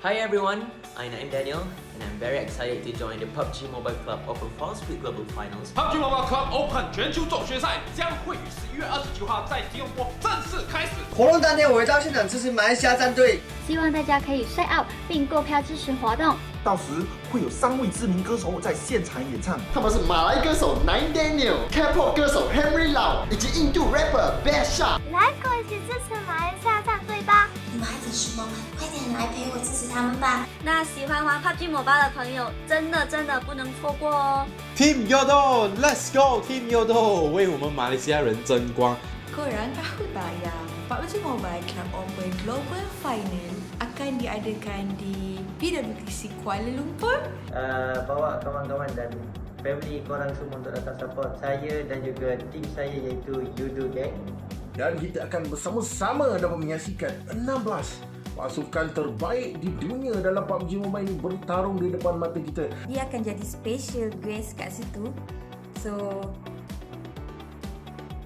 Hi everyone, I'm Daniel, and I'm very excited to join the PUBG Mobile Club Open Fall Split Global Finals. PUBG Mobile Club Open 全球总决赛将会于11月29号在吉隆坡正式开始。活动当天，我会到现场支持马来西亚战队。希望大家可以晒 out 并购票支持活动。到时会有3位知名歌手在现场演唱，他们是马来歌手 Nine Daniel、K-pop 歌手 Henry Lau 以及印度 rapper Best Shot。来跟我一起支持马来西亚战队吧！你们还等什么？快点来陪我支持他们吧！那喜欢玩 PUBG Mobile 的朋友，真的不能错过哦 ！Team YOODOO, Let's go Team YOODOO， 为我们马来西亚人争光。Korang tahu tak yang PUBG Mobile Club Open Global Final akan diadakan di PWC Kuala Lumpur? Bawa kawan-kawan dan family korang semua untuk datang support saya dan juga tim saya iaitu YOODOO Gang. Dan kita akan bersama-sama dapat menyaksikan 16 pasukan terbaik di dunia dalam PUBG Mobile ini bertarung di depan mata kita. Dia akan jadi special guest kat situ. So,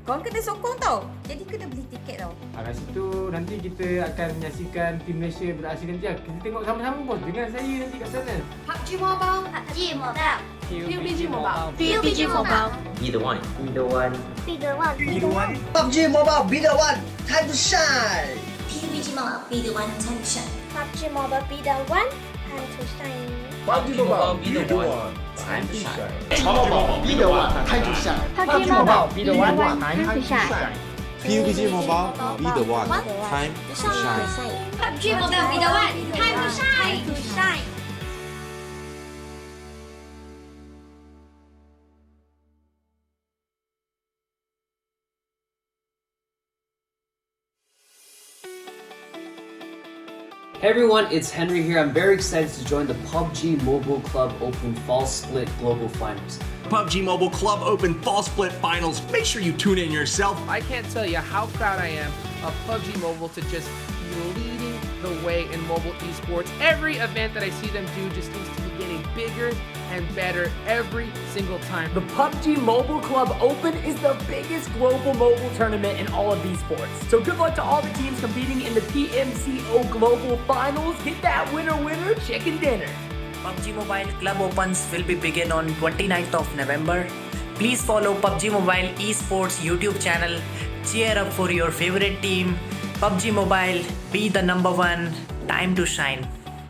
korang kena sokong tau. Jadi kena beli tiket tau. Kat situ nanti kita akan menyaksikan tim Malaysia beraksi nanti. Kita tengok sama-sama bos dengan saya nanti kat sana. PUBG Mobile, PUBG Mobile, PUBG Mobile, PUBG Mobile. Be the one. Be the one. Be the one. Be the one. PUBG Mobile, be the one. Time to shine. PUBG Mobile, be the one, time to shine. PUBG Mobile, be the one. Time to shine. PUBG Mobile, be the one. Time to shine. PUBG Mobile, be the one, time to shine. PUBG Mobile, be the one. Time to shine. PUBG Mobile, be the one. Time to shine. PUBG Mobile, be the one. Time to shine. Time to shine. Hey everyone, it's Henry here. I'm very excited to join the PUBG Mobile Club Open Fall Split Global Finals. PUBG Mobile Club Open Fall Split Finals. Make sure you tune in yourself. I can't tell you how proud I am of PUBG Mobile to just be leading the way in mobile esports. Every event that I see them do just seems to be getting bigger and better every single time. The PUBG Mobile Club Open is the biggest global mobile tournament in all of esports. So good luck to all the teams competing in the PMCO Global Finals. Get that winner chicken dinner. PUBG Mobile Club Opens will be begin on 29th of November. Please follow PUBG Mobile Esports YouTube channel. Cheer up for your favorite team. PUBG Mobile, be the #1. Time to shine.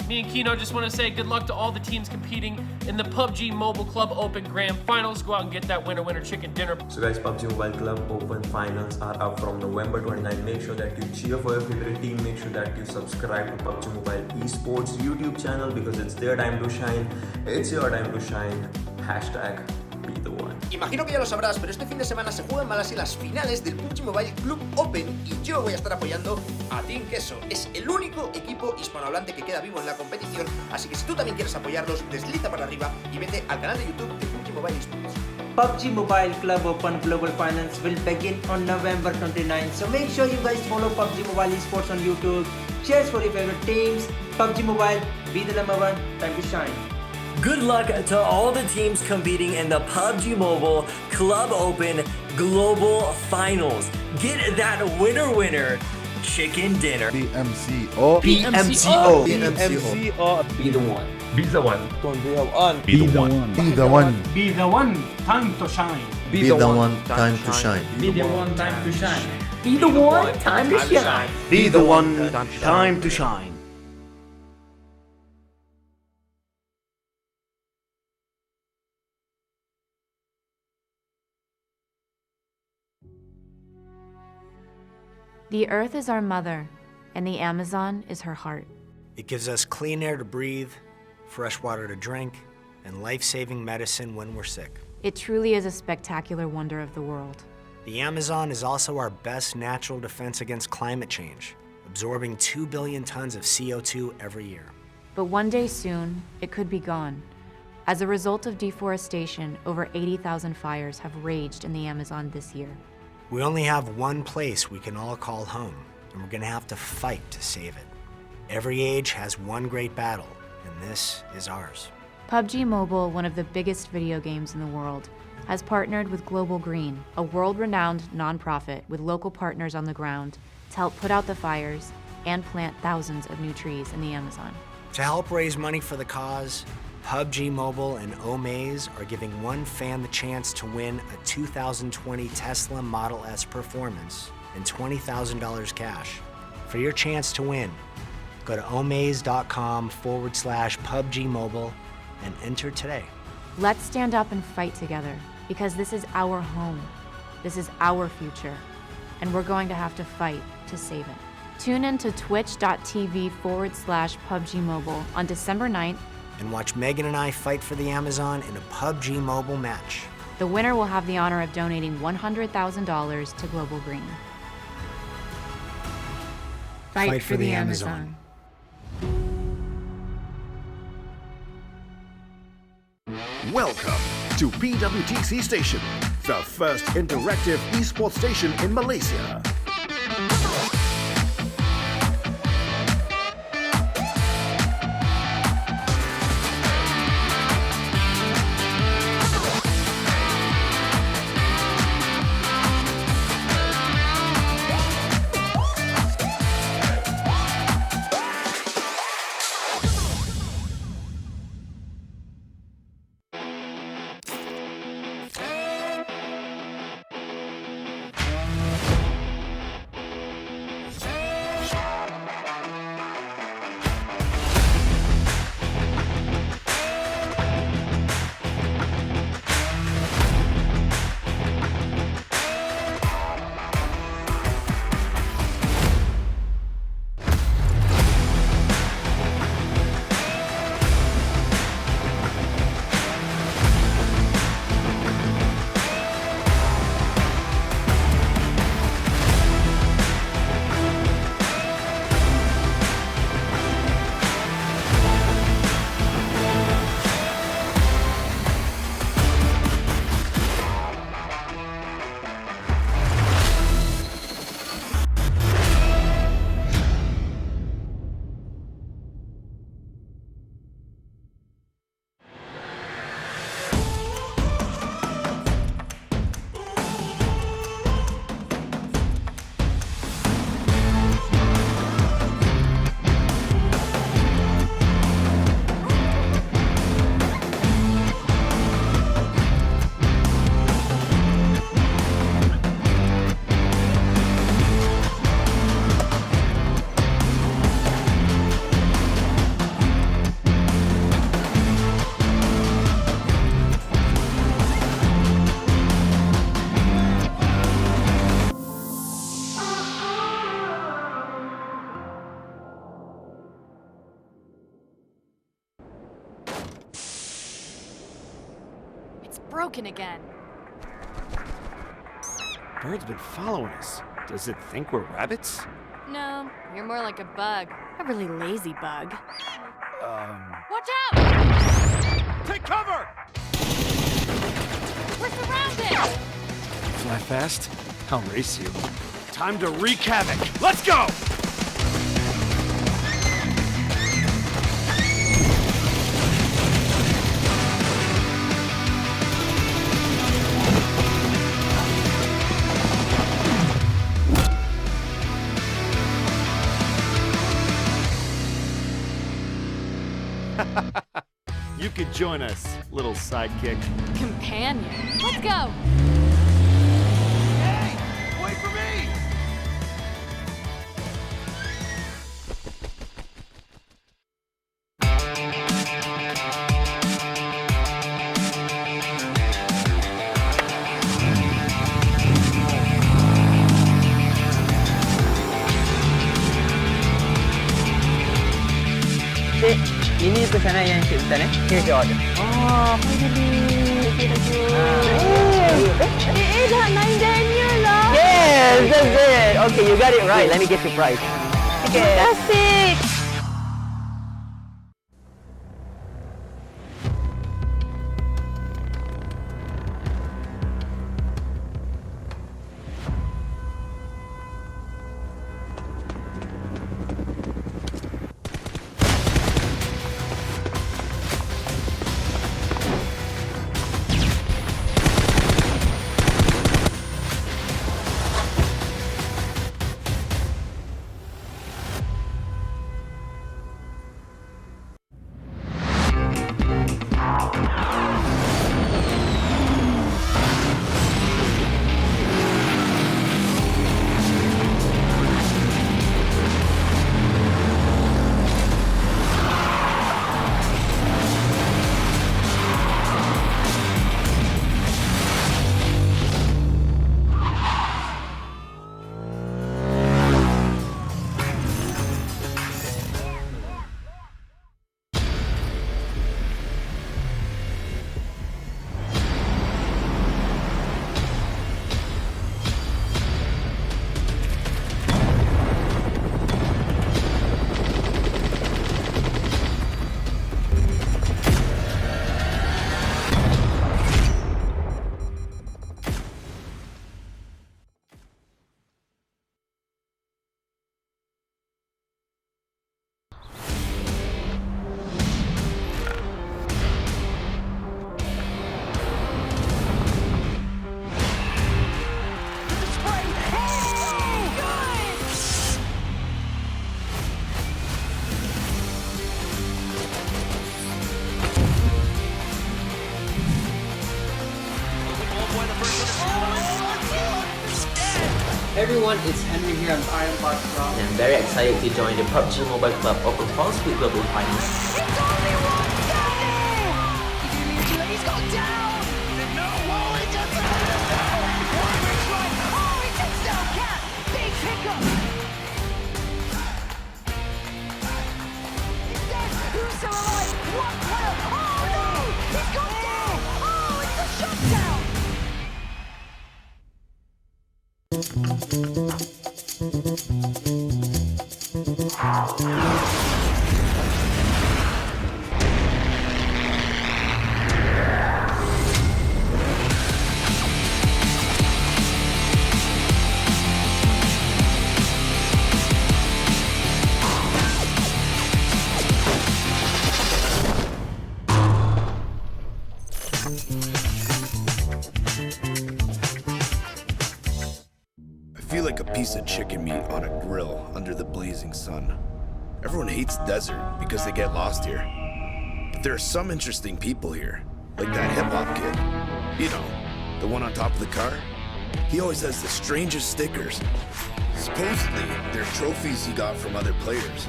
Me and Kino just want to say good luck to all the teams competing in the PUBG Mobile Club Open Grand Finals. Go out and get that winner chicken dinner. So guys, PUBG Mobile Club Open Finals are up from November 29. Make sure that you cheer for your favorite team. Make sure that you subscribe to PUBG Mobile Esports YouTube channel because it's their time to shine. It's your time to shine. Hashtag be the one. Imagino que ya lo sabrás, pero este fin de semana se juegan en Malasia las finales del PUBG Mobile Club Open y yo voy a estar apoyando a Team Queso. Es el único equipo hispanohablante que queda vivo en la competición, así que si tú también quieres apoyarlos, desliza para arriba y vete al canal de YouTube de PUBG Mobile Esports. PUBG Mobile Club Open Global Finals will begin on November 29. So make sure you guys follow PUBG Mobile Esports on YouTube. Cheers for your favorite teams. PUBG Mobile, be the #1. Time to shine. Good luck to all the teams competing in the PUBG Mobile Club Open Global Finals. Get that winner chicken dinner. PMCO. PMCO. PMCO. Be the one. Be the one. Be the one. Be the one. Be the one. Be the one. Time to shine. Be the one. Time to shine. Be the one. Time to shine. Be the one. Time to shine. Be the one. Time to shine. The earth is our mother, and the Amazon is her heart. It gives us clean air to breathe, fresh water to drink, and life-saving medicine when we're sick. It truly is a spectacular wonder of the world. The Amazon is also our best natural defense against climate change, absorbing 2 billion tons of CO2 every year. But one day soon, it could be gone. As a result of deforestation, over 80,000 fires have raged in the Amazon this year. We only have one place we can all call home, and we're gonna have to fight to save it. Every age has one great battle, and this is ours. PUBG Mobile, one of the biggest video games in the world, has partnered with Global Green, a world-renowned nonprofit with local partners on the ground to help put out the fires and plant thousands of new trees in the Amazon. To help raise money for the cause, PUBG Mobile and Omaze are giving one fan the chance to win a 2020 Tesla Model S Performance and $20,000 cash. For your chance to win, go to omaze.com/PUBG Mobile and enter today. Let's stand up and fight together, because this is our home. This is our future, and we're going to have to fight to save it. Tune in to twitch.tv/PUBG Mobile on December 9th and watch Megan and I fight for the Amazon in a PUBG Mobile match. The winner will have the honor of donating $100,000 to Global Green. Fight for the Amazon. Welcome to PWTC Station, the first interactive esports station in Malaysia. Broken again. Bird's been following us. Does it think we're rabbits? No, you're more like a bug. A really lazy bug. Watch out! Take cover! We're surrounded! Fly fast? I'll race you. Time to wreak havoc. Let's go! You could join us, little sidekick. Companion. Let's go! Hey! Wait for me! Ini pesanan yang Cik Ustaz Here the order. Oh, finally. Dah 9 Daniel lah. Yes, that's it. Okay, you got it right. Let me get your price. Okay. Fantastic. everyone, it's Henry here. I am Barcelona. And I'm very excited to join the PUBG Mobile Club Open Fall Split Global Finals. I feel like a piece of chicken meat on a grill under the blazing sun. Everyone hates desert because they get lost here. But there are some interesting people here, like that hip-hop kid. You know, the one on top of the car? He always has the strangest stickers. Supposedly, they're trophies he got from other players.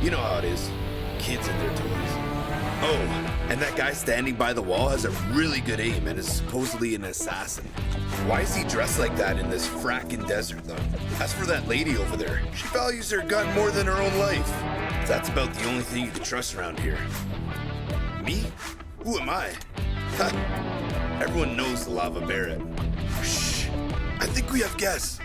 You know how it is, kids and their toys. Oh, and that guy standing by the wall has a really good aim and is supposedly an assassin. Why is he dressed like that in this frackin' desert though? As for that lady over there, she values her gun more than her own life. That's about the only thing you can trust around here. Me? Who am I? Ha! Everyone knows the Lava Barret. Shh! I think we have guests.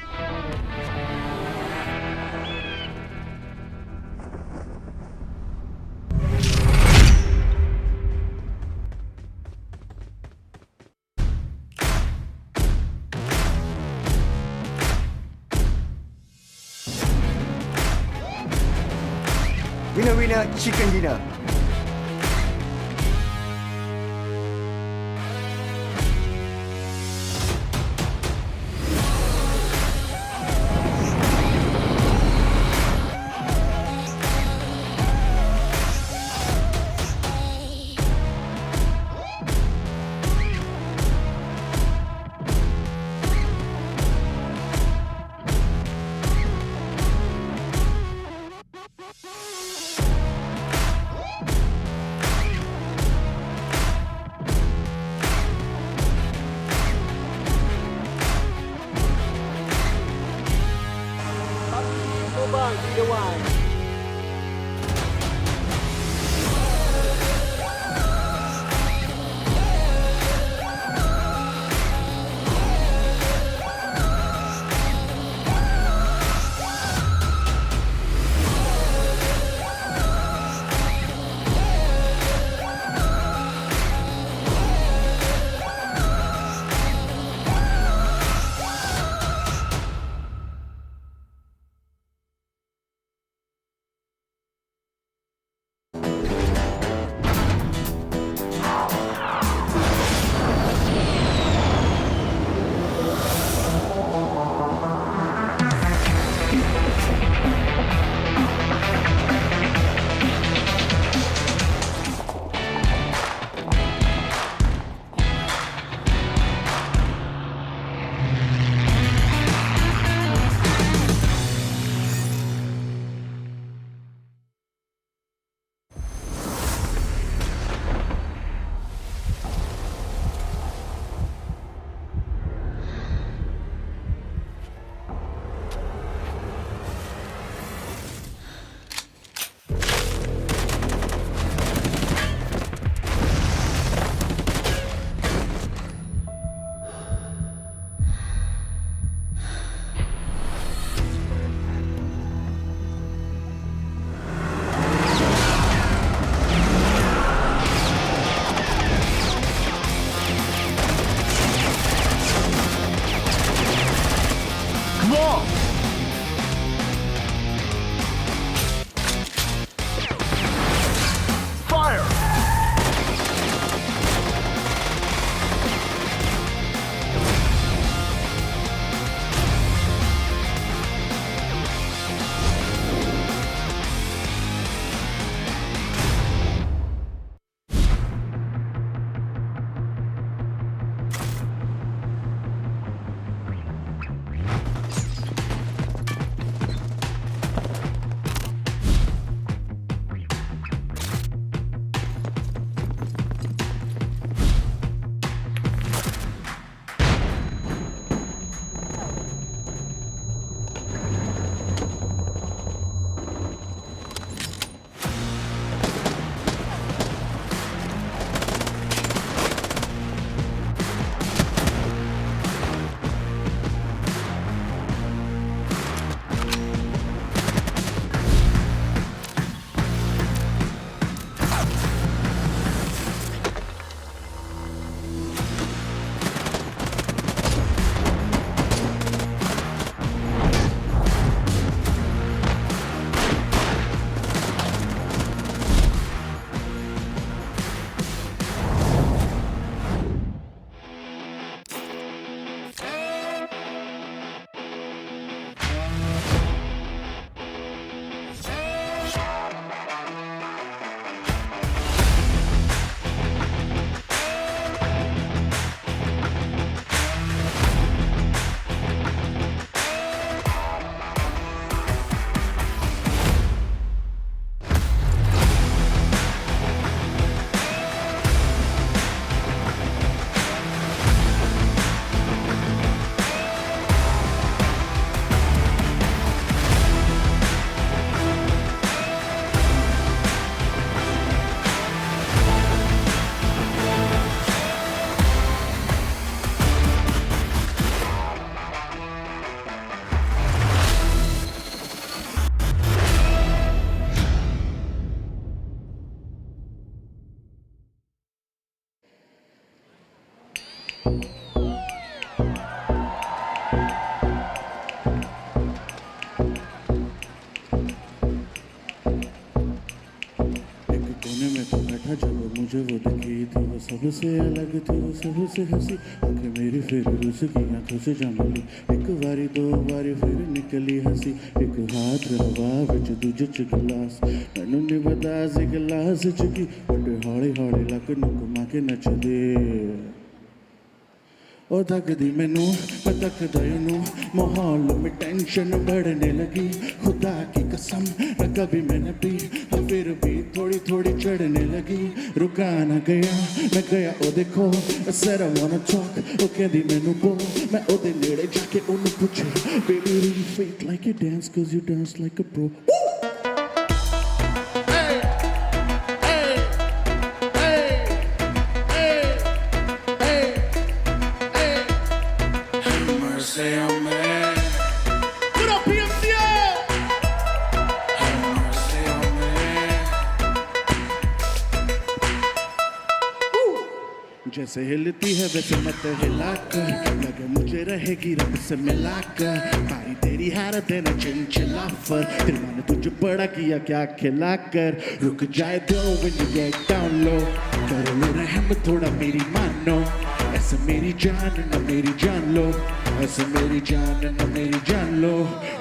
Winner, chicken dinner. मुझे वो दिखी थी वो सबसे अलग थी वो सबसे हंसी आंखें मेरी फिर उसकी आंखों से जम ली एक बारी दो बारी फिर निकली हंसी एक हाथ हवा विच दूजे च गिलास मैनू नहीं पता सी गिलास च की बड़े हौली हौली लक नू घुमा के नचदे ओ तकदी मैनू मैं तकदा नू माहौल में टेंशन बढ़ने लगी खुदा की कसम न कभी मैंने पी फिर भी थोड़ी थोड़ी चढ़ने लगी रुका न गया ओ देखो said I wanna talk ओ कहदी मैनू बोल मैं ओदे नेड़े जाके ओनू पूछे baby do you fake like you dance cause you dance like a pro Say oh man What up PMCO Have mercy on me जैसे हिलती है वैसे मत हिला कर लगे मुझे रहेगी रब से मिला कर भाई तेरी हालत है ना चिंचिला फर तेरी माँ ने तुझे बड़ा किया क्या खिला कर रुक जाए दो when you get down low कर लो रहम थोड़ा मेरी मानो ऐसे मेरी जान ना मेरी जान लो ऐसे मेरी जान ना मेरी जान लो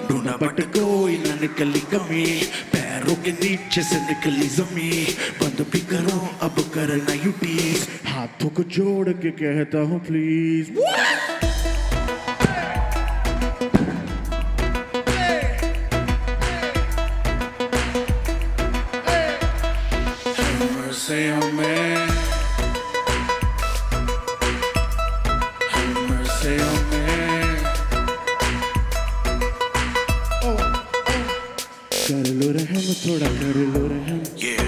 ढूंढा बट कोई ना निकली कमी पैरों के नीचे से निकली जमीन बंद भी करो अब करना यू टीज हाथों को जोड़ के कहता हूँ please Say oh man Have mercy on me कर लो रहम थोड़ा कर लो रहम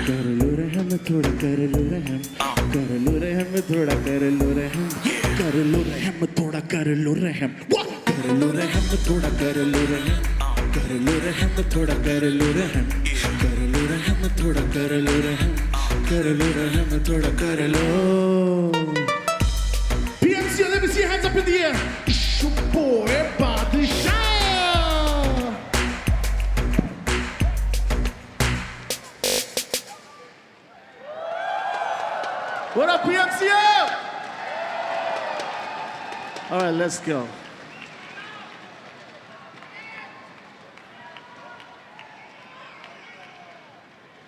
कर लो रहम थोड़ा कर लो रहम कर लो रहम थोड़ा कर लो रहम कर लो रहम थोड़ा कर लो रहम कर लो रहम थोड़ा कर लो रहम कर लो रहम थोड़ा कर लो रहम कर लो रहम थोड़ा कर लो रहम कर लो रहम थोड़ा कर लो PMCO, let me see your hands up in the air. It's your boy, Badishah. What up, PMCO? All right, let's go.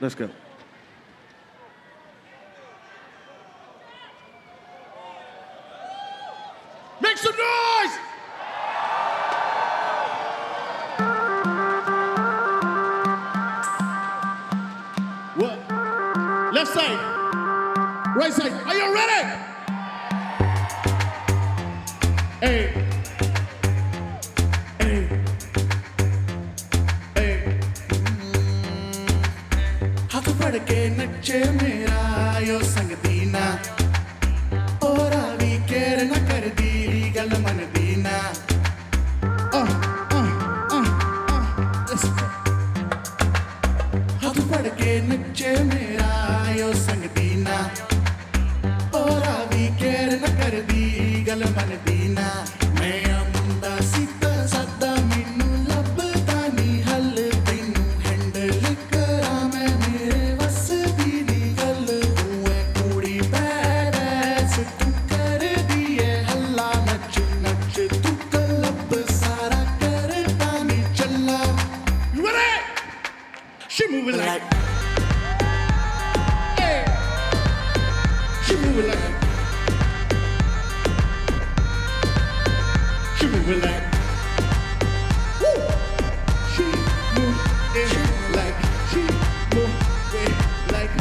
Let's go. Make some noise! What? Left side. Right side. Are you ready? Hey. Hey. Hey. हाथ पड़ के नचे मेरा यो संग दीना और आवी केर न कर दी गल मन दीना हाथ पड़ के नचे मेरा यो संग दीना और आवी केर न कर दी गल मन दीना मैं मुंडा सीता सदा मैनू लभदा नी हल तैनू हैंडल करा मैं मेरे वस दी नी गल तू है कुड़ी बैड ऐस तू कर दी है हल्ला नच नच तू कलब सारा करता नी चला You ready? She moving like hey. She moving like She moving like woo. She moving like she moving like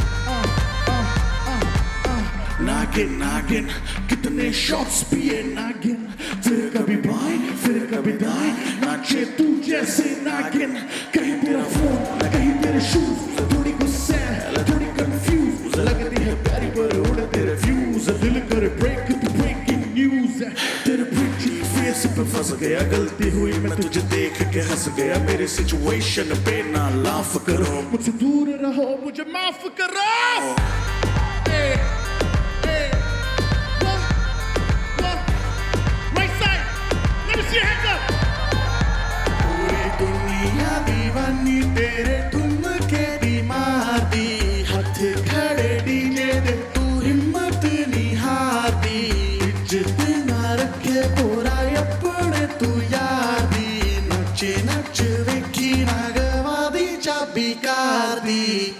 नागिन नागिन कितने शॉट्स पिए नागिन फिर कभी बाएं फिर कभी दाएं नाचे तू जैसे नागिन कहीं तेरा फोन कहीं तेरे शूज थोड़ी गुस्से थोड़ी कंफ्यूज लगती है प्यारी पर उड़ तेरे व्यूज दिल करे ब्रेक तू ब्रेकिंग न्यूज तेरे प्रिटी फेस पे फंस गया गलती हुई मैं तुझे देख के हंस गया मेरी सिचुएशन पे ना लाफ करो मुझसे दूर रहो मुझे माफ करो ਕਾਰ ਦੀ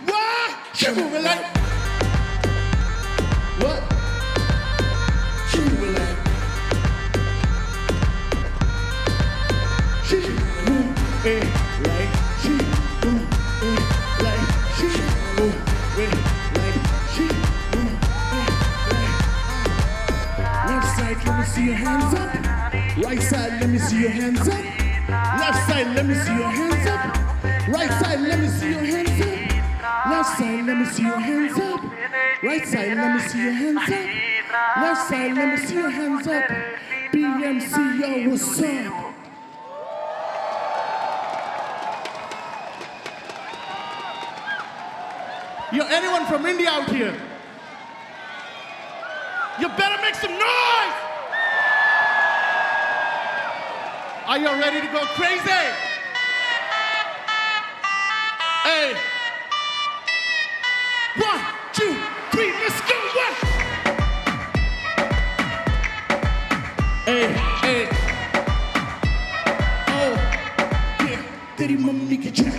What? She moving like What? She moving like She moving like She moving like She moving like She moving like Left side, let me see your hands up. Right side, let me see your hands up. Left side, let me see your hands up. Right side, let me see your hands up. Left side, let me see your hands up. Right side, let me see your hands up. Left side, let me see your hands up. PMCO, what's up? Yo, anyone from India out here? You better make some noise! Are you ready to go crazy? Hey. 1, 2, 3, let's go! What? Hey, hey. Oh, yeah. तेरी mummy की जय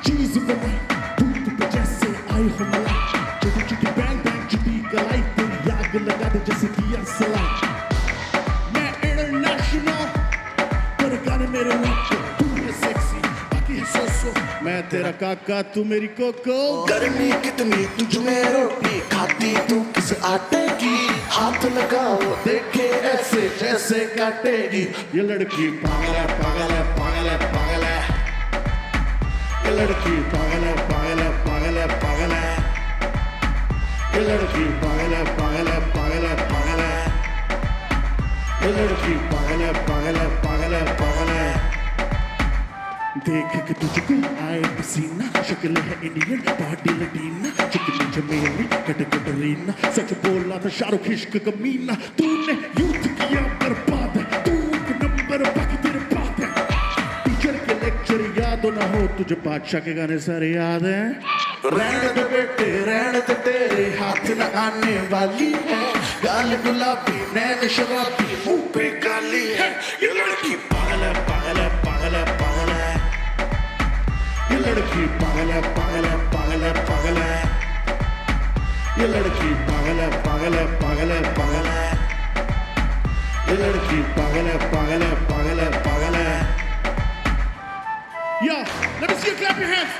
चीज बनाई दूध पे जैसे आई हो मलाई छोटी छोटी बैंग बैंग चुटी गलाई तेरी आग लगा दे जैसे किया सलाई मैं इंटरनेशनल तेरे गाने मेरे रैप तू है सेक्सी बाकी है सोसो मैं तेरा काका तू मेरी कोको गर्मी कितनी तुझ में रोटी खाती तू किस आटे की हाथ लगाओ देखे ऐसे जैसे काटेगी ये लड़की पागल है पागल है पागल है पागल है ये लड़की पागल है पागल है पागल है पागल है ये लड़की पागल है पागल है पागल है पागल है ये लड़की पागल है पागल है पागल है पागल है देख के तुझको आए पसीना शक्ल है इंडियन बॉडी लटीना चिकनी चमेली कटरीना सच बोला था शाहरुख इश्क कमीना तूने यूथ किया बर्बाद तू एक नंबर बाकी तेरे बात है टीचर के लेक्चर याद ना हो तुझे बादशाह के गाने सारे याद हैं रहने दे बेटे रहने दे तेरे हाथ न आने वाली है गाल गुलाबी नैन शराबी मुंह पे काली है ये लड़की पागल है पागल है पागल है पागल है ये लड़की पागल है पागल है पागल है पागल है ये लड़की पागल है पागल है पागल है पागल है ये लड़की पागल है पागल है पागल है पागल है Yo, let me see you clap your hands.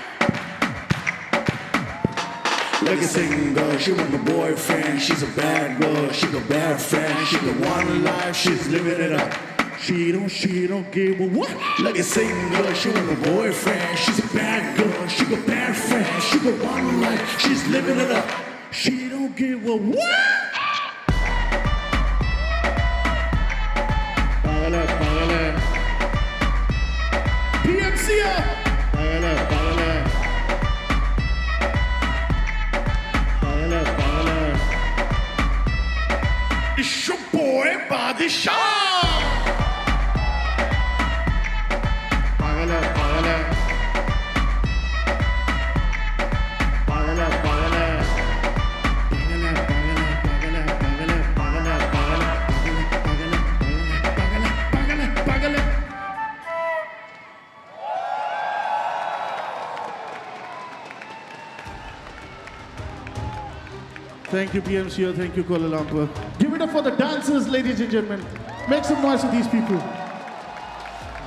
Like a single, she want a boyfriend. She's a bad girl, she got bad friends. She got one life, she's living it up. She don't give a what? Like a single, she want a boyfriend. She's a bad girl, she got bad friends. She got one life, she's living it up. She don't give a what? Pagala, pagala. PMCO. Pagala, pagala. Pagala, pagala. It's your boy, Body Shaw. Pagala, pagala. Pagala, pagala. Pagala, pagala, pagala, pagala, pagala, pagala, pagala, pagala, pagala, pagala. Thank you, PMCO. Thank you, Kuala Lumpur. Give it up for the dancers, ladies and gentlemen. Make some noise for these people.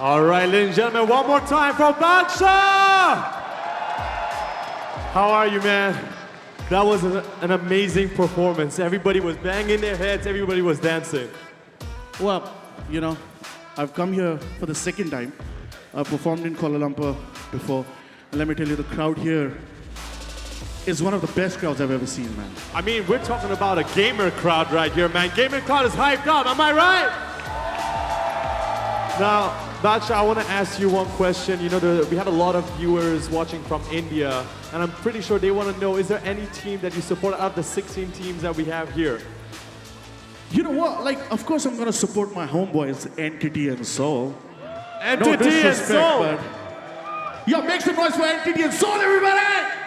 All right, ladies and gentlemen, one more time for Baksha! How are you, man? That was an amazing performance. Everybody was banging their heads, everybody was dancing. Well, you know, I've come here for the second time. I've performed in Kuala Lumpur before. And let me tell you, the crowd here is one of the best crowds I've ever seen, man. I mean, we're talking about a gamer crowd right here, man. Gamer crowd is hyped up, am I right? Now, Baksha, I want to ask you one question. You know, we have a lot of viewers watching from India, and I'm pretty sure they want to know, is there any team that you support out of the 16 teams that we have here? You know what? Like, of course I'm going to support my homeboys, Entity and Soul. Entity and Soul! But... Yo, make some noise for Entity and Soul, everybody!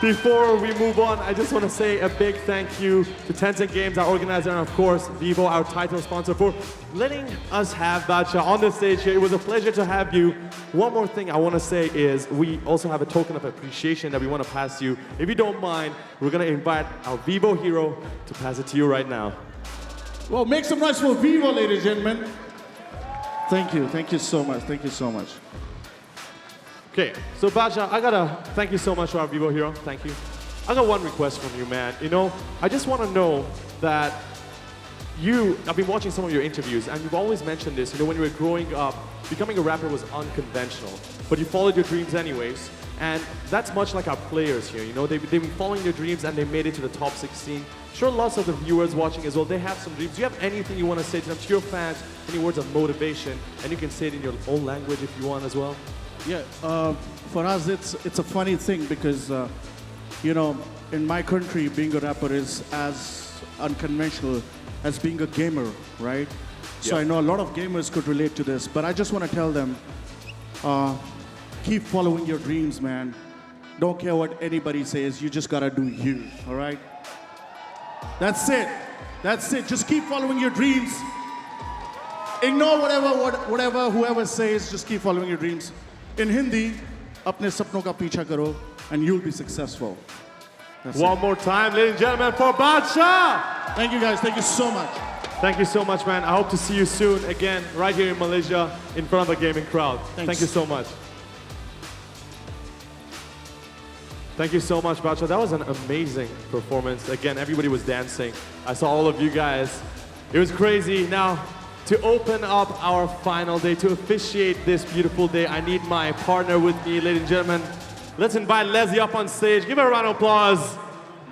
Before we move on, I just want to say a big thank you to Tencent Games, our organizer, and of course, Vivo, our title sponsor, for letting us have Bacha on the stage here. It was a pleasure to have you. One more thing I want to say is we also have a token of appreciation that we want to pass you. If you don't mind, we're going to invite our Vivo hero to pass it to you right now. Well, make some noise for Vivo, ladies and gentlemen. Thank you so much, thank you so much. Okay, so Bacha, I gotta thank you so much to our Vivo hero. Thank you. I got one request from you, man. You know, I just want to know that I've been watching some of your interviews, and you've always mentioned this. You know, when you were growing up, becoming a rapper was unconventional, but you followed your dreams anyways. And that's much like our players here. You know, they've been following their dreams and they made it to the top 16. Sure, lots of the viewers watching as well, they have some dreams. Do you have anything you want to say to them, to your fans, any words of motivation? And you can say it in your own language if you want as well. Yeah, for us it's a funny thing because, you know, in my country, being a rapper is as unconventional as being a gamer, right? So I know a lot of gamers could relate to this, but I just want to tell them, keep following your dreams, man. Don't care what anybody says, you just gotta do you, all right? That's it. Just keep following your dreams. Ignore whatever whoever says, just keep following your dreams. In Hindi, apne sapnon ka picha karo and you'll be successful. One more time, ladies and gentlemen, for Bacha! Thank you guys, thank you so much. Thank you so much, man. I hope to see you soon again, right here in Malaysia, in front of a gaming crowd. Thanks. Thank you so much. Thank you so much, Bacha. That was an amazing performance. Again, everybody was dancing. I saw all of you guys. It was crazy. Now, to open up our final day, to officiate this beautiful day, I need my partner with me, ladies and gentlemen. Let's invite Leslie up on stage. Give her a round of applause.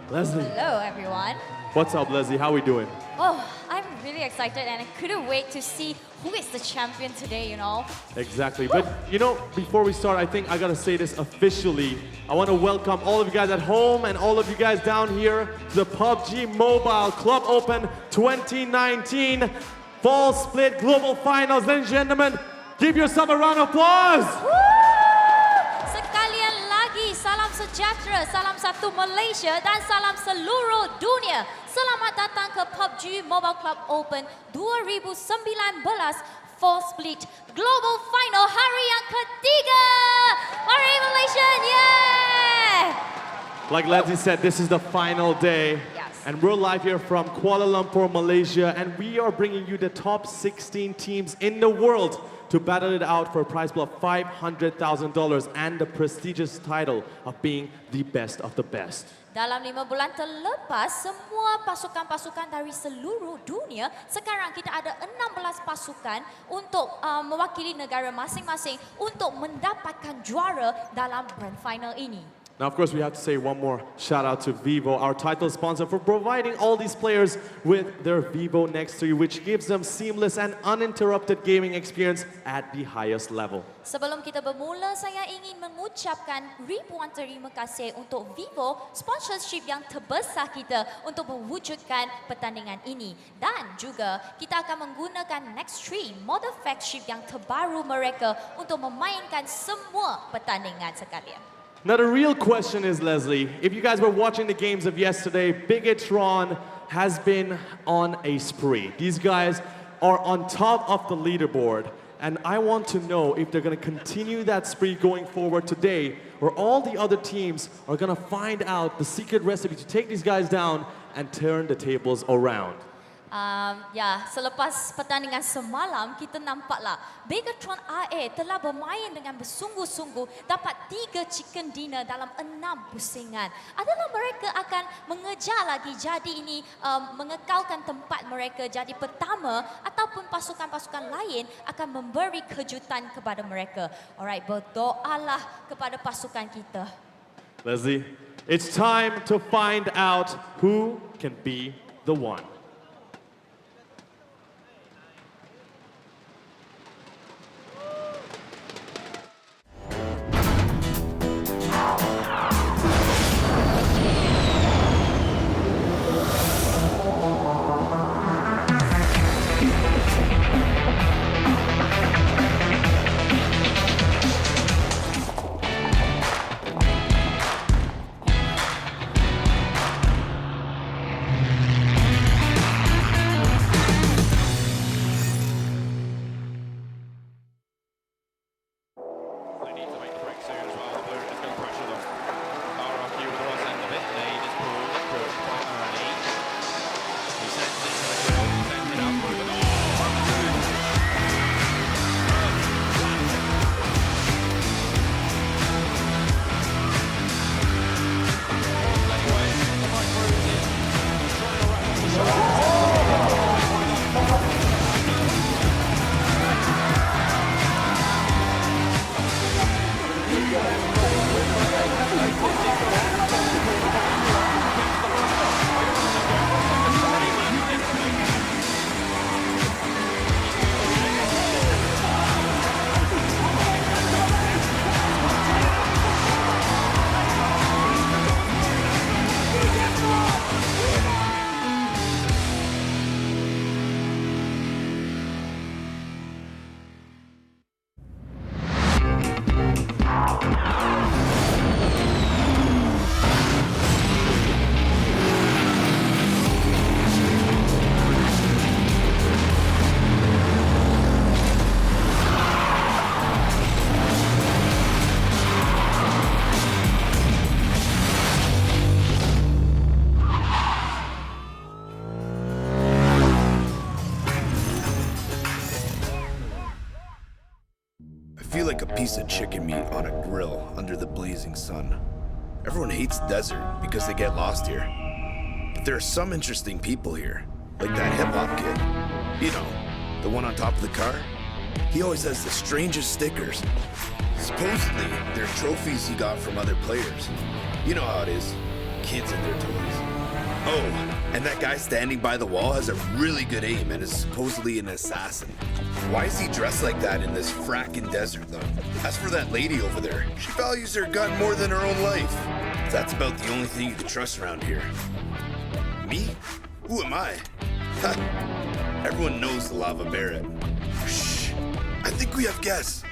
Leslie. Hello, everyone. What's up, Leslie? How are we doing? Oh, I'm really excited and I couldn't wait to see who is the champion today, you know? Exactly. But, you know, before we start, I think I got to say this officially. I want to welcome all of you guys at home and all of you guys down here to the PUBG Mobile Club Open 2019 Fall Split Global Finals. Ladies and gentlemen, give yourself a round of applause. Sekalian lagi, salam sejahtera, salam satu Malaysia dan salam seluruh dunia. Selamat datang ke PUBG Mobile Club Open 2019 Fall Split Global Final hari yang ketiga. Mari Malaysia, yeah! Like Leslie said, this is the final day. Yes. And we're live here from Kuala Lumpur, Malaysia, and we are bringing you the top 16 teams in the world to battle it out for a prize pool of $500,000 and the prestigious title of being the best of the best. Dalam 5 bulan terlepas, semua pasukan-pasukan dari seluruh dunia, sekarang kita ada 16 pasukan untuk mewakili negara masing-masing untuk mendapatkan juara dalam grand final ini. Now, of course, we have to say one more shout out to Vivo, our title sponsor, for providing all these players with their Vivo Next 3, which gives them seamless and uninterrupted gaming experience at the highest level. Sebelum kita bermula, saya ingin mengucapkan ribuan terima kasih untuk Vivo, sponsorship yang terbesar kita untuk mewujudkan pertandingan ini. Dan juga kita akan menggunakan Next 3, model flagship yang terbaru mereka untuk memainkan semua pertandingan sekalian. Now, the real question is, Leslie, if you guys were watching the games of yesterday, Bigetron has been on a spree. These guys are on top of the leaderboard. And I want to know if they're going to continue that spree going forward today, or all the other teams are going to find out the secret recipe to take these guys down and turn the tables around. Ya, selepas pertandingan semalam, kita nampaklah Bigetron RA telah bermain dengan bersungguh-sungguh, dapat 3 chicken dinner dalam 6 pusingan. Adalah mereka akan mengejar lagi, jadi ini mengekalkan tempat mereka jadi pertama, ataupun pasukan-pasukan lain akan memberi kejutan kepada mereka. Alright, berdoalah kepada pasukan kita. Leslie, it's time to find out who can be the one. piece of chicken meat on a grill under the blazing sun. Everyone hates desert because they get lost here. But there are some interesting people here, like that hip-hop kid. You know, the one on top of the car? He always has the strangest stickers. Supposedly, they're trophies he got from other players. You know how it is, kids and their toys. Oh, and that guy standing by the wall has a really good aim and is supposedly an assassin. Why is he dressed like that in this frackin' desert, though? As for that lady over there, she values her gun more than her own life. That's about the only thing you can trust around here. Me? Who am I? Ha! Everyone knows the Lava Barret. Shh! I think we have guests.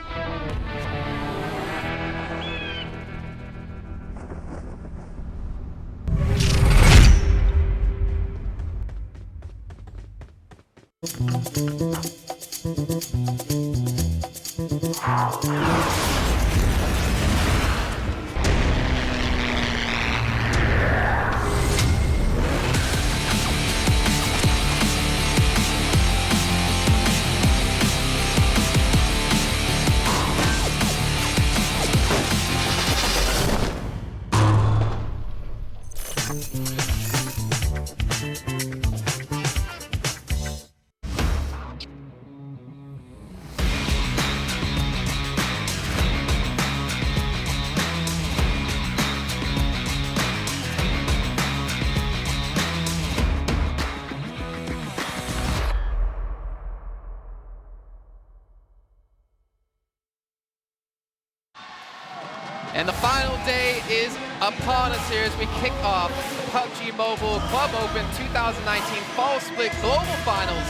And the final day is upon us here as we kick off the PUBG Mobile Club Open 2019 Fall Split Global Finals.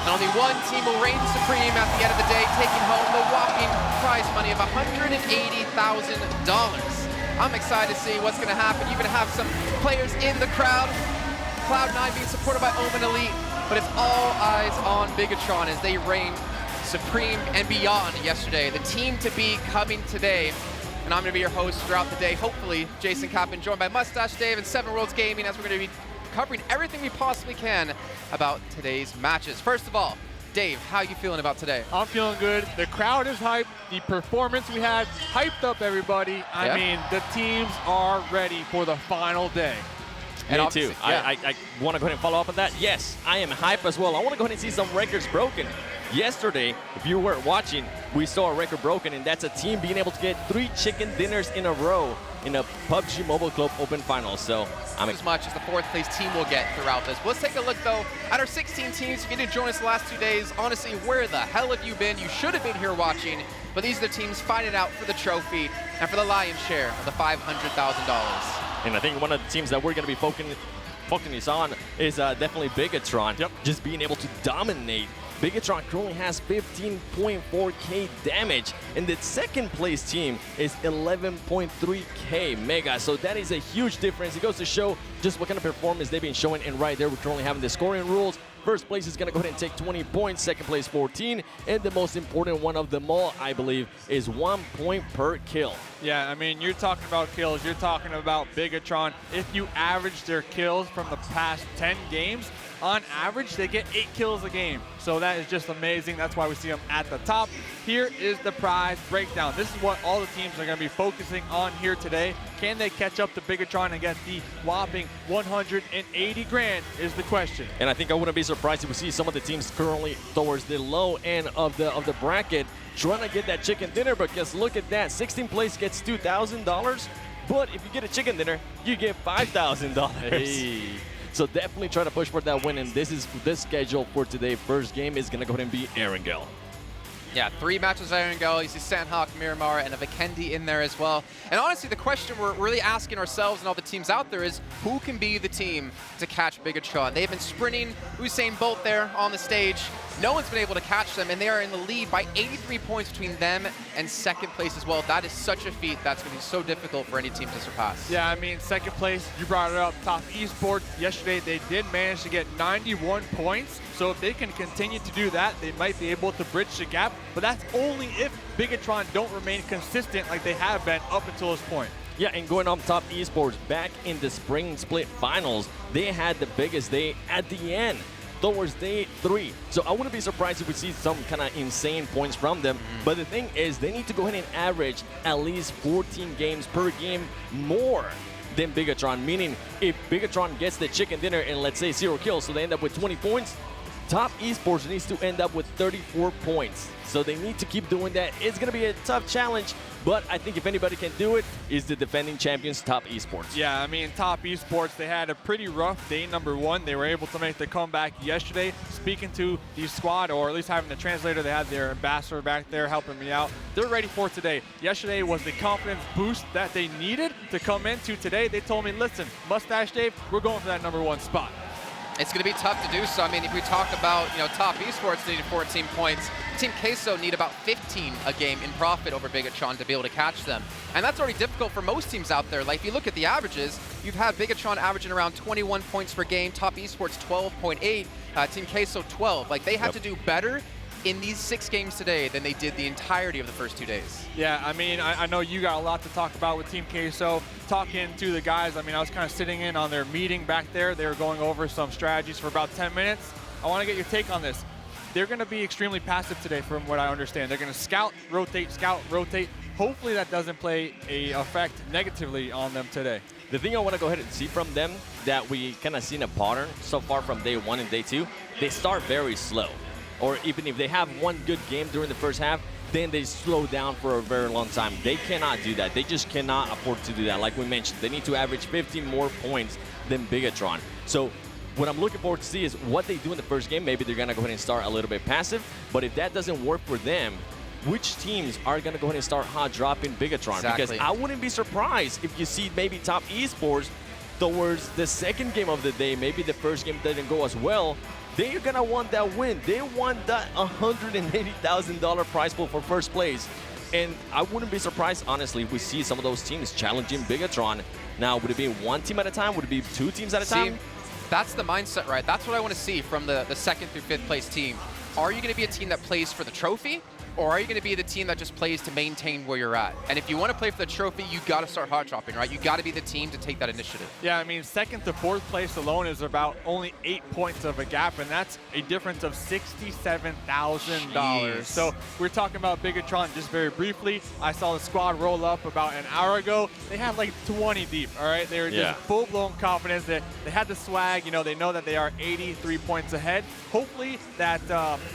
And only one team will reign supreme at the end of the day, taking home the whopping prize money of $180,000. I'm excited to see what's going to happen. You're going to have some players in the crowd. Cloud9 being supported by Omen Elite, but it's all eyes on Bigetron as they reign supreme and beyond yesterday. The team to beat coming today. And I'm going to be your host throughout the day, hopefully Jason Kappen, joined by Mustache Dave and Seven Worlds Gaming, as we're going to be covering everything we possibly can about today's matches. First of all, Dave, how are you feeling about today? I'm feeling good. The crowd is hyped. The performance we had hyped up everybody. I mean, the teams are ready for the final day. Me too. I want to go ahead and follow up on that. Yes, I am hyped as well. I want to go ahead and see some records broken. Yesterday, if you weren't watching, we saw a record broken, and that's a team being able to get 3 chicken dinners in a row in a PUBG Mobile Club Open Finals. So I'm as much as the 4th place team will get throughout this. Let's take a look though at our 16 teams. If you didn't join us the last 2 days, honestly, where the hell have you been? You should have been here watching. But these are the teams fighting out for the trophy and for the lion's share of the $500,000. And I think one of the teams that we're going to be focusing on is definitely Bigetron. Yep. Just being able to dominate. Bigetron currently has 15.4k damage, and the second place team is 11.3k mega. So that is a huge difference. It goes to show just what kind of performance they've been showing. And right there, we're currently having the scoring rules. First place is going to go ahead and take 20 points. Second place, 14. And the most important one of them all, I believe, is 1 point per kill. Yeah, I mean, you're talking about kills. You're talking about Bigetron. If you average their kills from the past 10 games, on average, they get 8 kills a game. So that is just amazing. That's why we see them at the top. Here is the prize breakdown. This is what all the teams are going to be focusing on here today. Can they catch up to Bigetron and get the whopping 180 grand is the question. And I think I wouldn't be surprised if we see some of the teams currently towards the low end of the bracket trying to get that chicken dinner, because look at that. 16th place gets $2,000, but if you get a chicken dinner, you get $5,000. Hey. So definitely try to push for that win, and this is this schedule for today. First game is going to go ahead and be Erangel. Yeah, 3 matches of Erangel. You see Sandhawk, Miramar, and a Vikendi in there as well. And honestly, the question we're really asking ourselves and all the teams out there is, who can be the team to catch Bigetron? They've been sprinting Usain Bolt there on the stage. No one's been able to catch them, and they are in the lead by 83 points between them and second place as well. That is such a feat that's going to be so difficult for any team to surpass. Yeah, I mean, second place, you brought it up, Top Esports. Yesterday, they did manage to get 91 points. So if they can continue to do that, they might be able to bridge the gap. But that's only if Bigetron don't remain consistent like they have been up until this point. Yeah, and going on Top Esports, back in the Spring Split Finals, they had the biggest day at the end. towards day 3. So I wouldn't be surprised if we see some kind of insane points from them. But the thing is, they need to go ahead and average at least 14 games per game more than Bigetron. Meaning, if Bigetron gets the chicken dinner and let's say 0 kills, so they end up with 20 points, Top Esports needs to end up with 34 points. So they need to keep doing that. It's going to be a tough challenge, but I think if anybody can do it, is the defending champions, Top Esports. Yeah, I mean, Top Esports, they had a pretty rough day number 1. They were able to make the comeback yesterday. Speaking to the squad, or at least having the translator, they had their ambassador back there helping me out. They're ready for today. Yesterday was the confidence boost that they needed to come into today. They told me, listen, Mustache Dave, we're going for that number 1 spot. It's going to be tough to do so. I mean, if we talk about, Top Esports needed 14 points, Team Queso need about 15 a game in profit over Bigetron to be able to catch them. And that's already difficult for most teams out there. Like, if you look at the averages, you've had Bigetron averaging around 21 points per game, Top Esports 12.8, Team Queso 12. Like, they have to do better in these 6 games today than they did the entirety of the first 2 days. Yeah, I mean, I know you got a lot to talk about with Team Queso. Talking to the guys, I mean, I was kind of sitting in on their meeting back there. They were going over some strategies for about 10 minutes. I want to get your take on this. They're going to be extremely passive today from what I understand. They're going to scout, rotate. Hopefully that doesn't play a effect negatively on them today. The thing I want to go ahead and see from them that we kind of seen a pattern so far from day 1 and day 2, they start very slow. Or even if they have one good game during the first half, then they slow down for a very long time. They cannot do that. They just cannot afford to do that. Like we mentioned, they need to average 15 more points than Bigetron. So what I'm looking forward to see is what they do in the first game. Maybe they're going to go ahead and start a little bit passive. But if that doesn't work for them, which teams are going to go ahead and start hot dropping Bigetron? Exactly. Because I wouldn't be surprised if you see maybe Top Esports towards the second game of the day. Maybe the first game didn't go as well. They're going to want that win. They want that $180,000 prize pool for first place. And I wouldn't be surprised, honestly, if we see some of those teams challenging Bigetron. Now, would it be 1 team at a time? Would it be 2 teams at a time? That's the mindset, right? That's what I want to see from the 2nd through 5th place team. Are you going to be a team that plays for the trophy? Or are you going to be the team that just plays to maintain where you're at? And if you want to play for the trophy, you got to start hot dropping, right? You got to be the team to take that initiative. Yeah, I mean, 2nd to 4th place alone is about only 8 points of a gap, and that's a difference of $67,000. So we're talking about Bigetron just very briefly. I saw the squad roll up about an hour ago. They had like 20 deep, all right? They were just full-blown confidence. They had the swag. They know that they are 83 points ahead. Hopefully that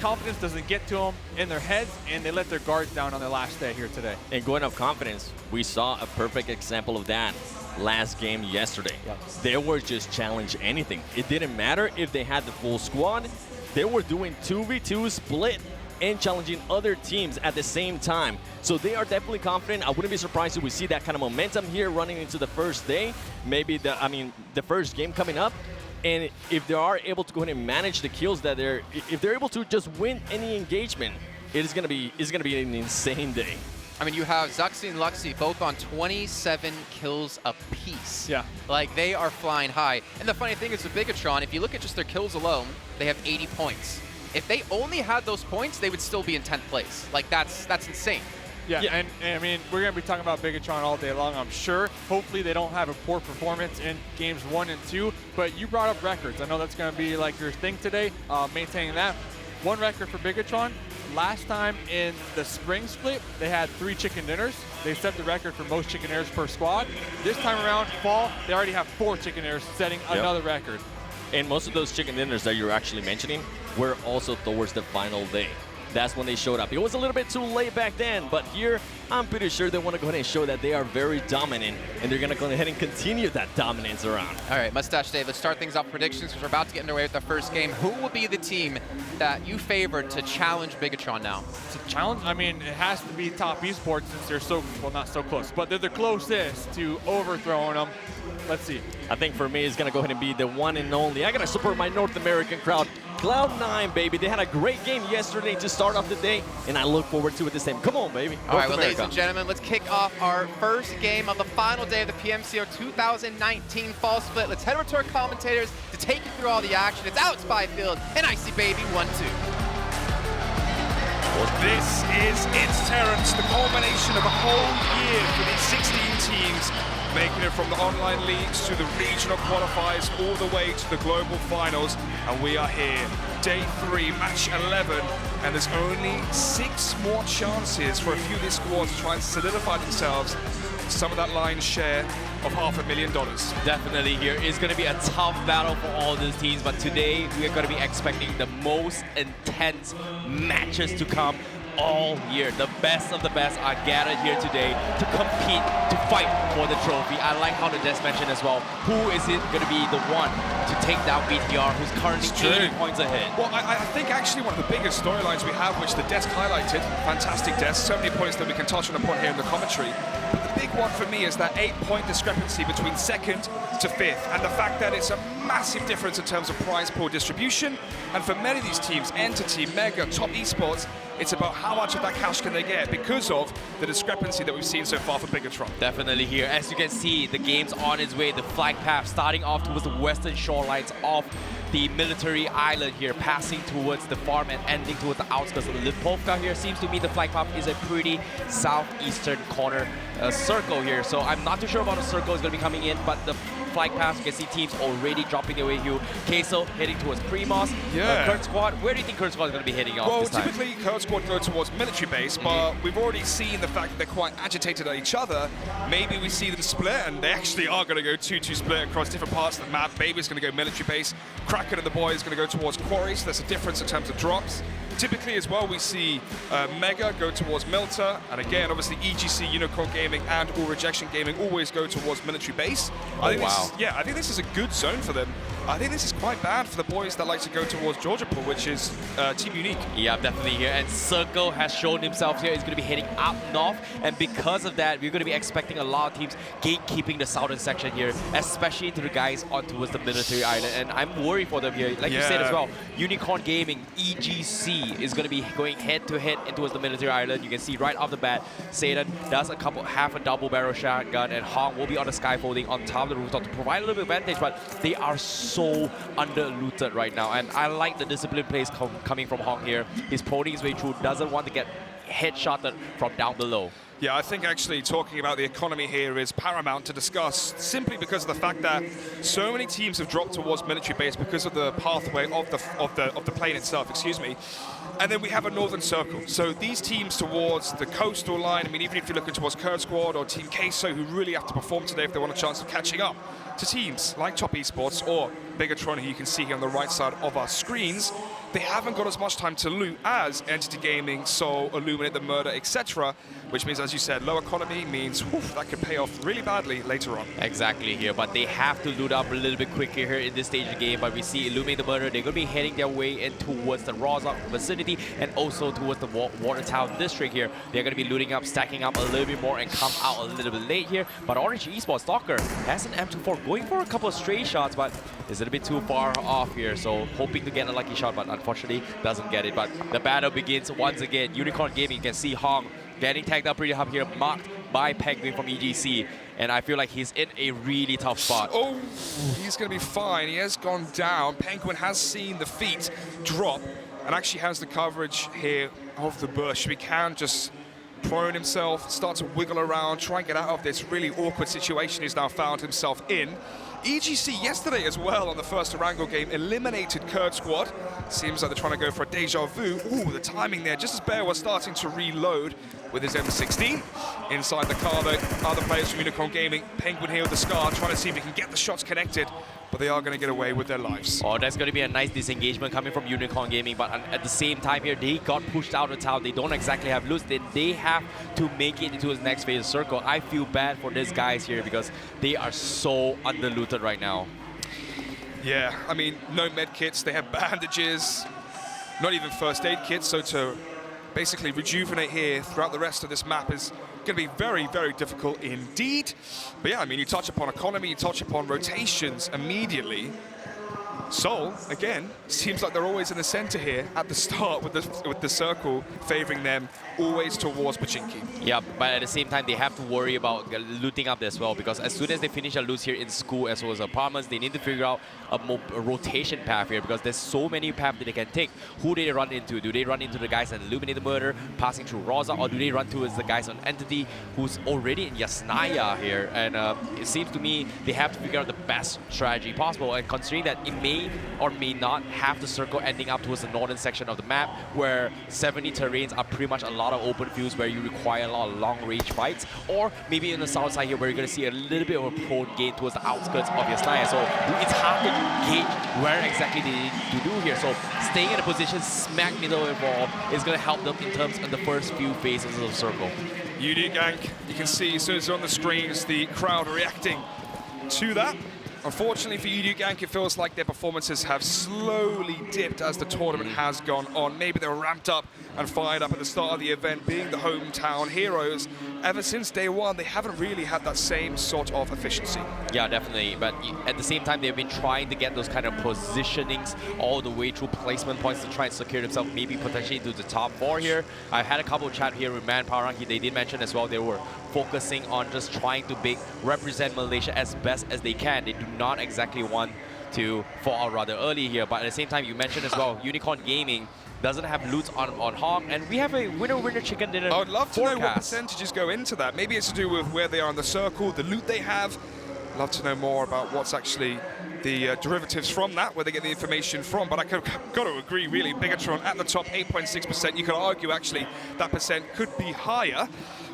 confidence doesn't get to them in their heads, and they let their guards down on their last day here today. And going off confidence, we saw a perfect example of that last game yesterday. They were just challenge anything. It didn't matter if they had the full squad. They were doing 2v2 split and challenging other teams at the same time. So they are definitely confident. I wouldn't be surprised if we see that kind of momentum here running into the first day. Maybe the first game coming up. And if they are able to go ahead and manage the kills that if they're able to just win any engagement, it's gonna be an insane day. I mean, you have Zuxi and Luxi both on 27 kills apiece. Yeah. Like, they are flying high. And the funny thing is with Bigetron, if you look at just their kills alone, they have 80 points. If they only had those points, they would still be in 10th place. Like, that's insane. Yeah, and I mean, we're going to be talking about Bigetron all day long, I'm sure. Hopefully they don't have a poor performance in games 1 and 2, but you brought up records. I know that's going to be like your thing today, maintaining that. One record for Bigetron, last time in the spring split, they had 3 chicken dinners. They set the record for most chicken dinners per squad. This time around, fall, they already have 4 chicken dinners, setting another record. And most of those chicken dinners that you're actually mentioning were also towards the final day. That's when they showed up. It was a little bit too late back then, but here, I'm pretty sure they want to go ahead and show that they are very dominant, and they're going to go ahead and continue that dominance around. All right, Mustache Dave, let's start things off predictions, because we're about to get underway with the first game. Who will be the team that you favored to challenge Bigetron now? To challenge? I mean, it has to be Top Esports since they're so, well, not so close, but they're the closest to overthrowing them. Let's see. I think for me, it's going to go ahead and be the one and only. I got to support my North American crowd. Cloud9, baby. They had a great game yesterday to start off the day, and I look forward to it this time. Come on, baby. All right, well, ladies and gentlemen, let's kick off our first game of the final day of the PMCO 2019 Fall Split. Let's head over to our commentators to take you through all the action. It's Alex Byfield and Icy Baby 1-2. This is It's Terrence, the culmination of a whole year for these 16 teams making it from the online leagues to the regional qualifiers all the way to the global finals, and we are here. Day 3, match 11, and there's only 6 more chances for a few of these squads to try and solidify themselves some of that lion's share of $500,000. Definitely here. It's going to be a tough battle for all these teams, but today we are going to be expecting the most intense matches to come all year. The best of the best are gathered here today to compete, to fight for the trophy. I like how the Des mentioned as well. Who is it going to be the one to take down BTR, who's currently 80 points ahead? Well, I think actually one of the biggest storylines we have, which the Des highlighted, fantastic Des, so many points that we can touch on upon here in the commentary. But the big one for me is that 8-point discrepancy between 2nd to 5th, and the fact that it's a massive difference in terms of prize pool distribution. And for many of these teams, Entity, Mega, Top Esports, it's about how much of that cash can they get because of the discrepancy that we've seen so far for Bigetron. Definitely here. As you can see, the game's on its way. The flag path starting off towards the western shorelines of the military island here, passing towards the farm and ending towards the outskirts of the Lipovka here. Seems to me the flag path is a pretty southeastern corner circle here. So I'm not too sure about the circle is going to be coming in, but the flag path, you can see teams already dropping their way here. Queso heading towards Primos. Kurd squad, where do you think Kurd squad is going to be heading off this time? Well, typically Kurd squad go towards military base, but we've already seen the fact that they're quite agitated at each other. Maybe we see them split, and they actually are going to go 2-2 split across different parts of the map. Baby's going to go military base. Kraken and the boys going to go towards quarry, so there's a difference in terms of drops. Typically as well, we see Mega go towards Milta, and again, obviously EGC, UNicornGaming, and AllRejectionGaming always go towards military base. I think this is a good zone for them. I think this is quite bad for the boys that like to go towards Georgiapur, which is TeamUnique. Yeah, definitely here. And Circle has shown himself here. He's going to be heading up north, and because of that, we're going to be expecting a lot of teams gatekeeping the southern section here, especially to the guys on towards the military island. And I'm worried for them here. Like you said as well, UNicornGaming, EGC is going to be going head-to-head towards the military island. You can see right off the bat, Satan does half a double barrel shotgun, and Hong will be on the scaffolding on top of the rooftop to provide a little bit of advantage, but they are so under-looted right now. And I like the disciplined plays coming from Hong here. He's proning his way through, doesn't want to get headshotted from down below. Yeah, I think actually talking about the economy here is paramount to discuss, simply because of the fact that so many teams have dropped towards military base because of the pathway of the plane itself, excuse me. And then we have a northern circle. So these teams towards the coastal line, I mean, even if you're looking towards Kurd Squad or Team Queso, who really have to perform today if they want a chance of catching up to teams like Top Esports or Bigetron, who you can see here on the right side of our screens, they haven't got as much time to loot as Entity Gaming, Soul, Illuminate The Murder, etc. Which means, as you said, low economy means that could pay off really badly later on. Exactly here, but they have to loot up a little bit quicker here in this stage of the game. But we see Illuminate The Murder, they're going to be heading their way in towards the Rozok vicinity and also towards the Watertown district here. They're going to be looting up, stacking up a little bit more and come out a little bit late here. But Orange Esports Stalker has an M24 going for a couple of stray shots, but is it a bit too far off here? So hoping to get a lucky shot, but unfortunately doesn't get it. But the battle begins once again. UNicornGaming, you can see Hong getting tagged up pretty hard here, marked by Penguin from EGC. And I feel like he's in a really tough spot. Oh, he's going to be fine. He has gone down. Penguin has seen the feet drop and actually has the coverage here of the bush. We can just prone himself, start to wiggle around, try and get out of this really awkward situation he's now found himself in. EGC yesterday as well on the first Orango game eliminated Kurd Squad. Seems like they're trying to go for a deja vu. Ooh, the timing there, just as Bear was starting to reload with his M16. Inside the car though, other players from UNicornGaming, Penguin here with the Scar, trying to see if he can get the shots connected, but they are going to get away with their lives. Oh, that's going to be a nice disengagement coming from UNicornGaming, but at the same time here, they got pushed out of town. They don't exactly have loot. They have to make it into his next phase of circle. I feel bad for these guys here because they are so under-looted right now. Yeah, I mean, no med kits, they have bandages, not even first aid kits, so to basically rejuvenate here throughout the rest of this map is going to be very, very difficult indeed. But yeah, I mean, you touch upon economy, you touch upon rotations immediately. Seoul, again, seems like they're always in the center here at the start with the circle favoring them always towards Pachinki. Yeah, but at the same time, they have to worry about looting up as well, because as soon as they finish a loots here in school as well as apartments, they need to figure out a rotation path here, because there's so many paths that they can take. Who do they run into? Do they run into the guys that Illuminate the Murder, passing through Rosa, or do they run towards the guys on Entity, who's already in Yasnaya here? And it seems to me they have to figure out the best strategy possible, and considering that it may or may not have the circle ending up towards the northern section of the map, where 70 terrains are pretty much a lot of open fields where you require a lot of long-range fights, or maybe in the south side here where you're going to see a little bit of a prone gain towards the outskirts of Yasnaya. So it's hard to gauge where exactly they need to do here. So staying in a position smack middle involved is going to help them in terms of the first few phases of the circle. UD Gank, you can see as soon as it's on the screens, the crowd reacting to that. Unfortunately for UD Gank, it feels like their performances have slowly dipped as the tournament has gone on. Maybe they were ramped up and fired up at the start of the event, being the hometown heroes. Ever since day one, they haven't really had that same sort of efficiency. Yeah, definitely. But at the same time, they've been trying to get those kind of positionings all the way through placement points to try and secure themselves, maybe potentially into the top 4 here. I've had a couple of chat here with Manpower. They did mention as well they were focusing on just trying to represent Malaysia as best as they can. They do not exactly want to fall out rather early here, but at the same time, you mentioned as well, UNicornGaming doesn't have loot on Hawk, and we have a winner chicken dinner I would love to forecast. know what percentages go into that. Maybe it's to do with where they are in the circle, the loot they have. Love to know more about what's actually the derivatives from that, where they get the information from. But I got to agree, really, Bigetron at the top, 8.6%. You could argue, actually, that percent could be higher.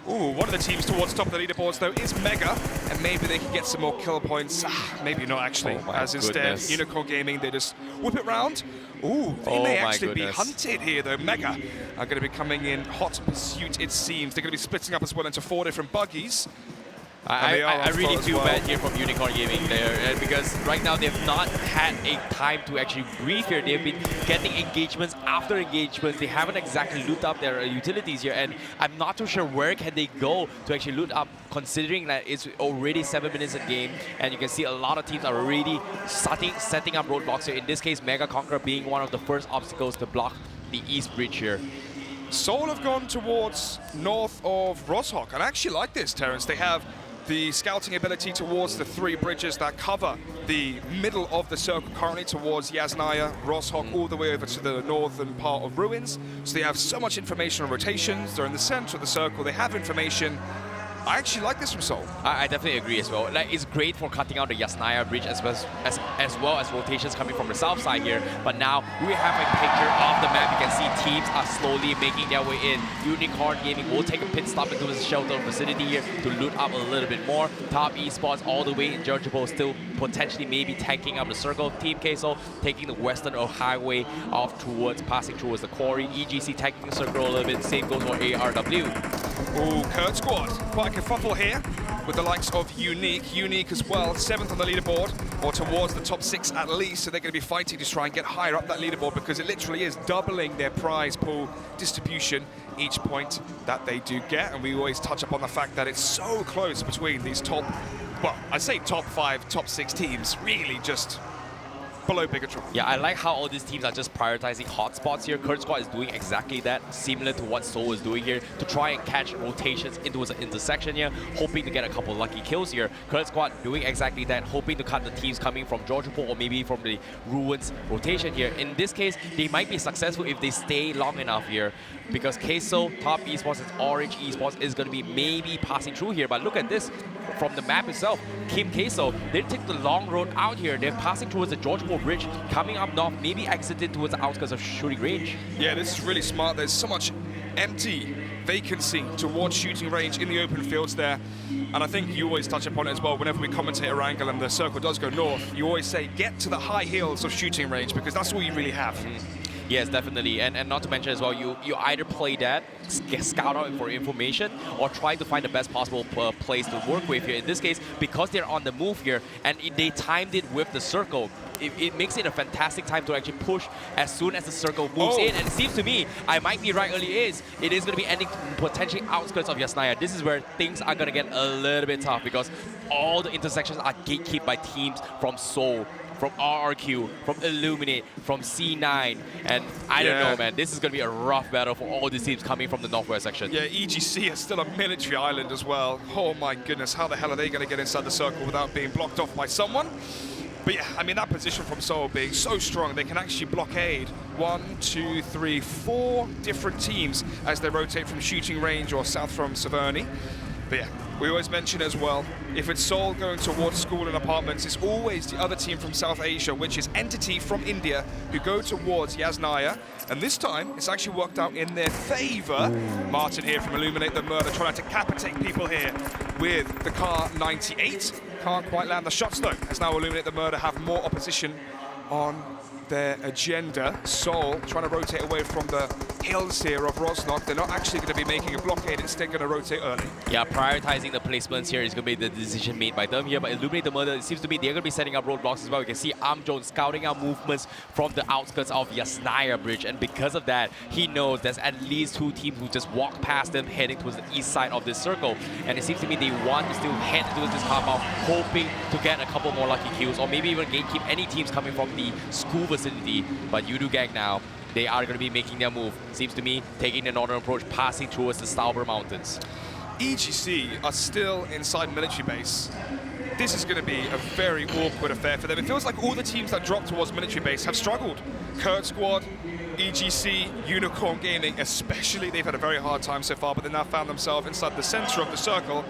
Ooh, one of the teams towards the top of the leaderboards, though, is Mega, and maybe they can get some more kill points. Maybe not, actually, as instead, UNicornGaming, they just whip it round. Ooh, they may actually be hunted here, though. Mega are going to be coming in hot pursuit, it seems. They're going to be splitting up as well into 4 different buggies. I really feel bad here from UNicornGaming there, because right now they've not had a time to actually breathe here. They've been getting engagements after engagements. They haven't exactly looted up their utilities here, and I'm not too sure where can they go to actually loot up, considering that it's already 7 minutes in game, and you can see a lot of teams are already setting up roadblocks here. In this case, Mega Conqueror being one of the first obstacles to block the East Bridge here. Seoul have gone towards north of Roshok, and I actually like this, Terrence. They have the scouting ability towards the 3 bridges that cover the middle of the circle currently towards Yasnaya, Roshok, all the way over to the northern part of Ruins. So they have so much information on rotations. They're in the center of the circle. They have information. I actually like this from Seoul. I definitely agree as well. Like, it's great for cutting out the Yasnaya bridge as well as rotations coming from the south side here. But now we have a picture of the map. You can see teams are slowly making their way in. UNicornGaming will take a pit stop into the shelter vicinity here to loot up a little bit more. Top Esports all the way in Georgia, still potentially maybe tanking up the circle. Team Queso taking the western highway off passing towards the quarry. EGC tanking the circle a little bit. Same goes for ARW. Ooh, Kurd squad. Quite a kerfuffle here with the likes of UNique as well, 7th on the leaderboard, or towards the top 6 at least, so they're going to be fighting to try and get higher up that leaderboard, because it literally is doubling their prize pool distribution each point that they do get, and we always touch upon the fact that it's so close between these top, well, I say top 5, top 6 teams, really just below Bigetron. Yeah, I like how all these teams are just prioritizing hotspots here. Kurd Squad is doing exactly that, similar to what Seoul is doing here, to try and catch rotations into an intersection here, hoping to get a couple lucky kills here. Kurd Squad doing exactly that, hoping to cut the teams coming from Georgiapol or maybe from the Ruins rotation here. In this case, they might be successful if they stay long enough here, because Queso, Top Esports, and Orange Esports is going to be maybe passing through here. But look at this from the map itself. Team Queso, they take the long road out here. They're passing towards the Georgiapol Bridge, coming up north, maybe exited towards the outskirts of shooting range. Yeah, this is really smart. There's so much empty vacancy towards shooting range in the open fields there. And I think you always touch upon it as well. Whenever we commentate a angle and the circle does go north, you always say, get to the high hills of shooting range, because that's all you really have. Yes, definitely. And not to mention as well, you either play that, scout out for information, or try to find the best possible place to work with here. In this case, because they're on the move here, and they timed it with the circle, it makes it a fantastic time to actually push as soon as the circle moves in. And it seems to me, I might be right early, it is going to be ending potentially outskirts of Yasnaya. This is where things are going to get a little bit tough, because all the intersections are gatekept by teams from Seoul from RRQ, from Illuminate, from C9, and I don't know, man. This is going to be a rough battle for all these teams coming from the northwest section. Yeah, EGC is still a military island as well. Oh my goodness, how the hell are they going to get inside the circle without being blocked off by someone? But yeah, I mean, that position from Seoul being so strong, they can actually blockade 1, 2, 3, 4 different teams as they rotate from shooting range or south from Severny. But yeah, we always mention as well, if it's Seoul going towards school and apartments, it's always the other team from South Asia, which is Entity from India, who go towards Yasnaya. And this time, it's actually worked out in their favor. Martin here from Illuminate The Murder, trying to decapitate people here with the Car 98. Can't quite land the shots though, as now Illuminate The Murder have more opposition on their agenda. Seoul trying to rotate away from the hills here of Rosnok. They're not actually going to be making a blockade, instead going to rotate early. Yeah, prioritizing the placements here is going to be the decision made by them here, but Illuminate The Murder, it seems to be they're going to be setting up roadblocks as well. You can see Jones scouting out movements from the outskirts of Yasnaya Bridge, and because of that, he knows there's at least 2 teams who just walk past them heading towards the east side of this circle, and it seems to me they want to still head towards this compound, hoping to get a couple more lucky kills, or maybe even gatekeep any teams coming from the school vicinity. But YOODOO gang now, they are going to be making their move. Seems to me, taking the northern approach, passing towards the Stauber Mountains. EGC are still inside military base. This is going to be a very awkward affair for them. It feels like all the teams that drop towards military base have struggled. Kurd squad, EGC, UNicornGaming especially, they've had a very hard time so far, but they now found themselves inside the center of the circle,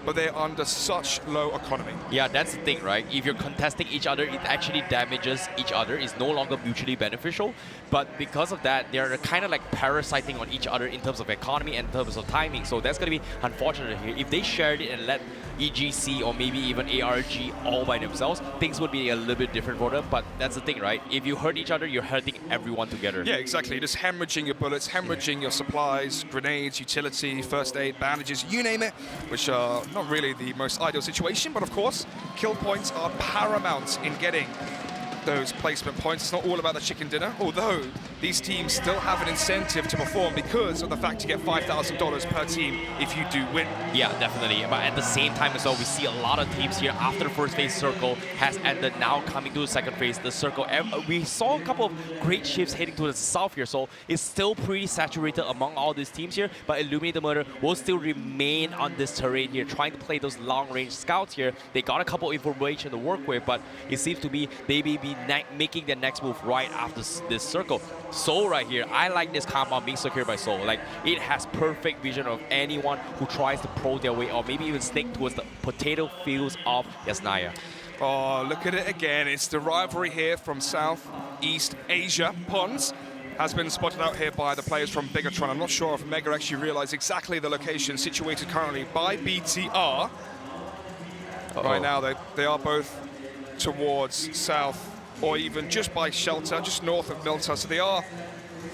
but they're under such low economy. Yeah, that's the thing, right? If you're contesting each other, it actually damages each other. It's no longer mutually beneficial. But because of that, they're kind of like parasiting on each other in terms of economy and in terms of timing. So that's going to be unfortunate here. If they shared it and let EGC or maybe even ARG all by themselves, things would be a little bit different for them. But that's the thing, right? If you hurt each other, you're hurting everyone together. Yeah, exactly. You're just hemorrhaging your bullets, hemorrhaging your supplies, grenades, utility, first aid, bandages, you name it, which are not really the most ideal situation. But of course, kill points are paramount in getting those placement points. It's not all about the chicken dinner, although these teams still have an incentive to perform because of the fact you get $5,000 per team if you do win. Yeah, definitely. But at the same time as well, we see a lot of teams here after the first phase circle has ended, now coming to the second phase, the circle. We saw a couple of great shifts heading to the south here, so it's still pretty saturated among all these teams here, but Illuminate The Murder will still remain on this terrain here, trying to play those long-range scouts here. They got a couple of information to work with, but it seems to be they may be making their next move right after this circle. Seoul right here, I like this compound being secured by Seoul. Like, it has perfect vision of anyone who tries to pro their way or maybe even snake towards the potato fields of Yasnaya. Oh, look at it again. It's the rivalry here from Southeast Asia. Pons has been spotted out here by the players from Bigetron. I'm not sure if Mega actually realized exactly the location situated currently by BTR. Right now, they are both towards south, or even just by Shelter, just north of Milta. So they are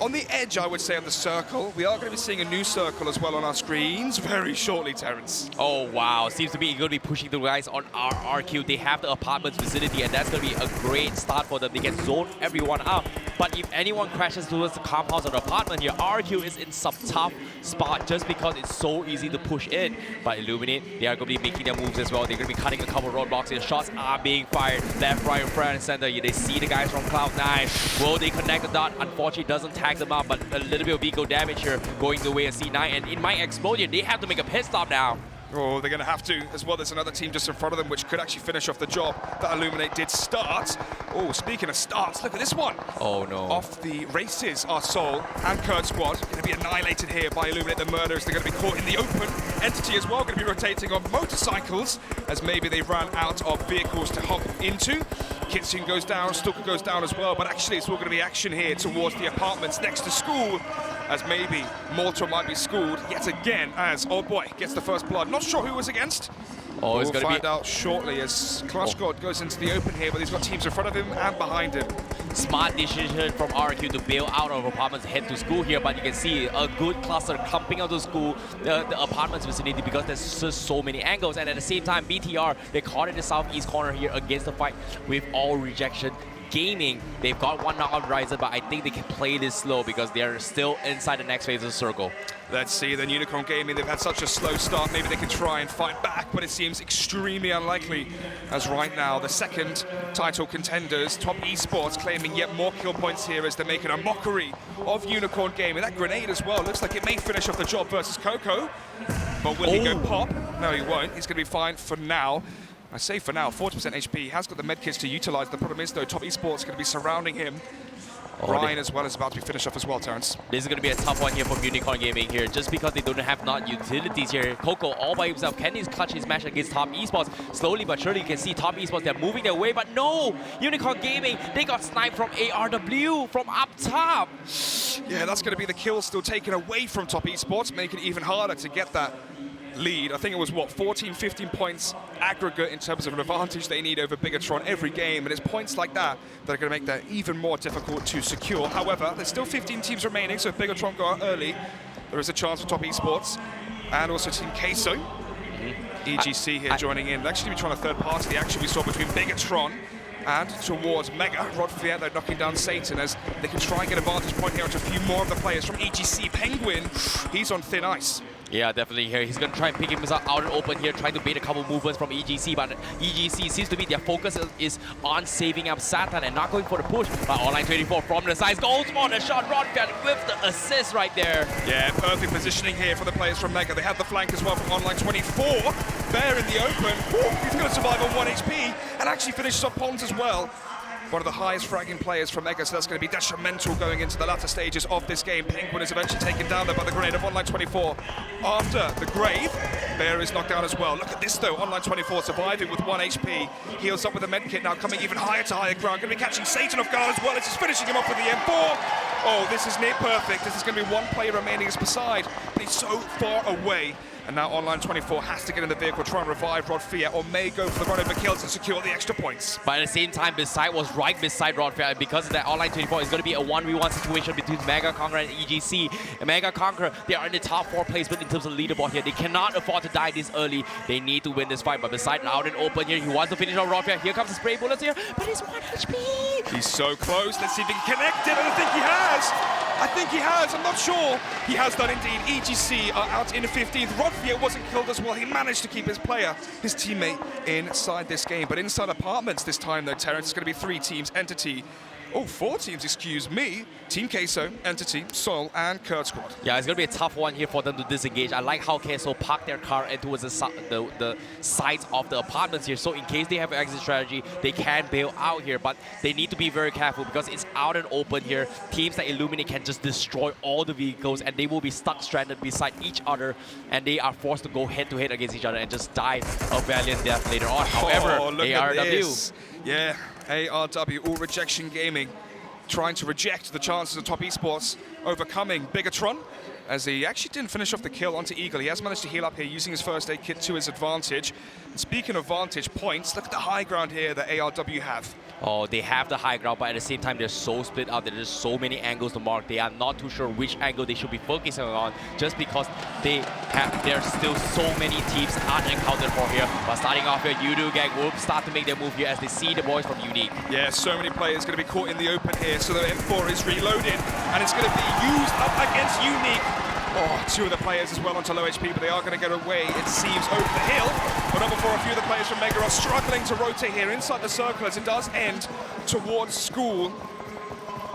on the edge, I would say, of the circle. We are going to be seeing a new circle as well on our screens very shortly, Terrence. Oh, wow. Seems to be you're going to be pushing the guys on RRQ. They have the apartments vicinity, and that's going to be a great start for them. They can zone everyone out. But if anyone crashes towards the compounds or the apartment here, RRQ is in some tough spot just because it's so easy to push in. But Illuminate, they are going to be making their moves as well. They're going to be cutting a couple roadblocks here. Shots are being fired left, right, front, and center. They see the guys from Cloud9. Will they connect the dot? Unfortunately, doesn't tag them out, but a little bit of eco damage here going the way of C9. And it might explode here. They have to make a pit stop now. Oh, they're going to have to as well. There's another team just in front of them which could actually finish off the job that Illuminate did start. Oh, speaking of starts, look at this one. Oh, no. Off the races are Seoul and Kurd squad. Going to be annihilated here by Illuminate The Murders. They're going to be caught in the open. Entity as well going to be rotating on motorcycles as maybe they ran out of vehicles to hop into. Kitsune goes down, Stalker goes down as well, but actually it's all going to be action here towards the apartments next to school, as maybe Malta might be schooled yet again as Old Boy gets the first blood. Not sure who was against. Oh, we'll find out shortly as Clash God goes into the open here, but he's got teams in front of him and behind him. Smart decision from RQ to bail out of apartments, head to school here, but you can see a good cluster clumping out of school, the apartments vicinity, because there's just so many angles. And at the same time, BTR, they caught in the southeast corner here against the fight with AllRejectionGaming. UNicornGaming, they've got one knock on Ryzen, but I think they can play this slow because they're still inside the next phase of the circle. Let's see, then UNicornGaming, they've had such a slow start, maybe they can try and fight back, but it seems extremely unlikely, as right now, the second title contenders, Top Esports, claiming yet more kill points here as they're making a mockery of UNicornGaming. That grenade as well, looks like it may finish off the job versus Coco, but will he go pop? No, he won't. He's going to be fine for now. I say for now, 40% HP. He has got the medkits to utilize. The problem is, though, Top Esports going to be surrounding him. Ryan as well is about to be finished off as well, Terrence. This is going to be a tough one here for UNicornGaming here, just because they don't have not utilities here. Coco all by himself. Can he clutch his match against Top Esports? Slowly but surely you can see Top Esports, they're moving their way, but no! UNicornGaming, they got sniped from ARW from up top. Yeah, that's going to be the kill still taken away from Top Esports, making it even harder to get that lead. I think it was, what, 14, 15 points aggregate in terms of an advantage they need over Bigetron every game, and it's points like that that are going to make that even more difficult to secure. However, there's still 15 teams remaining, so if Bigetron go out early, there is a chance for Top Esports and also Team Queso. EGC here joining in. They're actually be trying to third party the action we saw between Bigetron and towards Mega. Rod Fiat, knocking down Satan as they can try and get a vantage point here onto a few more of the players from EGC. Penguin, he's on thin ice. Yeah, definitely here. He's going to try and pick himself out and open here, trying to bait a couple movements from EGC, but EGC seems to be their focus is on saving up Satan and not going for the push. But Online24 from the side goes for the shot. Rodfield with the assist right there. Yeah, perfect positioning here for the players from Mega. They have the flank as well from Online24. There in the open. Ooh, he's going to survive on 1 HP and actually finishes off Pons as well. One of the highest fragging players from Mega, so that's going to be detrimental going into the latter stages of this game. Penguin is eventually taken down there by the grenade of Online24. After the grave, Bear is knocked down as well. Look at this though, Online24 surviving with 1 HP. Heals up with a medkit now, coming even higher to higher ground. Going to be catching Satan off guard as well. It's just finishing him off with the M4. Oh, this is near perfect. This is going to be one player remaining as beside, but he's so far away. And now Online24 has to get in the vehicle, try and revive Rod Fiat, or may go for the run over kills and secure the extra points. But at the same time, Beside was right beside Rod Fiat, and because of that, Online24 is going to be a 1v1 situation between Mega Conqueror and EGC. And Mega Conqueror, they are in the top 4 placement in terms of leaderboard here. They cannot afford to die this early. They need to win this fight. But Beside out and open here, he wants to finish off Rod Fiat. Here comes the spray bullets here, but he's 1 HP. He's so close. Let's see if he can connect it. I don't think he has. I think he has. I'm not sure. He has done indeed. EGC are out in the 15th. Rod Fiat wasn't killed as well. He managed to keep his player, his teammate, inside this game. But inside apartments this time, though, Terrence, it's going to be 3 teams. Entity. Oh, 4 teams, excuse me. Team Queso, Entity, Soul, and Kurd Squad. Yeah, it's going to be a tough one here for them to disengage. I like how Queso parked their car towards the sides of the apartments here. So in case they have an exit strategy, they can bail out here. But they need to be very careful because it's out and open here. Teams like Illuminate can just destroy all the vehicles and they will be stuck stranded beside each other. And they are forced to go head-to-head against each other and just die a valiant death later on. However, ARW. Yeah, ARW, AllRejectionGaming, trying to reject the chances of Top Esports overcoming Bigetron, as he actually didn't finish off the kill onto Eagle. He has managed to heal up here using his first aid kit to his advantage. And speaking of vantage points, look at the high ground here that ARW have. Oh, they have the high ground, but at the same time, they're so split up. There's just so many angles to mark. They are not too sure which angle they should be focusing on, just because there's still so many teams unaccounted for here. But starting off here, YOODOO gang will start to make their move here as they see the boys from UNique. Yeah, so many players going to be caught in the open here, so the M4 is reloaded, and it's going to be used up against UNique. Oh, 2 of the players as well onto low HP, but they are going to get away, it seems, over the hill. But number 4, a few of the players from Mega are struggling to rotate here inside the circle as it does end towards school.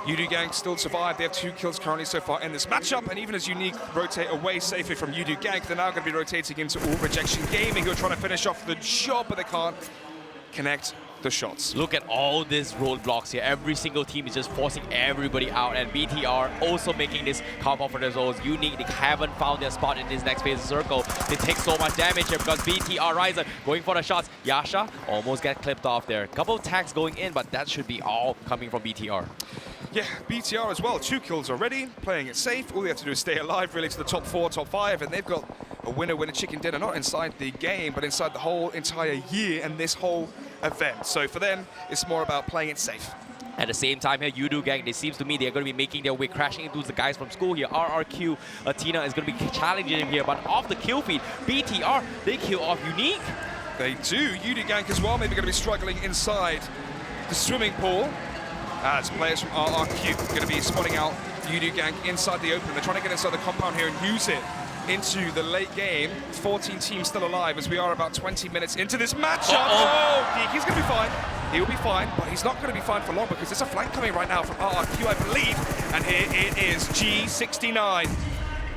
YOODOO gang still survive. They have 2 kills currently so far in this matchup, and even as UNique rotate away safely from YOODOO gang, they're now going to be rotating into AllRejectionGaming, who are trying to finish off the job, but they can't connect the shots. Look at all these roadblocks here. Every single team is just forcing everybody out, and BTR also making this combo for themselves. UNique, they haven't found their spot in this next phase of circle. They take so much damage here because BTR Ryzen going for the shots. Yasha almost get clipped off there. Couple of tags going in, but that should be all coming from BTR. Yeah, BTR as well. 2 kills already, playing it safe. All they have to do is stay alive really to the top 4, top 5, and they've got a winner chicken dinner, not inside the game, but inside the whole entire year and this whole event. So for them, it's more about playing it safe. At the same time here, YOODOO gang, it seems to me they're going to be making their way, crashing into the guys from school here. RRQ.ATHENA is going to be challenging him here, but off the kill feed, BTR, they kill off UNique. They do. YOODOO gang as well, maybe going to be struggling inside the swimming pool. As players from RRQ going to be spotting out YOODOO GANK inside the open. They're trying to get inside the compound here and use it into the late game. 14 teams still alive as we are about 20 minutes into this matchup. Oh, Geek, he's going to be fine. He will be fine, but he's not going to be fine for long because there's a flank coming right now from RRQ, I believe. And here it is, G69.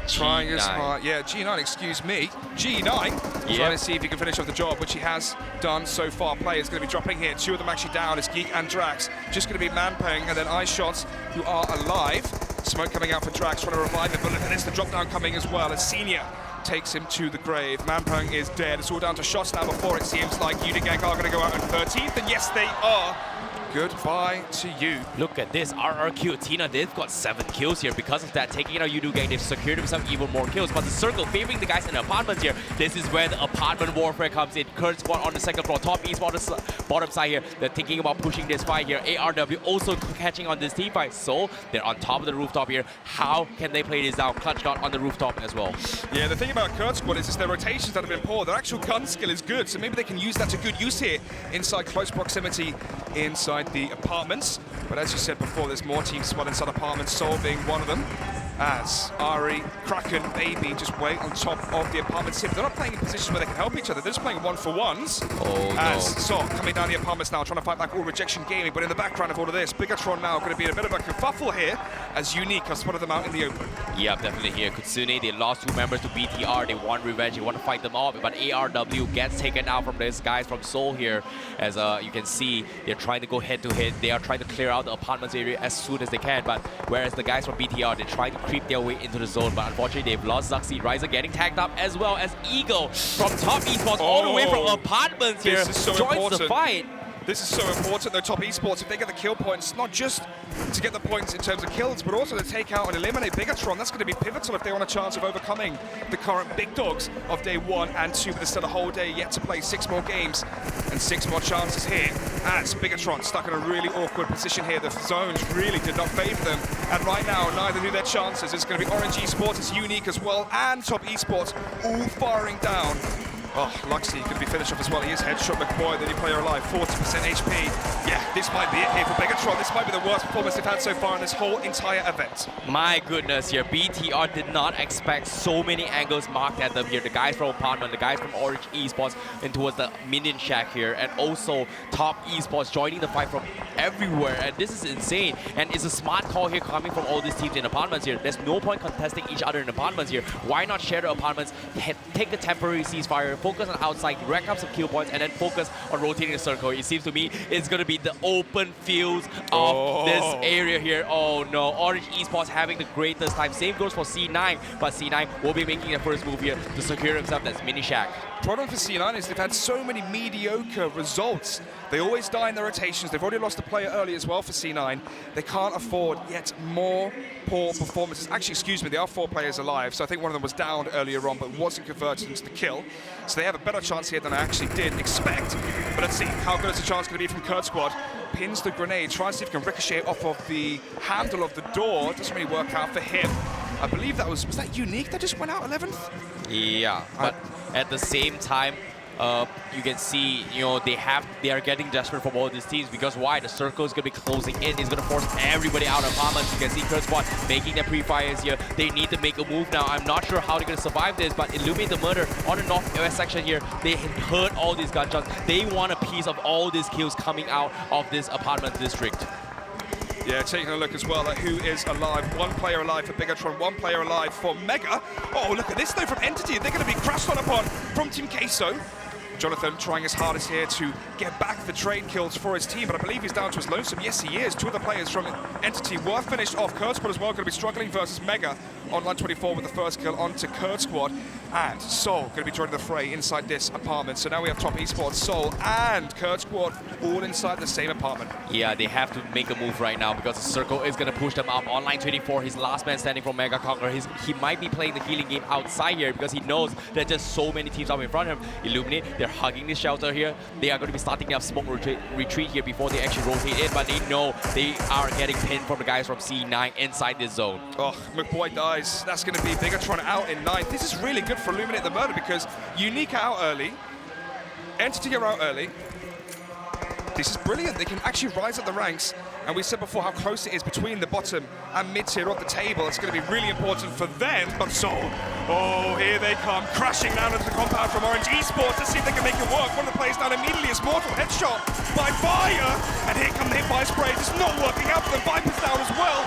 Trying his hard, yeah, G9, excuse me. G9, trying to see if he can finish off the job, which he has done so far. Players going to be dropping here. 2 of them actually down. It's Geek and Drax. Just going to be Manpeng and then Ice Shots, who are alive. Smoke coming out for Drax, trying to revive him, but look at this, the drop down coming as well as Senior takes him to the grave. Manpeng is dead. It's all down to shots now before it seems like YOODOO GANK are going to go out on 13th, and yes, they are. Goodbye to you. Look at this, RRQ.ATHENA, they've got 7 kills here. Because of that, taking out YOODOO GANK, they've secured themselves even more kills. But the circle favoring the guys in the apartments here. This is where the apartment warfare comes in. Kurd squad on the second floor, top Esports bottom side here. They're thinking about pushing this fight here. ARW also catching on this team fight. So they're on top of the rooftop here. How can they play this down? Clutch got on the rooftop as well. Yeah, the thing about Kurd squad is their rotations that have been poor. Their actual gun skill is good, so maybe they can use that to good use here inside close proximity inside the apartments. But as you said before, there's more teams spot inside apartments, Soul being one of them. As Ari, Kraken, Baby just wait on top of the apartments here. They're not playing in positions where they can help each other. They're just playing 1-for-1s. Oh, as no. Sol coming down the apartments now, trying to fight back AllRejectionGaming. But in the background of all of this, Bigetron now going to be in a bit of a kerfuffle here as UNique has spotted them out in the open. Yeah, definitely here. Kutsune, they lost 2 members to BTR. They want revenge. They want to fight them off. But ARW gets taken out from these guys from Seoul here. As you can see, they're trying to go head-to-head. They are trying to clear out the apartments area as soon as they can. But whereas the guys from BTR, they're trying to creep their way into the zone. But unfortunately, they've lost Zuxi. Riser getting tagged up as well as Eagle from top Esports all the way from apartments here. This is so joins important. the fight. This is so important though, top Esports, if they get the kill points, not just to get the points in terms of kills, but also to take out and eliminate Bigetron. That's going to be pivotal if they want a chance of overcoming the current big dogs of day 1 and 2, but there's still a whole day yet to play. 6 more games and 6 more chances here as Bigetron stuck in a really awkward position here. The zones really did not favor them, and right now neither do their chances. It's going to be Orange Esports, it's UNique as well, and top Esports all firing down. Oh, Luxy going to be finished off as well. He is headshot McBoy, the only player alive, 40% HP. Yeah, this might be it here for Bigetron. This might be the worst performance they've had so far in this whole entire event. My goodness here, BTR did not expect so many angles marked at them here. The guys from Apartment, the guys from Orange Esports, and towards the Minion Shack here, and also top Esports joining the fight from everywhere. And this is insane. And it's a smart call here coming from all these teams in Apartments here. There's no point contesting each other in Apartments here. Why not share the Apartments, take the temporary ceasefire, focus on outside, rack up some kill points, and then focus on rotating the circle. It seems to me it's going to be the open fields of this area here. Oh no, Orange Esports having the greatest time. Same goes for C9, but C9 will be making their first move here to secure himself. That's Mini Shack. Problem for C9 is they've had so many mediocre results. They always die in their rotations. They've already lost a player early as well for C9. They can't afford yet more poor performances. Actually, excuse me, there are 4 players alive, so I think one of them was downed earlier on, but wasn't converted into the kill. So they have a better chance here than I actually did expect. But let's see, how good is the chance going to be from Kurd squad? Pins the grenade, tries to see if he can ricochet off of the handle of the door. Doesn't really work out for him. I believe that was that UNique that just went out 11th? Yeah, but at the same time, you can see, you know, they are getting desperate from all these teams because why? The circle is going to be closing in. It's going to force everybody out of apartments. You can see Kurd squad making their pre-fires here. They need to make a move now. I'm not sure how they're going to survive this, but Illuminate the Murder on the northwest section here, they heard all these gunshots. They want a piece of all these kills coming out of this apartment district. Yeah, taking a look as well at who is alive. 1 player alive for Bigetron, 1 player alive for Mega. Oh, look at this though from Entity. They're going to be crashed on upon from Team Queso. Jonathan trying his hardest here to get back the trade kills for his team, but I believe he's down to his lonesome. Yes, he is. 2 of the players from Entity were finished off. Kurd squad as well, going to be struggling versus Mega on line 24 with the first kill onto Kurd squad. And Soul going to be joining the fray inside this apartment. So now we have top Esports, Soul, and Kurd squad all inside the same apartment. Yeah, they have to make a move right now because the circle is going to push them up. On line 24, his last man standing from Mega Conqueror. He might be playing the healing game outside here because he knows there's just so many teams up in front of him. Illuminate, they're hugging this shelter here. They are going to be starting up smoke retreat here before they actually rotate in, but they know they are getting pinned from the guys from C9 inside this zone. Oh, McBoy dies. That's going to be Bigetron out in 9th. This is really good for Illuminate the Murder because UNique out early, Entity are out early, This is brilliant. They can actually rise up the ranks. And we said before how close it is between the bottom and mid-tier of the table. It's going to be really important for them. But Soul, oh, here they come, crashing down into the compound from Orange Esports to see if they can make it work. One of the players down immediately is Mortal headshot by Fire. And here come the hit by Spray. It's not working out for them. Viper's down as well.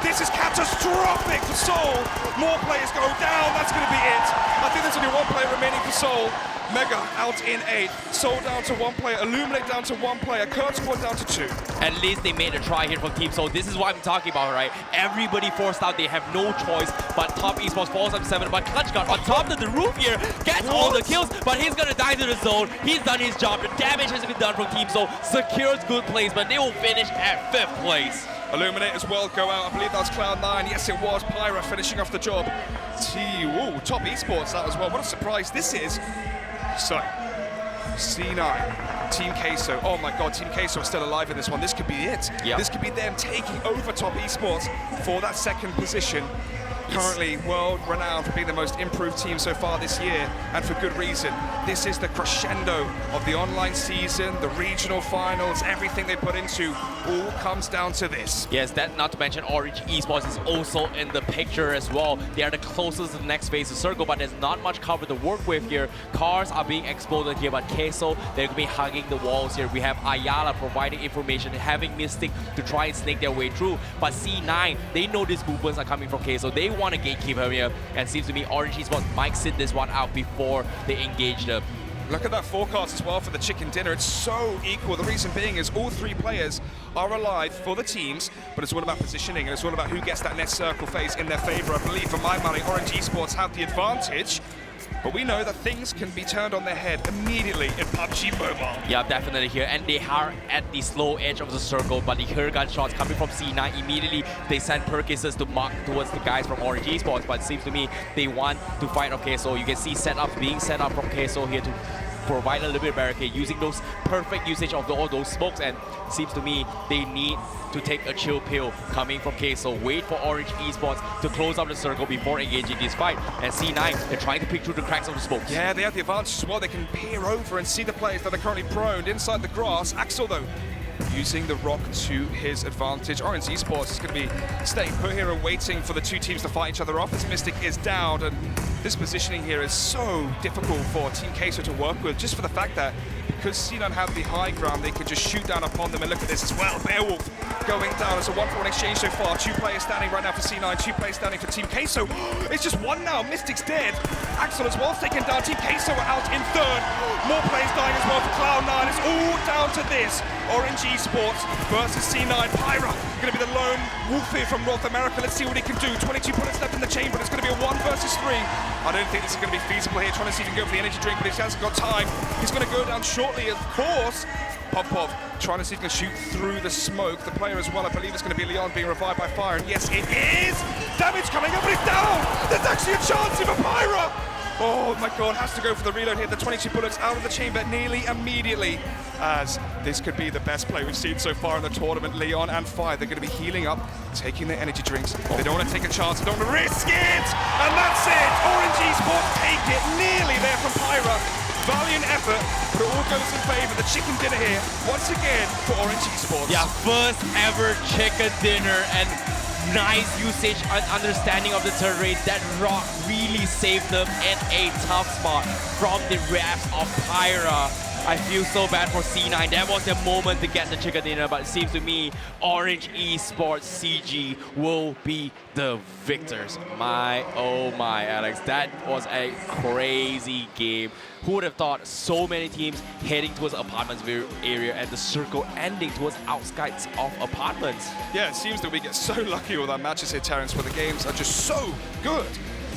This is catastrophic for Soul. More players go down. That's going to be it. I think there's only one player remaining for Soul. Mega out in 8th. Soul down to 1 player. Illuminate down to 1 player. Kurd squad down to 2. At least they made a try here from Team Soul. This is what I'm talking about, right? Everybody forced out. They have no choice. But Top Esports falls up 7. But Clutch got on top of the roof here. Gets all the kills. But he's going to die to the zone. He's done his job. The damage has been done from Team Soul. Secures good placement. They will finish at 5th place. Illuminate as well go out. I believe that was Cloud9. Yes, it was. Pyra finishing off the job. Top Esports that as well. What a surprise this is. So, C9, Team Queso. Oh my god, Team Queso are still alive in this one. This could be it. Yep. This could be them taking over Top Esports for that 2nd position. Currently world-renowned for being the most improved team so far this year, and for good reason. This is the crescendo of the online season, the regional finals, everything they put into all comes down to this. Yes, that not to mention Orange Esports is also in the picture as well. They are the closest to the next phase of Circle, but there's not much cover to work with here. Cars are being exploded here, but Queso, they're going to be hugging the walls here. We have Ayala providing information, having Mystic to try and snake their way through. But C9, they know these movements are coming from Queso. They want to gatekeep him here, and seems to me Orange Esports might sit this one out before they engage them. Look at that forecast as well for the chicken dinner. It's so equal. The reason being is all 3 players are alive for the teams, but it's all about positioning, and it's all about who gets that next circle phase in their favor. I believe, for my money, Orange Esports have the advantage. But we know that things can be turned on their head immediately in PUBG Mobile. Yeah, definitely here. And they are at the slow edge of the circle, but they hear gunshots coming from C9. Immediately, they send Perkises to mark towards the guys from Orange Esports. But it seems to me they want to fight. Okay, so you can see setups being set up from Queso here to provide a little bit of barricade, using those perfect usage of all those smokes. And seems to me they need to take a chill pill coming from Queso. Wait for Orange Esports to close up the circle before engaging this fight. And C9, they're trying to pick through the cracks of the smoke. Yeah, they have the advantage as well. They can peer over and see the players that are currently prone inside the grass. Axel, though, using the rock to his advantage. Orange Esports is going to be staying put here and waiting for the 2 teams to fight each other off as Mystic is down. And this positioning here is so difficult for Team Queso to work with, just for the fact that because C9 have the high ground, they could just shoot down upon them. And look at this as well. Beowulf going down. It's a 1-for-1 exchange so far. 2 players standing right now for C9, 2 players standing for Team Queso. It's just 1 now. Mystic's dead. Axel as well taken down. Team Queso are out in 3rd. More players dying as well for Cloud9. It's all down to this. Orange Esports versus C9. Pyra going to be the lone wolf here from North America. Let's see what he can do. 22 bullets left in the chamber. It's going to be a 1 versus 3. I don't think this is going to be feasible here. Trying to see if he can go for the energy drink, but he hasn't got time. He's going to go down shortly, of course. Pop trying to see if he can shoot through the smoke. The player as well, I believe it's going to be Leon being revived by Fire. And yes, it is! Damage coming up, but he's down! There's actually a chance here for Pyra! Oh my god, has to go for the reload here. The 22 bullets out of the chamber nearly immediately, as this could be the best play we've seen so far in the tournament. Leon and Fire, they're going to be healing up, taking their energy drinks. They don't want to take a chance, they don't want to risk it! And that's it! Orange Esports take it, nearly there from Pyra. Valiant effort, but it all goes in favor. The chicken dinner here, once again, for Orange Esports. Yeah, first ever chicken dinner, and nice usage and understanding of the terrain. That rock really saved them in a tough spot from the wrath of Pyra. I feel so bad for C9. That was their moment to get the chicken dinner, but it seems to me Orange Esports CG will be the victors. My, oh my, Alex. That was a crazy game. Who would have thought so many teams heading towards apartments area and the circle ending towards outskirts of apartments? Yeah, it seems that we get so lucky with our matches here, Terrence, where the games are just so good.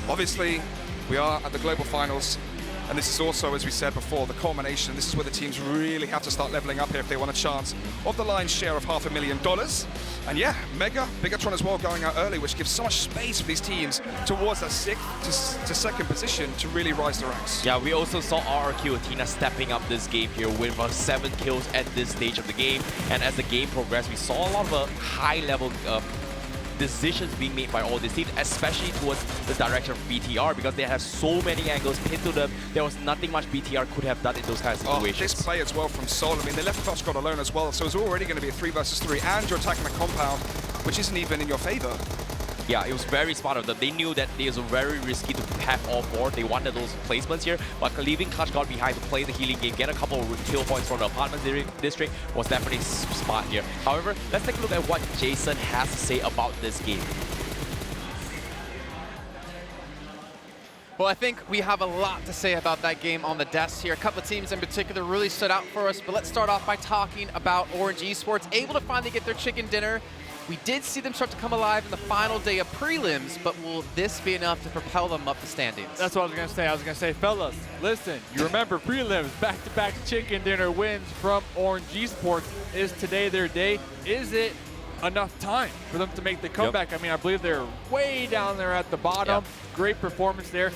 Obviously, we are at the global finals. And this is also, as we said before, the culmination. This is where the teams really have to start leveling up here if they want a chance of the lion's share of $500,000. And yeah, Mega, Bigetron as well going out early, which gives so much space for these teams towards that 6th to 2nd position to really rise the ranks. Yeah, we also saw RRQ.ATHENA stepping up this game here with 7 kills at this stage of the game. And as the game progressed, we saw a lot of high-level decisions being made by all these teams, especially towards the direction of BTR, because they have so many angles pinned to them. There was nothing much BTR could have done in those kinds of situations. This play as well from Sol. I mean, they left Clutch God alone as well, so it's already going to be a 3 versus 3, and you're attacking a compound, which isn't even in your favor. Yeah, it was very smart of them. They knew that it was very risky to have all 4. They wanted those placements here, but leaving Clutch God behind to play the healing game, get a couple of kill points from the apartment district was definitely smart here. However, let's take a look at what Jason has to say about this game. Well, I think we have a lot to say about that game on the desk here. A couple of teams in particular really stood out for us, but let's start off by talking about Orange Esports, able to finally get their chicken dinner. We did see them start to come alive in the final day of prelims, but will this be enough to propel them up the standings? That's what I was going to say. I was going to say, fellas, listen, you remember prelims, back-to-back chicken dinner wins from Orange Esports. Is today their day? Is it enough time for them to make the comeback? Yep. I mean, I believe they're way down there at the bottom. Yep. Great performance there.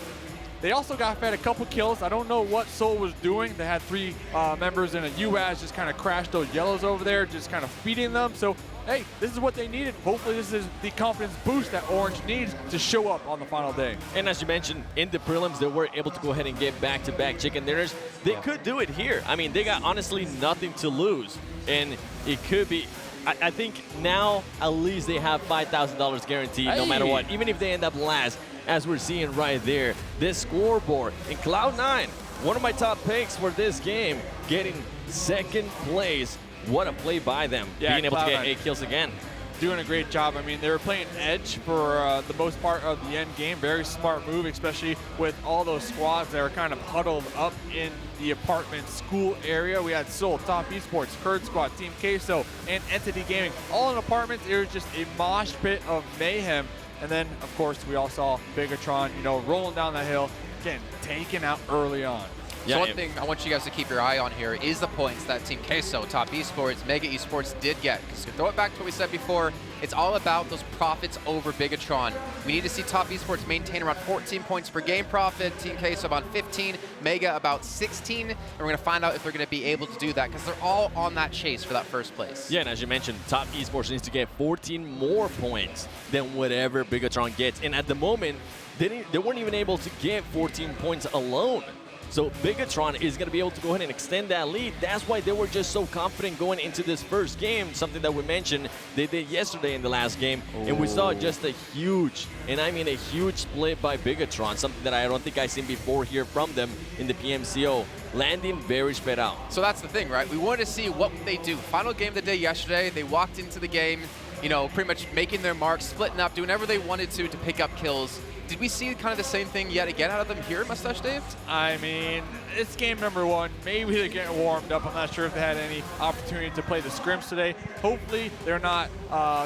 They also got fed a couple kills. I don't know what Sol was doing. They had 3 members in a UAS just kind of crashed those yellows over there, just kind of feeding them. So, hey, this is what they needed. Hopefully this is the confidence boost that Orange needs to show up on the final day. And as you mentioned, in the prelims, they were able to go ahead and get back-to-back chicken dinners. They could do it here. I mean, they got honestly nothing to lose. And it could be, I think now at least they have $5,000 guaranteed no matter what. Even if they end up last, as we're seeing right there, this scoreboard. In Cloud9, one of my top picks for this game, getting 2nd place. What a play by them, being able to get 8 kills again. Doing a great job. I mean, they were playing edge for the most part of the end game. Very smart move, especially with all those squads that were kind of huddled up in the apartment school area. We had Sol, Top Esports, Kurd Squad, Team Queso, and Entity Gaming. All in apartments. It was just a mosh pit of mayhem. And then, of course, we all saw Bigetron, rolling down that hill, getting taken out early on. So one thing I want you guys to keep your eye on here is the points that Team Queso, Top Esports, Mega Esports did get. Because to throw it back to what we said before, it's all about those profits over Bigetron. We need to see Top Esports maintain around 14 points per game profit, Team Queso about 15, Mega about 16, and we're going to find out if they're going to be able to do that because they're all on that chase for that 1st place. Yeah, and as you mentioned, Top Esports needs to get 14 more points than whatever Bigetron gets. And at the moment, they weren't even able to get 14 points alone. So Bigetron is going to be able to go ahead and extend that lead. That's why they were just so confident going into this first game, something that we mentioned they did yesterday in the last game. Ooh. And we saw just a huge, and I mean a huge split by Bigetron, something that I don't think I've seen before here from them in the PMCO. Landing very spread out. So that's the thing, right? We wanted to see what they do. Final game of the day yesterday, they walked into the game, pretty much making their mark, splitting up, doing whatever they wanted to pick up kills. Did we see kind of the same thing yet again out of them here at Mustache Dave? I mean, it's game number 1. Maybe they're getting warmed up. I'm not sure if they had any opportunity to play the scrims today. Hopefully, they're not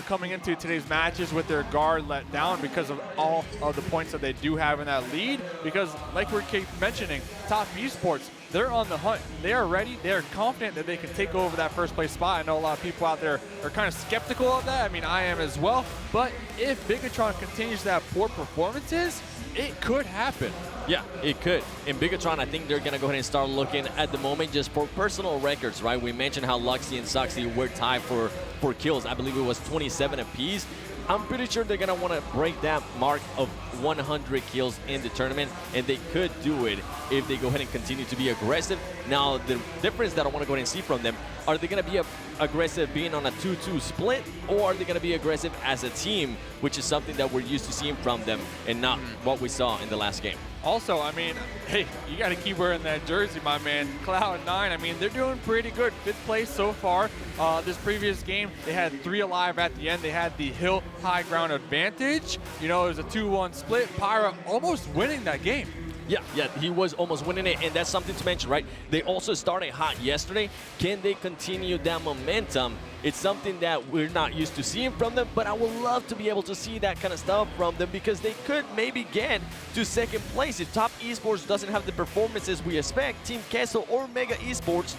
coming into today's matches with their guard let down because of all of the points that they do have in that lead. Because, like we keep mentioning, Top Esports, they're on the hunt. They are ready. They are confident that they can take over that 1st place spot. I know a lot of people out there are kind of skeptical of that. I mean, I am as well. But if Bigetron continues to have poor performances, it could happen. Yeah, it could. In Bigetron, I think they're going to go ahead and start looking at the moment just for personal records, right? We mentioned how Luxy and Suxy were tied for kills. I believe it was 27 apiece. I'm pretty sure they're going to want to break that mark of 100 kills in the tournament, and they could do it if they go ahead and continue to be aggressive. Now, the difference that I want to go ahead and see from them, are they going to be aggressive being on a 2-2 split, or are they going to be aggressive as a team, which is something that we're used to seeing from them and not what we saw in the last game. Also, I mean, hey, you got to keep wearing that jersey, my man. Cloud9, I mean, they're doing pretty good. 5th place so far. This previous game, they had 3 alive at the end. They had the hill high ground advantage. It was a 2-1 split. Pyra almost winning that game. Yeah, he was almost winning it, and that's something to mention, right? They also started hot yesterday. Can they continue that momentum? It's something that we're not used to seeing from them, but I would love to be able to see that kind of stuff from them because they could maybe get to 2nd place. If Top Esports doesn't have the performances we expect, Team Queso or Mega Esports,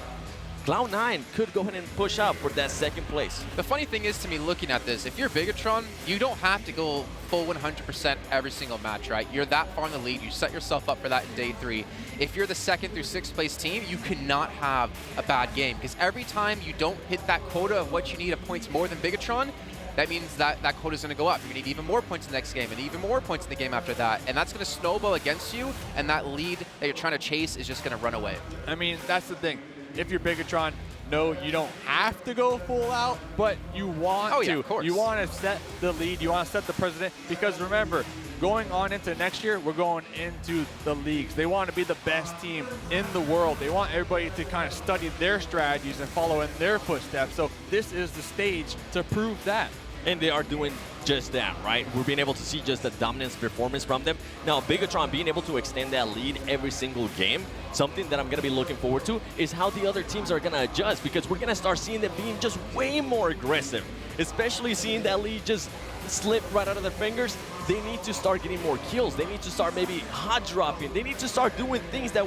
Cloud9 could go ahead and push up for that 2nd place. The funny thing is, to me, looking at this, if you're Bigetron, you don't have to go full 100% every single match, right? You're that far in the lead. You set yourself up for that in day 3. If you're the 2nd through 6th place team, you cannot have a bad game because every time you don't hit that quota of what you need of points more than Bigetron, that means that that quota is going to go up. You're going to need even more points in the next game and even more points in the game after that. And that's going to snowball against you, and that lead that you're trying to chase is just going to run away. I mean, that's the thing. If you're Bigetron, no, you don't have to go full out, but you want to. Yeah, of course. You want to set the lead. You want to set the precedent. Because remember, going on into next year, we're going into the leagues. They want to be the best team in the world. They want everybody to kind of study their strategies and follow in their footsteps. So this is the stage to prove that. And they are doing just that, right? We're being able to see just the dominance performance from them. Now, Bigetron being able to extend that lead every single game, something that I'm going to be looking forward to is how the other teams are going to adjust, because we're going to start seeing them being just way more aggressive, especially seeing that lead just slip right out of their fingers. They need to start getting more kills. They need to start maybe hot dropping. They need to start doing things that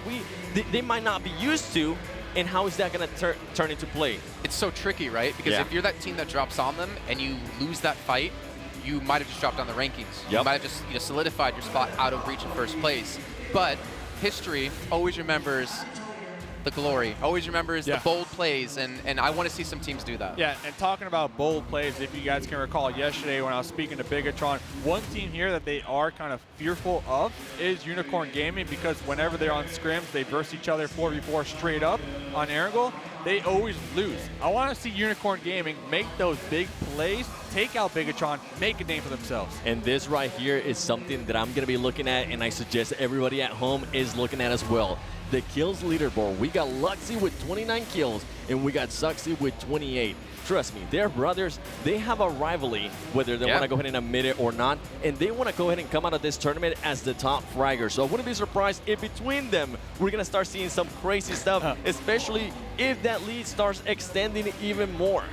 they might not be used to. And how is that going to turn into play? It's so tricky, right? Because if you're that team that drops on them and you lose that fight, you might have just dropped down the rankings. Yep. You might have just solidified your spot out of reach in first place. But history always remembers the glory, always remembers the bold plays, and I want to see some teams do that. Yeah, and talking about bold plays, if you guys can recall yesterday when I was speaking to Bigetron, one team here that they are kind of fearful of is UNicornGaming, because whenever they're on scrims, they burst each other 4v4 straight up on Erangel. They always lose. I want to see UNicornGaming make those big plays, take out Bigetron, make a name for themselves. And this right here is something that I'm going to be looking at, and I suggest everybody at home is looking at as well. The kills leaderboard. We got Luxy with 29 kills, and we got Suxy with 28. Trust me, they're brothers. They have a rivalry, whether they want to go ahead and admit it or not, and they want to go ahead and come out of this tournament as the top fragger. So I wouldn't be surprised if between them, we're going to start seeing some crazy stuff, especially if that lead starts extending even more.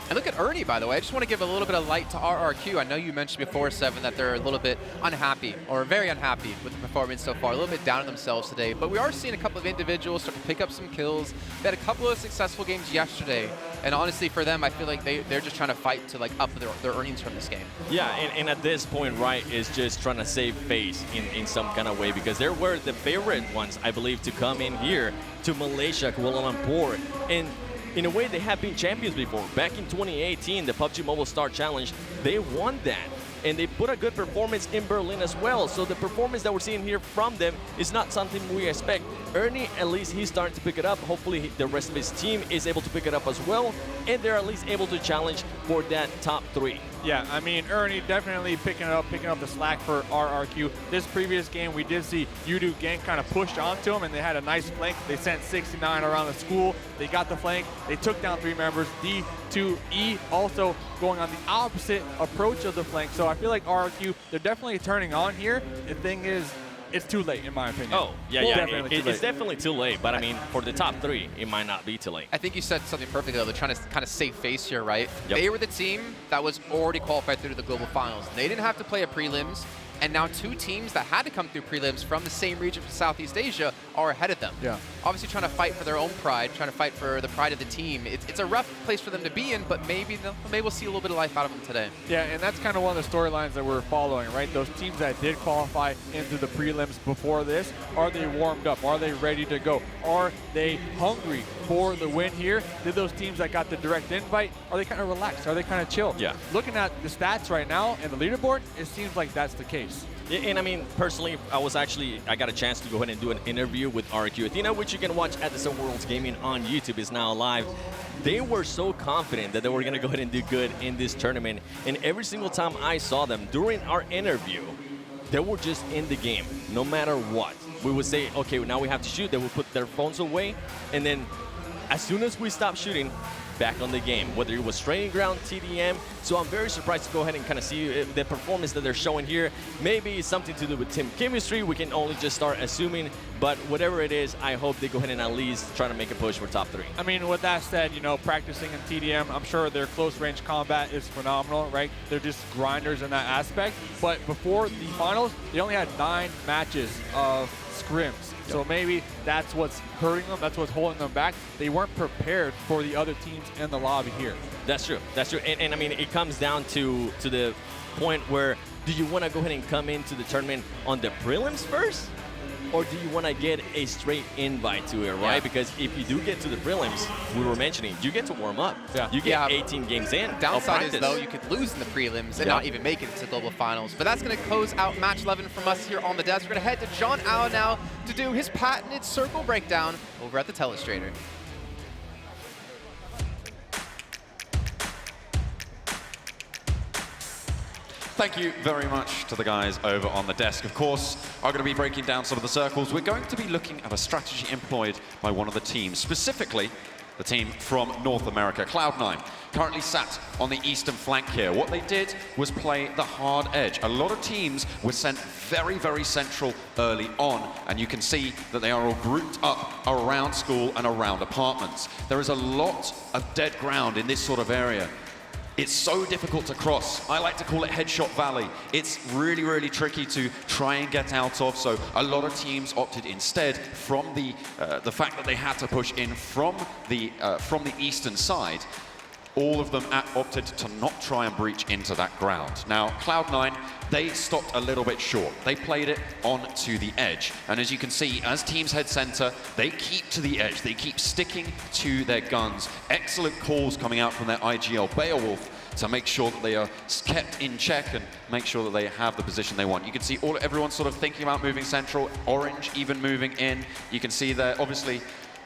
And look at Ernie, by the way. I just want to give a little bit of light to RRQ. I know you mentioned before, Seven, that they're a little bit unhappy, or very unhappy with the performance so far, a little bit down on themselves today. But we are seeing a couple of individuals start to pick up some kills. They had a couple of successful games yesterday. And honestly, for them, I feel like they're just trying to fight to up their earnings from this game. Yeah, and at this point, right, is just trying to save face in some kind of way, because they were the favorite ones, I believe, to come in here to Malaysia, Kuala Lumpur. And in a way, they have been champions before. Back in 2018, the PUBG Mobile Star Challenge, they won that. And they put a good performance in Berlin as well. So the performance that we're seeing here from them is not something we expect. Ernie, at least he's starting to pick it up. Hopefully the rest of his team is able to pick it up as well. And they're at least able to challenge for that top 3. Yeah, I mean, Ernie definitely picking up the slack for RRQ. This previous game, we did see UDO GANK kind of pushed onto him, and they had a nice flank. They sent 69 around the school. They got the flank. They took down 3 members. D2E also going on the opposite approach of the flank. So I feel like RRQ, they're definitely turning on here. The thing is, it's too late, in my opinion. Oh, yeah, It's definitely too late. But I mean, for the top 3, it might not be too late. I think you said something perfect, though. They're trying to kind of save face here, right? Yep. They were the team that was already qualified through to the global finals. They didn't have to play a prelims. And now 2 teams that had to come through prelims from the same region of Southeast Asia are ahead of them. Yeah. Obviously trying to fight for their own pride, trying to fight for the pride of the team. It's a rough place for them to be in, but maybe we'll see a little bit of life out of them today. Yeah, and that's kind of one of the storylines that we're following, right? Those teams that did qualify into the prelims before this, are they warmed up? Are they ready to go? Are they hungry for the win here? Did those teams that got the direct invite, are they kind of relaxed? Are they kind of chill? Yeah. Looking at the stats right now and the leaderboard, it seems like that's the case. And I mean, personally, I got a chance to go ahead and do an interview with RRQ.ATHENA, which you can watch at the Sun Worlds Gaming on YouTube. It's now live. They were so confident that they were going to go ahead and do good in this tournament. And every single time I saw them during our interview, they were just in the game, no matter what. We would say, okay, now we have to shoot. They would put their phones away. And then as soon as we stopped shooting, back on the game, whether it was training ground, TDM. So I'm very surprised to go ahead and kind of see the performance that they're showing here. Maybe it's something to do with team chemistry. We can only just start assuming, but whatever it is, I hope they go ahead and at least try to make a push for top 3. I mean, with that said, practicing in TDM, I'm sure their close range combat is phenomenal, right? They're just grinders in that aspect. But before the finals, they only had 9 matches of scrims. So maybe that's what's hurting them. That's what's holding them back. They weren't prepared for the other teams in the lobby here. That's true. That's true. And I mean, it comes down to the point where, do you want to go ahead and come into the tournament on the prelims first? or do you want to get a straight invite to it, right? Yeah. Because if you do get to the prelims, we were mentioning, you get to warm up. Yeah. You get 18 games in. Downside is, though, you could lose in the prelims and not even make it to global finals. But that's going to close out match 11 from us here on the desk. We're going to head to John Au now to do his patented circle breakdown over at the Telestrator. Thank you very much to the guys over on the desk. Of course, are going to be breaking down some of the circles. We're going to be looking at a strategy employed by one of the teams, specifically the team from North America, Cloud9, currently sat on the eastern flank here. What they did was play the hard edge. A lot of teams were sent very, very central early on, and you can see that they are all grouped up around school and around apartments. There is a lot of dead ground in this sort of area. It's so difficult to cross. I like to call it Headshot Valley. It's really, really tricky to try and get out of, so a lot of teams opted instead from the fact that they had to push in from the eastern side. All of them opted to not try and breach into that ground. Now, Cloud9, they stopped a little bit short. They played it onto the edge. And as you can see, as teams head center, they keep to the edge. They keep sticking to their guns. Excellent calls coming out from their IGL Beowulf to make sure that they are kept in check and make sure that they have the position they want. You can see everyone sort of thinking about moving central, Orange even moving in. You can see there, obviously,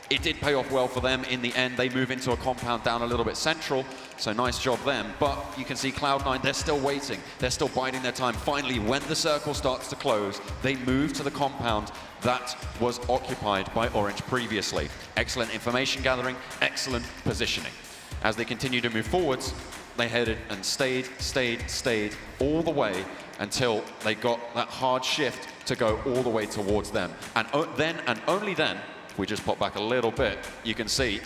it did pay off well for them in the end. They move into a compound down a little bit central, so nice job them. But you can see Cloud9, they're still waiting. They're still biding their time. Finally, when the circle starts to close, they move to the compound that was occupied by Orange previously. Excellent information gathering, excellent positioning. As they continue to move forwards, they headed and stayed all the way until they got that hard shift to go all the way towards them. And then, and only then, we just pop back a little bit, you can see,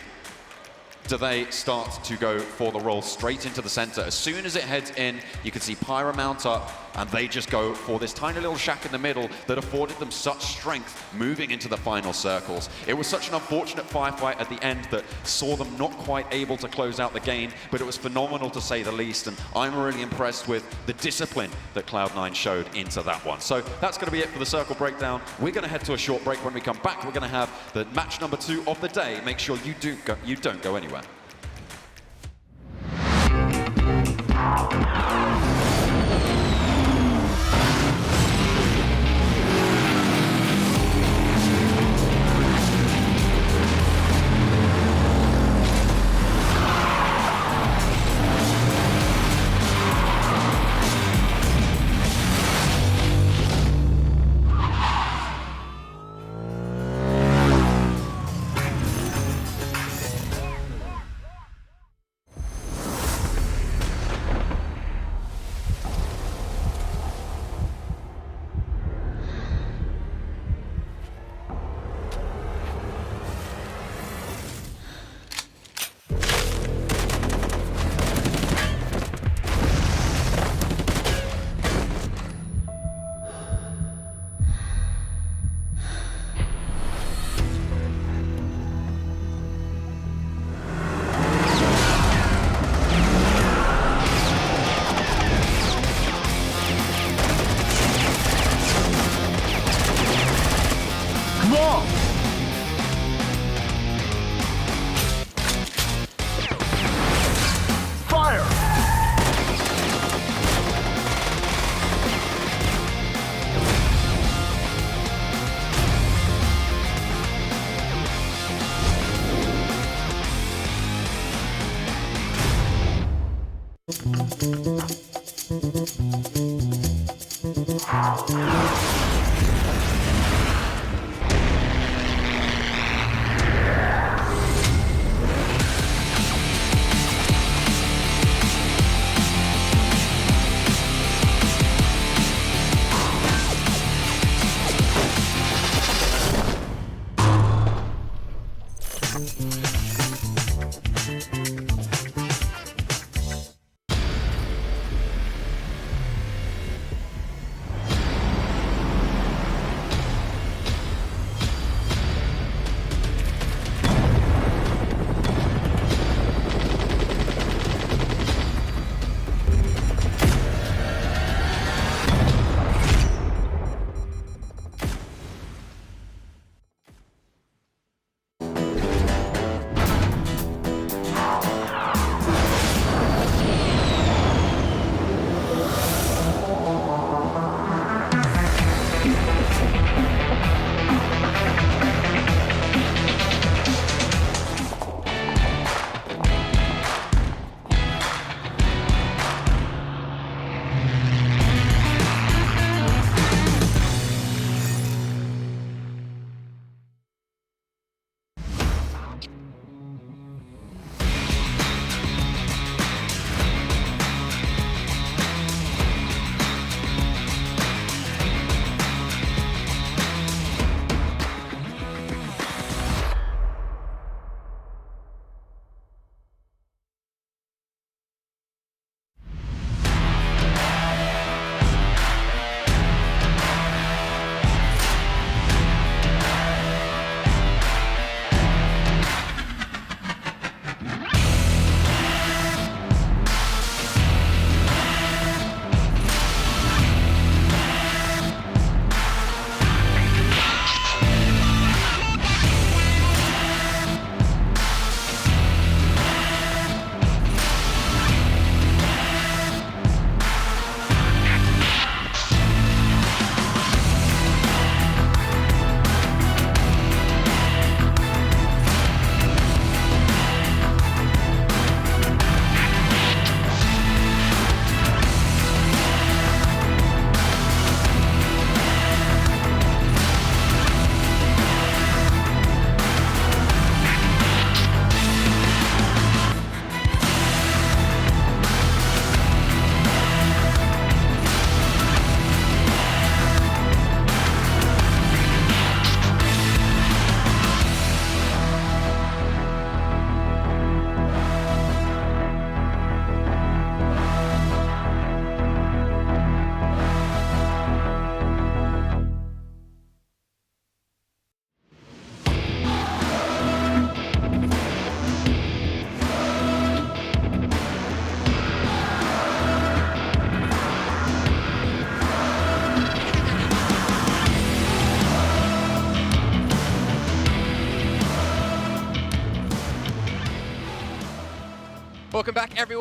do they start to go for the roll straight into the center. As soon as it heads in, you can see Pyra mount up, and they just go for this tiny little shack in the middle that afforded them such strength moving into the final circles. It was such an unfortunate firefight at the end that saw them not quite able to close out the game, but it was phenomenal to say the least, and I'm really impressed with the discipline that Cloud9 showed into that one. So that's going to be it for the circle breakdown. We're going to head to a short break. When we come back, we're going to have the match number 2 of the day. Make sure you don't go anywhere.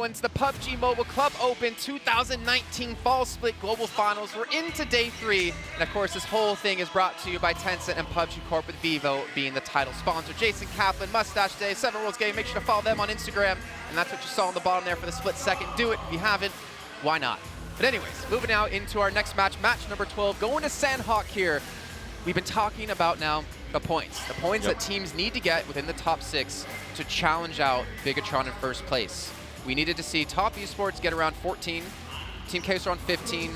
everyone, to the PUBG Mobile Club Open 2019 Fall Split Global Finals. We're into day 3, and of course this whole thing is brought to you by Tencent and PUBG Corp, with Vivo being the title sponsor. Jason Kaplan, Mustache Day, 7 Worlds Game. Make sure to follow them on Instagram, and that's what you saw on the bottom there for the split second. Do it if you haven't. Why not? But anyways, moving now into our next match, match number 12, going to Sandhawk here. We've been talking about now the points that teams need to get within the top 6 to challenge out Bigetron in first place. We needed to see Top Esports get around 14, Team Queso around 15,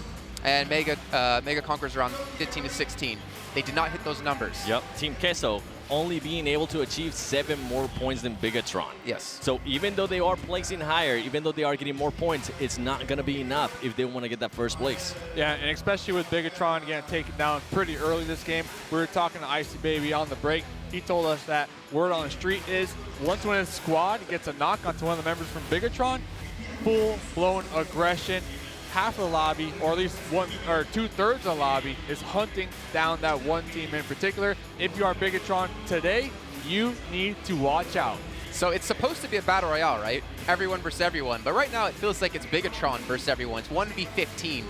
and Mega Conquerors around 15 to 16. They did not hit those numbers. Yep, Team Queso only being able to achieve 7 more points than Bigetron. Yes. So even though they are placing higher, even though they are getting more points, it's not going to be enough if they want to get that first place. Yeah, and especially with Bigetron getting taken down pretty early this game. We were talking to Icy Baby on the break. He told us that word on the street is once one of his squad gets a knock onto one of the members from Bigetron, full-blown aggression. Half of the lobby, or at least 2/3 of the lobby, is hunting down that one team in particular. If you are Bigetron today, you need to watch out. So it's supposed to be a battle royale, right? Everyone versus everyone. But right now it feels like it's Bigetron versus everyone. It's 1v15.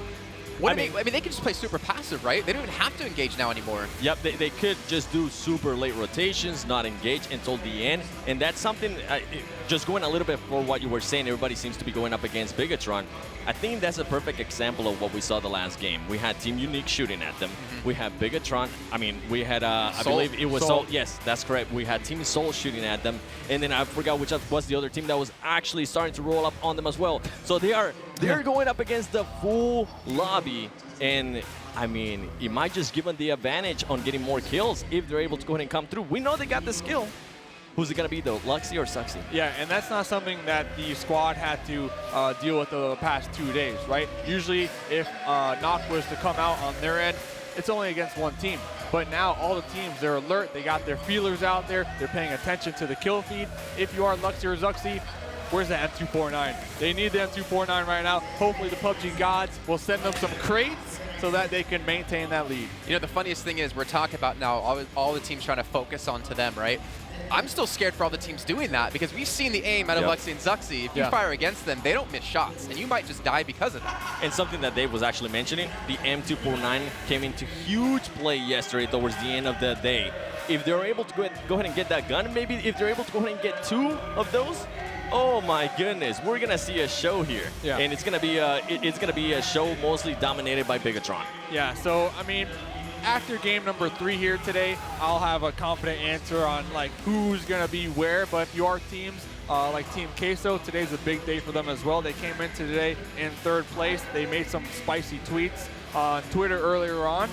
I mean, they can just play super passive, right? They don't even have to engage now anymore. Yep, they could just do super late rotations, not engage until the end. And that's something, just going a little bit for what you were saying, everybody seems to be going up against Bigetron. I think that's a perfect example of what we saw the last game. We had TeamUnique shooting at them. We have Bigetron. I mean, we had, I believe it was Soul. Yes, that's correct. We had Team Soul shooting at them. And then I forgot which was the other team that was actually starting to roll up on them as well. So they're going up against the full lobby. And I mean, it might just give them the advantage on getting more kills if they're able to go ahead and come through. We know they got the skill. Who's it going to be, though? Luxy or Suxy? Yeah, and that's not something that the squad had to deal with the past 2 days, right? Usually, if Knock was to come out on their end, it's only against one team. But now, all the teams, they're alert. They got their feelers out there. They're paying attention to the kill feed. If you are Luxy or Zuxy, where's the M249? They need the M249 right now. Hopefully, the PUBG gods will send them some crates so that they can maintain that lead. You know, the funniest thing is we're talking about now all the teams trying to focus onto them, right? I'm still scared for all the teams doing that because we've seen the aim out of Luxy and Zuxy. If you fire against them, they don't miss shots, and you might just die because of that. And something that Dave was actually mentioning, the M249 came into huge play yesterday towards the end of the day. If they're able to go ahead and get that gun, maybe if they're able to go ahead and get 2 of those, oh my goodness, we're gonna see a show here. Yeah. And it's gonna be a show mostly dominated by Bigetron. Yeah, so I mean, after game number 3 here today, I'll have a confident answer on like who's gonna be where. But if you are teams like Team Queso, today's a big day for them as well. They came in today in 3rd place. They made some spicy tweets on Twitter earlier on,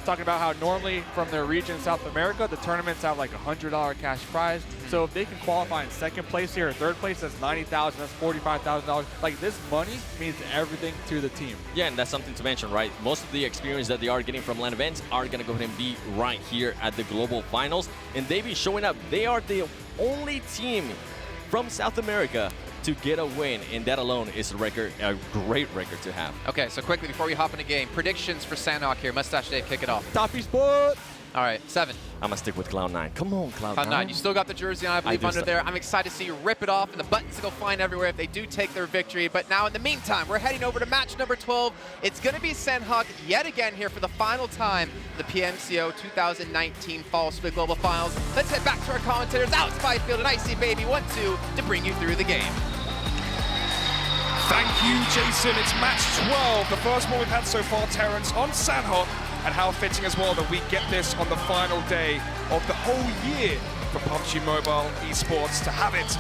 talking about how normally from their region in South America, the tournaments have like $100 cash prize. So if they can qualify in 2nd place here or 3rd place, that's $90,000, that's $45,000. Like, this money means everything to the team. Yeah, and that's something to mention, right? Most of the experience that they are getting from LAN events are going to go ahead and be right here at the Global Finals. And they be showing up. They are the only team from South America to get a win, and that alone is a great record to have. Okay, so quickly before we hop in the game, predictions for Sandhawk here. Mustache Dave, kick it off. Top Esports. All right, 7. I'm gonna stick with Cloud9. Come on, Cloud9. Cloud9, you still got the jersey on, I believe, under there. I'm excited to see you rip it off, and the buttons to go flying everywhere if they do take their victory. But now, in the meantime, we're heading over to match number 12. It's going to be Sandhawk yet again here for the final time, the PMCO 2019 Fall Split Global Finals. Let's head back to our commentators, Alex Byfield and Icy Baby 1-2 to bring you through the game. Thank you, Jason. It's match 12, the first one we've had so far, Terrence, on Sandhawk. And how fitting as well that we get this on the final day of the whole year for PUBG Mobile Esports, to have it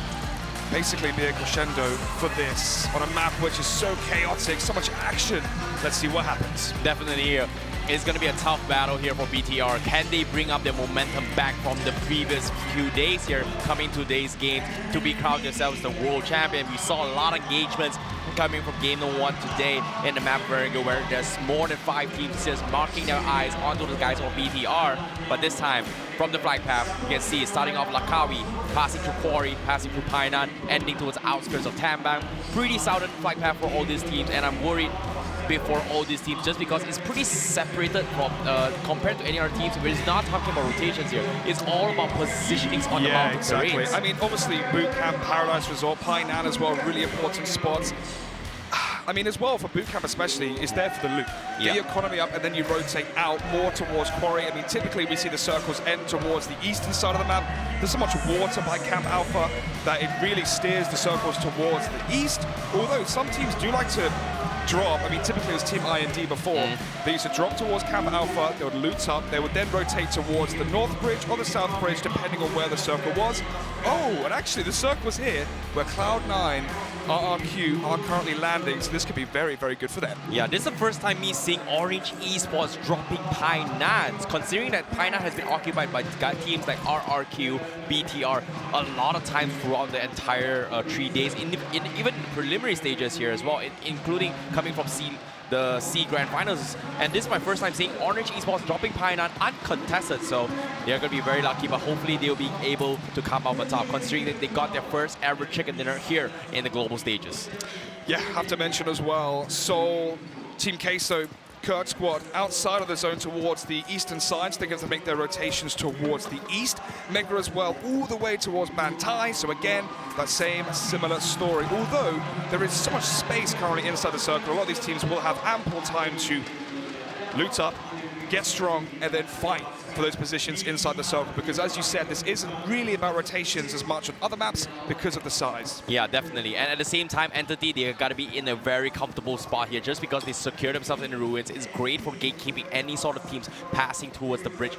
basically be a crescendo for this on a map which is so chaotic, so much action. Let's see what happens. Definitely. It's going to be a tough battle here for BTR. Can they bring up their momentum back from the previous few days here, coming to today's game to be crowned themselves the world champion? We saw a lot of engagements coming from game number 1 today in the map where there's more than 5 teams just marking their eyes onto the guys on BTR. But this time, from the flight path, you can see starting off Lakawi, passing through Quarry, passing through Painan, ending towards the outskirts of Tambang. Pretty solid flight path for all these teams, and I'm worried before all these teams, just because it's pretty separated from compared to any other teams. We're not talking about rotations here. It's all about positionings on the map. Exactly. Terrains. I mean, obviously, Bootcamp, Paradise Resort, Painan as well, really important spots. I mean, as well, for Bootcamp especially, is there for the loop. Get your economy up and then you rotate out more towards Quarry. I mean, typically we see the circles end towards the eastern side of the map. There's so much water by Camp Alpha that it really steers the circles towards the east. Although some teams do like to drop. I mean, typically it was Team IND before. They used to drop towards Camp Alpha, they would loot up, they would then rotate towards the north bridge or the south bridge, depending on where the circle was. Oh, and actually the circle was here, where Cloud9, RRQ are currently landing, so this could be very, very good for them. Yeah, this is the first time me seeing Orange Esports dropping Painan, considering that Painan has been occupied by teams like RRQ, BTR a lot of times throughout the entire 3 days, in even preliminary stages here as well, including coming from the C Grand Finals. And this is my first time seeing Orange Esports dropping Painan uncontested, so they're going to be very lucky, but hopefully they'll be able to come out on top, considering that they got their first ever chicken dinner here in the global stages. Yeah, have to mention as well, Seoul, Team Queso, Kurd squad outside of the zone towards the eastern side, so they're going to make their rotations towards the east. Mega as well, all the way towards Bantai, so again, that same similar story. Although there is so much space currently inside the circle, a lot of these teams will have ample time to loot up, get strong, and then fight for those positions inside the circle, because as you said, this isn't really about rotations as much on other maps because of the size. Yeah, definitely. And at the same time, Entity, they got to be in a very comfortable spot here just because they secure themselves in the ruins. It's great for gatekeeping any sort of teams passing towards the bridge,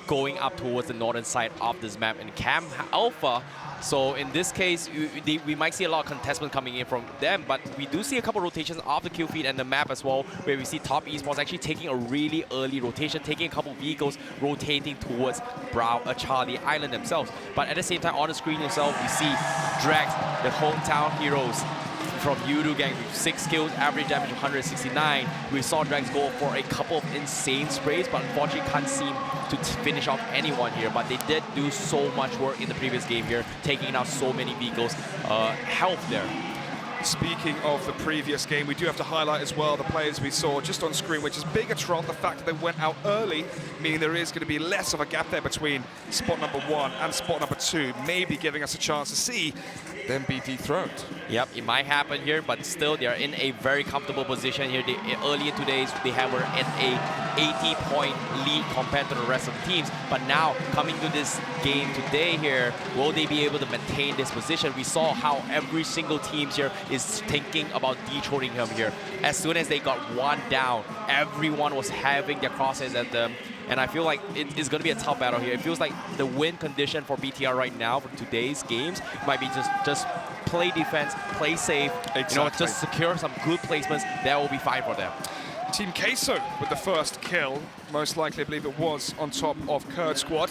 going up towards the northern side of this map. And Camp Alpha, so in this case, we might see a lot of contestment coming in from them, but we do see a couple rotations off the kill feed and the map as well, where we see Top Esports actually taking a really early rotation, taking a couple vehicles, rotating towards Charlie Island themselves. But at the same time, on the screen yourself, we see Drax, the hometown heroes from YOODOO gang with 6 kills, average damage of 169. We saw Drax go for a couple of insane sprays, but unfortunately can't seem to finish off anyone here. But they did do so much work in the previous game here, taking out so many vehicles. Health there. Speaking of the previous game, we do have to highlight as well the players we saw just on screen, which is Bigetron, the fact that they went out early, meaning there is going to be less of a gap there between spot number 1 and spot number 2, maybe giving us a chance to see them be dethroned. Yep, it might happen here, but still they are in a very comfortable position here. Early in today's, they were in a 80-point lead compared to the rest of the teams. But now, coming to this game today here, will they be able to maintain this position? We saw how every single team here is thinking about dethroning him here. As soon as they got one down, everyone was having their crosshairs at them. And I feel like it's going to be a tough battle here. It feels like the win condition for BTR right now for today's games might be just play defense, play safe, you know, just secure some good placements. That will be fine for them. Team Queso with the first kill, most likely I believe it was on top of Kurd squad.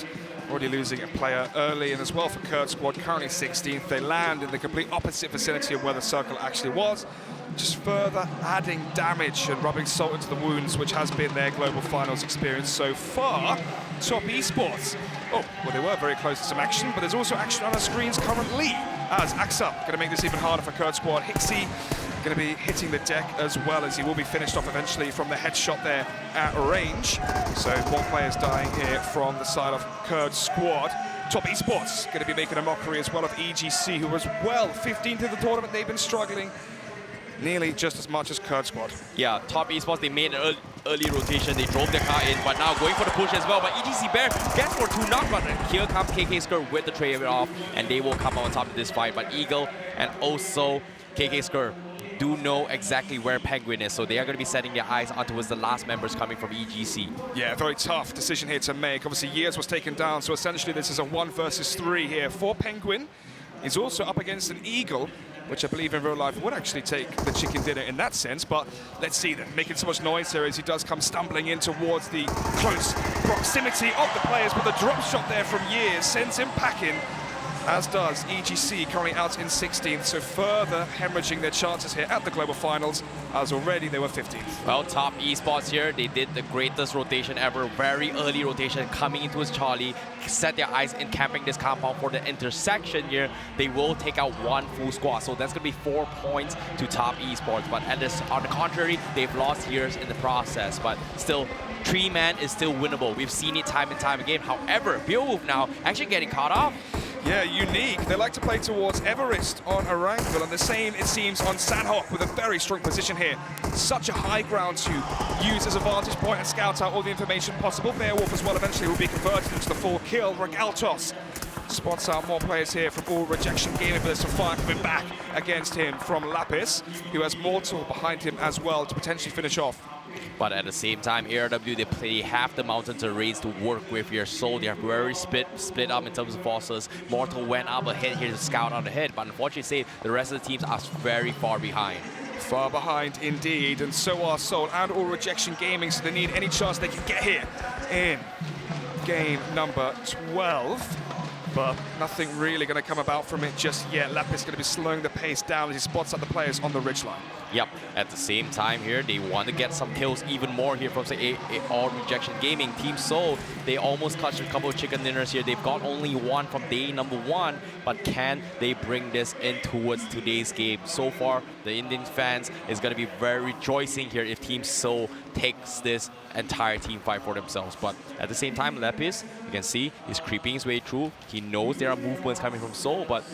Already losing a player early, and as well for Kurd squad, currently 16th. They land in the complete opposite vicinity of where the circle actually was, just further adding damage and rubbing salt into the wounds, which has been their global finals experience so far. Top Esports, oh, well, they were very close to some action, but there's also action on the screens currently, as Axa going to make this even harder for Kurd squad. Hixie going to be hitting the deck as well, as he will be finished off eventually from the headshot there at range. So more players dying here from the side of Kurd squad. Top Esports going to be making a mockery as well of EGC, who was well 15th in the tournament. They've been struggling nearly just as much as Kurd squad. Yeah, Top Esports, they made an early rotation. They drove their car in, but now going for the push as well. But EGC Bear gets for 2 knockdowns, and here comes KK with the trade-off, and they will come out on top of this fight. But Eagle and also KK do know exactly where Penguin is, so they are going to be setting their eyes on towards the last members coming from EGC. Yeah, very tough decision here to make. Obviously, Years was taken down, so essentially this is a 1 versus 3 here for Penguin. He's also up against an Eagle, which I believe in real life would actually take the chicken dinner in that sense, but let's see them making so much noise here as he does come stumbling in towards the close proximity of the players, but the drop shot there from Years sends him packing. as does EGC, currently out in 16th, so further hemorrhaging their chances here at the Global Finals, as already they were 15th. Well, Top Esports here, they did the greatest rotation ever, very early rotation coming into his Charlie, set their eyes in camping this compound for the intersection here. They will take out one full squad, so that's going to be 4 points to Top Esports. But on the contrary, they've lost years in the process, but still, 3-man is still winnable. We've seen it time and time again. However, Beowulf now actually getting caught up. Yeah, UNique. They like to play towards Everest on Erangel, and the same, it seems, on Sandhawk with a very strong position here. Such a high ground to use as a vantage point and scout out all the information possible. Beowulf as well eventually will be converted into the full kill. Regaltos spots out more players here from AllRejectionGaming, but there's some fire coming back against him from Lapis, who has Mortal behind him as well to potentially finish off. But at the same time, ARW, they play half the mountain terrains to work with here, so they are very split up in terms of forces. Mortal went up ahead here to scout on ahead, but unfortunately, the rest of the teams are very far behind. Far behind indeed, and so are Seoul and AllRejectionGaming, so they need any chance they can get here in game number 12. But nothing really going to come about from it just yet. Lapis going to be slowing the pace down as he spots out the players on the ridgeline. Yep, at the same time here, they want to get some kills even more here from, say, AllRejectionGaming. Team Seoul, they almost clutched a couple of chicken dinners here. They've got only one from day number 1, but can they bring this in towards today's game? So far, the Indian fans is going to be very rejoicing here if Team Seoul takes this entire team fight for themselves. But at the same time, Lapis, you can see, is creeping his way through. He knows there are movements coming from Seoul, but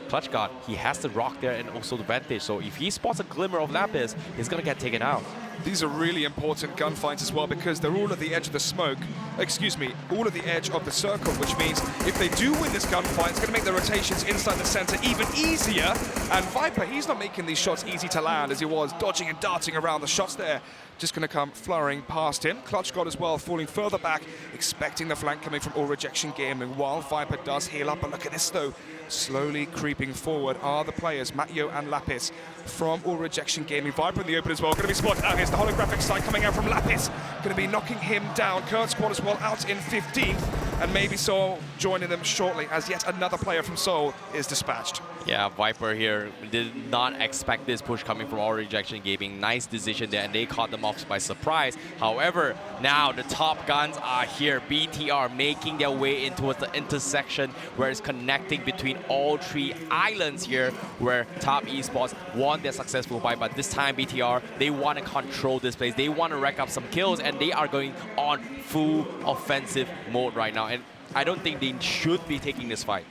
Clutch God, he has the rock there and also the vantage. So if he spots a glimmer of Lapis, he's going to get taken out. These are really important gunfights as well because they're all at the edge of the smoke. Excuse me, all at the edge of the circle, which means if they do win this gunfight, it's going to make the rotations inside the center even easier. And Viper, he's not making these shots easy to land as he was dodging and darting around. The shots there just going to come flurrying past him. Clutch God as well, falling further back, expecting the flank coming from AllRejectionGaming while Viper does heal up. But look at this though, slowly creeping forward are the players, Matyo and Lapis from AllRejectionGaming. Viper in the open as well, going to be spotted out. Here's the holographic sight coming out from Lapis, going to be knocking him down. Kurd squad as well out in 15th, and maybe Seoul joining them shortly as yet another player from Seoul is dispatched. Yeah, Viper here did not expect this push coming from AllRejectionGaming. Nice decision there, and they caught them off by surprise. However, now the top guns are here. BTR making their way into the intersection where it's connecting between all 3 islands here, where Top Esports won their successful fight. But this time, BTR, they want to control this place. They want to rack up some kills, and they are going on full offensive mode right now. And I don't think they should be taking this fight.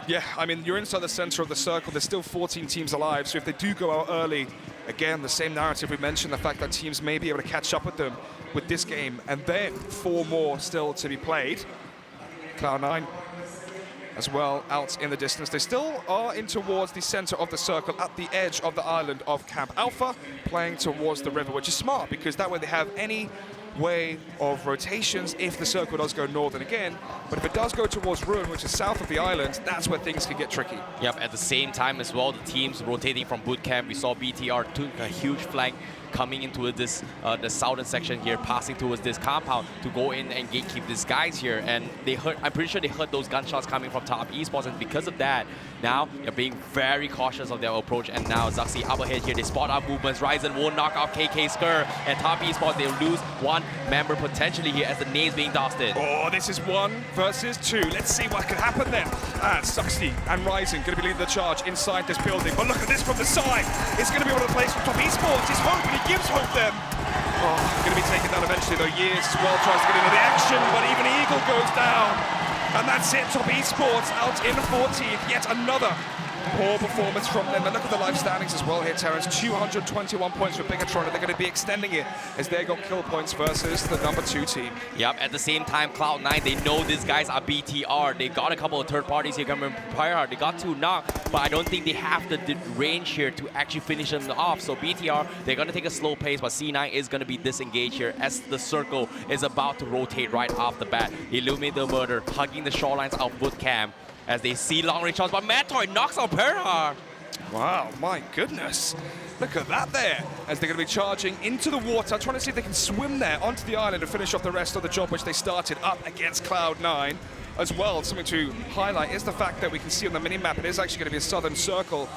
Yeah, I mean, you're inside the center of the circle. There's still 14 teams alive, so if they do go out early, again, the same narrative we mentioned, the fact that teams may be able to catch up with them with this game, and then 4 more still to be played. Cloud9 as well out in the distance. They still are in towards the center of the circle at the edge of the island of Camp Alpha, playing towards the river, which is smart because that way they have any way of rotations if the circle does go northern again. But if it does go towards Ruin, which is south of the island, that's where things can get tricky. Yep, at the same time as well, the teams rotating from bootcamp. We saw BTR took a huge flank coming into this the southern section here, passing towards this compound to go in and gatekeep these guys here. And they heard, I'm pretty sure they heard those gunshots coming from Top Esports, and because of that, now they're being very cautious of their approach. And now Zaxi up ahead here, they spot our movements. Ryzen will knock off KK and Top Esports, they lose 1 member potentially here as the nades being dusted. Oh, this is 1 versus 2. Let's see what can happen then. And Zaxi and Ryzen going to be leading the charge inside this building. But look at this from the side. It's going to be one of the players from Top Esports. He's hope, and he gives hope then. Oh, going to be taken down eventually though. Years as well tries to get into the action, but even Eagle goes down. And that's it, Top Esports out in 14th. Yet another poor performance from them. And look at the life standings as well here, Terrence. 221 points for Bigetron, and they're going to be extending it as they got kill points versus the number 2 team. Yep, at the same time, Cloud9, they know these guys are BTR. They got a couple of third parties here coming from Prior. They got 2 knocks, but I don't think they have the range here to actually finish them off. So BTR, they're going to take a slow pace, but C9 is going to be disengaged here as the circle is about to rotate right off the bat. Illuminate The Murder, hugging the shorelines of bootcamp as they see long-range shots, but Matoy knocks on Perhar. Wow, my goodness. Look at that there, as they're going to be charging into the water, trying to see if they can swim there onto the island and finish off the rest of the job which they started up against Cloud9. as well, something to highlight is the fact that we can see on the mini-map it is actually going to be a southern circle.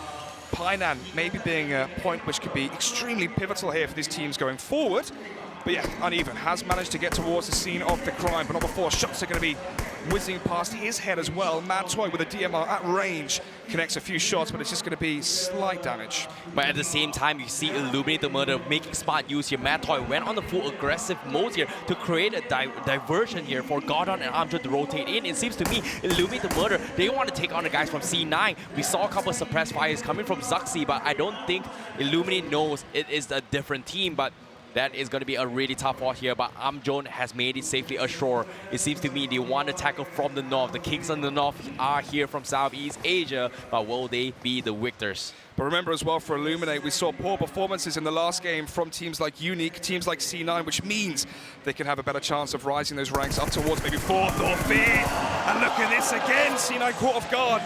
Painan maybe being a point which could be extremely pivotal here for these teams going forward. But yeah, Uneven has managed to get towards the scene of the crime, but not before. Shots are going to be whizzing past his head as well. Mad Toy with a DMR at range connects a few shots, but it's just going to be slight damage. But at the same time, you see Illuminate the Murder making smart use here. Mad Toy went on the full aggressive mode here to create a diversion here for Gordon and Amjad to rotate in. It seems to me, Illuminate the Murder, they want to take on the guys from C9. We saw a couple of suppressed fires coming from Zuxi, but I don't think Illuminate knows it is a different team. But that is going to be a really tough one here, but Amjon has made it safely ashore. It seems to me they want to tackle from the north. The Kings on the north are here from Southeast Asia, but will they be the victors? But remember as well, for Illuminate, we saw poor performances in the last game from teams like UNique, teams like C9, which means they can have a better chance of rising those ranks up towards maybe 4th or 5th. And look at this again, C9 caught off guard.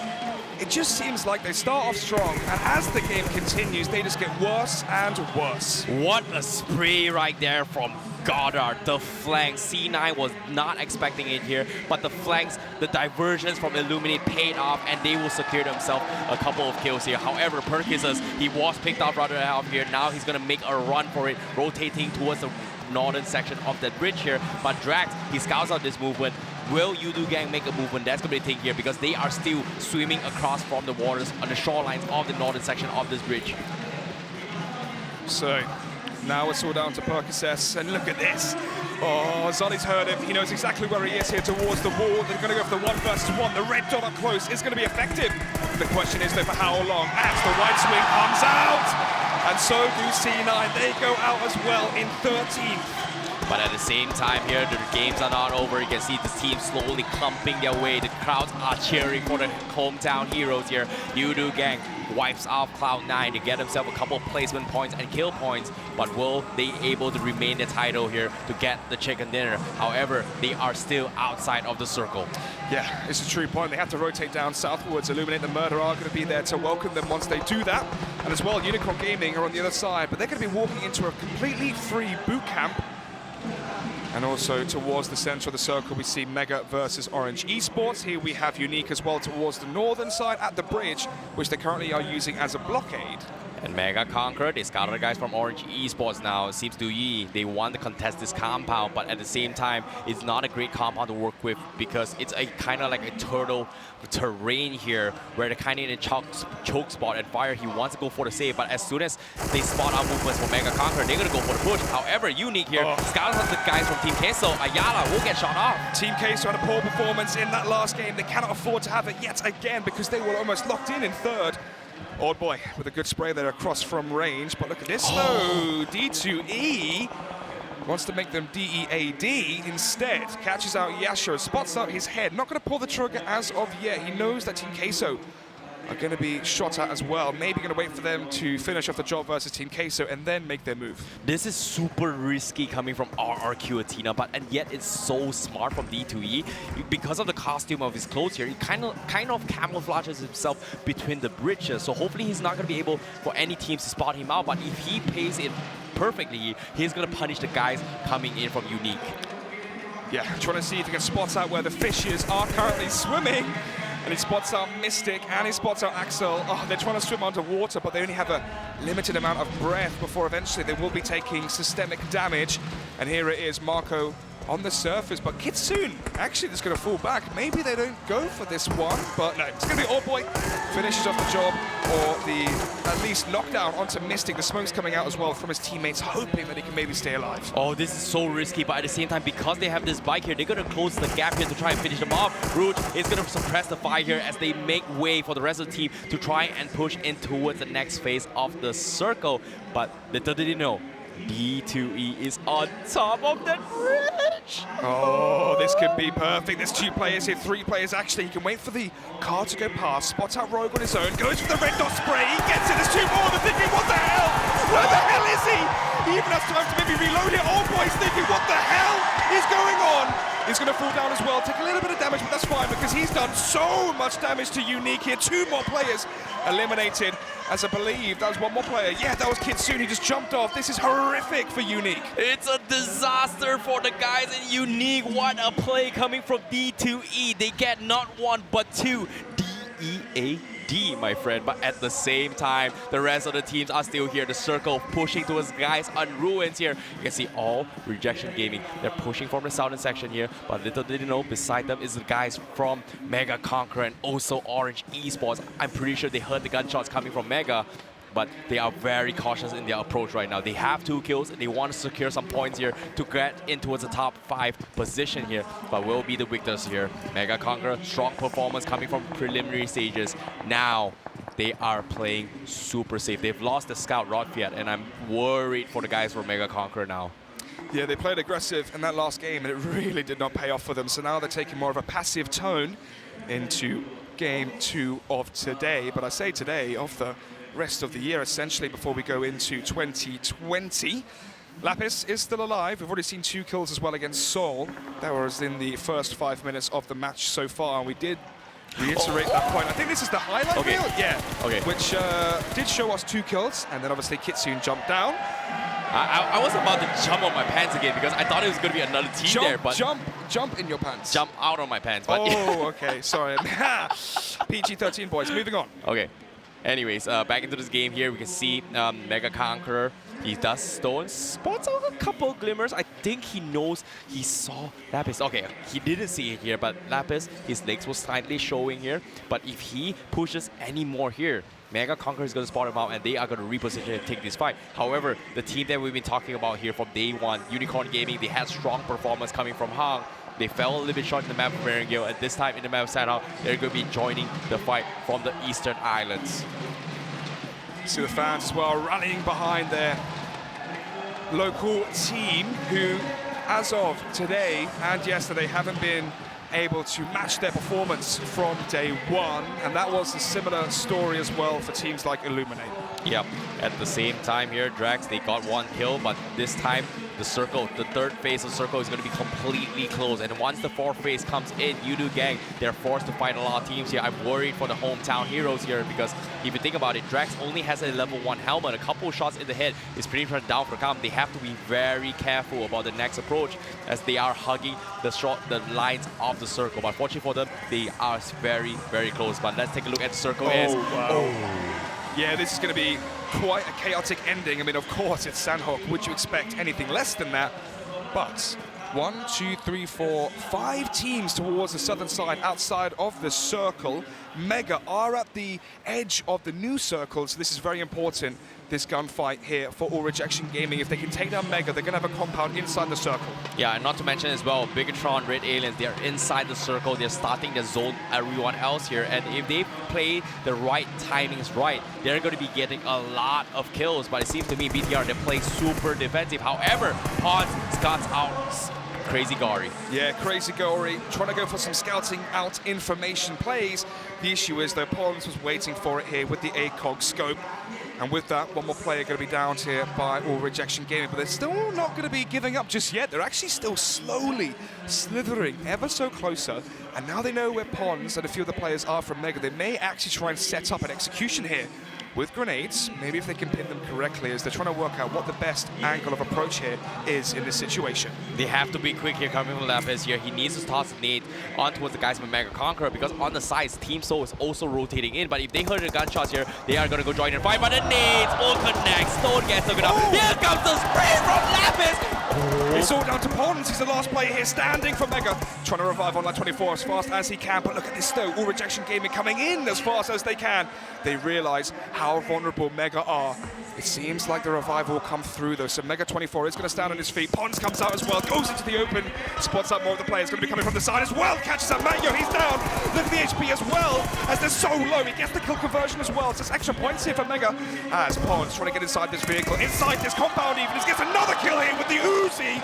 It just seems like they start off strong, and as the game continues, they just get worse and worse. What a spray right there from Goddard. The flanks, C9 was not expecting it here, but the flanks, the diversions from Illuminate paid off, and they will secure themselves a couple of kills here. However, Perkins, he was picked up rather than out here. Now he's going to make a run for it, rotating towards the northern section of that bridge here. But Drax, he scouts out this movement. Will YOODOO Gang make a movement? That's going to be the thing here, because they are still swimming across from the waters on the shorelines of the northern section of this bridge. So now it's all down to Perkins, and look at this. Oh, Zolly's heard him. He knows exactly where he is here towards the wall. They're going to go for the 1 versus 1. The red dot up close is going to be effective. The question is, though, for how long? As the white swing comes out, and so do C9. They go out as well in 13th. But at the same time here, the games are not over. You can see the team slowly clumping their way. The crowds are cheering for the hometown heroes here. YOODOO Gang wipes off Cloud9 to get himself a couple of placement points and kill points. But will they able to remain the title here to get the chicken dinner? However, they are still outside of the circle. Yeah, it's a true point. They have to rotate down southwards. Illuminate the Murder are going to be there to welcome them once they do that. And as well, UNicornGaming are on the other side, but they're going to be walking into a completely free boot camp. And also towards the center of the circle, we see Mega versus Orange Esports. Here we have UNique as well towards the northern side at the bridge, which they currently are using as a blockade. And Mega conquered. They scouted the guys from Orange Esports now. It seems to be they want to contest this compound, but at the same time, it's not a great compound to work with because it's a kind of like a turtle terrain here where they're kind of in a choke spot and Fire. He wants to go for the save, but as soon as they spot out movements for Mega Conqueror, they're going to go for the push. However, UNique here scouts the guys from Team Queso. Ayala will get shot off. Team Queso had a poor performance in that last game. They cannot afford to have it yet again because they were almost locked in 3rd. Old Boy with a good spray there across from range, but look at this. No, D2E wants to make them DEAD instead. Catches out Yasho, spots out his head. Not going to pull the trigger as of yet. He knows that Team Queso are going to be shot at as well. Maybe going to wait for them to finish off the job versus Team Queso and then make their move. This is super risky coming from RRQ.ATHENA, but and yet it's so smart from D2E. Because of the costume of his clothes here, he kind of camouflages himself between the bridges. So hopefully he's not going to be able for any teams to spot him out, but if he plays it perfectly, he's going to punish the guys coming in from UNique. Yeah, trying to see if he can spot out where the fishes are currently swimming. And he spots out Mystic and he spots out Axel. Oh, they're trying to swim underwater, but they only have a limited amount of breath before eventually they will be taking systemic damage. And here it is, Marco on the surface, but Kitsune actually just going to fall back. Maybe they don't go for this one, but no, it's going to be Old Boy. Finishes off the job, or the at least knockdown onto Mystic. The smoke's coming out as well from his teammates, hoping that he can maybe stay alive. Oh, this is so risky, but at the same time, because they have this bike here, they're going to close the gap here to try and finish them off. Rouge is going to suppress the fire here as they make way for the rest of the team to try and push in towards the next phase of the circle. But little did you know, D2E is on top of that bridge. Oh, this could be perfect. There's 2 players here, 3 players actually. He can wait for the car to go past, spots out Rogue on his own, goes for the red dot spray, he gets it, there's 2 more. They're thinking, what the hell? Where the hell is he? He even has time to maybe reload it. Old Boy's thinking, what the hell is going on? is going to fall down as well. Take a little bit of damage, but that's fine because he's done so much damage to UNique here. 2 more players eliminated, as I believe that was 1 more player. Yeah, that was Kitsune. He just jumped off. This is horrific for UNique. It's a disaster for the guys in UNique. What a play coming from D2E. They get not 1 but 2. D, my friend, but at the same time, the rest of the teams are still here. The circle pushing towards guys on ruins here. You can see AllRejectionGaming. They're pushing from the southern section here, but little did you know, beside them is the guys from Mega Conquer and also Orange Esports. I'm pretty sure they heard the gunshots coming from Mega, but they are very cautious in their approach right now. They have 2 kills and they want to secure some points here to get in towards the top 5 position here, but will be the victors here. Mega Conqueror, strong performance coming from preliminary stages. Now they are playing super safe. They've lost the scout Rodfiat, and I'm worried for the guys from Mega Conqueror now. Yeah, they played aggressive in that last game and it really did not pay off for them. So now they're taking more of a passive tone into game 2 of today. But I say today, of the rest of the year, essentially, before we go into 2020. Lapis is still alive. We've already seen 2 kills as well against Seoul. That was in the first 5 minutes of the match so far. And we did reiterate that point. I think this is the highlight reel? Yeah. Okay. Which did show us 2 kills, and then obviously Kitsune jumped down. I was about to jump on my pants again because I thought it was going to be another team there, but... Jump in your pants. Jump out of my pants. But oh, okay, sorry. PG-13, boys, moving on. Okay. Anyways, back into this game here, we can see Mega Conqueror. He does stone, spots out a couple glimmers. I think he knows he saw Lapis. Okay, he didn't see it here, but Lapis, his legs were slightly showing here. But if he pushes any more here, Mega Conqueror is going to spot him out, and they are going to reposition and take this fight. However, the team that we've been talking about here from day one, UNicornGaming, they had strong performance coming from Hang. They fell a little bit short in the map of Merengil, and this time in the map of Sanhok, they're going to be joining the fight from the Eastern Islands. See the fans as well rallying behind their local team, who, as of today and yesterday, haven't been able to match their performance from day one, and that was a similar story as well for teams like Illuminate. Yep, at the same time here, Drax, they got 1 kill, but this time the circle, the 3rd phase of circle is going to be completely closed, and once the 4th phase comes in, YOODOO gang, they're forced to fight a lot of teams here. I'm worried for the hometown heroes here because if you think about it, Drax only has a level 1 helmet. A couple shots in the head is pretty much down for count. They have to be very careful about the next approach as they are hugging the lines of the circle. But fortunately for them, they are very, very close. But let's take a look at the circle. Yeah, this is going to be quite a chaotic ending. I mean, of course, it's Sanhok. Would you expect anything less than that? But 1, 2, 3, 4, 5 teams towards the southern side outside of the circle. Mega are at the edge of the new circle, so this is very important, this gunfight here for AllRejectionGaming. If they can take down Mega, they're going to have a compound inside the circle. Yeah, and not to mention as well, Bigetron, Red Aliens, they're inside the circle. They're starting to zone everyone else here. And if they play the right timings right, they're going to be getting a lot of kills. But it seems to me, BTR, they're playing super defensive. However, Pons scuts out Crazy Gory. Yeah, Crazy Gory trying to go for some scouting out information plays. The issue is, though, Pons was waiting for it here with the ACOG scope. And with that, 1 more player going to be downed here by AllRejectionGaming. But they're still not going to be giving up just yet. They're actually still slowly slithering ever so closer. And now they know where Pons and a few of the players are from Mega. They may actually try and set up an execution here with grenades, maybe if they can pin them correctly, as they're trying to work out what the best angle of approach here is in this situation. They have to be quick here coming from Lapis here. He needs to toss a nade on towards the guys from Mega Conqueror because on the sides, Team Soul is also rotating in. But if they heard the gunshots here, they are going to go join in fight. But the nades will connect. Stone gets taken up. Here comes the spray from Lapis. It's all down to Pons. He's the last player here standing for Mega. Trying to revive on that 24 as fast as he can. But look at this though. AllRejectionGaming coming in as fast as they can. They realize how vulnerable Mega are. It seems like the revival will come through though. So Mega 24 is going to stand on his feet. Pons comes out as well. Goes into the open. Spots up more of the players. Going to be coming from the side as well. Catches up Mango. He's down. Look at the HP as well. As they're so low. He gets the kill conversion as well. So it's extra points here for Mega. As Pons trying to get inside this vehicle. Inside this compound even. He gets another kill here with the Uzi.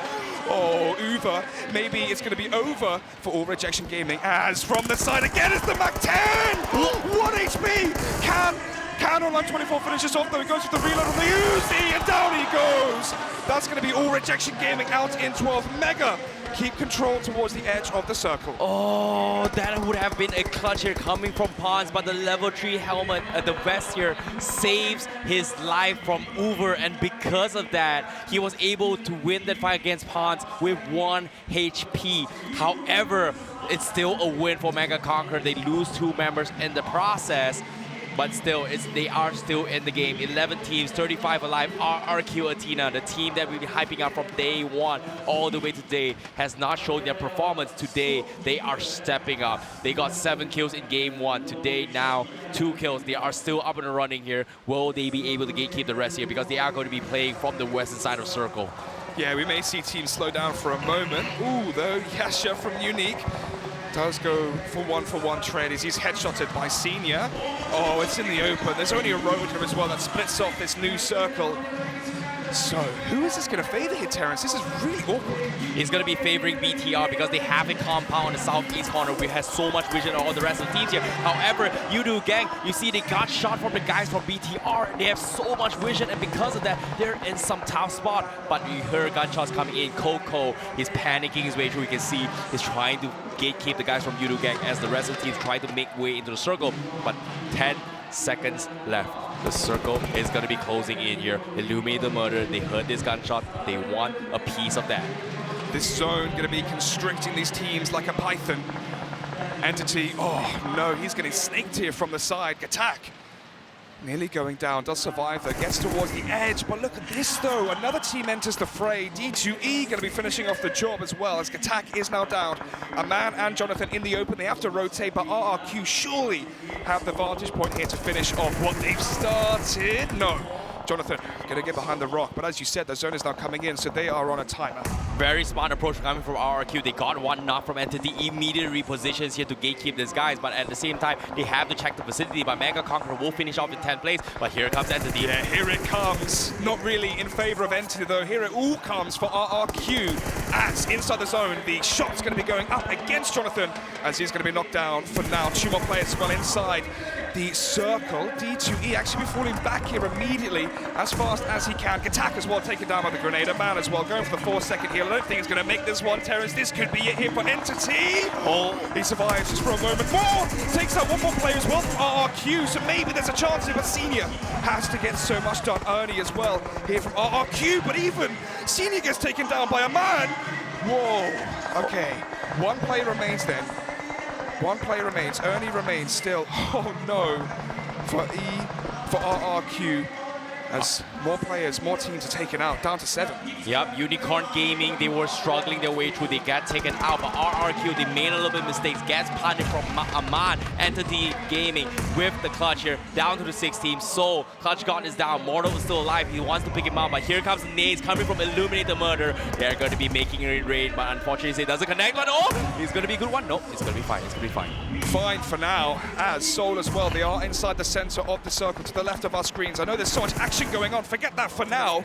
Oh, Uva. Maybe it's going to be over for AllRejectionGaming as from the side again it's the Mac 10! 1 HP! Can Can Online 24 finishes off though. He goes with the reload on the Uzi and down he goes. That's going to be AllRejectionGaming out in 12. Mega keep control towards the edge of the circle. Oh, that would have been a clutch here coming from Pons, but the level 3 helmet, the vest here, saves his life from Uber, and because of that, he was able to win that fight against Pons with 1 HP. However, it's still a win for Mega Conquer. They lose 2 members in the process, but still, they are still in the game. 11 teams, 35 alive. RRQ.ATHENA, the team that we've been hyping up from day 1 all the way to today, has not shown their performance. Today, they are stepping up. They got 7 kills in game 1. Today, now, 2 kills. They are still up and running here. Will they be able to gatekeep the rest here? Because they are going to be playing from the western side of Circle. Yeah, we may see teams slow down for a moment. Ooh, though, Yasha from UNique does go for one trade as he's headshotted by Senior. Oh, it's in the open. There's only a road here as well that splits off this new circle. So, who is this going to favor here, Terrence? This is really awkward. It's going to be favoring BTR because they have a compound on the southeast corner. We have so much vision on all the rest of the teams here. However, YOODOO gang, you see they got shot from the guys from BTR. They have so much vision, and because of that, they're in some tough spot. But you hear gunshots coming in. Coco is panicking his way through. You can see he's trying to gatekeep the guys from YOODOO gang as the rest of the teams try to make way into the circle. But 10 seconds left. The circle is going to be closing in here. Illuminate the Murder. They heard this gunshot. They want a piece of that. This zone going to be constricting these teams like a python. Entity, oh no, he's getting snaked here from the side. Attack. Nearly going down, does survive though, gets towards the edge, but look at this though, another team enters the fray. D2E going to be finishing off the job as well, as Attack is now down. A man and Jonathan in the open, they have to rotate, but RRQ surely have the vantage point here to finish off what they've started. No. Jonathan going to get behind the rock, but as you said, the zone is now coming in, so they are on a timer. Very smart approach coming from RRQ. They got 1 knock from Entity, immediately repositions here to gatekeep these guys, but at the same time, they have to check the vicinity, but Mega Conqueror will finish off in 10th place, but here comes Entity. Yeah, here it comes. Not really in favor of Entity though. Here it all comes for RRQ, as inside the zone, the shot's going to be going up against Jonathan, as he's going to be knocked down for now. 2 more players as well inside the circle. D2E actually be falling back here immediately as fast as he can. Attack as well, taken down by the Grenadier man as well, going for the 4-second heal. I don't think he's going to make this one, Terrence. This could be it here for Entity. Oh, he survives just for a moment more. Takes out 1 more player as well from RRQ, so maybe there's a chance here, but Senior has to get so much done. Ernie as well here from RRQ, but even Senior gets taken down by a man. Whoa, okay. 1 player remains then. 1 player remains. Ernie remains still. Oh no, for RRQ. As more players, more teams are taken out, down to 7. Yep, UNicornGaming, they were struggling their way through. They got taken out, but RRQ, they made a little bit of mistakes. Gets punished from Aman, Entity Gaming with the clutch here, down to the 6 teams. So, Clutch God is down. Mortal is still alive. He wants to pick him out, but here comes Nades coming from Illuminate the Murder. They're going to be making it rain, but unfortunately, it doesn't connect. But oh, it's going to be a good one. No, it's going to be fine. It's going to be fine. Fine for now, as Soul as well. They are inside the center of the circle to the left of our screens. I know there's so much action going on. Forget that for now.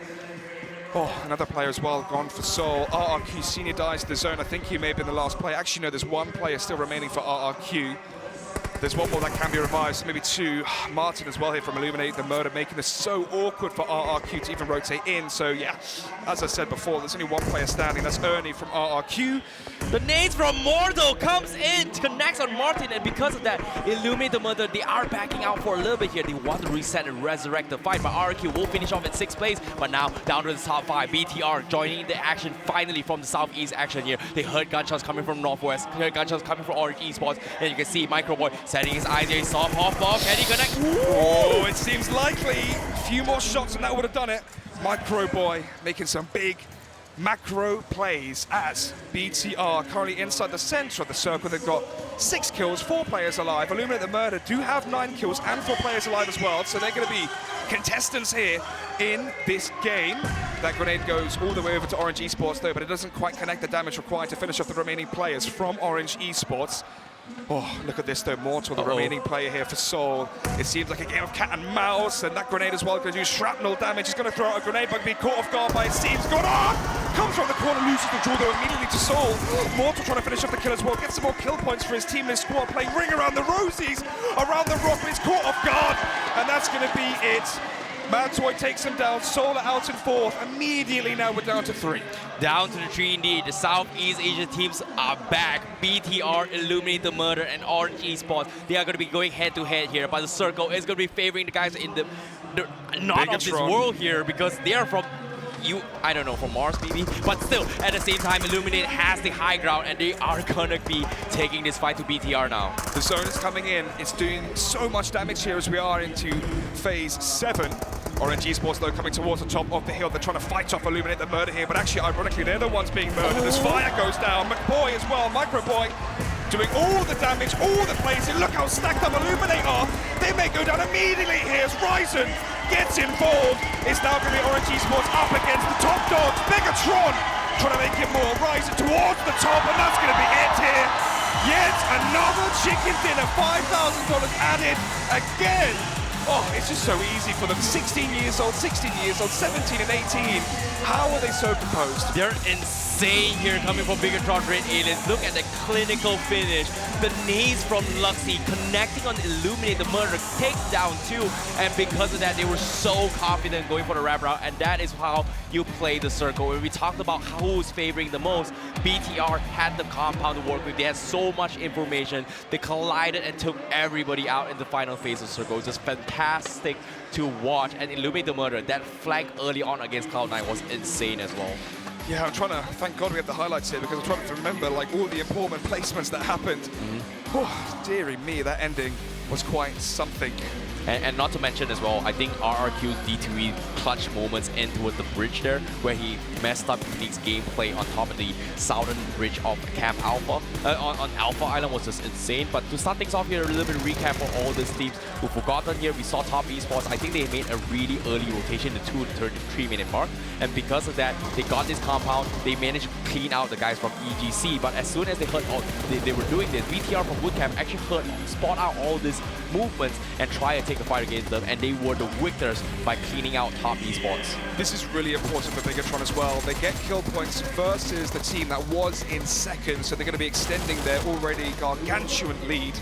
Oh, another player as well gone for Soul. RRQ Senior dies to the zone. I think he may have been the last player. Actually, no, there's 1 player still remaining for RRQ. There's 1 more that can be revived, maybe 2. Martin as well here from Illuminate the Murder, making this so awkward for RRQ to even rotate in. So yeah, as I said before, there's only 1 player standing. That's Ernie from RRQ. The nades from Mortal comes in, connects on Martin, and because of that, Illuminate the Murder, they are backing out for a little bit here. They want to reset and resurrect the fight, but RRQ will finish off in 6th place, but now down to the top 5. BTR joining the action finally from the southeast action here. They heard gunshots coming from northwest, heard gunshots coming from Orange Esports, and you can see Microboy setting his eyes here. He saw pop off, can he connect? Oh, it seems likely. A few more shots and that would have done it. Microboy making some big macro plays as BTR currently inside the center of the circle. They've got 6 kills, 4 players alive. Illuminate the Murder do have 9 kills and 4 players alive as well, so they're going to be contestants here in this game. That grenade goes all the way over to Orange Esports though, but it doesn't quite connect the damage required to finish off the remaining players from Orange Esports. Oh, look at this though, Mortal, the remaining player here for Soul. It seems like a game of cat and mouse, and that grenade as well going to do shrapnel damage. He's going to throw out a grenade, but be caught off guard by it seems. Gone on! Comes from the Corner loses the draw though immediately to Soul. Mortal trying to finish off the kill as well. Get some more kill points for his team and his squad. Playing ring around the rosies, around the rock, but he's caught off guard. And that's going to be it. Mantoy takes him down. Soul out in fourth. Immediately now we're down to 3. Down to the 3 indeed. The Southeast Asia teams are back. BTR, Illuminate The Murder, and Orange Esports. They are going to be going head-to-head here, but the Circle is going to be favoring the guys in the not of this world here because they are from I don't know, from Mars maybe, but still, at the same time, Illuminate has the high ground and they are gonna be taking this fight to BTR now. The zone is coming in. It's doing so much damage here as we are into phase 7. Orange Esports, though, coming towards the top of the hill. They're trying to fight off Illuminate The Murder here, but actually, ironically, they're the ones being murdered as fire goes down. McBoy as well, Microboy, doing all the damage, all the plays. Look how stacked up Illuminate are. They may go down immediately. Here's Ryzen, gets involved. It's now going to be Orange Esports up against the top dogs. Bigetron trying to make it more. Ryzen towards the top, and that's going to be it here. Yet another chicken dinner, $5,000 added again. Oh, it's just so easy for them. 16 years old, 17 and 18. How are they so composed? They're insane here coming from Bigetron Red Aliens. Look at the clinical finish. The nades from Luxy connecting on Illuminate The Murder, takes down 2. And because of that, they were so confident going for the wrap route. And that is how you play the Circle. When we talked about who's favoring the most, BTR had the compound to work with. They had so much information. They collided and took everybody out in the final phase of Circle. Just fantastic to watch. And Illuminate The Murder, that flag early on against Cloud9 was insane as well. Yeah, I'm trying to, thank God we have the highlights here because I'm trying to remember like all the important placements that happened. Oh, dearie me, that ending was quite something. And not to mention as well, I think RRQ's D2E clutch moments end towards the bridge there, where he messed up Unique's gameplay on top of the southern bridge of Camp Alpha. On Alpha Island was just insane. But to start things off here, a little bit of recap for all these teams who've forgotten here. We saw Top Esports. I think they made a really early rotation, the 2 to 33-minute mark. And because of that, they got this compound. They managed to clean out the guys from EGC. But as soon as they heard they were doing this, BTR from Bootcamp actually spot out all these movements and try to take the fight against them, and they were the victors by cleaning out Top Esports. This is really important for Bigetron as well. They get kill points versus the team that was in second, so they're going to be extending their already gargantuan lead.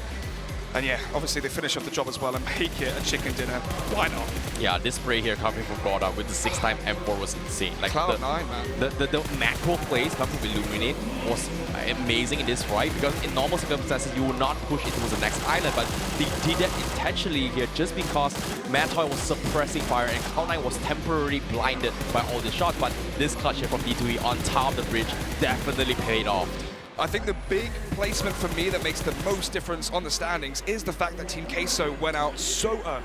And yeah, obviously they finish off the job as well and make it a chicken dinner. Why not? Yeah, this spray here coming from Gorda with the 6-time M4 was insane. Like Cloud9, man. The macro plays coming from Illuminate was amazing in this fight because in normal circumstances you would not push into the next island, but they did that intentionally here just because Mantoy was suppressing fire and Cloud9 was temporarily blinded by all the shots. But this clutch here from D2E on top of the bridge definitely paid off. I think the big placement for me that makes the most difference on the standings is the fact that Team Queso went out so early.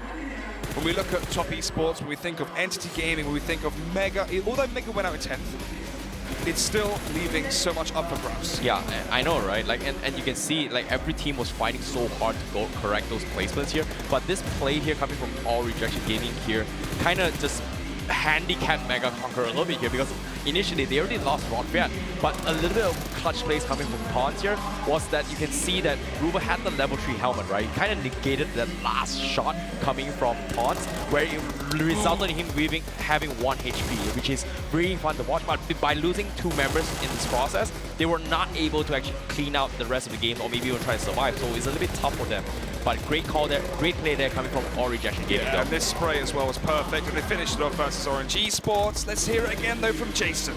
When we look at Top Esports, when we think of Entity Gaming, when we think of Mega, although Mega went out in 10th, it's still leaving so much up for grabs. Yeah, I know, right? Like, and you can see, like, every team was fighting so hard to go correct those placements here. But this play here coming from AllRejectionGaming here kind of just handicapped Mega Conqueror a little bit here because initially they already lost Rodfiat, but a little bit of clutch plays coming from Pawns here was that you can see that Ruber had the level 3 helmet, right? He kind of negated that last shot coming from Pawns, where it resulted in him having 1 HP, which is really fun to watch. But by losing 2 members in this process, they were not able to actually clean out the rest of the game or maybe even try to survive, so it's a little bit tough for them. But great call there, great play there coming from AllRejectionGaming. Yeah, and this spray as well was perfect, and they finished it off versus Orange Esports. Let's hear it again though from Jason.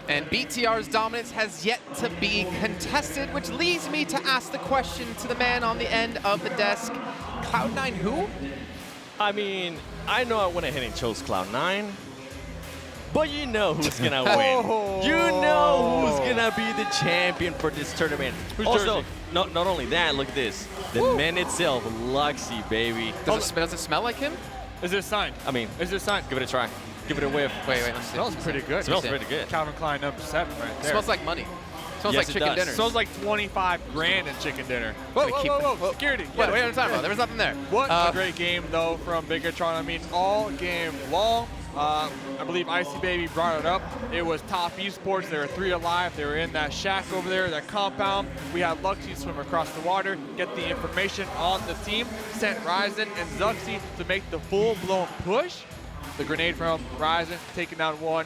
And BTR's dominance has yet to be contested, which leads me to ask the question to the man on the end of the desk. Cloud9 who? I mean, I know I went ahead and chose Cloud9, but you know who's gonna win. You know who's gonna be the champion for this tournament. Also, not only that, look at this. The man itself, Luxy, baby. Does it smell like him? Is it a sign? I mean, is it a sign? Give it a try. Give it a whiff. Wait, let's see. Smells pretty good. Smells pretty good. Calvin Klein #7 right there. It smells like money. Smells like chicken dinner. Smells like 25 grand in chicken dinner. Whoa. Security. What are you talking about? There was nothing there. What a great game, though, from Bigetron. I mean, all game long, I believe Icy Baby brought it up. It was Top Esports. They were 3 alive. They were in that shack over there, that compound. We had Luxy swim across the water, get the information on the team, sent Ryzen and Zuxi to make the full-blown push. The grenade from Ryzen, taking down 1.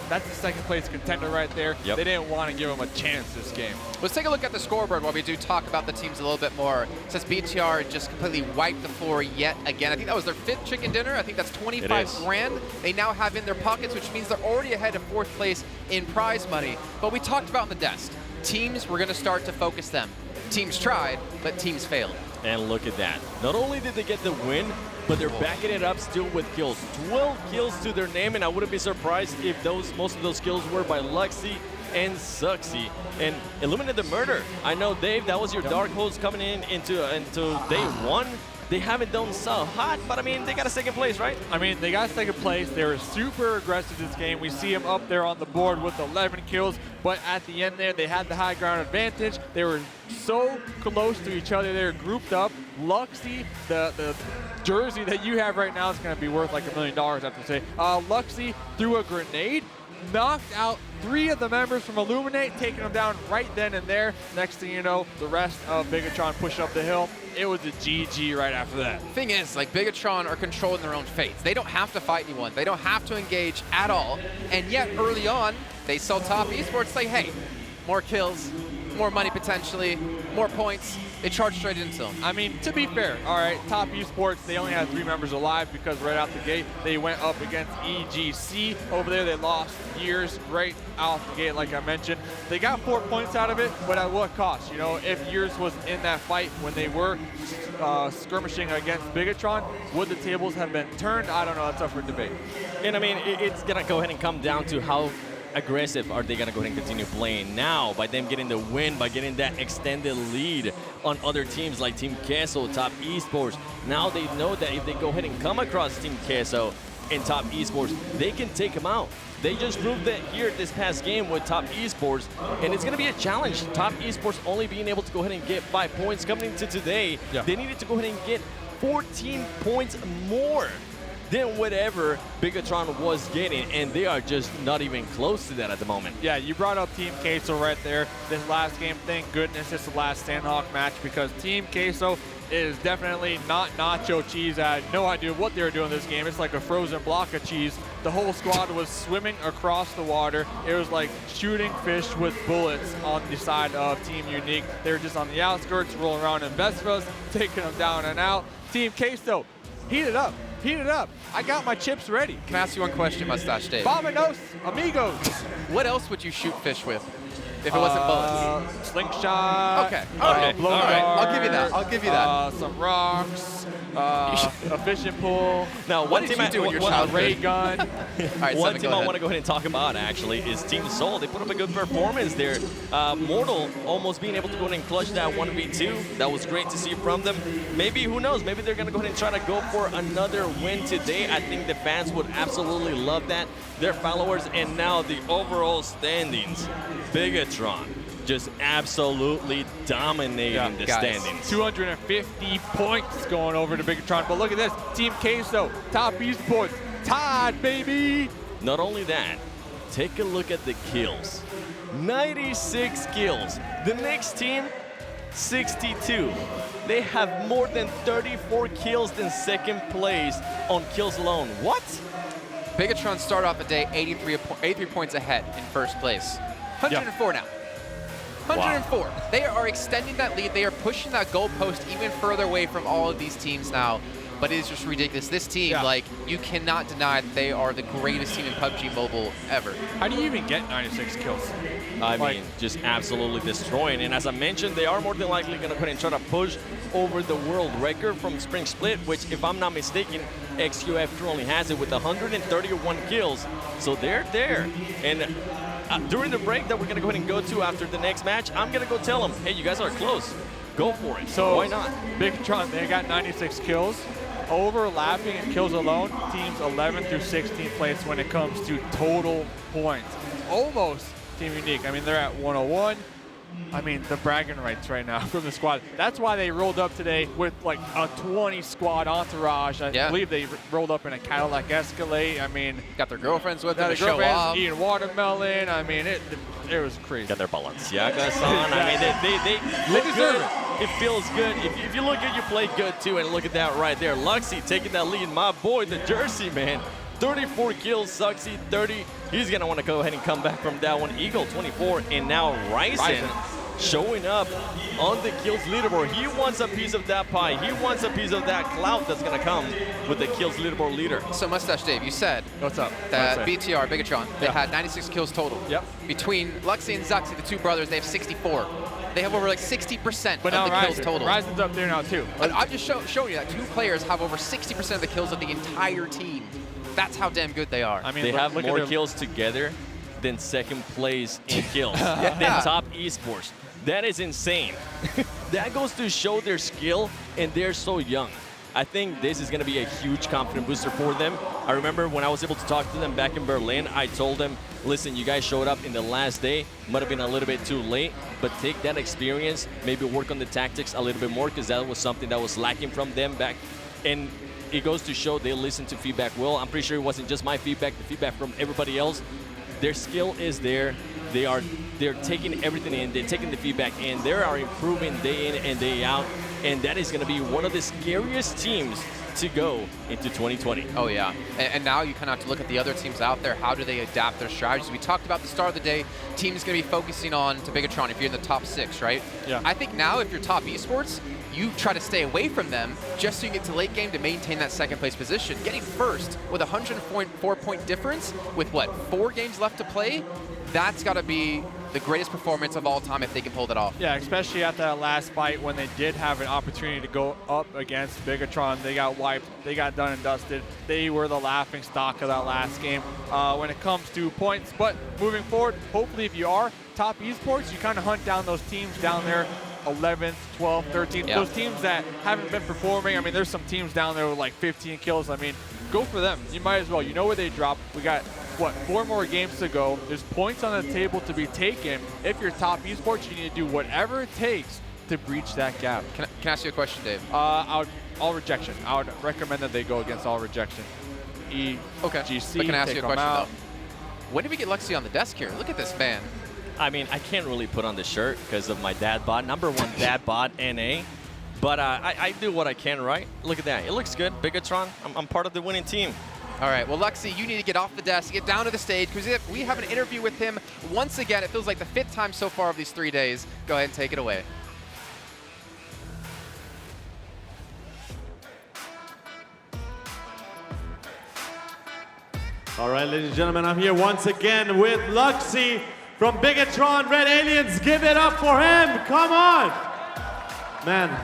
That's the second place contender right there. Yep. They didn't want to give him a chance this game. Let's take a look at the scoreboard while we do talk about the teams a little bit more. It says BTR just completely wiped the floor yet again. I think that was their 5th chicken dinner. I think that's 25 grand they now have in their pockets, which means they're already ahead of 4th place in prize money. But we talked about in the desk, teams, we're going to start to focus them. Teams tried, but teams failed. And look at that. Not only did they get the win, but they're backing it up still with kills. 12 kills to their name, and I wouldn't be surprised if most of those kills were by Luxy and Zuxi. And Illuminate The Murder. I know, Dave, that was your dark horse coming into day 1. They haven't done so hot, but I mean, they got a 2nd place, right? I mean, they got 2nd place. They were super aggressive this game. We see them up there on the board with 11 kills, but at the end there, they had the high ground advantage. They were so close to each other. They were grouped up. Luxy, the jersey that you have right now is going to be worth like $1 million, I have to say. Luxy threw a grenade, knocked out 3 of the members from Illuminate, taking them down right then and there. Next thing you know, the rest of Bigetron pushed up the hill. It was a GG right after that. Thing is, like, Bigetron are controlling their own fates. They don't have to fight anyone. They don't have to engage at all. And yet, early on, they saw Top Esports say, hey, more kills, more money potentially, more points. They charged straight into them. I mean, to be fair, all right, Top Esports, they only had 3 members alive because right out the gate, they went up against EGC. Over there, they lost Years right out the gate, like I mentioned. They got 4 points out of it, but at what cost? You know, if Years was in that fight when they were skirmishing against Bigetron, would the tables have been turned? I don't know. That's up for debate. And I mean, it's going to go ahead and come down to how aggressive are they going to go ahead and continue playing now by them getting the win, by getting that extended lead on other teams like Team Queso, Top Esports. Now they know that if they go ahead and come across Team Queso and Top Esports, they can take them out. They just proved that here this past game with Top Esports, and it's going to be a challenge. Top Esports only being able to go ahead and get 5 points coming into today. Yeah. They needed to go ahead and get 14 points more than whatever Bigetron was getting, and they are just not even close to that at the moment. Yeah, you brought up Team Queso right there. This last game, thank goodness it's the last Sandhawk match, because Team Queso is definitely not nacho cheese. I had no idea what they were doing this game. It's like a frozen block of cheese. The whole squad was swimming across the water. It was like shooting fish with bullets on the side of TeamUnique. They were just on the outskirts, rolling around in Vespas, taking them down and out. Team Queso, heat it up. Heat it up. I got my chips ready. Can I ask you one question, Mustache Dave? Vamonos, amigos. What else would you shoot fish with if it wasn't bullets? Slingshot. Okay. All right. I'll give you that. I'll give you that. Some rocks. A fishing pole. Now, what did you do with your childhood? A ray gun. All right, one Seven, team go I ahead. want to go ahead and talk about actually is Team Soul. They put up a good performance there. Mortal almost being able to go ahead and clutch that 1v2. That was great to see from them. Maybe, who knows, maybe they're going to go ahead and try to go for another win today. I think the fans would absolutely love that. Their followers, and now the overall standings. Bigetron just absolutely dominating the standings. 250 points going over to Bigetron. But look at this. Team Queso, Top Esports, tied, baby. Not only that, take a look at the kills. 96 kills. The next team, 62. They have more than 34 kills in 2nd place on kills alone. What? Bigetron start off the day 83 points ahead in 1st place. 104 now. 104. Wow. They are extending that lead. They are pushing that goalpost even further away from all of these teams now. But it is just ridiculous. This team, like, you cannot deny that they are the greatest team in PUBG Mobile ever. How do you even get 96 kills? I mean, just absolutely destroying. And as I mentioned, they are more than likely going to put and try to push over the world record from Spring Split, which, if I'm not mistaken, XQF currently has it with 131 kills. So they're there. And during the break that we're going to go ahead and go to after the next match, I'm going to go tell them, hey, you guys are close. Go for it. So why not? Bigetron, they got 96 kills. Overlapping in kills alone, teams 11 through 16th place when it comes to total points. Almost TeamUnique. I mean, they're at 101. I mean, the bragging rights right now from the squad. That's why they rolled up today with like a 20 squad entourage. I believe they rolled up in a Cadillac Escalade. I mean, got their girlfriends with them to show off. Eating watermelon. I mean, it was crazy. Got their Balenciagas on. I mean, they look good. It feels good. If you look good, you play good too. And look at that right there. Luxy taking that lead. My boy, the Jersey man. 34 kills, Suxy 30. He's going to want to go ahead and come back from that one. Eagle 24, and now Ryzen showing up on the kills leaderboard. He wants a piece of that pie. He wants a piece of that clout that's going to come with the kills leaderboard leader. So Mustache Dave, you said what's up? That BTR, Bigetron, they had 96 kills total. Yep. Between Luxy and Zuxy, the two brothers, they have 64. They have over like 60% of the kills total. Ryzen's up there now too. But I'm just showing you that two players have over 60% of the kills of the entire team. That's how damn good they are. I mean, they have more kills together than second place in kills, than top esports. That is insane. That goes to show their skill, and they're so young. I think this is going to be a huge confidence booster for them. I remember when I was able to talk to them back in Berlin, I told them, listen, you guys showed up in the last day. Might have been a little bit too late, but take that experience, maybe work on the tactics a little bit more, because that was something that was lacking from them back. And it goes to show they listen to feedback well. I'm pretty sure it wasn't just my feedback, the feedback from everybody else. Their skill is there. They're taking everything in, they're taking the feedback in, they are improving day in and day out, and that is going to be one of the scariest teams to go into 2020. Oh yeah, and now you kind of have to look at the other teams out there. How do they adapt their strategies? We talked about the start of the day, teams going to be focusing on to Bigetron if you're in the top 6, right? Yeah. I think now if you're top esports, you try to stay away from them just so you get to late game to maintain that second place position. Getting first with a 104-point difference with what, 4 games left to play, that's got to be the greatest performance of all time if they can pull that off. Yeah, especially at that last fight when they did have an opportunity to go up against Bigetron. They got wiped. They got done and dusted. They were the laughing stock of that last game when it comes to points. But moving forward, hopefully if you are top esports, you kind of hunt down those teams down there, 11th, 12th, 13th. Those teams that haven't been performing. I mean, there's some teams down there with like 15 kills. I mean, go for them. You might as well. You know where they drop. We got, what, 4 more games to go. There's points on the table to be taken. If you're top esports, you need to do whatever it takes to breach that gap. Can I ask you a question, Dave? AllRejection. I would recommend that they go against AllRejection. EGC. But can I ask you a question, though? When did we get Luxy on the desk here? Look at this man. I mean, I can't really put on the shirt because of my dad bod. #1 dad bod, NA. But I do what I can, right? Look at that. It looks good. Bigetron, I'm part of the winning team. All right, well, Luxy, you need to get off the desk, get down to the stage, because we have an interview with him once again. It feels like the 5th time so far of these 3 days. Go ahead and take it away. All right, ladies and gentlemen, I'm here once again with Luxy from Bigetron Red Aliens. Give it up for him. Come on. Man,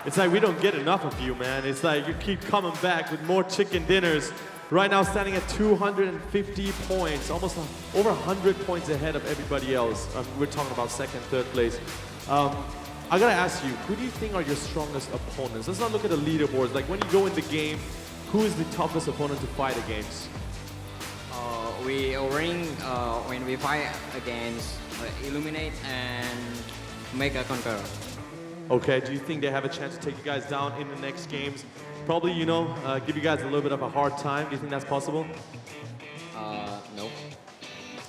it's like we don't get enough of you, man. It's like you keep coming back with more chicken dinners. Right now standing at 250 points, almost over 100 points ahead of everybody else. We're talking about 2nd, 3rd place. I gotta ask you, who do you think are your strongest opponents? Let's not look at the leaderboards. Like when you go in the game, who is the toughest opponent to fight against? We ring when we fight against Illuminate and Mega Conqueror. Okay, do you think they have a chance to take you guys down in the next games? Probably, you know, give you guys a little bit of a hard time. Do you think that's possible? No.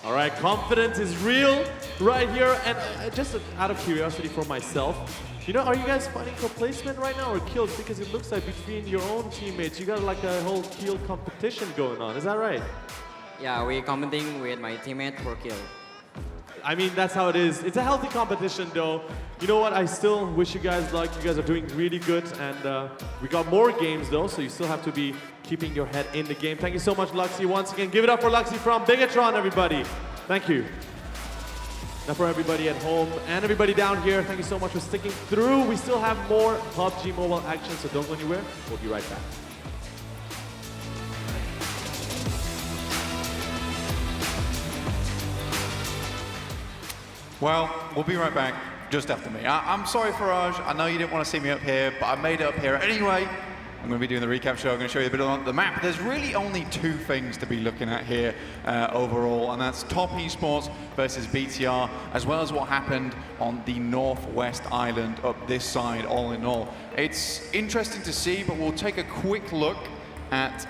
All right, confidence is real right here. And just out of curiosity for myself, you know, are you guys fighting for placement right now or kills? Because it looks like between your own teammates, you got like a whole kill competition going on. Is that right? Yeah, we're competing with my teammate for kill. I mean, that's how it is. It's a healthy competition, though. You know what? I still wish you guys luck. You guys are doing really good. And we got more games, though, so you still have to be keeping your head in the game. Thank you so much, Luxy. Once again, give it up for Luxy from Bigetron, everybody. Thank you. Now for everybody at home and everybody down here, thank you so much for sticking through. We still have more PUBG Mobile action, so don't go anywhere. We'll be right back. Well, we'll be right back just after me. I'm sorry, Faraj. I know you didn't want to see me up here, but I made it up here anyway. I'm going to be doing the recap show. I'm going to show you a bit on the map. There's really only two things to be looking at here overall, and that's Top Esports versus BTR, as well as what happened on the Northwest Island up this side, all in all. It's interesting to see, but we'll take a quick look at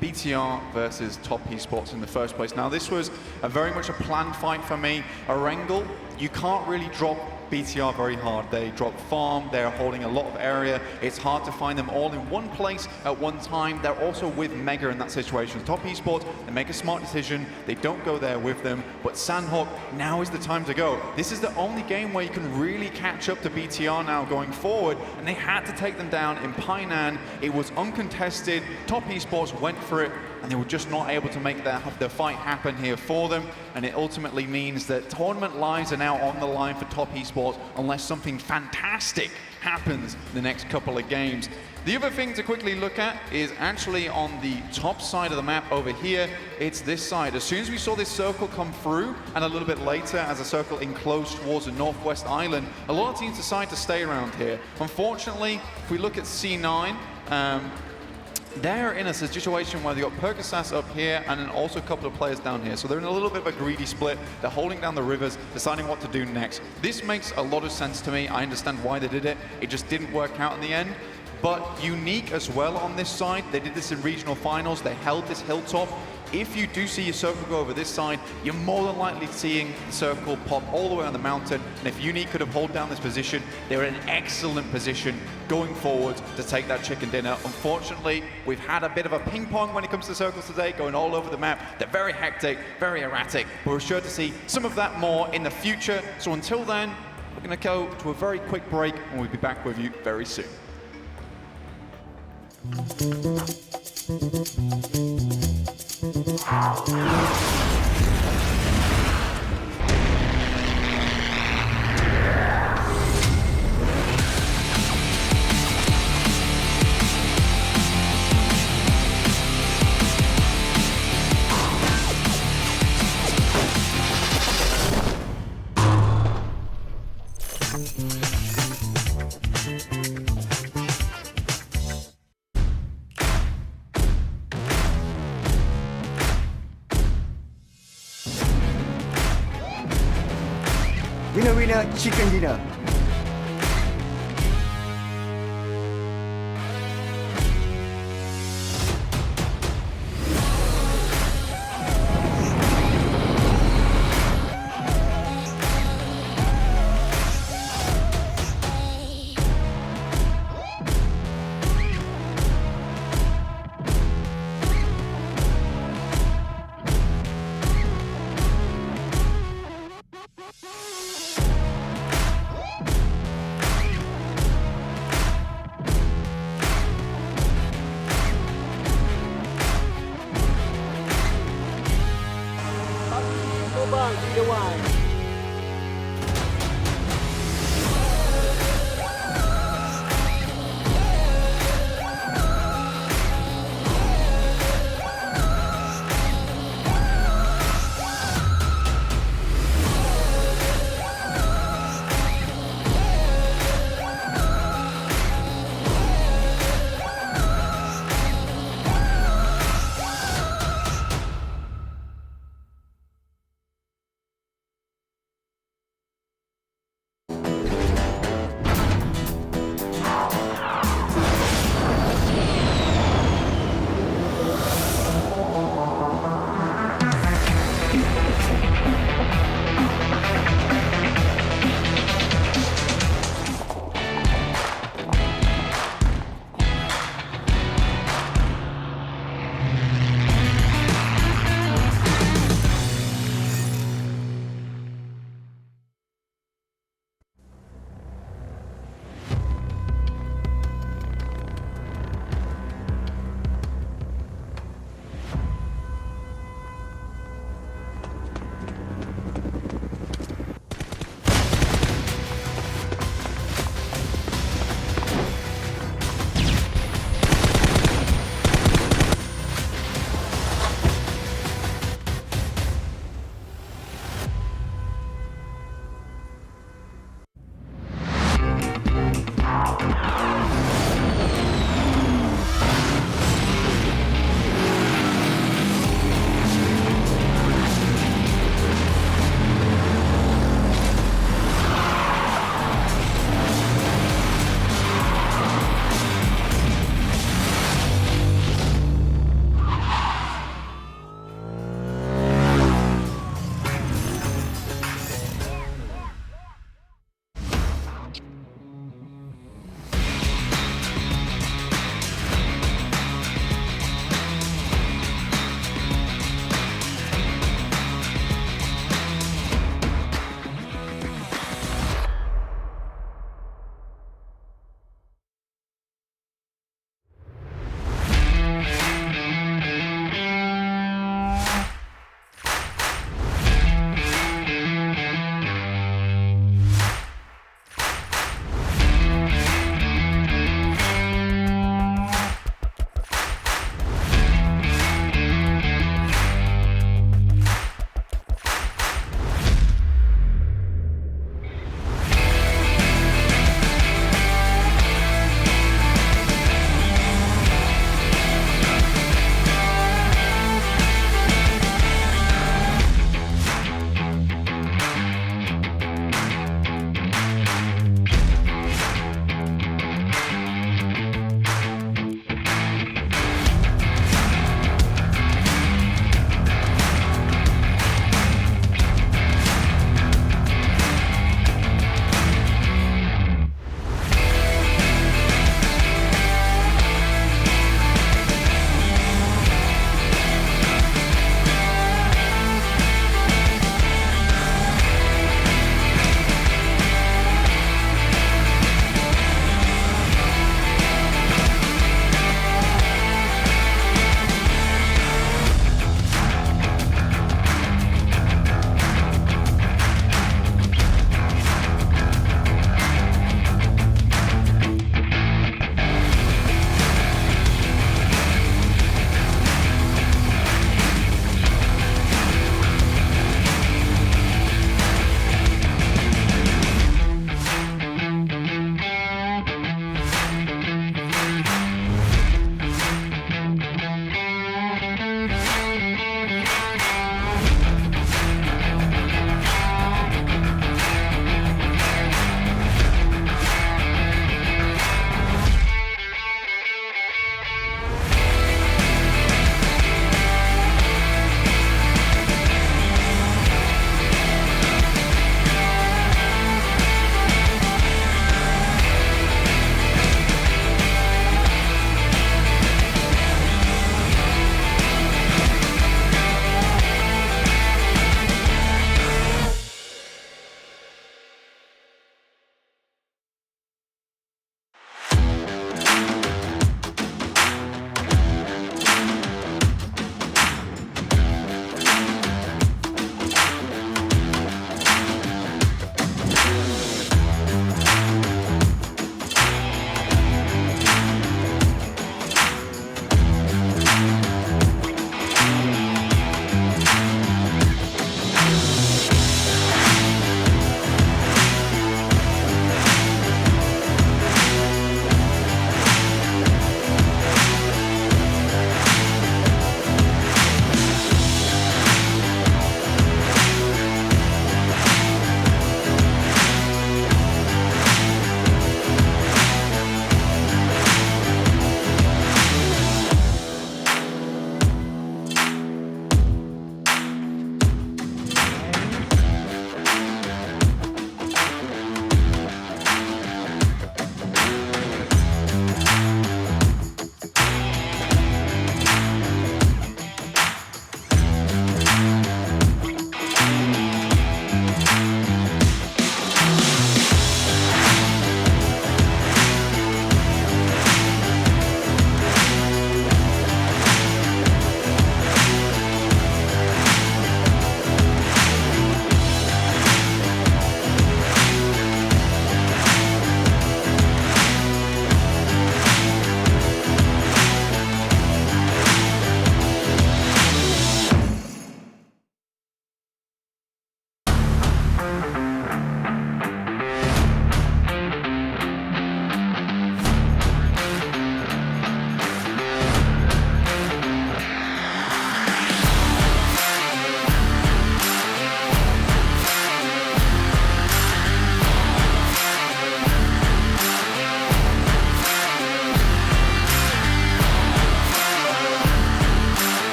BTR versus Top Esports in the first place. Now, this was very much a planned fight for me. Erangel, you can't really drop BTR very hard. They drop farm, they're holding a lot of area. It's hard to find them all in one place at one time. They're also with Mega in that situation. Top Esports, they make a smart decision. They don't go there with them, but Sandhawk, now is the time to go. This is the only game where you can really catch up to BTR now going forward, and they had to take them down in Painan. It was uncontested. Top Esports went for it, and they were just not able to make the fight happen here for them, and it ultimately means that tournament lives are now on the line for Top Esports unless something fantastic happens in the next couple of games. The other thing to quickly look at is actually on the top side of the map over here. It's this side. As soon as we saw this circle come through, and a little bit later as the circle enclosed towards the Northwest Island, a lot of teams decide to stay around here. Unfortunately, if we look at C9, they're in a situation where they've got Percasas up here and then also a couple of players down here. So they're in a little bit of a greedy split. They're holding down the rivers, deciding what to do next. This makes a lot of sense to me. I understand why they did it. It just didn't work out in the end. But UNique as well on this side. They did this in regional finals. They held this hilltop. If you do see your circle go over this side, you're more than likely seeing the circle pop all the way on the mountain. And if UNique could have held down this position, they're in an excellent position going forward to take that chicken dinner. Unfortunately, we've had a bit of a ping pong when it comes to circles today, going all over the map. They're very hectic, very erratic, but we're sure to see some of that more in the future. So until then, we're going to go to a very quick break, and we'll be back with you very soon. Winner, chicken dinner.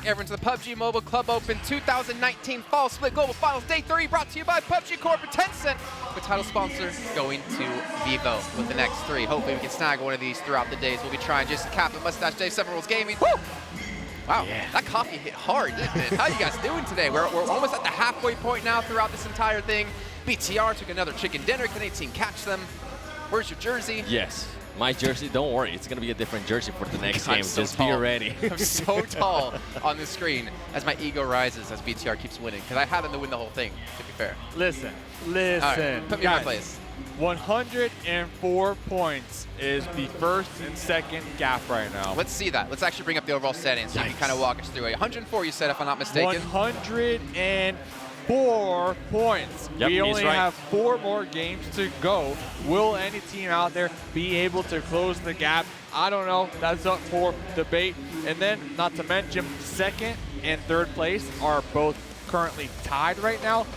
everyone, to the PUBG Mobile Club Open 2019 Fall Split Global Finals Day 3, brought to you by PUBG Corp and Tencent, with title sponsor going to Vivo with the next 3. Hopefully we can snag one of these throughout the days. We'll be trying Jason Cap and Mustache J, Seven Worlds Gaming. Woo! Wow, that coffee hit hard, didn't it? How you guys doing today? We're almost at the halfway point now throughout this entire thing. BTR took another chicken dinner. Can 18 catch them? Where's your jersey? Yes. My jersey, don't worry, it's going to be a different jersey for the next game. So Just tall. be ready. I'm so tall on the screen as my ego rises as BTR keeps winning, because I had him to win the whole thing, to be fair. Listen. All right, put me in my place. 104 points is the first and second gap right now. Let's see that. Let's actually bring up the overall standings so you can kind of walk us through it. 104, you said, if I'm not mistaken. 104 points. Yep, we only right. have 4 more games to go. Will any team out there be able to close the gap? I don't know. That's up for debate. And then, not to mention, second and third place are both currently tied right now.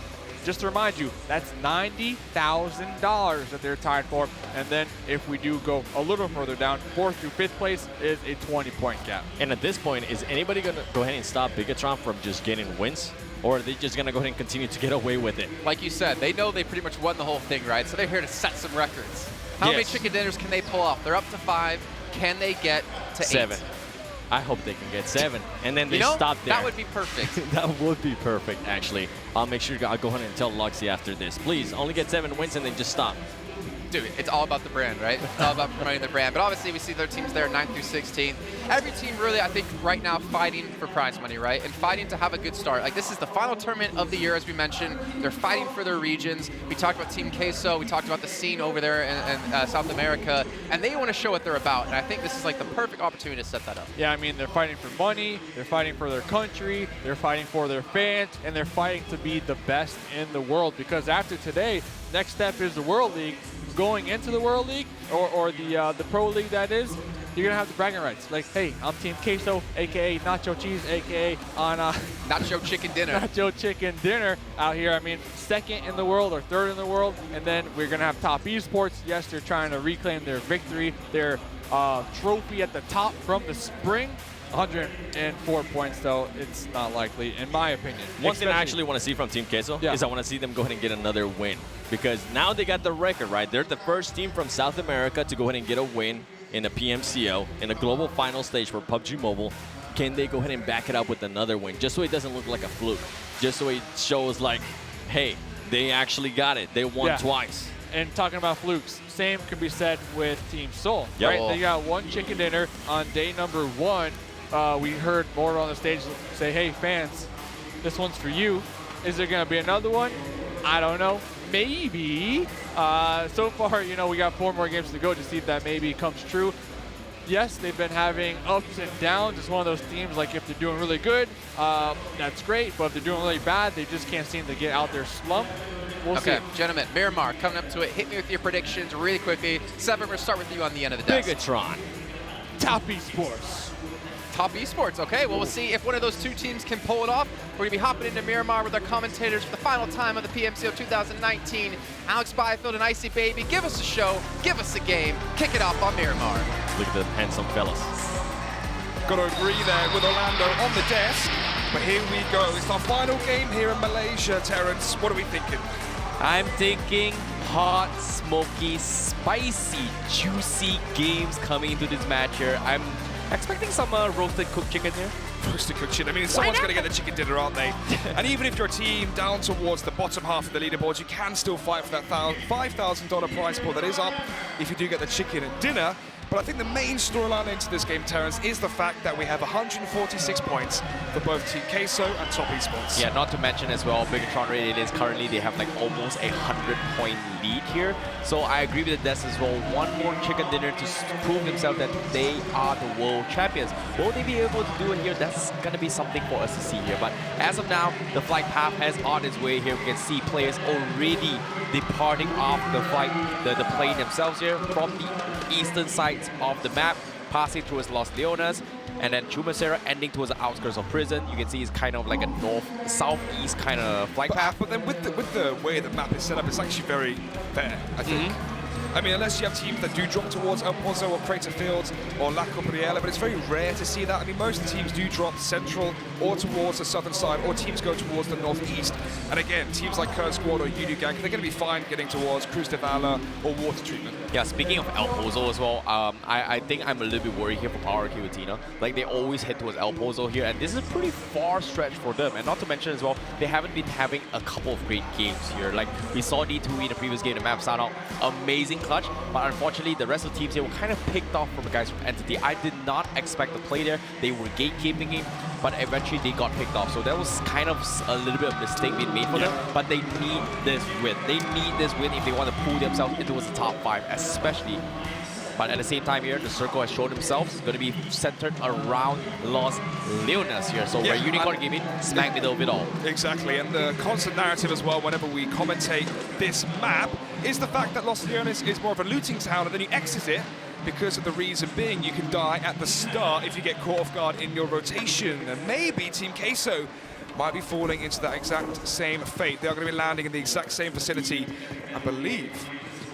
Just to remind you, that's $90,000 that they're tied for. And then if we do go a little further down, 4th through 5th place is a 20-point gap. And at this point, is anybody going to go ahead and stop Bigetron from just getting wins? Or are they just going to go ahead and continue to get away with it? Like you said, they know they pretty much won the whole thing, right? So they're here to set some records. How many chicken dinners can they pull off? They're up to 5. Can they get to 8? 7. I hope they can get 7, and then they stop there. That would be perfect. That would be perfect, actually. I'll make sure I'll go ahead and tell Luxy after this. Please, only get 7 wins and then just stop. Dude, it's all about the brand, right? It's all about promoting the brand. But obviously, we see their teams there, 9th through 16th. Every team really, I think, right now fighting for prize money, right? And fighting to have a good start. Like, this is the final tournament of the year, as we mentioned. They're fighting for their regions. We talked about Team Queso. We talked about the scene over there in South America. And they want to show what they're about. And I think this is, like, the perfect opportunity to set that up. Yeah, I mean, they're fighting for money. They're fighting for their country. They're fighting for their fans. And they're fighting to be the best in the world. Because after today, next step is the World League. Going into the World League, or the Pro League that is, you're going to have the bragging rights. Like, hey, I'm Team Queso, a.k.a. Nacho Cheese, a.k.a. on Nacho Chicken Dinner. Nacho Chicken Dinner out here. I mean, 2nd in the world or 3rd in the world. And then we're going to have Top Esports. Yes, they're trying to reclaim their victory, their trophy at the top from the spring. 104 points, though, it's not likely, in my opinion. One thing I actually want to see from Team Queso is I want to see them go ahead and get another win. Because now they got the record, right? They're the first team from South America to go ahead and get a win in a PMCO, in a global final stage for PUBG Mobile. Can they go ahead and back it up with another win? Just so it doesn't look like a fluke. Just so it shows like, hey, they actually got it. They won twice. And talking about flukes, same can be said with Team Seoul, Yep. right? They got 1 chicken dinner on day number 1. We heard Mortal on the stage say, hey, fans, this one's for you. Is there going to be another one? I don't know. Maybe. So far, you know, we got 4 more games to go to see if that maybe comes true. Yes, they've been having ups and downs. It's one of those teams, like, if they're doing really good, that's great. But if they're doing really bad, they just can't seem to get out their slump. We'll see. Gentlemen, Miramar, coming up to it. Hit me with your predictions really quickly. Seven, we're going to start with you on the end of the desk. Bigetron. Top Esports. Top Esports, okay. Well, we'll see if one of those 2 teams can pull it off. We're going to be hopping into Miramar with our commentators for the final time of the PMCO 2019. Alex Byfield and Icy Baby, give us a show, give us a game, kick it off on Miramar. Look at the handsome fellas. Got to agree there with Orlando on the desk. But here we go. It's our final game here in Malaysia, Terrence. What are we thinking? I'm thinking hot, smoky, spicy, juicy games coming into this match here. I'm expecting some roasted cooked chicken here. Roasted cooked chicken. I mean, someone's going to get the chicken dinner, aren't they? And even if you're a team down towards the bottom half of the leaderboards, you can still fight for that $5,000 prize pool that is up if you do get the chicken dinner. But I think the main storyline into this game, Terrence, is the fact that we have 146 points for both Team Queso and Top Esports. Yeah, not to mention as well, Bigetron RA is currently, they have like almost a 100-point lead here. So I agree with the desk as well. One more chicken dinner to prove themselves that they are the world champions. Will they be able to do it here? That's going to be something for us to see here. But as of now, the flight path has on its way here. We can see players already departing off the flight, the plane themselves here from the eastern side of the map, passing towards Los Leonas, and then Chumacera ending towards the outskirts of prison. You can see it's kind of like a north-southeast kind of flight path. But then with the way the map is set up, it's actually very fair, I think. I mean, unless you have teams that do drop towards El Pozo or Crater Fields or La Copriela, but it's very rare to see that. I mean, most teams do drop central or towards the southern side, or teams go towards the northeast. And again, teams like Kurd Squad or YOODOO GANK, they're going to be fine getting towards Cruz de Valor or water treatment. Yeah, speaking of El Pozo as well, I think I'm a little bit worried here for RRQ.ATHENA. Like, they always head towards El Pozo here, and this is a pretty far stretch for them. And not to mention as well, they haven't been having a couple of great games here. Like, we saw D2 in the previous game, the map start out amazing clutch, but unfortunately, the rest of the teams here were kind of picked off from the guys from Entity. I did not expect to play there. They were gatekeeping him, but eventually they got picked off. So that was kind of a little bit of a mistake being made for them, but they need this win. They need this win if they want to pull themselves into the top 5, especially. But at the same time here, the circle has shown themselves it's going to be centered around Los Leones here. So where UNicornGaming smack middle of it all. Exactly, and the constant narrative as well whenever we commentate this map is the fact that Los Leones is more of a looting town, and then you exit it because of the reason being you can die at the start if you get caught off guard in your rotation. And maybe Team Queso might be falling into that exact same fate. They are going to be landing in the exact same vicinity, I believe.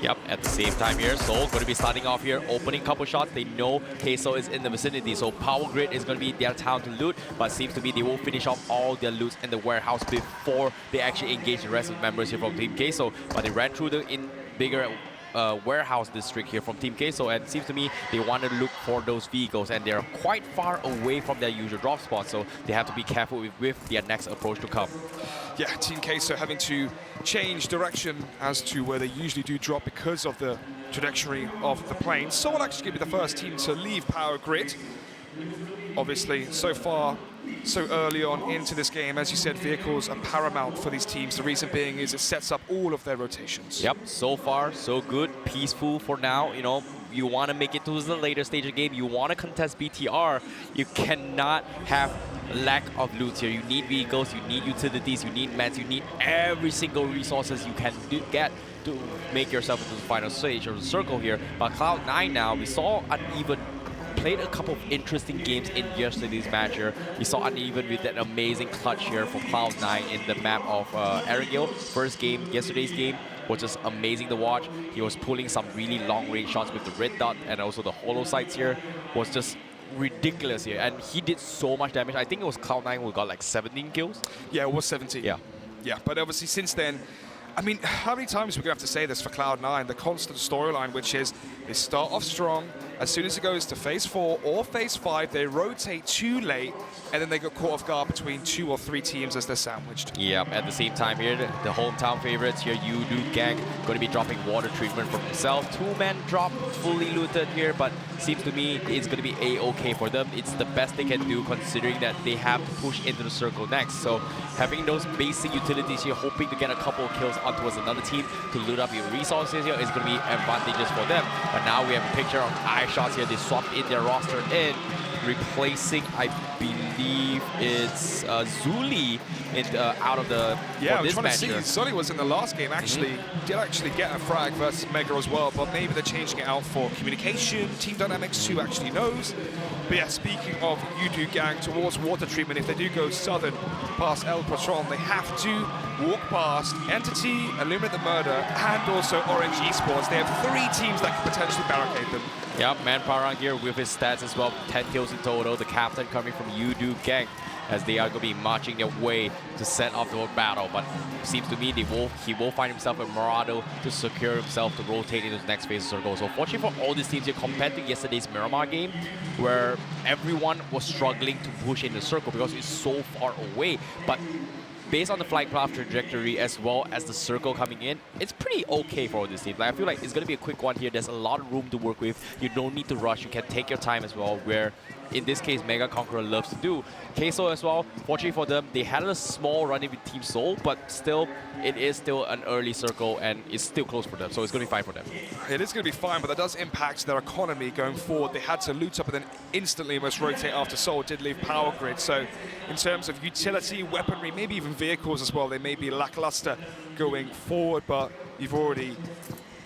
Yep, at the same time here, Seoul going to be starting off here, opening couple shots. They know Queso is in the vicinity, so Power Grid is going to be their town to loot, but seems to be they will finish off all their loots in the warehouse before they actually engage the rest of the members here from Team Queso. But they ran through the bigger warehouse district here from Team Queso, and it seems to me they want to look for those vehicles, and they're quite far away from their usual drop spot, so they have to be careful with their next approach to come. Yeah, Team Queso having to change direction as to where they usually do drop because of the trajectory of the plane. Seoul actually going to be the first team to leave Power Grid. Obviously, so far, so early on into this game, as you said, vehicles are paramount for these teams. The reason being is it sets up all of their rotations. Yep, so far, so good. Peaceful for now. You know, you want to make it to the later stage of the game. You want to contest BTR. You cannot have lack of loot here. You need vehicles, you need utilities, you need meds, you need every single resources you can get to make yourself into the final stage of the circle here. But Cloud9 now, we saw Uneven played a couple of interesting games in yesterday's match here. We saw Uneven with that amazing clutch here from Cloud9 in the map of Erangel. First game, yesterday's game, was just amazing to watch. He was pulling some really long-range shots with the red dot, and also the hollow sights here was just ridiculous here. And he did so much damage. I think it was Cloud9 who got like 17 kills. Yeah, it was 17. Yeah. Yeah, but obviously since then, I mean, how many times are we going to have to say this for Cloud9? The constant storyline, which is they start off strong. As soon as it goes to phase 4 or phase 5, they rotate too late, and then they get caught off guard between 2 or 3 teams as they're sandwiched. Yeah, at the same time here, the hometown favorites here, YOODOO GANK, going to be dropping water treatment for himself. 2-man drop, fully looted here, but seems to me it's going to be A-OK for them. It's the best they can do considering that they have to push into the circle next. So having those basic utilities here, hoping to get a couple of kills on towards another team to loot up your resources here is going to be advantageous for them. But now we have a picture of iShots here. They swapped in their roster in, replacing, I believe it's Zuli out of the this match here. Sully was in the last game, actually. Did actually get a frag versus Mega as well, but maybe they're changing it out for communication, team dynamics, who actually knows. But yeah, speaking of YOODOO GANK towards water treatment, if they do go southern past El Patron, they have to walk past Entity, Illuminate The Murder, and also Orange Esports. They have 3 teams that could potentially barricade them. Yep, Manpower on here with his stats as well, 10 kills in total. The captain coming from YOODOO GANK, as they are going to be marching their way to set off the battle. But seems to me he will find himself a Murado to secure himself to rotate into the next phase of circle. So fortunately for all these teams here, compared to yesterday's Miramar game, where everyone was struggling to push in the circle because it's so far away. But based on the flight path trajectory as well as the circle coming in, it's pretty okay for all these teams. Like, I feel like it's going to be a quick one here. There's a lot of room to work with. You don't need to rush. You can take your time as well, where in this case, Mega Conqueror loves to do. Queso as well, fortunately for them, they had a small run-in with Team Seoul, but still, it is still an early circle, and it's still close for them, so it's going to be fine for them. It is going to be fine, but that does impact their economy going forward. They had to loot up and then instantly almost rotate after Seoul did leave Power Grid. So in terms of utility, weaponry, maybe even vehicles as well, they may be lackluster going forward, but you've already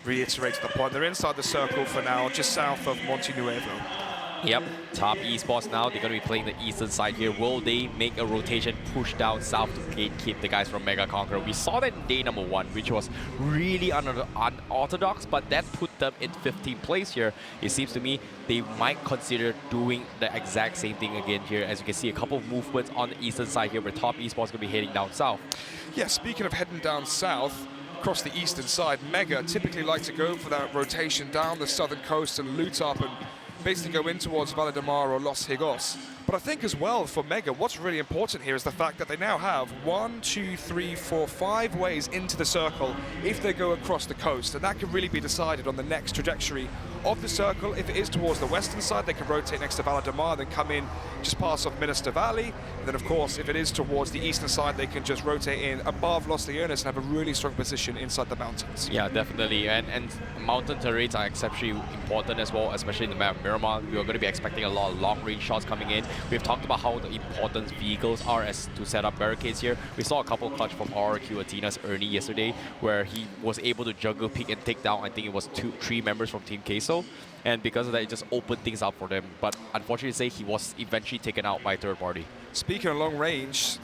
reiterated the point. They're inside the circle for now, just south of Monte Nuevo. Yep, Top Esports now, they're going to be playing the eastern side here. Will they make a rotation, push down south to gatekeep the guys from Mega Conqueror? We saw that in day number 1, which was really unorthodox, but that put them in 15th place here. It seems to me they might consider doing the exact same thing again here. As you can see, a couple of movements on the eastern side here where Top Esports going to be heading down south. Yeah, speaking of heading down south, across the eastern side, Mega typically like to go for that rotation down the southern coast and loot up and basically go in towards Valdemar or Los Higos. But I think as well for Mega, what's really important here is the fact that they now have 1, 2, 3, 4, 5 ways into the circle if they go across the coast. And that can really be decided on the next trajectory of the circle. If it is towards the western side, they can rotate next to Valdemar, then come in just past off Minister Valley. And then of course, if it is towards the eastern side, they can just rotate in above Los Leones and have a really strong position inside the mountains. Yeah, definitely. And mountain terrains are exceptionally important as well, especially in the map of Miramar. We are going to be expecting a lot of long-range shots coming in. We've talked about how the important vehicles are as to set up barricades here. We saw a couple clutch from RRQ.ATHENA's Ernie yesterday, where he was able to juggle, pick, and take down, I think it was 3 members from Team Queso. And because of that, it just opened things up for them. But unfortunately, he was eventually taken out by third party. Speaking of long range,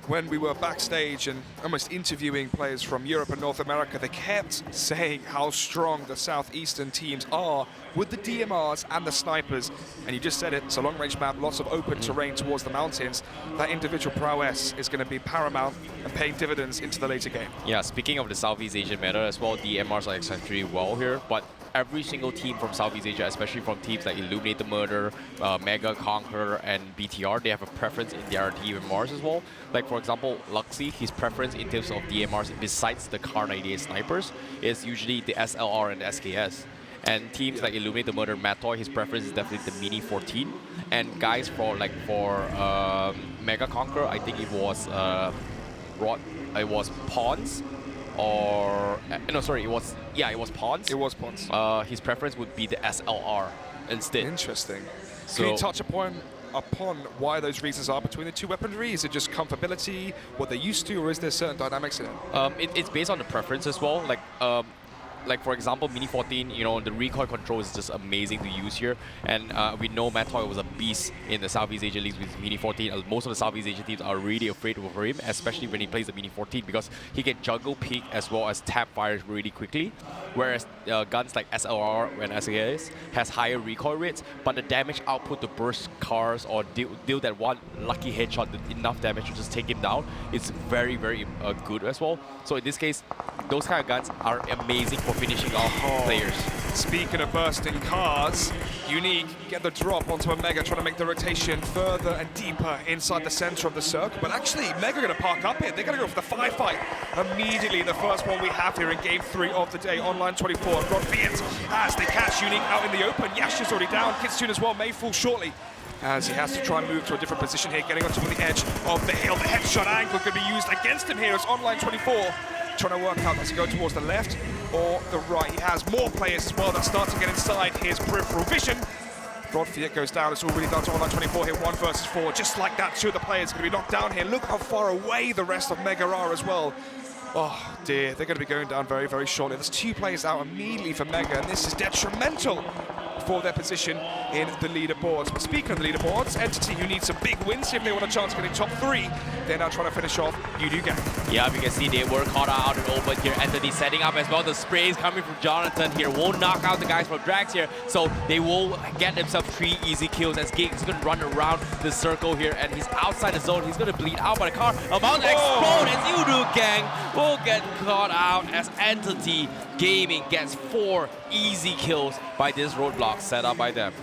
when we were backstage and almost interviewing players from Europe and North America, they kept saying how strong the southeastern teams are with the DMRs and the snipers. And you just said it, it's a long-range map, lots of open terrain towards the mountains. That individual prowess is going to be paramount and paying dividends into the later game. Yeah, speaking of the Southeast Asian meta as well, DMRs are exceptionally well here, but every single team from Southeast Asia, especially from teams like Illuminate The Murder, Mega Conqueror, and BTR, they have a preference in their DMRs as well. Like for example, Luxy, his preference in terms of DMRs, besides the Kar 98 snipers, is usually the SLR and the SKS. And teams like Illuminate The Murder, Matoy, his preference is definitely the Mini 14. And guys for Mega Conqueror, I think it was Pawns. Or no, sorry, it was Pawns. It was Pawns. His preference would be the SLR instead. Interesting. So, can you touch upon why those reasons are between the two weaponry? Is it just comfortability, what they're used to, or is there certain dynamics in it? It's based on the preference as well. Like for example, Mini 14, you know, the recoil control is just amazing to use here. And we know Matoy was a beast in the Southeast Asia leagues with Mini 14. Most of the Southeast Asia teams are really afraid of him, especially when he plays the Mini 14, because he can juggle, peek, as well as tap fires really quickly. Whereas guns like SLR and SKS has higher recoil rates, but the damage output to burst cars or deal that one lucky headshot with enough damage to just take him down is very, very good as well. So in this case, those kind of guns are amazing for finishing off players. Speaking of bursting cars, YOONiQ get the drop onto a Mega, trying to make the rotation further and deeper inside the center of the circle. But actually, Mega are going to park up here. They're going to go for the 5-fight immediately. The first one we have here in Game 3 of the day. Online 24, Rod Fiat as they catch YOONiQ out in the open. Yash is already down. Kitsune as well may fall shortly, as he has to try and move to a different position here, getting onto the edge of the hill. The headshot angle could be used against him here as Online 24 trying to work out, does he go towards the left or the right? He has more players as well that start to get inside his peripheral vision. Rod Fiat goes down. It's already down to Online 24 here, 1 versus 4. Just like that, 2 of the players going to be knocked down here. Look how far away the rest of Mega are as well. Oh dear, they're going to be going down very, very shortly. There's 2 players out immediately for Mega, and this is detrimental for their position in the leaderboards. But speaking of the leaderboards, Entity, who needs some big wins if they want a chance of getting top 3, they're now trying to finish off YOODOO GANK. Yeah, we can see they were caught out and open here. Entity setting up as well. The sprays coming from Jonathan here won't knock out the guys from Drax here, so they will get themselves 3 easy kills as GANK is going to run around the circle here, and he's outside the zone. He's going to bleed out by the car. About to explode as YOODOO GANK will get caught out as Entity Gaming gets 4 easy kills by this roadblock set up by them.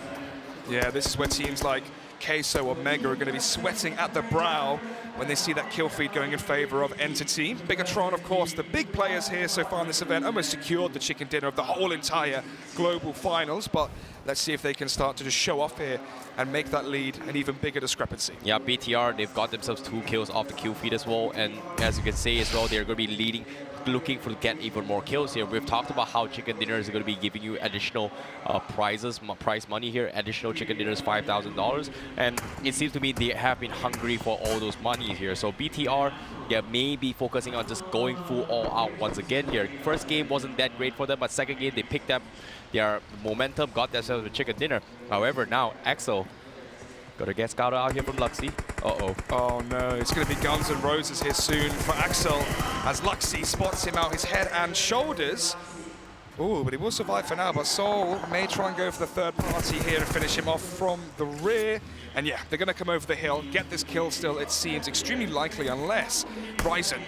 Yeah, this is where teams like Queso or Mega are going to be sweating at the brow when they see that kill feed going in favor of Entity. Bigetron, of course, the big players here so far in this event, almost secured the chicken dinner of the whole entire global finals, but let's see if they can start to just show off here and make that lead an even bigger discrepancy. Yeah, BTR, they've got themselves 2 kills off the kill feed as well, and as you can see as well, they're going to be leading, looking to get even more kills here. We've talked about how chicken dinner is going to be giving you additional prize money here. Additional chicken dinner is $5,000, and it seems to me they have been hungry for all those money journey here. So BTR, yeah, may be focusing on just going full all out once again here. First game wasn't that great for them, but second game they picked up their momentum, got themselves a chicken dinner. However, now Axel got to get scouted out here from Luxy. Uh-oh. Oh no, it's going to be Guns N' Roses here soon for Axel as Luxy spots him out his head and shoulders. Ooh, but he will survive for now, but Soul may try and go for the third party here and finish him off from the rear. And yeah, they're going to come over the hill, get this kill still, it seems extremely likely, unless Bryson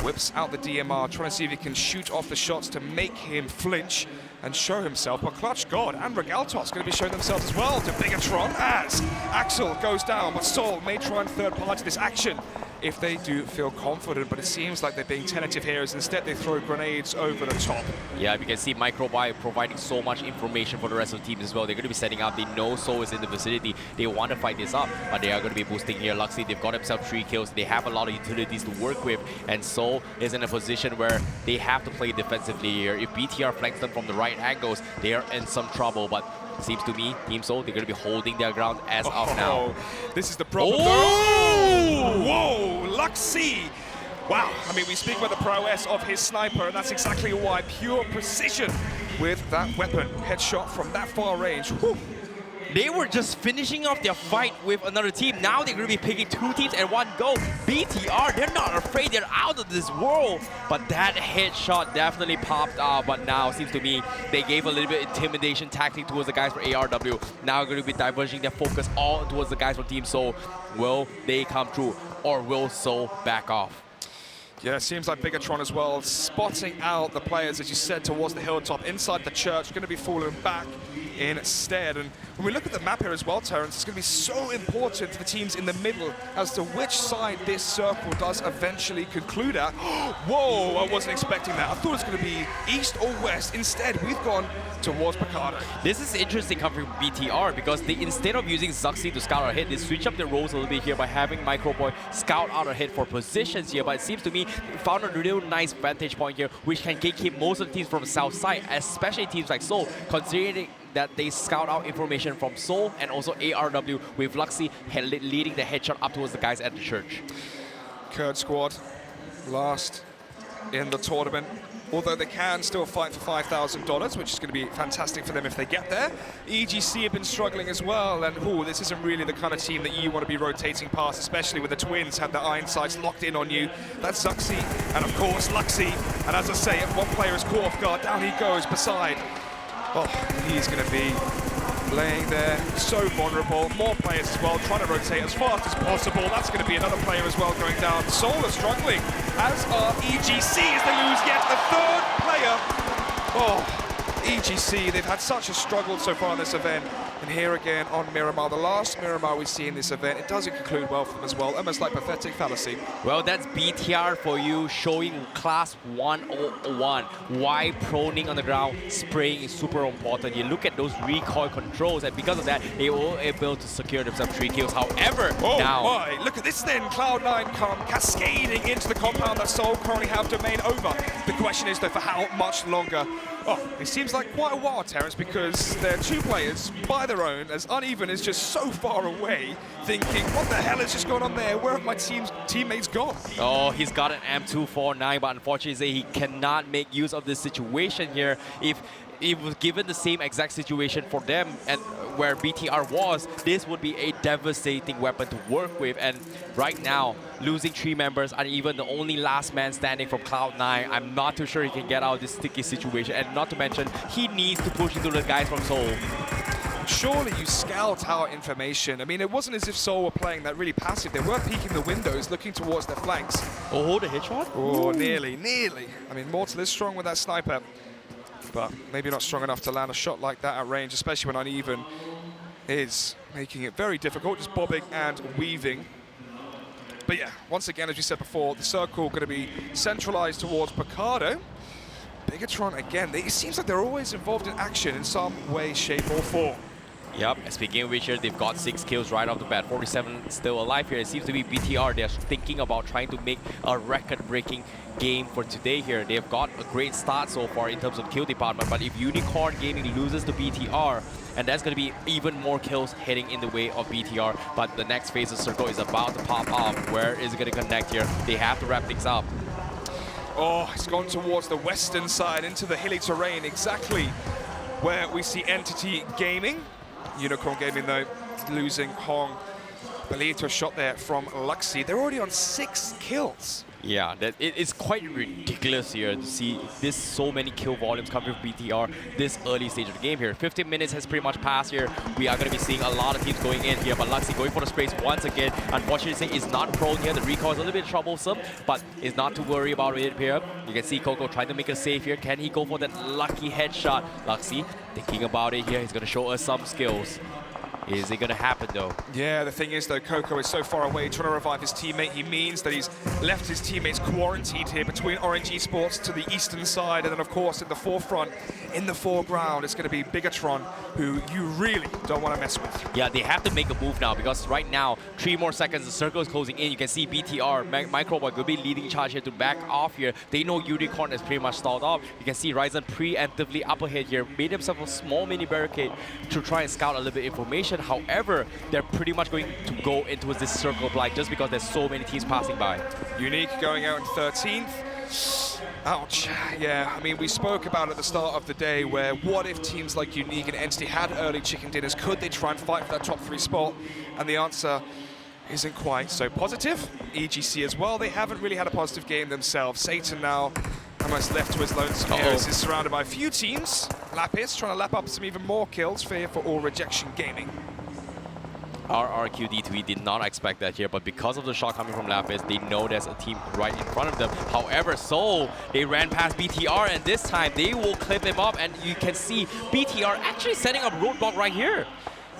whips out the DMR, trying to see if he can shoot off the shots to make him flinch and show himself. But Clutch God and Regaltos going to be showing themselves as well to Bigetron as Axel goes down, but Soul may try and third party this action if they do feel confident, but it seems like they're being tentative here as instead they throw grenades over the top. Yeah, we can see Microbyte providing so much information for the rest of the teams as well. They're going to be setting up. They know Soul is in the vicinity. They want to fight this up, but they are going to be boosting here. Luxy, they've got themselves 3 kills. They have a lot of utilities to work with, and Soul is in a position where they have to play defensively here. If BTR flanks them from the right angles, they are in some trouble, but seems to me, Team Soul, they're going to be holding their ground as of now. This is the problem. Oh! Whoa, Luxy. Wow, I mean, we speak about the prowess of his sniper, and that's exactly why. Pure precision with that weapon. Headshot from that far range. Whew. They were just finishing off their fight with another team. Now they're going to be picking 2 teams at one go. BTR, they're not afraid. They're out of this world. But that headshot definitely popped out. But now, seems to me, they gave a little bit of intimidation tactic towards the guys for ARW. Now going to be diverging their focus all towards the guys from Team Soul. Will they come through, or will Soul back off? Yeah, it seems like Bigetron as well, spotting out the players, as you said, towards the hilltop, inside the church, going to be falling back instead. And when we look at the map here as well, Terrence, it's going to be so important for the teams in the middle as to which side this circle does eventually conclude at. Whoa, I wasn't expecting that. I thought it was going to be east or west. Instead, we've gone towards Picardo. This is interesting coming from BTR because they, instead of using Zuxi to scout ahead, they switch up their roles a little bit here by having Microboy scout out ahead for positions here. But it seems to me they found a real nice vantage point here, which can gatekeep most of the teams from the south side, especially teams like Soul, considering that they scout out information from Soul and also ARW, with Luxy leading the headshot up towards the guys at the church. Kurd squad last in the tournament, although they can still fight for $5,000, which is going to be fantastic for them if they get there. EGC have been struggling as well, and this isn't really the kind of team that you want to be rotating past, especially with the twins have their iron sights locked in on you. That's Zuxi, and of course Luxy, and as I say, if one player is caught off guard, down he goes beside. Oh, he's going to be laying there, so vulnerable. More players as well, trying to rotate as fast as possible. That's going to be another player as well going down. Soul are struggling, as are EGC as they lose yet the third player. Oh, EGC, they've had such a struggle so far in this event. And here again on Miramar, the last Miramar we see in this event, it doesn't conclude well for them as well, almost like pathetic fallacy. Well, that's BTR for you, showing class 101. Why proning on the ground, spraying is super important. You look at those recoil controls, and because of that, they were able to secure themselves 3 kills. However, now... my, look at this then, Cloud9 come cascading into the compound that Soul currently have domain over. The question is though, for how much longer? Oh, it seems like quite a while, Terrence, because they're 2 players by their own, as Uneven is just so far away, thinking, what the hell is just going on there? Where have my teammates gone? Oh, he's got an M249, but unfortunately he cannot make use of this situation here. If it was given the same exact situation for them and where BTR was, this would be a devastating weapon to work with. And right now, losing 3 members and even the only last man standing from Cloud9, I'm not too sure he can get out of this sticky situation. And not to mention, he needs to push into the guys from Soul. Surely you scout out information. I mean, it wasn't as if Soul were playing that really passive. They were peeking the windows, looking towards their flanks. Oh, the headshot? Oh, nearly. I mean, Mortal is strong with that sniper, but maybe not strong enough to land a shot like that at range, especially when Uneven is making it very difficult, just bobbing and weaving. But yeah, once again, as we said before, the circle going to be centralized towards Picardo. Bigetron, again, it seems like they're always involved in action in some way, shape, or form. Yep, speaking of which, here, they've got 6 kills right off the bat. 47 still alive here. It seems to be BTR. They're thinking about trying to make a record-breaking game for today here. They've got a great start so far in terms of kill department, but if UNicornGaming loses to BTR, and that's going to be even more kills heading in the way of BTR. But the next phase of circle is about to pop off. Where is it going to connect here? They have to wrap things up. Oh, it's gone towards the western side into the hilly terrain, exactly where we see Entity Gaming. UNicornGaming, though, losing Hong. Believed to have shot there from Luxy. They're already on 6 kills. Yeah, it's quite ridiculous here to see this so many kill volumes coming from BTR this early stage of the game here. 15 minutes has pretty much passed here. We are going to be seeing a lot of teams going in here, but Luxy going for the sprays once again. Unfortunately, is not prone here. The recoil is a little bit troublesome, but is not to worry about it here. You can see Coco trying to make a save here. Can he go for that lucky headshot? Luxy thinking about it here. He's going to show us some skills. Is it going to happen, though? Yeah, the thing is, though, Coco is so far away trying to revive his teammate. He means that he's left his teammates quarantined here between Orange Esports to the eastern side. And then, of course, in the forefront, in the foreground, it's going to be Bigetron, who you really don't want to mess with. Yeah, they have to make a move now because right now, 3 more seconds, the circle is closing in. You can see BTR, Microboy will be leading charge here to back off here. They know Unicorn is pretty much stalled off. You can see Ryzen preemptively up ahead here, made himself a small mini barricade to try and scout a little bit of information. However, they're pretty much going to go into this circle of light just because there's so many teams passing by. UNique going out in 13th. Ouch. Yeah, I mean, we spoke about at the start of the day where what if teams like UNique and Entity had early chicken dinners? Could they try and fight for that top 3 spot? And the answer isn't quite so positive. EGC as well, they haven't really had a positive game themselves. Satan now almost left to his lonesome here. This is surrounded by a few teams. Lapis trying to lap up some even more kills for AllRejectionGaming. RRQ.ATHENA did not expect that here, but because of the shot coming from Lapis, they know there's a team right in front of them. However, they ran past BTR, and this time they will clip him up, and you can see BTR actually setting up roadblock right here.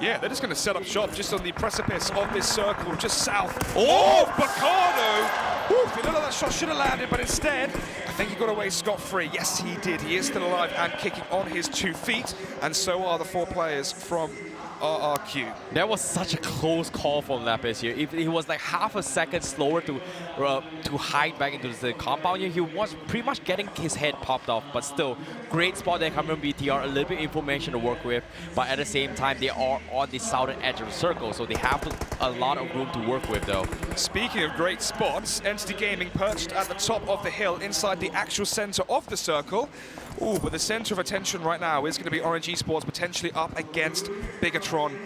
Yeah, they're just going to set up shop just on the precipice of this circle, just south. Oh, Bacano! Ooh, you know that shot should have landed, but instead, I think he got away scot-free. Yes, he did. He is still alive and kicking on his 2 feet, and so are the 4 players from RRQ. That was such a close call from Lapis here. If he was like half a second slower to hide back into the compound here, he was pretty much getting his head popped off. But still, great spot there coming from BTR, a little bit of information to work with. But at the same time, they are on the southern edge of the circle, so they have a lot of room to work with, though. Speaking of great spots, Entity Gaming perched at the top of the hill inside the actual center of the circle. Ooh, but the center of attention right now is going to be Orange Esports potentially up against Bigetron,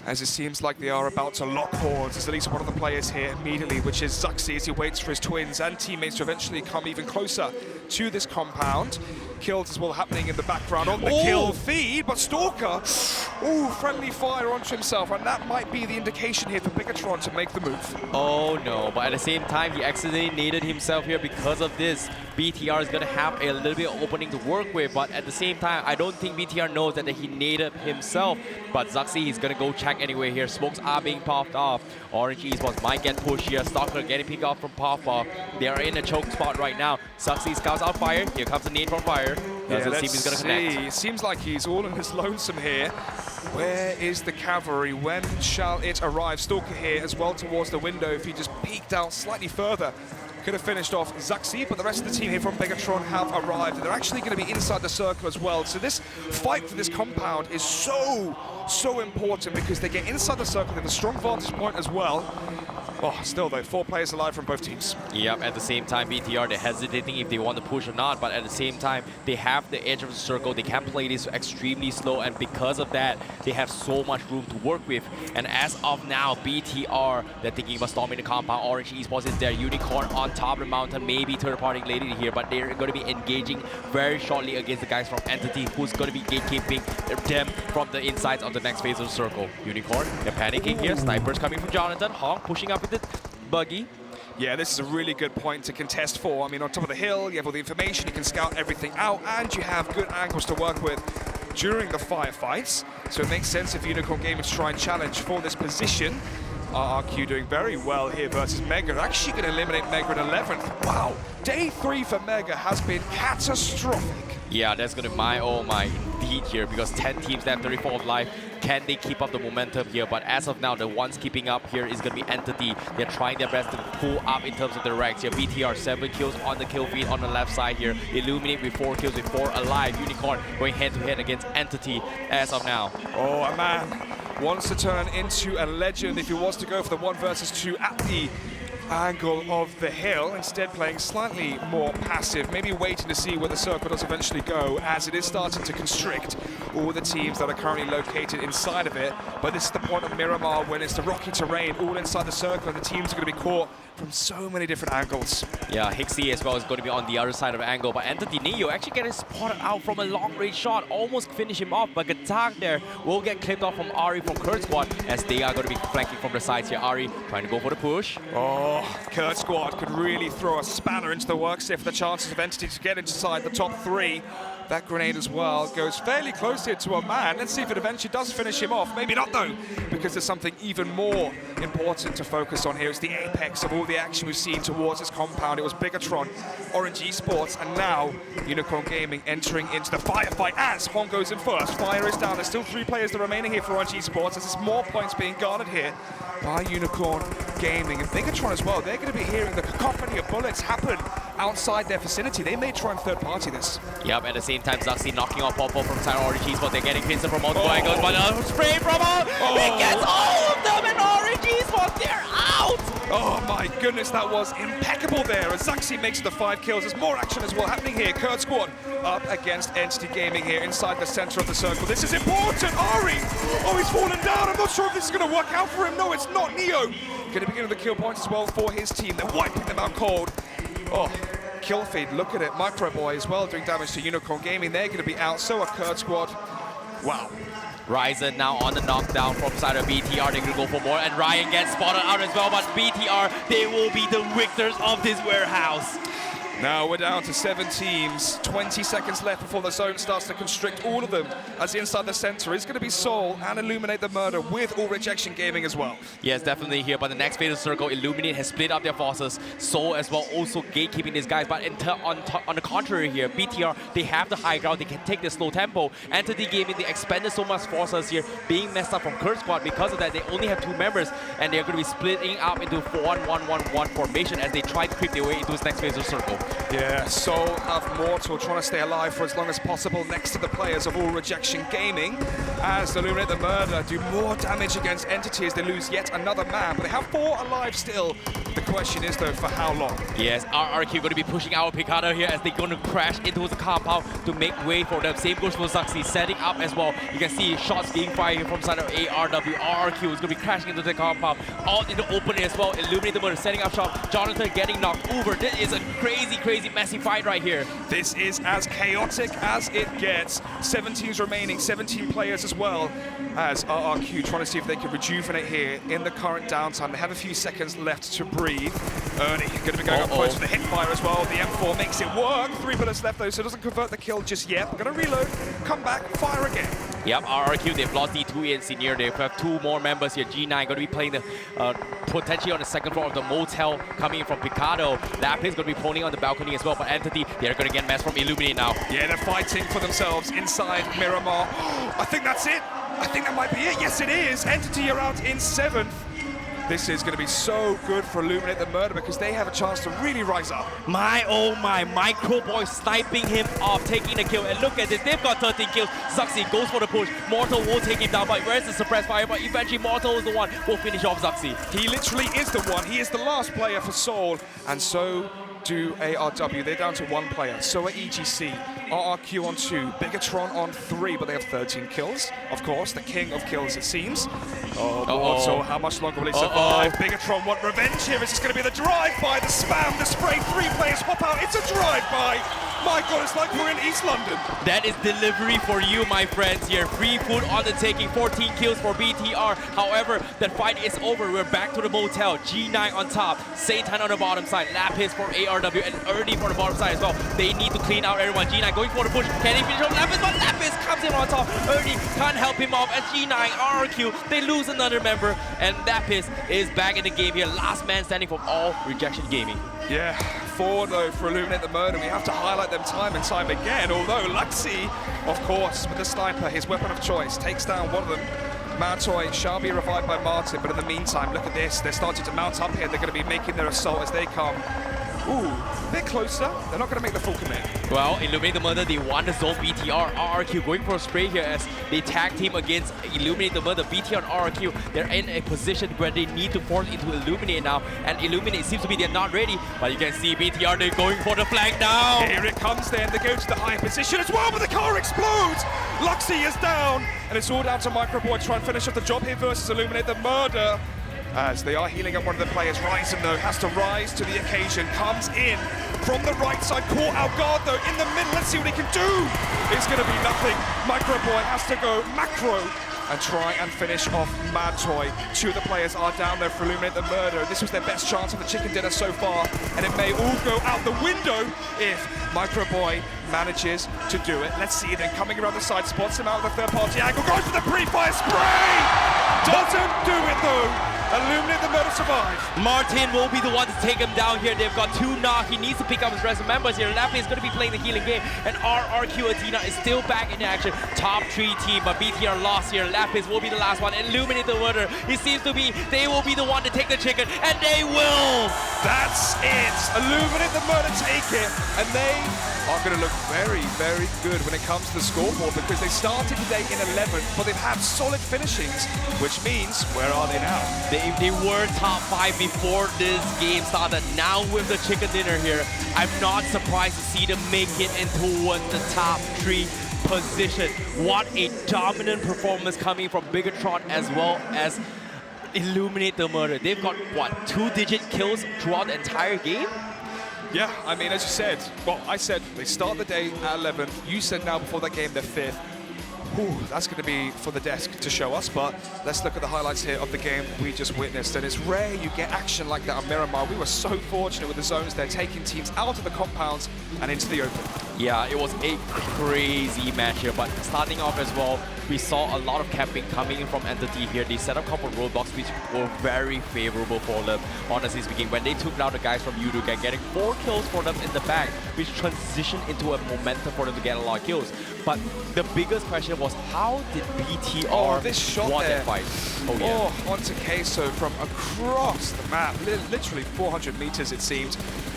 as it seems like they are about to lock horns. There's at least one of the players here immediately, which is Zuxi, as he waits for his twins and teammates to eventually come even closer to this compound. Kills as well happening in the background on the kill feed, but Stalker, ooh, friendly fire onto himself, and that might be the indication here for Bigetron to make the move. Oh no, but at the same time, he accidentally naded himself here because of this. BTR is going to have a little bit of opening to work with, but at the same time, I don't think BTR knows that he naded himself. But Zuxi, he's going to go check anyway here. Smokes are being popped off. Orange Esports might get pushed here. Stalker getting picked off from pop-off. They are in a choke spot right now. Zuxi scouts out fire. Here comes the nade from fire. Yeah, Doesn't seem he's going to connect. It seems like he's all in his lonesome here. Where is the cavalry? When shall it arrive? Stalker here as well towards the window. If he just peeked out slightly further, could have finished off Zuxi, but the rest of the team here from Bigetron have arrived. And they're actually going to be inside the circle as well. So this fight for this compound is so important because they get inside the circle. They have a strong vantage point as well. Oh, still though, 4 players alive from both teams. Yep, at the same time, BTR, they're hesitating if they want to push or not, but at the same time, they have the edge of the circle. They can play this extremely slow, and because of that, they have so much room to work with. And as of now, BTR, they're thinking about storming the compound. Orange Esports is there. Unicorn on top of the mountain, maybe third-party lady here, but they're going to be engaging very shortly against the guys from Entity, who's going to be gatekeeping them from the insides of the next phase of the circle. Unicorn, they're panicking here. Snipers coming from Jonathan. Hong pushing up with the buggy. Yeah, this is a really good point to contest for. I mean, on top of the hill, you have all the information, you can scout everything out, and you have good angles to work with during the firefights. So it makes sense if UNicornGaming try and challenge for this position. RRQ doing very well here versus Mega. They're actually going to eliminate Mega in 11th. Wow, day 3 for Mega has been catastrophic. Yeah, that's going to, my oh my, heat here because 10 teams left, 34 of life. Can they keep up the momentum here? But as of now, the ones keeping up here is going to be Entity. They're trying their best to pull up in terms of the ranks here. BTR 7 kills on the kill feed on the left side here. Illuminate with 4 kills with 4 alive. Unicorn going head-to-head against Entity as of now. Oh, a man wants to turn into a legend if he wants to go for the 1 versus 2 at the angle of the hill, instead playing slightly more passive, maybe waiting to see where the circle does eventually go, as it is starting to constrict all the teams that are currently located inside of it. But this is the point of Miramar when it's the rocky terrain all inside the circle and the teams are going to be caught from so many different angles. Yeah, Hixie as well is going to be on the other side of the angle, but Entity Neo actually getting spotted out from a long-range shot, almost finish him off, but Gatak there will get clipped off from Ari from Kurd Squad as they are going to be flanking from the sides here. Ari trying to go for the push. Oh, Kurd Squad could really throw a spanner into the works here for the chances of Entity to get inside the top 3. That grenade as well goes fairly close here to a man. Let's see if it eventually does finish him off. Maybe not though, because there's something even more important to focus on here. It's the apex of all the action we've seen towards this compound. It was Bigetron, Orange Esports, and now UNicornGaming entering into the firefight as Hong goes in first. Fire is down. There's still 3 players that are remaining here for Orange Esports as there's more points being garnered here by UNicornGaming. And Bigetron as well, they're going to be hearing the cacophony of bullets happen outside their vicinity. They may try and third-party this. Yep, at the same time, Zaxi knocking off Popo from side Orange Esports. They're getting Vincent from multiple angles, but spray from all. He gets all of them, and Orange Esports, they're out! Oh my goodness, that was impeccable there. As Zaxi makes the 5 kills, there's more action as well happening here. Kurd Squad up against Entity Gaming here inside the center of the circle. This is important. Ari! Oh, he's fallen down. I'm not sure if this is going to work out for him. No, it's not. Neo going to begin with the kill points as well for his team. They're wiping them out cold. Oh, kill feed, look at it. Micro Boy as well doing damage to UNicornGaming. They're going to be out. So are Kurd Squad. Wow. Ryzen now on the knockdown from side of BTR. They're going to go for more, and Ryan gets spotted out as well, but BTR, they will be the victors of this warehouse. Now we're down to 7 teams, 20 seconds left before the zone starts to constrict all of them, as inside the center is going to be Soul and Illuminate the Murder with AllRejectionGaming as well. Yes, definitely here, but the next phase of Circle, Illuminate has split up their forces. Soul as well also gatekeeping these guys, but on the contrary here, BTR, they have the high ground, they can take the slow tempo. Entity Gaming, they expended so much forces here, being messed up from Kurd Squad. Because of that, they only have 2 members, and they're going to be splitting up into 1-1-1-1 formation as they try to creep their way into this next phase of Circle. Yeah, Soul have Mortal trying to stay alive for as long as possible next to the players of AllRejectionGaming, as Illuminate the Murder do more damage against Entity as they lose yet another man, but they have 4 alive still. The question is though, for how long? Yes, RRQ going to be pushing out Picado here as they're going to crash into the compound to make way for them. Same goes for Zaxi, setting up as well. You can see shots being fired from side of ARW. RRQ is going to be crashing into the compound, all in the open as well. Illuminate the Murder setting up shop. Jonathan getting knocked over. This is a crazy messy fight right here. This is as chaotic as it gets. 7 teams remaining, 17 players as well, as RRQ trying to see if they can rejuvenate here in the current downtime. They have a few seconds left to breathe. Ernie going to be going up close to the hip fire as well. The M4 makes it work. 3 bullets left though, so it doesn't convert the kill just yet. Going to reload, come back, fire again. Yep, RRQ, they've lost D2 and Senior. They have 2 more members here. G9 going to be playing the potentially on the second floor of the motel coming in from Picado. Lapis going to be pulling on the balcony as well, but Entity, they're going to get messed from Illuminate now. Yeah, they're fighting for themselves inside Miramar. I think that's it. I think that might be it. Yes, it is. Entity are out in 7th. This is going to be so good for Illuminate the Murder because they have a chance to really rise up. My, oh my, Micro Boy sniping him off, taking the kill. And look at this, they've got 13 kills. Zaxi goes for the push. Mortal will take him down, but where's the suppressed fire? But eventually Mortal is the one who will finish off Zaxi. He literally is the one. He is the last player for Soul. And so do ARW. They're down to 1 player. So are EGC. RRQ on 2, Bigetron on 3, but they have 13 kills. Of course, the king of kills, it seems. Oh, so how much longer will he survive? Bigetron want revenge here. Is this going to be the drive-by, the spam, the spray? 3 players hop out. It's a drive-by. My God, it's like we're in East London. That is delivery for you, my friends here. Free food on the taking, 14 kills for BTR. However, the fight is over. We're back to the motel. G9 on top, Satan on the bottom side, Lapis for ARW, and Ernie for the bottom side as well. They need to clean out everyone. G9 going for the push. Can he finish off Lapis? But Lapis comes in on top. Ernie can't help him off. And G9, RRQ, they lose another member. And Lapis is back in the game here. Last man standing from AllRejectionGaming. Yeah, 4 though for Illuminate the Murder. We have to highlight them time and time again, although Luxy, of course, with the sniper, his weapon of choice, takes down one of them. Mantoy shall be revived by Martin, but in the meantime, look at this. They're starting to mount up here. They're going to be making their assault as they come. Ooh, a bit closer. They're not going to make the full commit. Well, Illuminate the Murder, they won the zone. BTR, RRQ going for a spray here as they tag team against Illuminate the Murder. BTR and RRQ, they're in a position where they need to force into Illuminate now. And Illuminate seems to be they're not ready. But you can see BTR, they're going for the flank now. Here it comes then. They go to the high position as well, but the car explodes. Luxy is down. And it's all down to Microboy to try and finish off the job here versus Illuminate the Murder. As they are healing up one of the players. Ryzen, though, has to rise to the occasion. Comes in from the right side. Caught out guard, though, in the middle. Let's see what he can do. It's going to be nothing. Microboy has to go macro and try and finish off Mad Toy. 2 of the players are down there for Illuminate the Murder. This was their best chance of the chicken dinner so far, and it may all go out the window if Microboy manages to do it. Let's see then, coming around the side, spots him out with the third-party angle, goes for the pre-fire spray! Doesn't do it though. Illuminate the Murder survive. Martin will be the one to take him down here. They've got 2 knock. He needs to pick up his rest of members here. Lappy is going to be playing the healing game, and RRQ.ATHENA is still back in action. Top 3 team, but BTR lost here. Lapis will be the last one. Illuminate the Murder. It seems to be they will be the one to take the chicken, and they will. That's it. Illuminate the Murder take it, and they are going to look very, very good when it comes to the scoreboard because they started today in 11th, but they've had solid finishings, which means where are they now? They were top 5 before this game started. Now with the chicken dinner here, I'm not surprised to see them make it into the top 3 position. What a dominant performance coming from Bigetron as well as Illuminate the Murder. They've got, what, 2-digit kills throughout the entire game? Yeah, I mean, as you said, well, I said they start the day at 11th. You said now before that game they're 5th. Ooh, that's going to be for the desk to show us, but let's look at the highlights here of the game we just witnessed. And it's rare you get action like that on Miramar. We were so fortunate with the zones there, taking teams out of the compounds and into the open. Yeah, it was a crazy match here, but starting off as well, we saw a lot of camping coming in from Entity here. They set up a couple of roadblocks which were very favorable for them, honestly speaking. When they took down the guys from YOODOO Gang, getting 4 kills for them in the back, which transitioned into a momentum for them to get a lot of kills. But the biggest question was, how did BTR this shot won there. that fight? Oh, yeah. Oh, onto Queso from across the map, literally 400 meters it seemed.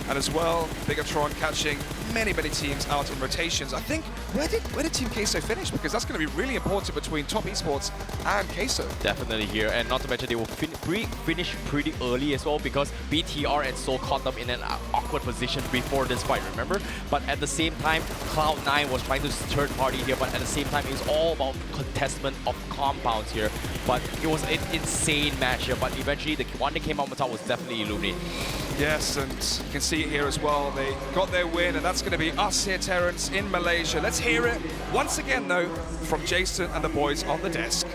And as well, Bigetron catching many, many teams out in rotations. I think, where did Team Queso finish? Because that's going to be really important between Top Esports and Queso. Definitely here, and not to mention they will finish pretty early as well because BTR and Soul caught them in an awkward position before this fight, remember? But at the same time, Cloud9 was trying to third party here, but at the same time, it was all about contestment of compounds here. But it was an insane match here, but eventually the one that came out on top was definitely Illuminate. Yes, and you can see it here as well. They got their win, and that's going to be us here, Terrence, in Malaysia. Let's hear it once again, though, from Jason and the boys on the desk.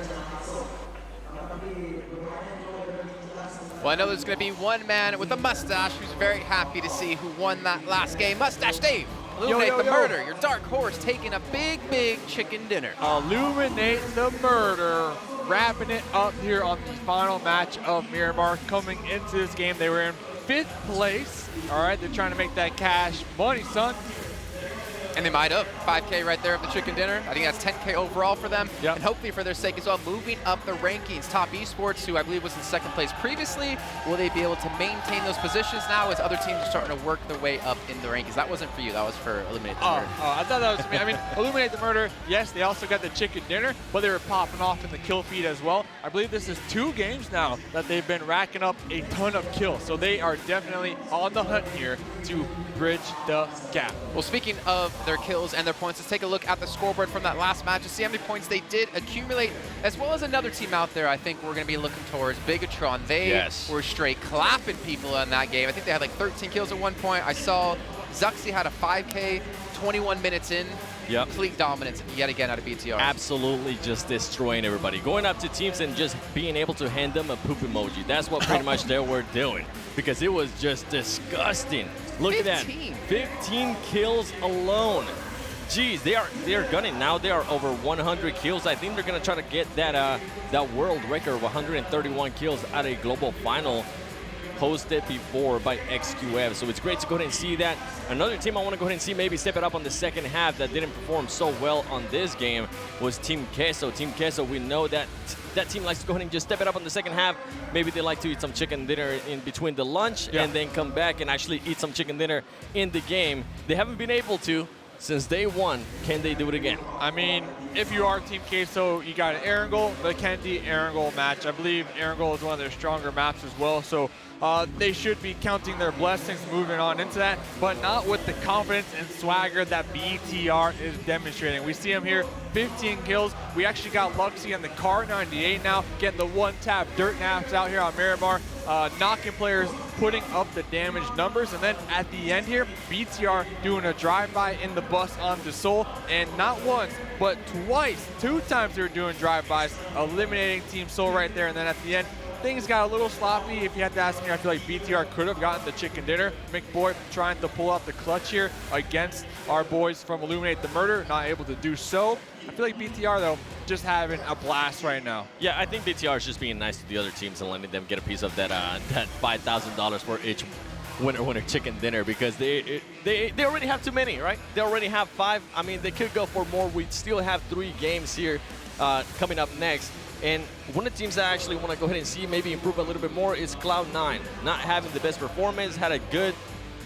Well, I know there's going to be one man with a mustache who's very happy to see who won that last game. Mustache Dave, Illuminate the Murder, your dark horse taking a big, big chicken dinner. Illuminate the Murder, wrapping it up here on the final match of Miramar. Coming into this game, they were in 5th place. All right, they're trying to make that cash money, son. And they might have. 5K right there of the chicken dinner. I think that's 10K overall for them. Yep. And hopefully for their sake as well, moving up the rankings. Top Esports, who I believe was in 2nd place previously, will they be able to maintain those positions now as other teams are starting to work their way up in the rankings? That wasn't for you, that was for Illuminate the Murder. I thought that was me. I mean, Illuminate the Murder, yes, they also got the chicken dinner, but they were popping off in the kill feed as well. I believe this is 2 games now that they've been racking up a ton of kills. So they are definitely on the hunt here to bridge the gap. Well, speaking of their kills and their points, let's take a look at the scoreboard from that last match to see how many points they did accumulate, as well as another team out there I think we're going to be looking towards, Bigetron. They were straight clapping people in that game. I think they had like 13 kills at one point. I saw Zuxi had a 5K, 21 minutes in. Yep. Complete dominance yet again out of BTR. Absolutely just destroying everybody. Going up to teams and just being able to hand them a poop emoji. That's what pretty much they were doing because it was just disgusting. Look at that. 15 kills alone. Jeez, they're gunning now. They are over 100 kills. I think they're gonna try to get that that world record of 131 kills at a global final. posted before by XQF. So it's great to go ahead and see that. Another team I want to go ahead and see maybe step it up on the second half that didn't perform so well on this game was Team Queso. Team Queso, we know that that team likes to go ahead and just step it up on the second half. Maybe they like to eat some chicken dinner in between the lunch and then come back and actually eat some chicken dinner in the game. They haven't been able to since day one. Can they do it again? I mean, if you are Team Queso, you got an Erangel, the Kendi-Erangel match. I believe Erangel is one of their stronger maps as well, so they should be counting their blessings moving on into that, but not with the confidence and swagger that BTR is demonstrating. We see him here, 15 kills. We actually got Luxy on the Car 98 now, getting the one-tap dirt naps out here on Miramar, knocking players, putting up the damage numbers, and then at the end here, BTR doing a drive-by in the bus on Desoul, and not once, but twice, 2 times they were doing drive-bys, eliminating Team Soul right there, and then at the end, things got a little sloppy. If you had to ask me, I feel like BTR could have gotten the chicken dinner. McBoy trying to pull out the clutch here against our boys from Illuminate The Murder, not able to do so. I feel like BTR, though, just having a blast right now. Yeah, I think BTR is just being nice to the other teams and letting them get a piece of that that $5,000 for each winner chicken dinner, because they already have too many, right? They already have 5. I mean, they could go for more. We still have 3 games here coming up next. And one of the teams that I actually want to go ahead and see maybe improve a little bit more is Cloud9. Not having the best performance, had a good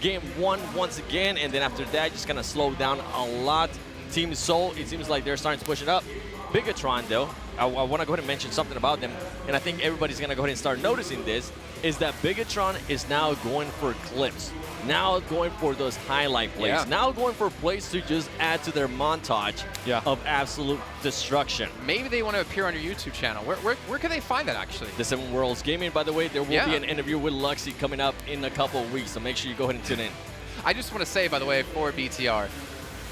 game 1 once again, and then after that, just kind of slowed down a lot. Team Soul, it seems like they're starting to push it up. Bigetron, though, I want to go ahead and mention something about them, and I think everybody's going to go ahead and start noticing this, is that Bigetron is now going for clips. Now going for those highlight plays. Now going for plays to just add to their montage of absolute destruction. Maybe they want to appear on your YouTube channel. Where can they find that, actually? The 7 Worlds Gaming, by the way. There will be an interview with Luxy coming up in a couple of weeks, so make sure you go ahead and tune in. I just want to say, by the way, for BTR,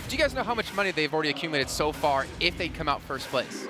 do you guys know how much money they've already accumulated so far if they come out first place?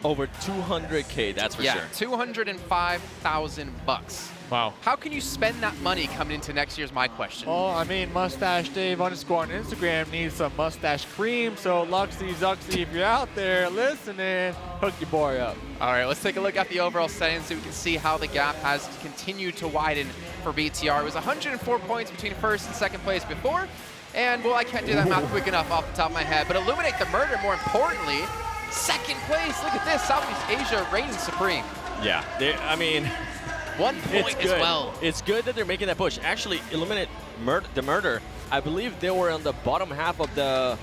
Over 200K, that's for sure. 205,000 bucks. Wow. How can you spend that money coming into next year's my question? Oh, I mean, Mustache Dave _ on Instagram needs some mustache cream. So Luxy, Zuxy, if you're out there listening, hook your boy up. All right, let's take a look at the overall settings so we can see how the gap has continued to widen for BTR. It was 104 points between first and second place before. And, well, I can't do that math quick enough off the top of my head. But Illuminate The Murder, more importantly, second place. Look at this, Southeast Asia reigning supreme. Yeah, I mean, 1 point as well. It's good that they're making that push. Actually, Illuminate The Murder, I believe they were on the bottom half of the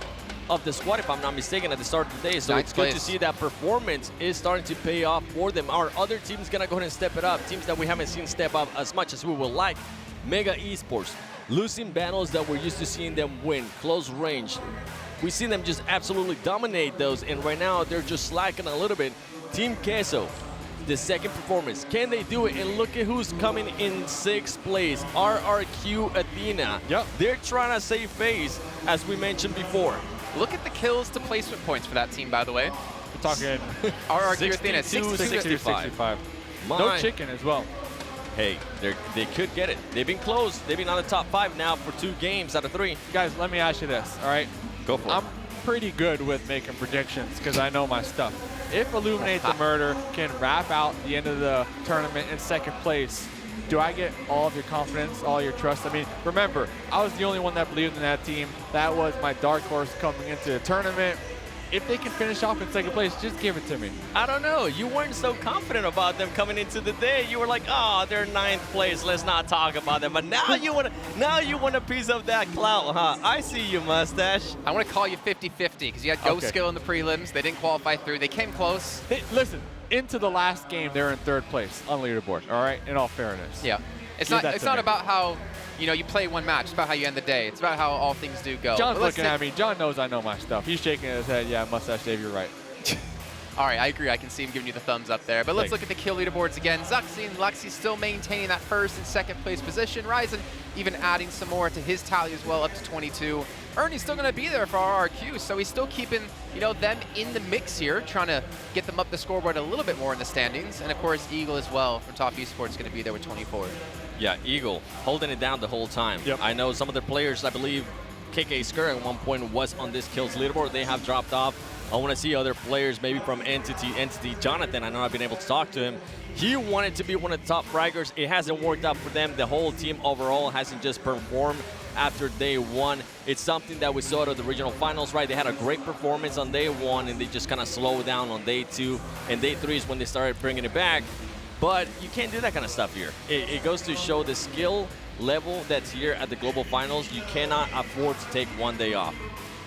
squad, if I'm not mistaken, at the start of the day. So it's good to see that performance is starting to pay off for them. Our other teams gonna go ahead and step it up. Teams that we haven't seen step up as much as we would like. MENA Esports, losing battles that we're used to seeing them win, close range. We've seen them just absolutely dominate those, and right now they're just slacking a little bit. Team Queso, the second performance. Can they do it? And look at who's coming in 6th place, RRQ.ATHENA. Yep. They're trying to save face, as we mentioned before. Look at the kills to placement points for that team, by the way. We're talking RRQ.ATHENA, 62-65. No chicken as well. Hey, they could get it. They've been close. They've been on the top 5 now for 2 games out of 3. Guys, let me ask you this, all right? Go for it. I'm pretty good with making predictions because I know my stuff. If Illuminate The Murder can wrap out the end of the tournament in 2nd place, do I get all of your confidence, all your trust? I mean, remember, I was the only one that believed in that team. That was my dark horse coming into the tournament. If they can finish off in 2nd place, just give it to me. I don't know. You weren't so confident about them coming into the day. You were like, oh, they're 9th place. Let's not talk about them. But now you want a piece of that clout, huh? I see you, Mustache. I want to call you 50-50 because you had Ghost Skill in the prelims. They didn't qualify through. They came close. Listen, into the last game, they're in 3rd place on leaderboard, all right? In all fairness. Yeah. It's not about how, you play one match. It's about how you end the day. It's about how all things do go. John's looking at me. John knows I know my stuff. He's shaking his head. Yeah, Mustache Dave, you're right. All right, I agree. I can see him giving you the thumbs up there. But let's look at the kill leaderboards again. Zuxy and Luxy still maintaining that 1st and 2nd place position. Ryzen even adding some more to his tally as well, up to 22. Ernie's still going to be there for RRQ, so he's still keeping, them in the mix here, trying to get them up the scoreboard a little bit more in the standings. And, of course, Eagle as well from Top Esports going to be there with 24. Yeah, Eagle holding it down the whole time. Yep. I know some of their players, I believe KK Skur at one point was on this kills leaderboard. They have dropped off. I want to see other players, maybe from Entity. Jonathan, I know I've been able to talk to him. He wanted to be one of the top fraggers. It hasn't worked out for them. The whole team overall hasn't just performed after day one. It's something that we saw at the regional finals, right? They had a great performance on day one, and they just kind of slowed down on day two. And day three is when they started bringing it back. But you can't do that kind of stuff here. It goes to show the skill level that's here at the global finals. You cannot afford to take one day off.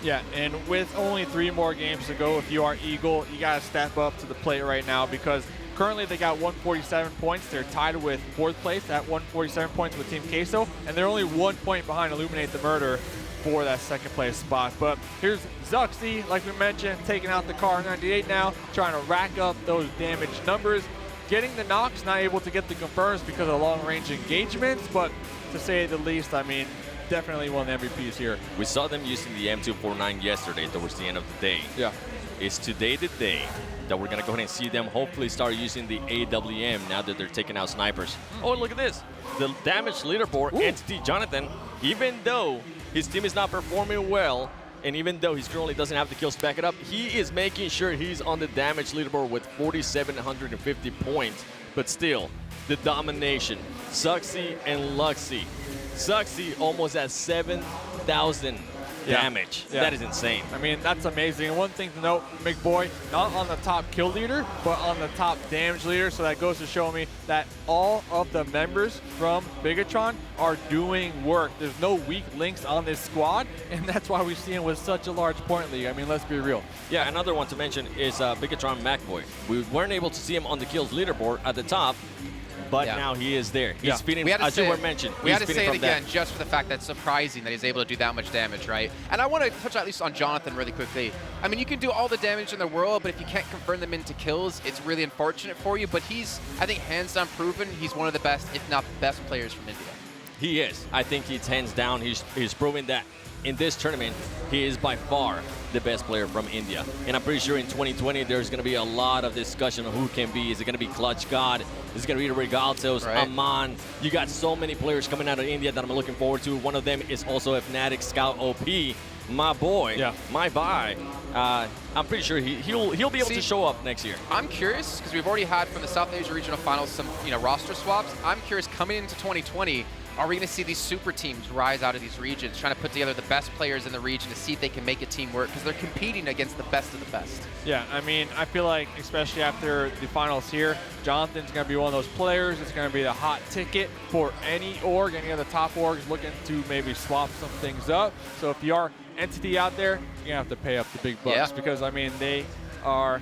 Yeah, and with only 3 more games to go, if you are Eagle, you got to step up to the plate right now, because currently they got 147 points. They're tied with 4th place at 147 points with Team Queso, and they're only 1 point behind Illuminate the Murder for that 2nd place spot. But here's Zuxi, like we mentioned, taking out the car 98 now, trying to rack up those damage numbers. Getting the knocks, not able to get the confirms because of long-range engagements, but to say the least, I mean, definitely one of the MVPs here. We saw them using the M249 yesterday towards the end of the day. Yeah. It's today the day that we're going to go ahead and see them hopefully start using the AWM now that they're taking out snipers. Oh, look at this. The damage leaderboard, Entity Jonathan, even though his team is not performing well, and even though he currently doesn't have the kills to back it up, he is making sure he's on the damage leaderboard with 4,750 points. But still, the domination. Zuxi and Luxi. Zuxi almost at 7,000 damage. Yeah. That is insane. I mean, that's amazing. And one thing to note, McBoy, not on the top kill leader, but on the top damage leader. So that goes to show me that all of the members from Bigetron are doing work. There's no weak links on this squad, and that's why we see him with such a large point lead. I mean, let's be real. Yeah, another one to mention is Bigetron McBoy. We weren't able to see him on the kills leaderboard at the top, but now he is there. He's feeding, as you were mentioned. We had to say it again just for the fact that it's surprising that he's able to do that much damage, right? And I want to touch at least on Jonathan really quickly. I mean, you can do all the damage in the world, but if you can't convert them into kills, it's really unfortunate for you. But he's, I think, hands down proven he's one of the best, if not best players from India. He is. I think he's hands down. He's proven that in this tournament, he is by far the best player from India. And I'm pretty sure in 2020, there's going to be a lot of discussion on who can be. Is it going to be Clutch God? Is it going to be the Regaltos, Aman? You got so many players coming out of India that I'm looking forward to. One of them is also a Fnatic Scout OP. My boy, my guy. I'm pretty sure he'll be able to show up next year. I'm curious, because we've already had from the South Asia Regional Finals some roster swaps. I'm curious, coming into 2020, are we going to see these super teams rise out of these regions, trying to put together the best players in the region to see if they can make a team work, because they're competing against the best of the best. Yeah, I mean, I feel like, especially after the finals here, Jonathan's going to be one of those players. It's going to be the hot ticket for any org, any of the top orgs looking to maybe swap some things up. So if you are Entity out there, you're going to have to pay up the big bucks because, I mean, they are,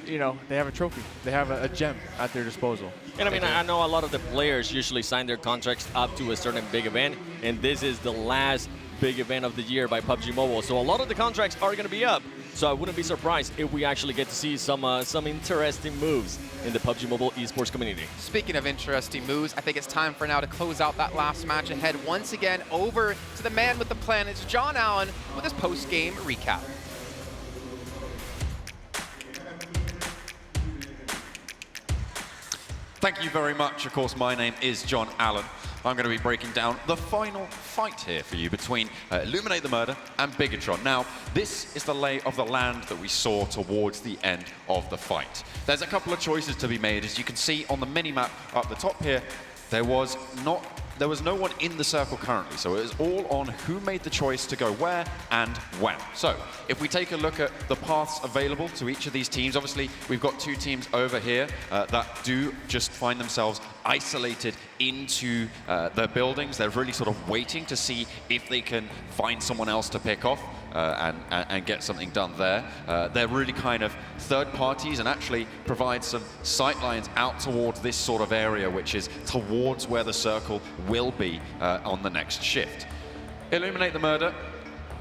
they have a trophy. They have a gem at their disposal. And I mean, I know a lot of the players usually sign their contracts up to a certain big event, and this is the last big event of the year by PUBG Mobile. So a lot of the contracts are going to be up. So I wouldn't be surprised if we actually get to see some interesting moves in the PUBG Mobile esports community. Speaking of interesting moves, I think it's time for now to close out that last match ahead. Once again, over to the man with the plan. It's John Allen with his post-game recap. Thank you very much. Of course, my name is John Allen. I'm going to be breaking down the final fight here for you between Illuminate the Murder and Bigetron. Now, this is the lay of the land that we saw towards the end of the fight. There's a couple of choices to be made. As you can see on the mini-map up the top here, there was no one in the circle currently, so it is all on who made the choice to go where and when. So, if we take a look at the paths available to each of these teams, obviously we've got 2 teams over here that do just find themselves isolated into their buildings. They're really sort of waiting to see if they can find someone else to pick off and get something done there. They're really kind of third parties and actually provide some sight lines out towards this sort of area, which is towards where the circle will be on the next shift. Illuminate the Murder,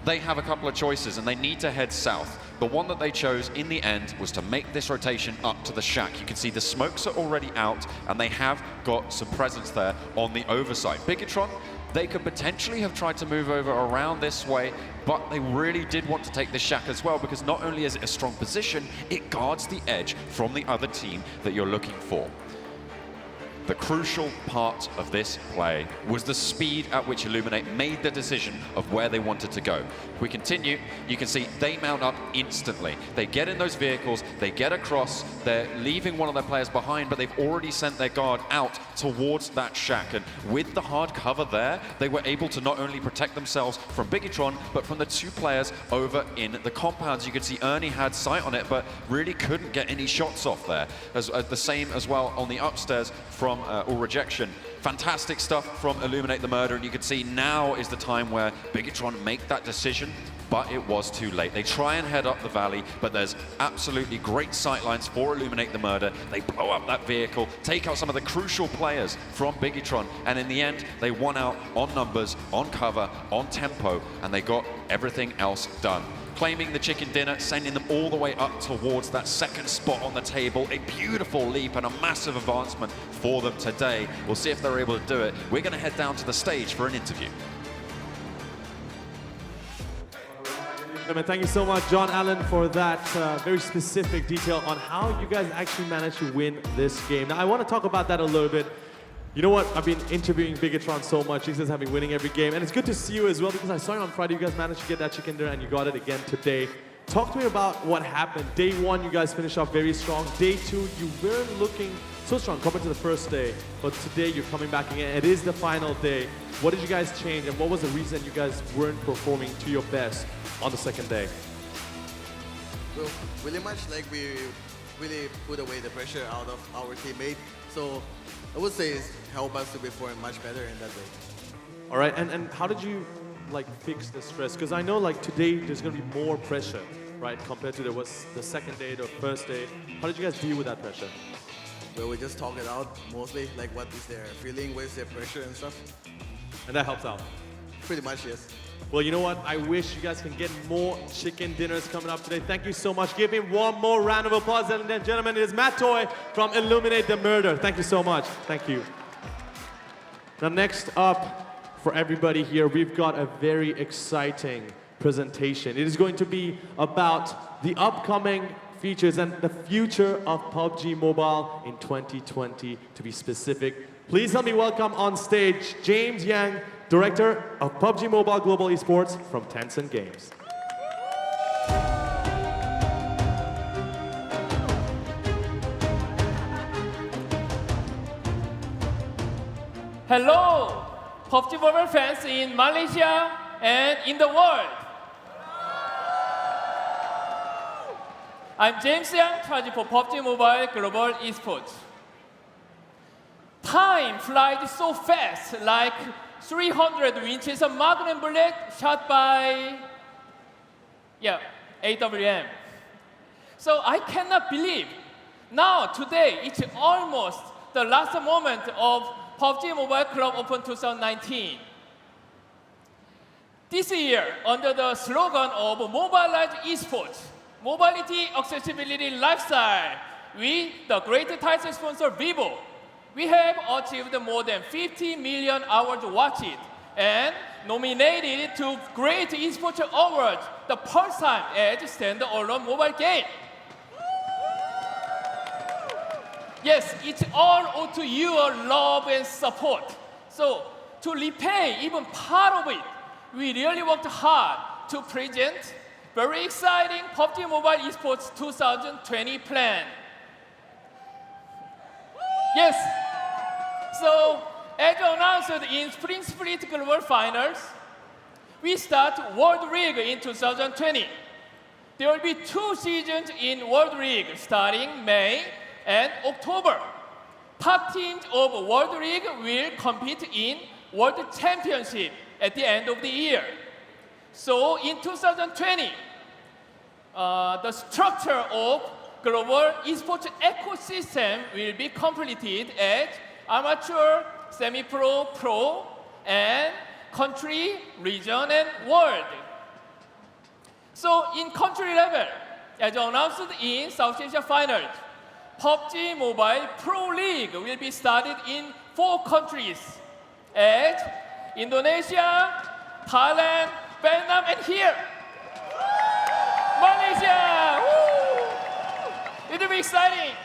they have a couple of choices and they need to head south. The one that they chose in the end was to make this rotation up to the shack. You can see the smokes are already out and they have got some presence there on the overside. Bigetron, they could potentially have tried to move over around this way, but they really did want to take the shack as well, because not only is it a strong position, it guards the edge from the other team that you're looking for. The crucial part of this play was the speed at which Illuminate made the decision of where they wanted to go. If we continue, you can see they mount up instantly. They get in those vehicles, they get across, they're leaving one of their players behind, but they've already sent their guard out towards that shack. And with the hard cover there, they were able to not only protect themselves from Bigetron, but from the two players over in the compounds. You could see Ernie had sight on it, but really couldn't get any shots off there. The same as well on the upstairs from AllRejection. Fantastic stuff from Illuminate the Murder, and you can see now is the time where Bigetron make that decision, but it was too late. They try and head up the valley, but there's absolutely great sightlines for Illuminate the Murder. They blow up that vehicle, take out some of the crucial players from Bigetron, and in the end, they won out on numbers, on cover, on tempo, and they got everything else done. Claiming the chicken dinner, sending them all the way up towards that second spot on the table. A beautiful leap and a massive advancement for them today. We'll see if they're able to do it. We're going to head down to the stage for an interview. Thank you so much, John Allen, for that very specific detail on how you guys actually managed to win this game. Now, I want to talk about that a little bit. You know what? I've been interviewing Bigetron so much. You guys have been winning every game. And it's good to see you as well, because I saw you on Friday. You guys managed to get that chicken dinner, and you got it again today. Talk to me about what happened. Day one, you guys finished off very strong. Day two, you weren't looking so strong compared to the first day. But today, you're coming back again. It is the final day. What did you guys change, and what was the reason you guys weren't performing to your best on the second day? Well, really much like we really put away the pressure out of our teammate. So I would say it's helped us to perform much better in that way. All right, and how did you fix the stress? Because I know today there's going to be more pressure, right, compared to the second day, the first day. How did you guys deal with that pressure? Well, we just talk it out mostly, like what is their feeling, what is their pressure and stuff. And that helps out? Pretty much, yes. Well, you know what? I wish you guys can get more chicken dinners coming up today. Thank you so much. Give him one more round of applause, ladies and gentlemen. It is Matt Toy from Illuminate the Murder. Thank you so much. Thank you. Now, next up for everybody here, we've got a very exciting presentation. It is going to be about the upcoming features and the future of PUBG Mobile in 2020, to be specific. Please help me welcome on stage James Yang, Director of PUBG Mobile Global Esports from Tencent Games. Hello, PUBG Mobile fans in Malaysia and in the world. I'm James Yang, charged for PUBG Mobile Global Esports. Time flies so fast, like 300 inches of magnum bullet shot by, AWM. So I cannot believe. Now, today, it's almost the last moment of PUBG Mobile Club Open 2019. This year, under the slogan of Mobilized Esports, Mobility, Accessibility, Lifestyle, with the great title sponsor Vivo, we have achieved more than 50 million hours watched and nominated to Great Esports Awards the first time as standalone mobile game. Yes, it's all owed to your love and support. So, to repay even part of it, we really worked hard to present very exciting PUBG Mobile Esports 2020 plan. Yes. So, as announced in Spring Split Global Finals, we start World League in 2020. There will be 2 seasons in World League starting May and October. Top teams of World League will compete in World Championship at the end of the year. So in 2020, the structure of global esports ecosystem will be completed as amateur, semi-pro, pro, and country, region, and world. So in country level, as announced in South Asia Finals, PUBG Mobile Pro League will be started in 4 countries as Indonesia, Thailand, Vietnam, and here, Malaysia. Woo! It will be exciting.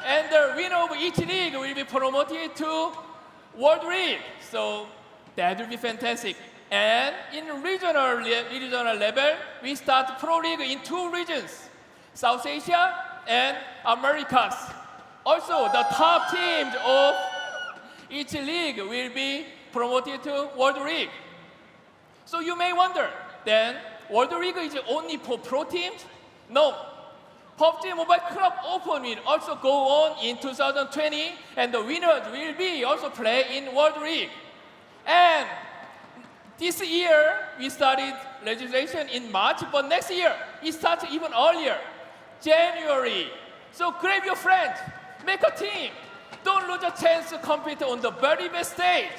And the winner of each league will be promoted to World League. So that will be fantastic. And in regional level, we start Pro League in 2 regions, South Asia and Americas. Also, the top teams of each league will be promoted to World League. So you may wonder, then World League is only for pro teams? No. PUBG Mobile Club Open will also go on in 2020, and the winners will be also play in World League. And this year, we started registration in March, but next year, it starts even earlier, January. So grab your friends, make a team. Don't lose a chance to compete on the very best stage.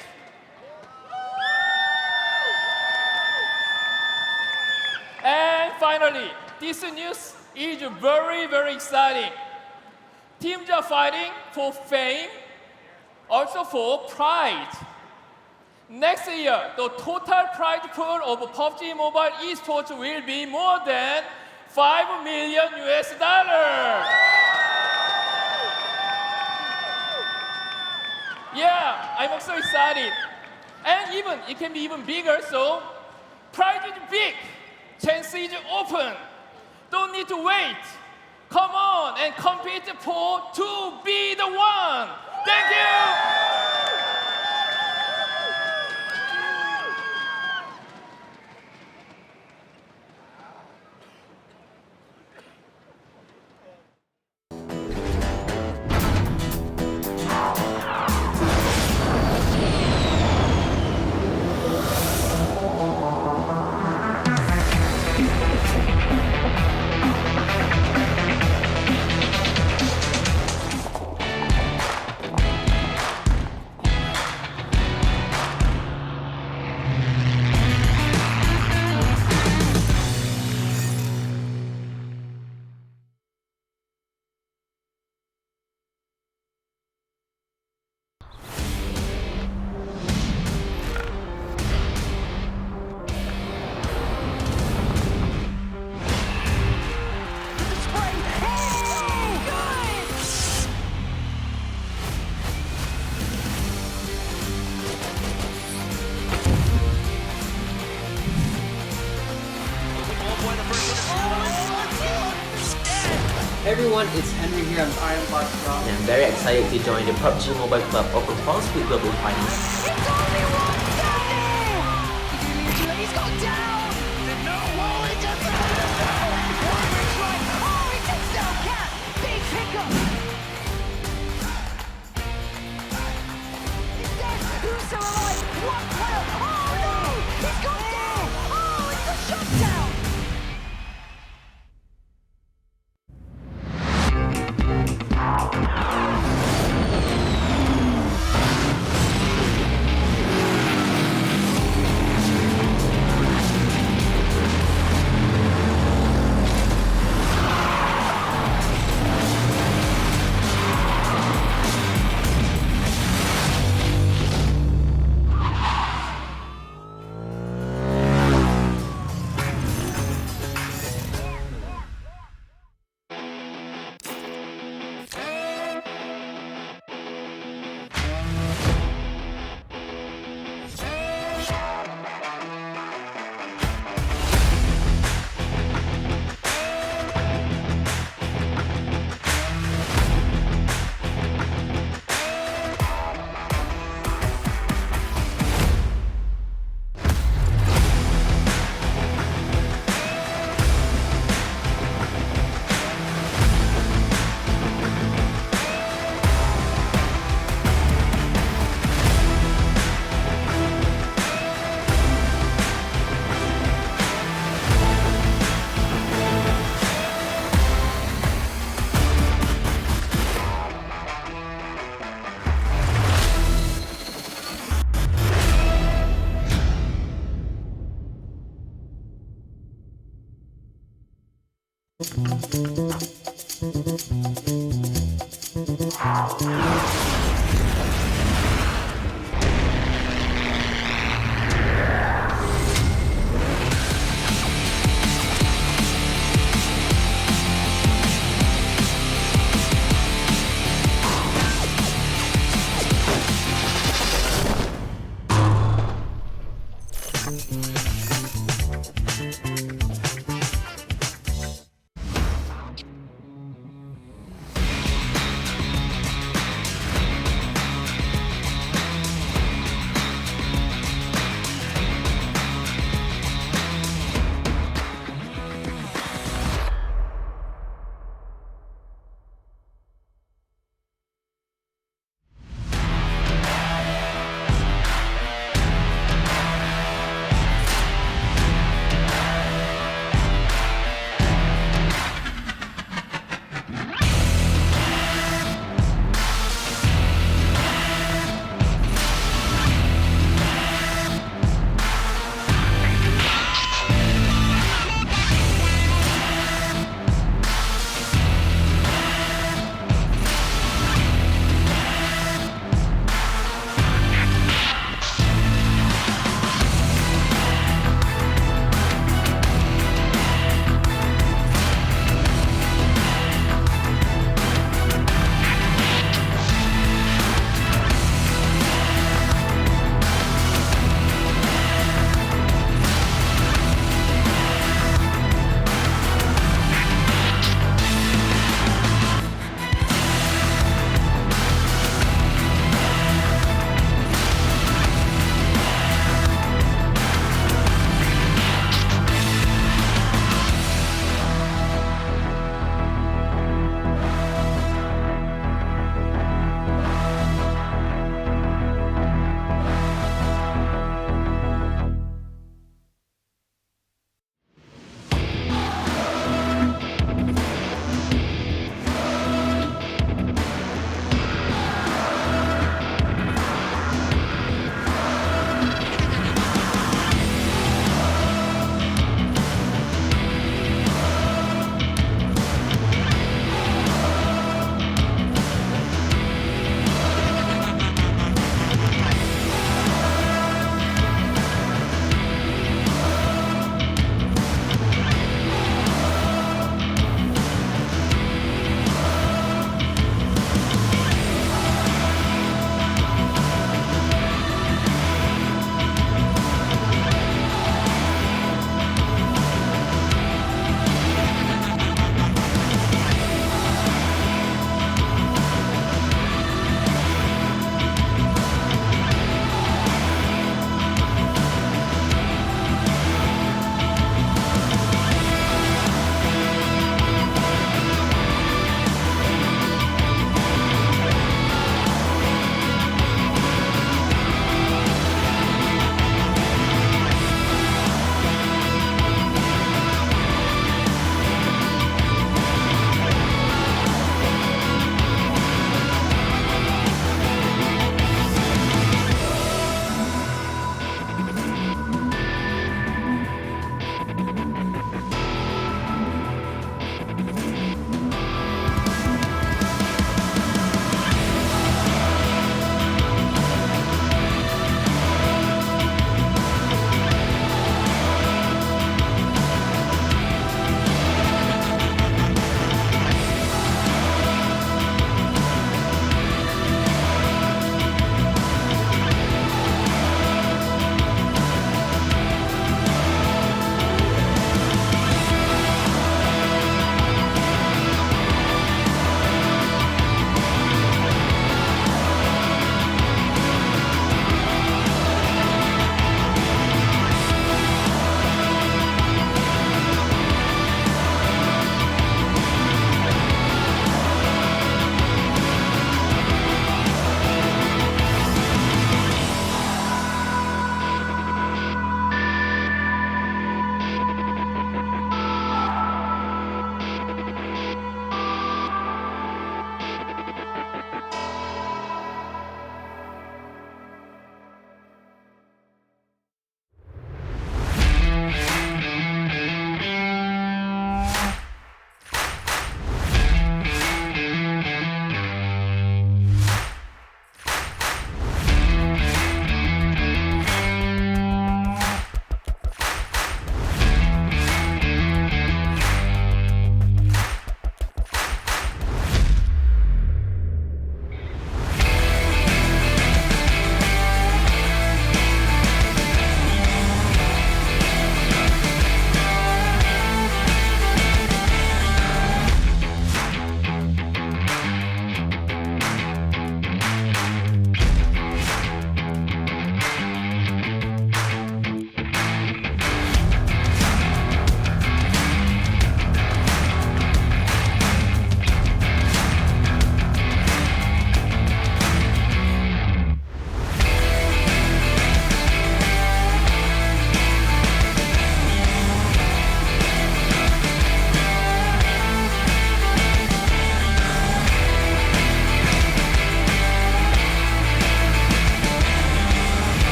And finally, this news is very, very exciting. Teams are fighting for fame, also for prize. Next year, the total prize pool of PUBG Mobile Esports will be more than $5 million US. Yeah, I'm so excited. And even, it can be even bigger, so prize is big, chance is open. Don't need to wait. Come on and compete to be the one. Thank you. Everyone, it's Henry here. I'm Iron Box Rock. And I'm very excited to join the PUBG Mobile Club Open Fall Split Global Finals.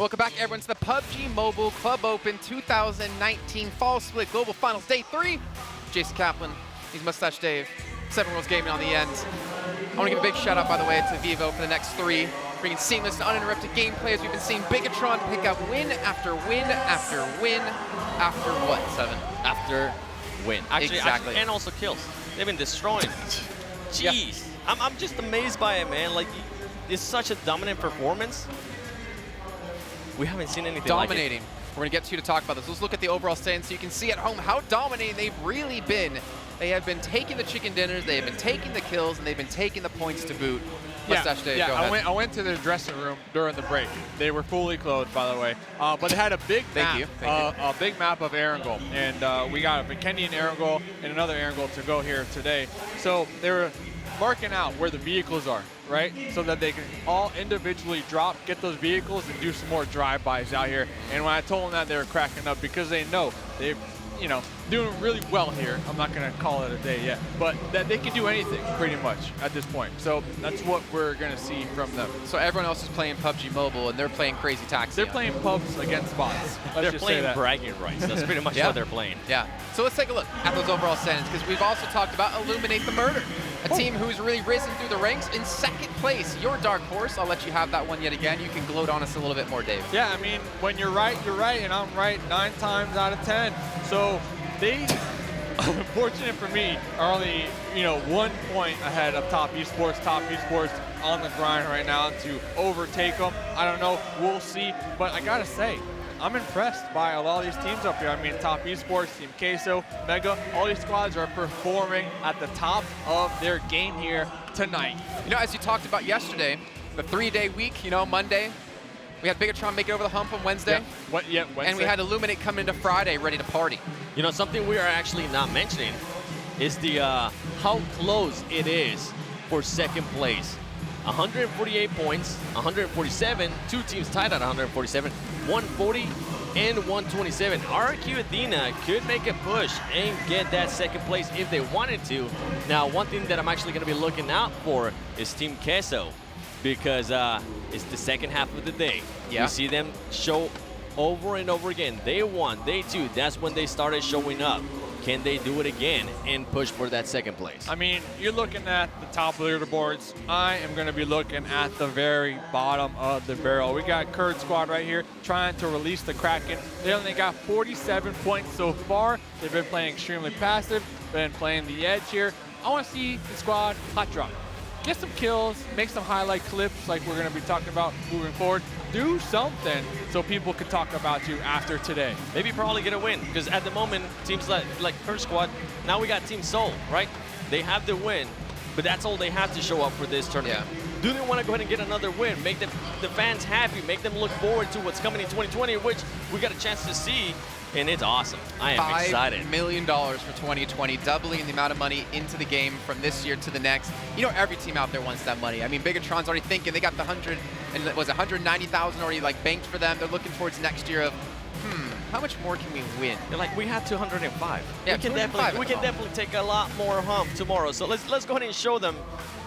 Welcome back, everyone, to the PUBG Mobile Club Open 2019 Fall Split Global Finals Day 3. Jason Kaplan, he's Mustache Dave, Seven Worlds Gaming on the end. I want to give a big shout out, by the way, to Vivo for the next 3, bringing seamless and uninterrupted gameplay as we've been seeing Bigetron pick up win after win after win after what, Seven? After win. Exactly. And also kills. They've been destroying. Jeez. Yeah. I'm just amazed by it, man. Like, it's such a dominant performance. We haven't seen anything dominating. Like it. We're going to get to you to talk about this. Let's look at the overall standings so you can see at home how dominating they've really been. They have been taking the chicken dinners, they have been taking the kills, and they've been taking the points to boot. Mustache Dave, go ahead. I went to their dressing room during the break. They were fully clothed, by the way, but they had a big map, a big map of Erangel, and we got a Vikendi Erangel and another Erangel to go here today. So they were marking out where the vehicles are, right? So that they can all individually drop, get those vehicles, and do some more drive-bys out here. And when I told them that, they were cracking up because they know they've, you know, doing really well here. I'm not going to call it a day yet, but that they can do anything pretty much at this point. So that's what we're going to see from them. So everyone else is playing PUBG Mobile, and they're playing Crazy Taxi. They're playing pubs against bots. They're playing bragging rights. That's pretty much what they're playing. Yeah. So let's take a look at those overall standings, because we've also talked about Illuminate The Murder, a team who's really risen through the ranks in 2nd place. Your dark horse. I'll let you have that one yet again. You can gloat on us a little bit more, Dave. Yeah, I mean, when you're right, and I'm right 9 times out of 10. So they, unfortunate for me, are only, 1 point ahead of Top Esports. Top Esports on the grind right now to overtake them. I don't know, we'll see. But I gotta say, I'm impressed by a lot of these teams up here. I mean, Top Esports, Team Queso, Mega, all these squads are performing at the top of their game here tonight. As you talked about yesterday, the 3-day week, Monday, we had Bigetron make it over the hump on Wednesday. Wednesday. And we had Illuminate come into Friday ready to party. Something we are actually not mentioning is the how close it is for 2nd place. 148 points, 147, 2 teams tied at 147, 140 and 127. RRQ.ATHENA could make a push and get that 2nd place if they wanted to. Now, one thing that I'm actually going to be looking out for is Team Queso, because it's the 2nd half of the day. Yeah. We see them show over and over again. Day 1, day 2, that's when they started showing up. Can they do it again and push for that 2nd place? I mean, you're looking at the top leaderboards. I am going to be looking at the very bottom of the barrel. We got Kurd squad right here trying to release the Kraken. They only got 47 points so far. They've been playing extremely passive, been playing the edge here. I want to see the squad hot drop. Get some kills, make some highlight clips like we're going to be talking about moving forward. Do something so people can talk about you after today. Maybe probably get a win, because at the moment, teams like Kurd squad, now we got Team Seoul, right? They have the win, but that's all they have to show up for this tournament. Yeah. Do they want to go ahead and get another win, make the fans happy, make them look forward to what's coming in 2020, which we got a chance to see, and it's awesome. I am excited. $5 million for 2020, doubling the amount of money into the game from this year to the next. Every team out there wants that money. I mean, Bigetron's already thinking they got the 190,000 already banked for them. They're looking towards next year of, how much more can we win? They're like, we have 205. Yeah, we can definitely take a lot more hump tomorrow. So let's go ahead and show them,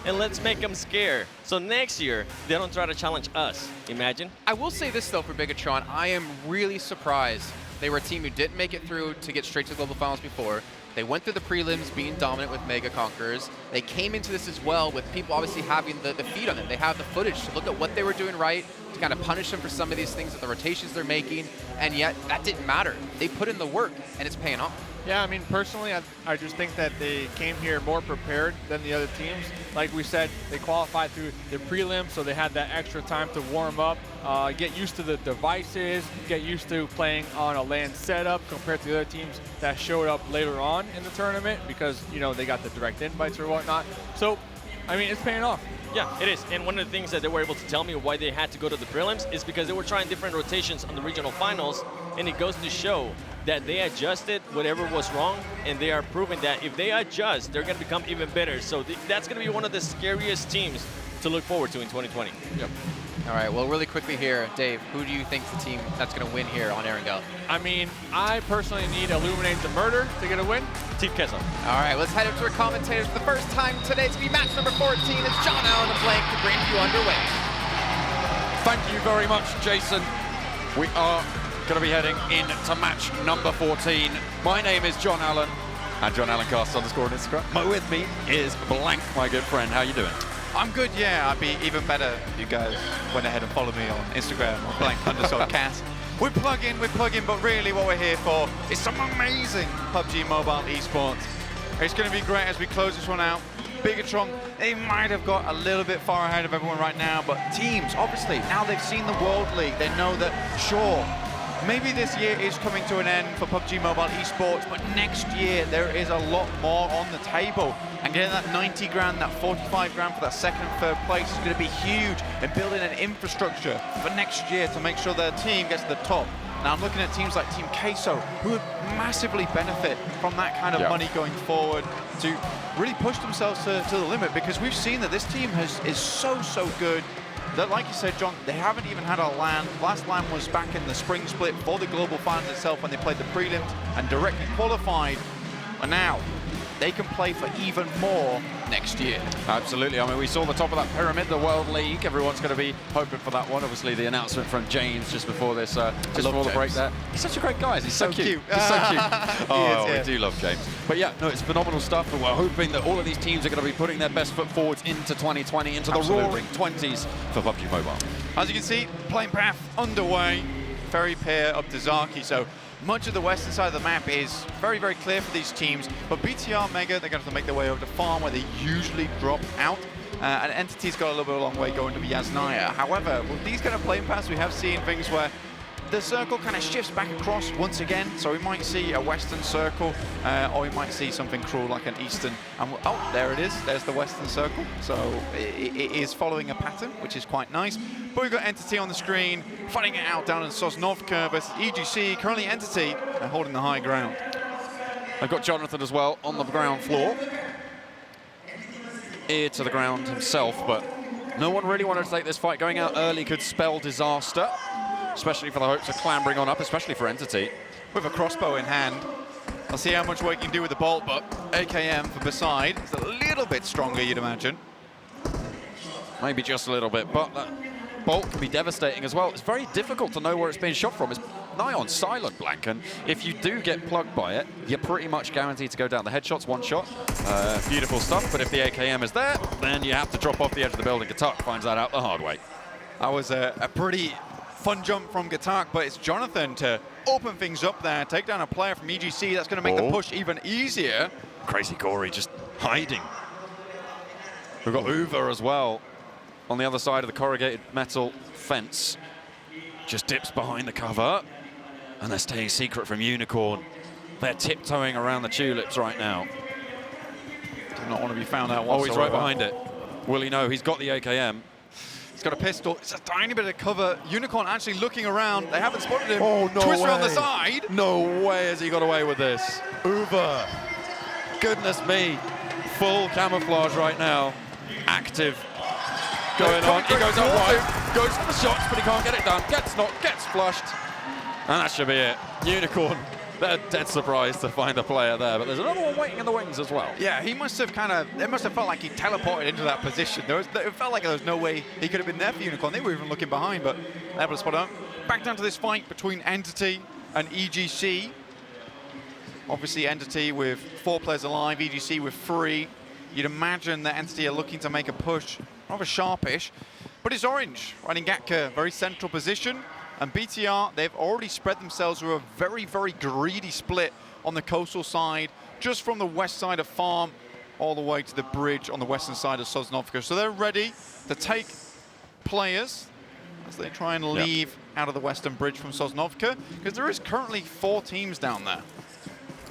and let's make them scared. So next year, they don't try to challenge us. Imagine. I will say this, though, for Bigetron. I am really surprised. They were a team who didn't make it through to get straight to the Global Finals before. They went through the prelims being dominant with Mega Conquerors. They came into this as well with people obviously having the feed on them. They have the footage to look at what they were doing right, to kind of punish them for some of these things with the rotations they're making, and yet that didn't matter. They put in the work, and it's paying off. Yeah, I mean, personally, I just think that they came here more prepared than the other teams. Like we said, they qualified through the prelims, so they had that extra time to warm up, get used to the devices, get used to playing on a LAN setup compared to the other teams that showed up later on in the tournament because, they got the direct invites or whatnot. So, I mean, it's paying off. Yeah, it is. And one of the things that they were able to tell me why they had to go to the prelims is because they were trying different rotations on the regional finals, and it goes to show that they adjusted whatever was wrong, and they are proving that if they adjust, they're going to become even better. So that's going to be one of the scariest teams to look forward to in 2020. Yep. All right, well, really quickly here, Dave, who do you think's the team that's going to win here on Erangel? I mean, I personally need Illuminate The Murder to get a win. Team Queso. All right, let's head up to our commentators for the first time today. It's going to be match number 14. It's John Allen and Blake to bring you underway. Thank you very much, Jason. We are going to be heading into match number 14. My name is John Allen, and John Allen Cast _ on Instagram. With me is Blank, my good friend. How you doing? I'm good, yeah. I'd be even better if you guys went ahead and followed me on Instagram or Blank_cast. We're plugging, but really what we're here for is some amazing PUBG Mobile esports. It's going to be great as we close this one out. Bigetron, they might have got a little bit far ahead of everyone right now, but teams, obviously, now they've seen the World League, they know that, sure, maybe this year is coming to an end for PUBG Mobile esports, but next year there is a lot more on the table. And getting that 90 grand, that 45 grand for that second and third place is going to be huge, and building an infrastructure for next year to make sure their team gets to the top. Now I'm looking at teams like Team Queso, who would massively benefit from that kind of money going forward to really push themselves to the limit, because we've seen that this team is so good that, like you said, John, they haven't even had a LAN. Last LAN was back in the spring split for the global finals itself when they played the prelims and directly qualified. And now they can play for even more next year. Absolutely. I mean, we saw the top of that pyramid, the World League. Everyone's going to be hoping for that one. Obviously, the announcement from James just before this, just before the break there. He's such a great guy. He's so cute. He's so cute. Oh, we do love James. But yeah, no, it's phenomenal stuff. And we're hoping that all of these teams are going to be putting their best foot forwards into 2020, into the roaring 20s for PUBG Mobile. As you can see, playing path underway. Ferry pair up to Zaki. So much of the western side of the map is very clear for these teams, but BTR Mega, they're going to have to make their way over to Farm, where they usually drop out, and Entity's got a little bit of a long way going to be Yasnaya. However, with these kind of playing paths, we have seen things where the circle kind of shifts back across once again, so we might see a western circle, or we might see something cruel like an eastern, and oh, there it is, there's the western circle, so it is following a pattern, which is quite nice. But we've got Entity on the screen, fighting it out down in Sosnovka versus EGC, currently Entity holding the high ground. I've got Jonathan as well on the ground floor, ear to the ground himself, but no one really wanted to take this fight. Going out early could spell disaster, especially for the hopes of clambering on up, especially for Entity. With a crossbow in hand, I'll see how much work you can do with the bolt, but AKM for Beside is a little bit stronger, you'd imagine. Maybe just a little bit, but that bolt can be devastating as well. It's very difficult to know where it's being shot from. It's nigh on silent, Blank, and if you do get plugged by it, you're pretty much guaranteed to go down. The headshot's one shot, beautiful stuff, but if the AKM is there, then you have to drop off the edge of the building. Gatak finds that out the hard way. That was a pretty fun jump from Gatak, but it's Jonathan to open things up there, take down a player from EGC. That's going to make the push even easier. Crazy Corey just hiding. We've got Uva as well on the other side of the corrugated metal fence. Just dips behind the cover, and they're staying secret from Unicorn. They're tiptoeing around the tulips right now. Do not want to be found out whatsoever. Oh, he's right behind it. Will he know? He's got the AKM. He's got a pistol. It's a tiny bit of cover. Unicorn actually looking around. They haven't spotted him. Oh, no Twist way. around the side. No way has he got away with this. Uva. Goodness me. Full camouflage right now. Active. Going on. He goes up right. Goes for the shots, but he can't get it done. Gets knocked. Gets flushed. And that should be it. Unicorn. They're dead surprised to find a player there, but there's another one waiting in the wings as well. Yeah, he must have it must have felt like he teleported into that position. It felt like there was no way he could have been there for Unicorn. They were even looking behind, but able to spot out. Back down to this fight between Entity and EGC. Obviously, Entity with 4 players alive, EGC with 3. You'd imagine that Entity are looking to make a push, rather sharpish, but it's Orange running Gatka, very central position. And BTR, they've already spread themselves with a very greedy split on the coastal side, just from the west side of Farm all the way to the bridge on the western side of Sosnovka. So they're ready to take players as they try and leave out of the western bridge from Sosnovka, because there is currently 4 teams down there.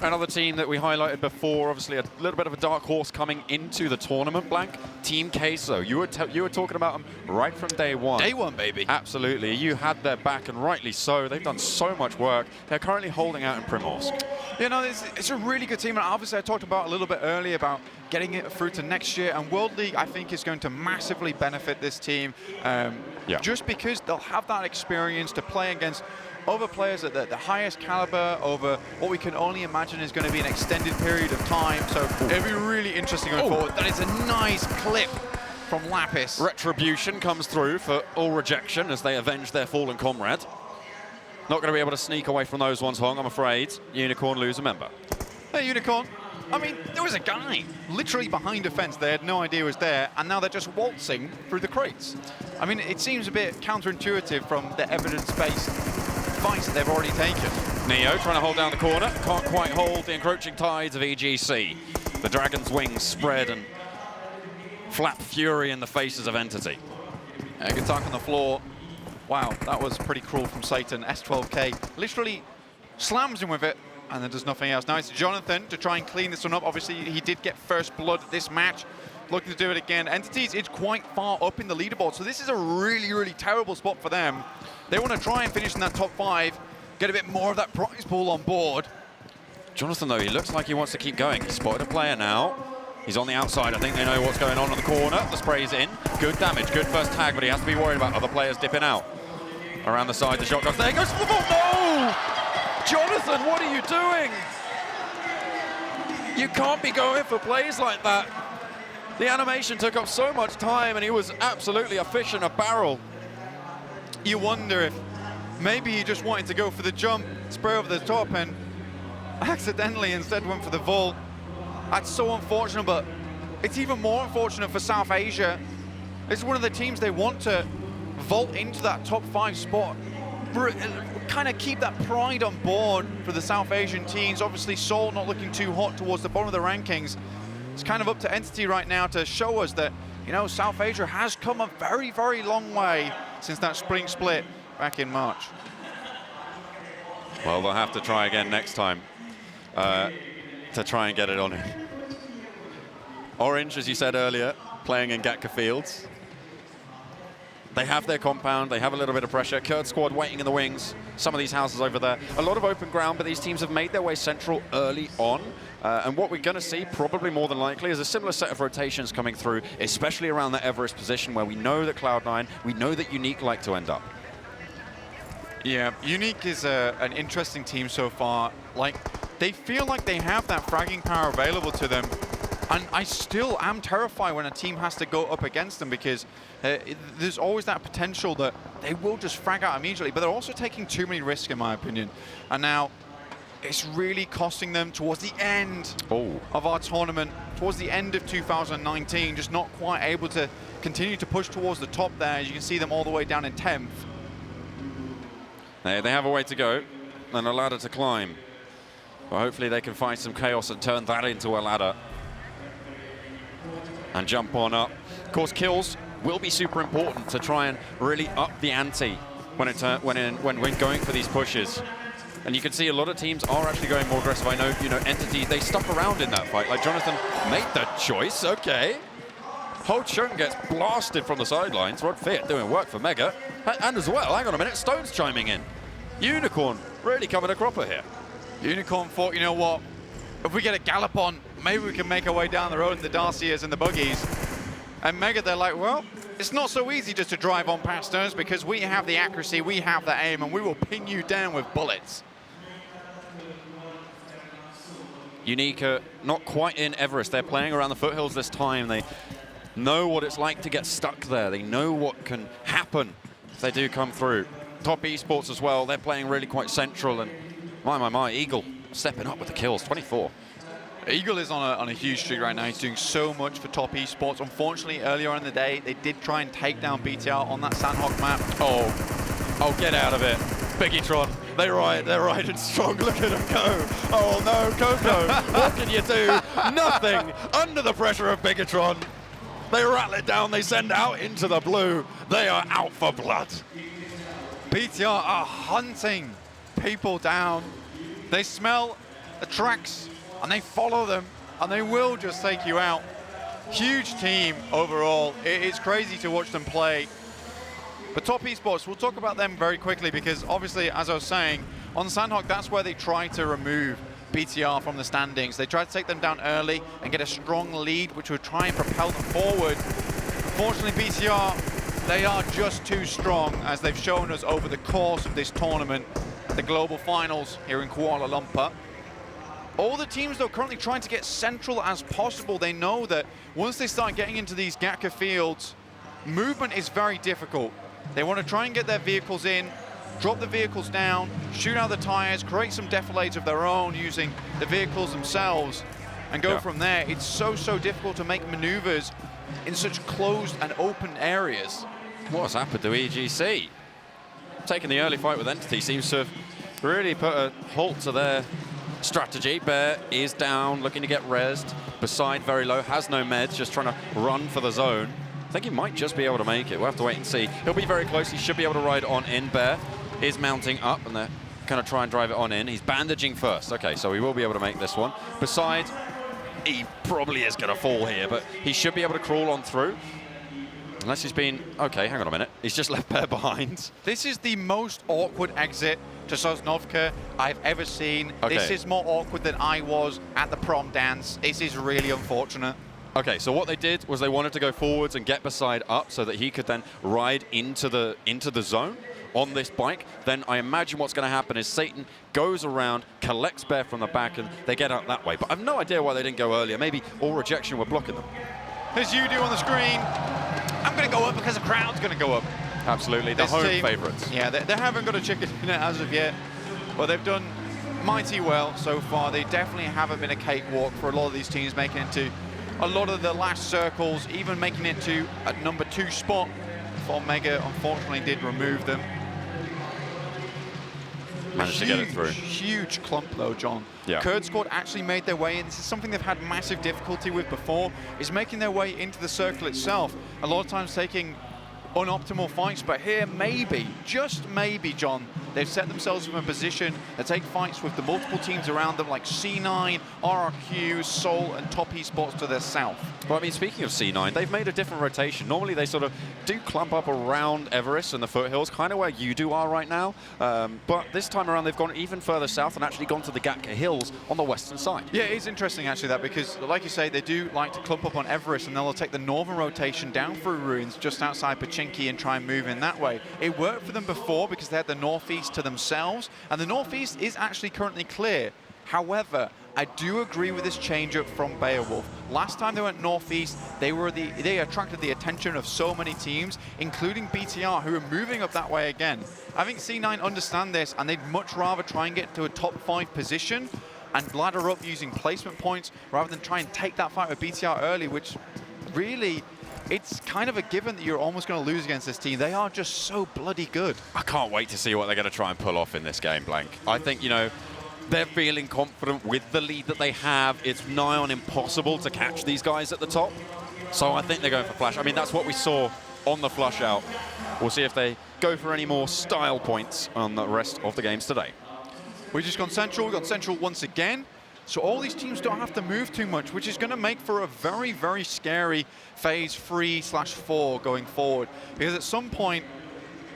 Another team that we highlighted before, obviously a little bit of a dark horse coming into the tournament, Blank. Team Queso. You were talking about them right from day one. Day one, baby. Absolutely. You had their back, and rightly so. They've done so much work. They're currently holding out in Primorsk. You know, it's a really good team, and obviously I talked about a little bit earlier about getting it through to next year, and World League, I think, is going to massively benefit this team, just because they'll have that experience to play against other players at the highest caliber over what we can only imagine is going to be an extended period of time. So it'll be really interesting going forward. That is a nice clip from Lapis. Retribution comes through for all rejection as they avenge their fallen comrade. Not going to be able to sneak away from those ones, Hong, I'm afraid. Unicorn lose a member. Hey, Unicorn. I mean, there was a guy literally behind a fence they had no idea was there, and now they're just waltzing through the crates. I mean, it seems a bit counterintuitive from the evidence-based advice that they've already taken. Neo trying to hold down the corner. Can't quite hold the encroaching tides of EGC. The Dragon's wings spread and flap fury in the faces of Entity. Good talk on the floor. Wow, that was pretty cruel from Satan. S12K literally slams him with it, and then does nothing else. Now it's Jonathan to try and clean this one up. Obviously, he did get first blood this match. Looking to do it again. Entities is quite far up in the leaderboard, so this is a really, really terrible spot for them. They want to try and finish in that top 5, get a bit more of that prize pool on board. Jonathan, though, he looks like he wants to keep going. He spotted a player now. He's on the outside. I think they know what's going on the corner. The spray's in. Good damage, good first tag, but he has to be worried about other players dipping out. Around the side, the shotgun. There goes for the ball. No! Jonathan, what are you doing? You can't be going for plays like that. The animation took up so much time, and he was absolutely a fish in a barrel. You wonder if maybe he just wanted to go for the jump, spray over the top, and accidentally instead went for the vault. That's so unfortunate, but it's even more unfortunate for South Asia. It's one of the teams they want to vault into that top 5 spot. Kind of keep that pride on board for the South Asian teams. Obviously, Seoul not looking too hot towards the bottom of the rankings. It's kind of up to Entity right now to show us that, you know, South Asia has come a very, very long way since that spring split back in March. Well, they'll have to try again next time to try and get it on him. Orange, as you said earlier, playing in Gatka Fields. They have their compound, they have a little bit of pressure. Kurd squad waiting in the wings. Some of these houses over there. A lot of open ground, but these teams have made their way central early on. And what we're going to see, probably more than likely, is a similar set of rotations coming through, especially around the Everest position, where we know that Cloud9, we know that UNique like to end up. Yeah, UNique is an interesting team so far. Like, they feel like they have that fragging power available to them. And I still am terrified when a team has to go up against them, because there's always that potential that they will just frag out immediately, but they're also taking too many risks, in my opinion. And now it's really costing them towards the end of our tournament, towards the end of 2019, just not quite able to continue to push towards the top there. As you can see them all the way down in 10th. They have a way to go and a ladder to climb. Well, hopefully they can find some chaos and turn that into a ladder and jump on up. Of course, kills will be super important to try and really up the ante when going for these pushes. And you can see a lot of teams are actually going more aggressive. I know, you know, Entity, they stuck around in that fight. Like Jonathan made that choice, okay. Ho Chung gets blasted from the sidelines. Rod Fiat doing work for Mega. And as well, hang on a minute, Stone's chiming in. Unicorn really coming a cropper here. Unicorn thought, you know what, if we get a gallop on, maybe we can make our way down the road in the Darciers and the buggies. And Mega, they're like, well, it's not so easy just to drive on past us, because we have the accuracy, we have the aim, and we will pin you down with bullets. UNique not quite in Everest. They're playing around the foothills this time. They know what it's like to get stuck there. They know what can happen if they do come through. Top Esports as well. They're playing really quite central. And my, Eagle stepping up with the kills, 24. Eagle is on a huge streak right now. He's doing so much for Top Esports. Unfortunately, earlier on in the day, they did try and take down BTR on that Sandhawk map. Oh, get out of it. Bigetron, they're riding strong. Look at them go. Oh no, Coco, what can you do? Nothing. Under the pressure of Bigetron. They rattle it down, they send out into the blue. They are out for blood. BTR are hunting people down. They smell the tracks and they follow them, and they will just take you out. Huge team overall. It is crazy to watch them play. But Top Esports, we'll talk about them very quickly, because obviously, as I was saying, on Sandhawk, that's where they try to remove BTR from the standings. They try to take them down early and get a strong lead, which would try and propel them forward. Fortunately, BTR, they are just too strong, as they've shown us over the course of this tournament, the global finals here in Kuala Lumpur. All the teams, though, currently trying to get central as possible. They know that once they start getting into these Gatka fields, movement is very difficult. They want to try and get their vehicles in drop the vehicles down, shoot out the tires, create some defilades of their own using the vehicles themselves, and go from there. It's so difficult to make maneuvers in such closed and open areas. What's happened to EGC? Taking the early fight with Entity seems to have really put a halt to their strategy. Bear is down, looking to get rezzed. Beside very low, has no meds, just trying to run for the zone. I think he might just be able to make it. We'll have to wait and see. He'll be very close. He should be able to ride on in. Bear is mounting up, and they're going to try and drive it on in. He's bandaging first. Okay, so he will be able to make this one. Beside, he probably is going to fall here, but he should be able to crawl on through. Unless he's been... Okay, hang on a minute. He's just left Bear behind. This is the most awkward exit to Sosnovka I've ever seen. Okay. This is more awkward than I was at the prom dance. This is really unfortunate. Okay, so what they did was they wanted to go forwards and get Beside up so that he could then ride into the zone on this bike. Then I imagine what's going to happen is Satan goes around, collects Bear from the back, and they get out that way. But I've no idea why they didn't go earlier. Maybe all rejection were blocking them. There's YOODOO on the screen. I'm going to go up because the crowd's going to go up. Absolutely, the home favourites. Yeah, they haven't got a chicken dinner as of yet, but they've done mighty well so far. They definitely haven't been a cakewalk for a lot of these teams, making it to a lot of the last circles, even making it to a number 2 spot before Mega unfortunately did remove them. Managed to get it through. Huge clump though, John. Yeah. Kurd squad actually made their way in. This is something they've had massive difficulty with before, is making their way into the circle itself. A lot of times taking unoptimal fights, but here maybe, just maybe, John, they've set themselves in a position to take fights with the multiple teams around them like C9, RRQ, Seoul, and Top Esports to their south. Well, I mean, speaking of C9, they've made a different rotation. Normally, they sort of do clump up around Everest and the foothills, kind of where YOODOO are right now. But this time around, they've gone even further south and actually gone to the GANK hills on the western side. Yeah, it's interesting actually that, because like you say, they do like to clump up on Everest, and they'll take the northern rotation down through ruins just outside Pachinki and try and move in that way. It worked for them before because they had the northeast to themselves, and the northeast is actually currently clear. However, I do agree with this change-up from Beowulf. Last time they went northeast, they attracted the attention of so many teams, including BTR, who are moving up that way again. I think C9 understand this, and they'd much rather try and get to a top 5 position and ladder up using placement points rather than try and take that fight with BTR early, which really, it's kind of a given that you're almost going to lose against this team. They are just so bloody good. I can't wait to see what they're going to try and pull off in this game, Blank. I think, you know, they're feeling confident with the lead that they have. It's nigh on impossible to catch these guys at the top. So I think they're going for flash. I mean, that's what we saw on the flush out. We'll see if they go for any more style points on the rest of the games today. We've just gone central. We've got central once again. So all these teams don't have to move too much, which is going to make for a very, very scary phase 3/4 going forward. Because at some point,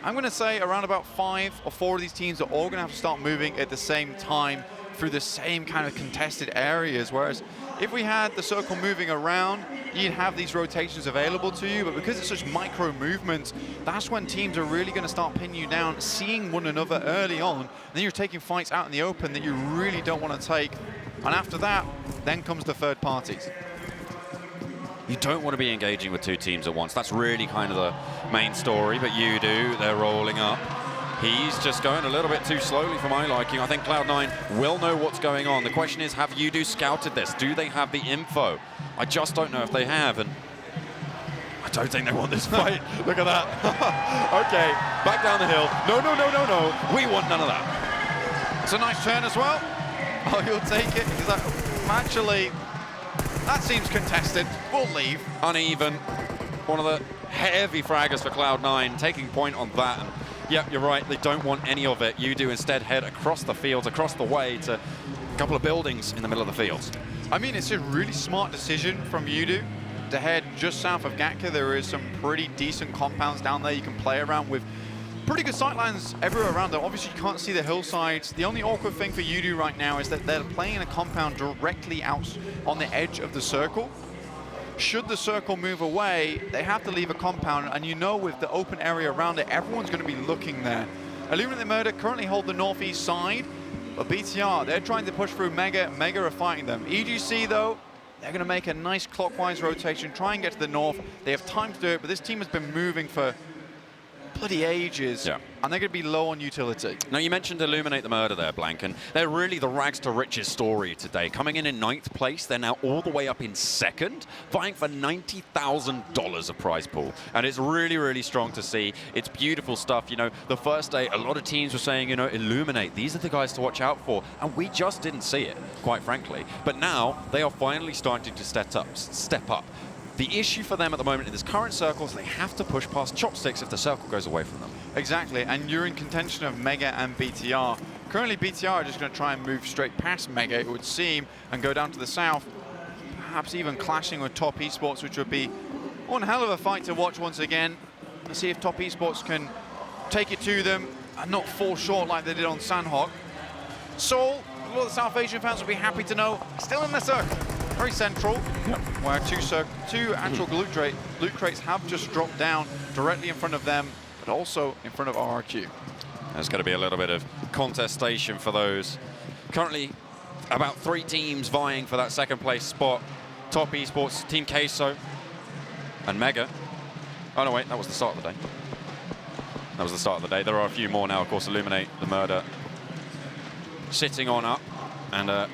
I'm going to say around about 5 or 4 of these teams are all going to have to start moving at the same time through the same kind of contested areas. Whereas if we had the circle moving around, you'd have these rotations available to you. But because it's such micro movements, that's when teams are really going to start pinning you down, seeing one another early on. And then you're taking fights out in the open that you really don't want to take. And after that, then comes the third parties. You don't want to be engaging with 2 teams at once. That's really kind of the main story, but YOODOO, they're rolling up. He's just going a little bit too slowly for my liking. I think Cloud9 will know what's going on. The question is, have YOODOO scouted this? Do they have the info? I just don't know if they have, and I don't think they want this fight. Look at that. Okay, back down the hill. No, no, no, no, no. We want none of that. It's a nice turn as well. Oh, you'll take it. Actually, that seems contested. We'll leave. Uneven. One of the heavy fraggers for Cloud9, taking point on that. And yeah, you're right. They don't want any of it. YOODOO instead head across the fields, across the way to a couple of buildings in the middle of the fields. I mean, it's a really smart decision from YOODOO to head just south of GANK. There is some pretty decent compounds down there you can play around with. Pretty good sightlines everywhere around them. Obviously, you can't see the hillsides. The only awkward thing for YOODOO right now is that they're playing in a compound directly out on the edge of the circle. Should the circle move away, they have to leave a compound, and you know with the open area around it, everyone's going to be looking there. Illuminate The Murder currently hold the northeast side, but BTR, they're trying to push through Mega. Mega are fighting them. EGC, though, they're going to make a nice clockwise rotation, try and get to the north. They have time to do it, but this team has been moving for bloody ages. Yeah. And they're going to be low on utility. Now, you mentioned Illuminate the Murder there, Blank, and they're really the rags to riches story today. Coming in 9th place, they're now all the way up in 2nd, vying for $90,000 of prize pool. And it's really, really strong to see. It's beautiful stuff. You know, the first day, a lot of teams were saying, you know, Illuminate, these are the guys to watch out for. And we just didn't see it, quite frankly. But now, they are finally starting to step up. The issue for them at the moment in this current circle is they have to push past Chopsticks if the circle goes away from them. Exactly, and you're in contention of Mega and BTR. Currently, BTR are just going to try and move straight past Mega, it would seem, and go down to the south, perhaps even clashing with Top Esports, which would be one hell of a fight to watch once again. Let's see if Top Esports can take it to them and not fall short like they did on Sandhawk. Seoul, a lot of the South Asian fans will be happy to know, still in the circle. Very central, where two actual loot crates have just dropped down directly in front of them, but also in front of RRQ. There's going to be a little bit of contestation for those. Currently, about 3 teams vying for that 2nd place spot. Top Esports, Team Queso, and Mega. Oh no, wait, that was the start of the day. That was the start of the day. There are a few more now, of course. Illuminate the Murder sitting on up, and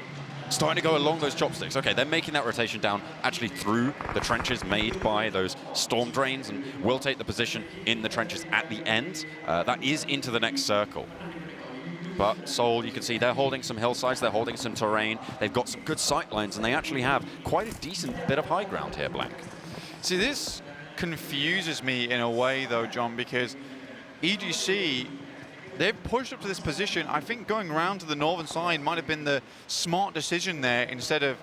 starting to go along those Chopsticks. Okay, they're making that rotation down actually through the trenches made by those storm drains, and will take the position in the trenches at the end. That is into the next circle. But Seoul, you can see they're holding some hillsides, they're holding some terrain, they've got some good sight lines, and they actually have quite a decent bit of high ground here, Blank. See, this confuses me in a way, though, John, because EGC, they've pushed up to this position. I think going around to the northern side might have been the smart decision there instead of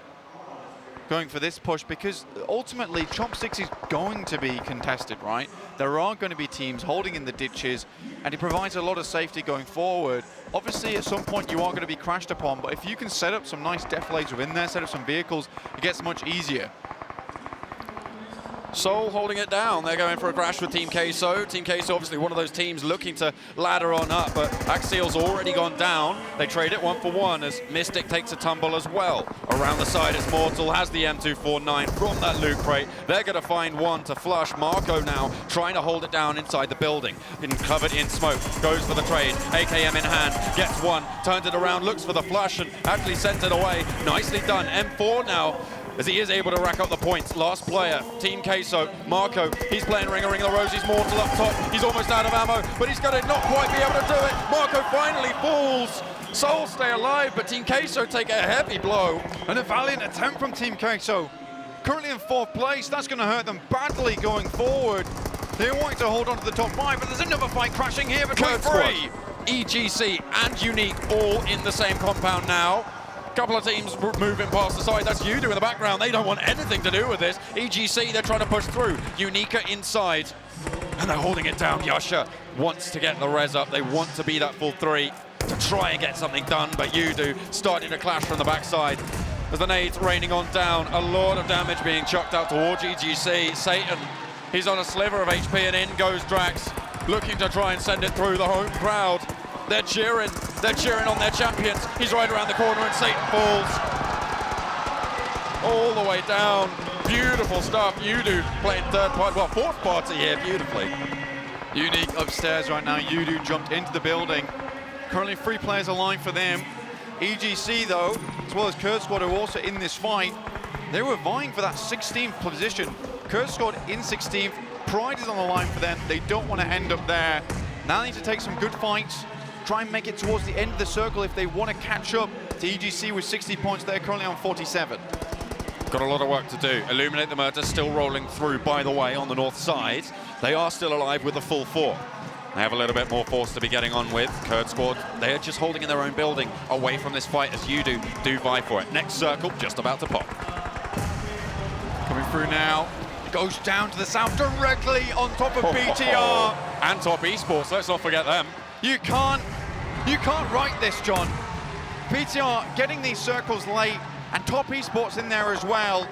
going for this push, because ultimately Chopsticks is going to be contested, right? There are going to be teams holding in the ditches, and it provides a lot of safety going forward. Obviously, at some point, you are going to be crashed upon, but if you can set up some nice defilades within there, set up some vehicles, it gets much easier. Seoul holding it down. They're going for a crash with Team Queso. Team Queso, obviously one of those teams looking to ladder on up, but Axial's already gone down. They trade it 1 for 1 as Mystic takes a tumble as well. Around the side is Mortal, has the M249 from that loot crate. They're going to find one to flush. Marco now trying to hold it down inside the building. Been covered in smoke. Goes for the trade. AKM in hand. Gets one. Turns it around. Looks for the flush and actually sends it away. Nicely done. M4 now, as he is able to rack up the points. Last player, Team Queso, Marco, he's playing Ring of the Rosies, Mortal up top. He's almost out of ammo, but he's going to not quite be able to do it. Marco finally falls. Seoul stay alive, but Team Queso take a heavy blow. And a valiant attempt from Team Queso. Currently in 4th place, that's going to hurt them badly going forward. They're wanting to hold on to the top 5, but there's another fight crashing here between three. EGC and UNique all in the same compound now. Couple of teams moving past the side. That's YOODOO in the background. They don't want anything to do with this. EGC, they're trying to push through. UNique inside, and they're holding it down. Yasha wants to get the res up. They want to be that full 3 to try and get something done, but YOODOO starting to clash from the backside. As the nades raining on down, a lot of damage being chucked out towards EGC. Satan, he's on a sliver of HP, and in goes Drax, looking to try and send it through the home crowd. They're cheering on their champions. He's right around the corner and Satan falls. All the way down. Beautiful stuff. YOODOO playing 3rd party, well, 4th party here beautifully. UNique upstairs right now. YOODOO jumped into the building. Currently 3 players alive for them. EGC though, as well as Kurd Squad, are also in this fight. They were vying for that 16th position. Kurd Squad in 16th. Pride is on the line for them. They don't want to end up there. Now they need to take some good fights. Try and make it towards the end of the circle if they want to catch up to EGC with 60 points. They're currently on 47. Got a lot of work to do. Illuminate the Murder still rolling through, by the way, on the north side. They are still alive with the full 4. They have a little bit more force to be getting on with. Kurd Squad, they are just holding in their own building away from this fight as YOODOO do vie for it. Next circle, just about to pop. Coming through now. It goes down to the south directly on top of BTR. And Top Esports, let's not forget them. You can't write this, John. BTR getting these circles late, and Top Esports in there as well.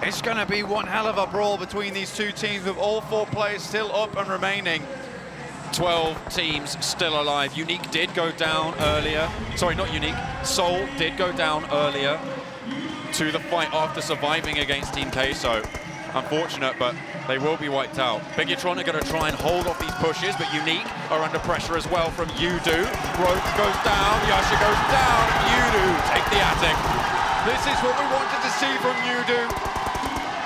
It's going to be one hell of a brawl between these 2 teams with all 4 players still up and remaining. 12 teams still alive. UNique did go down earlier. Sorry, not UNique. Seoul did go down earlier to the fight after surviving against Team Queso. Unfortunate, but they will be wiped out. Bigetron are going to try and hold off these pushes, but UNique are under pressure as well from YOODOO. Rogue goes down, Yasha goes down, YOODOO take the attic. This is what we wanted to see from YOODOO.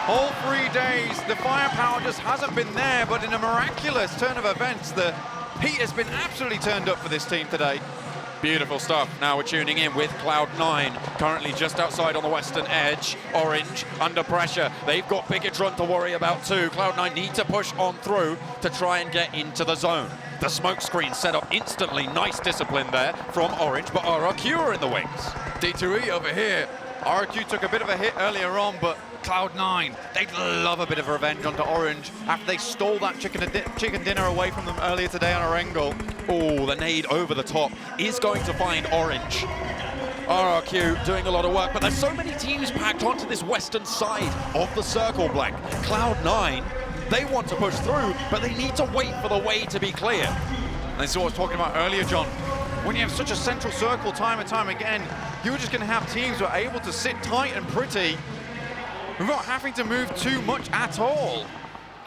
All 3 days, the firepower just hasn't been there, but in a miraculous turn of events, the heat has been absolutely turned up for this team today. Beautiful stuff. Now we're tuning in with Cloud9, currently just outside on the western edge. Orange under pressure. They've got Bigetron to worry about too. Cloud9 need to push on through to try and get into the zone. The smoke screen set up instantly. Nice discipline there from Orange, but RRQ are in the wings. D2E over here. RRQ took a bit of a hit earlier on, but Cloud9, they'd love a bit of revenge onto Orange after they stole that chicken dinner away from them earlier today on a angle. Oh, the nade over the top is going to find Orange. RRQ doing a lot of work, but there's so many teams packed onto this western side of the circle, Black. Cloud9, they want to push through, but they need to wait for the way to be clear. And this is what I was talking about earlier, John. When you have such a central circle time and time again, you're just going to have teams who are able to sit tight and pretty without having to move too much at all.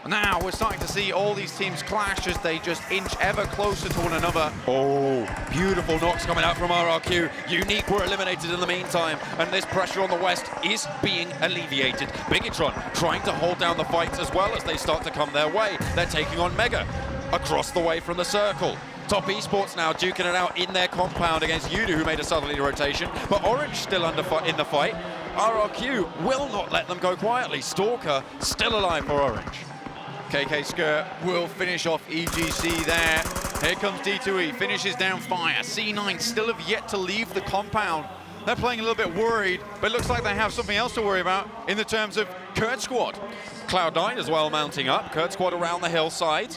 Now we're starting to see all these teams clash as they just inch ever closer to one another. Oh, beautiful knocks coming out from RRQ. UNique were eliminated in the meantime, and this pressure on the west is being alleviated. Bigetron trying to hold down the fights as well as they start to come their way. They're taking on Mega across the way from the circle. Top Esports now duking it out in their compound against YOODOO, who made a southerly rotation, but Orange still in the fight. RRQ will not let them go quietly. Stalker still alive for Orange. KK Skirt will finish off EGC there. Here comes D2E, finishes down fire. C9 still have yet to leave the compound. They're playing a little bit worried, but it looks like they have something else to worry about in the terms of Kurd squad. Cloud9 as well mounting up. Kurd squad around the hillside.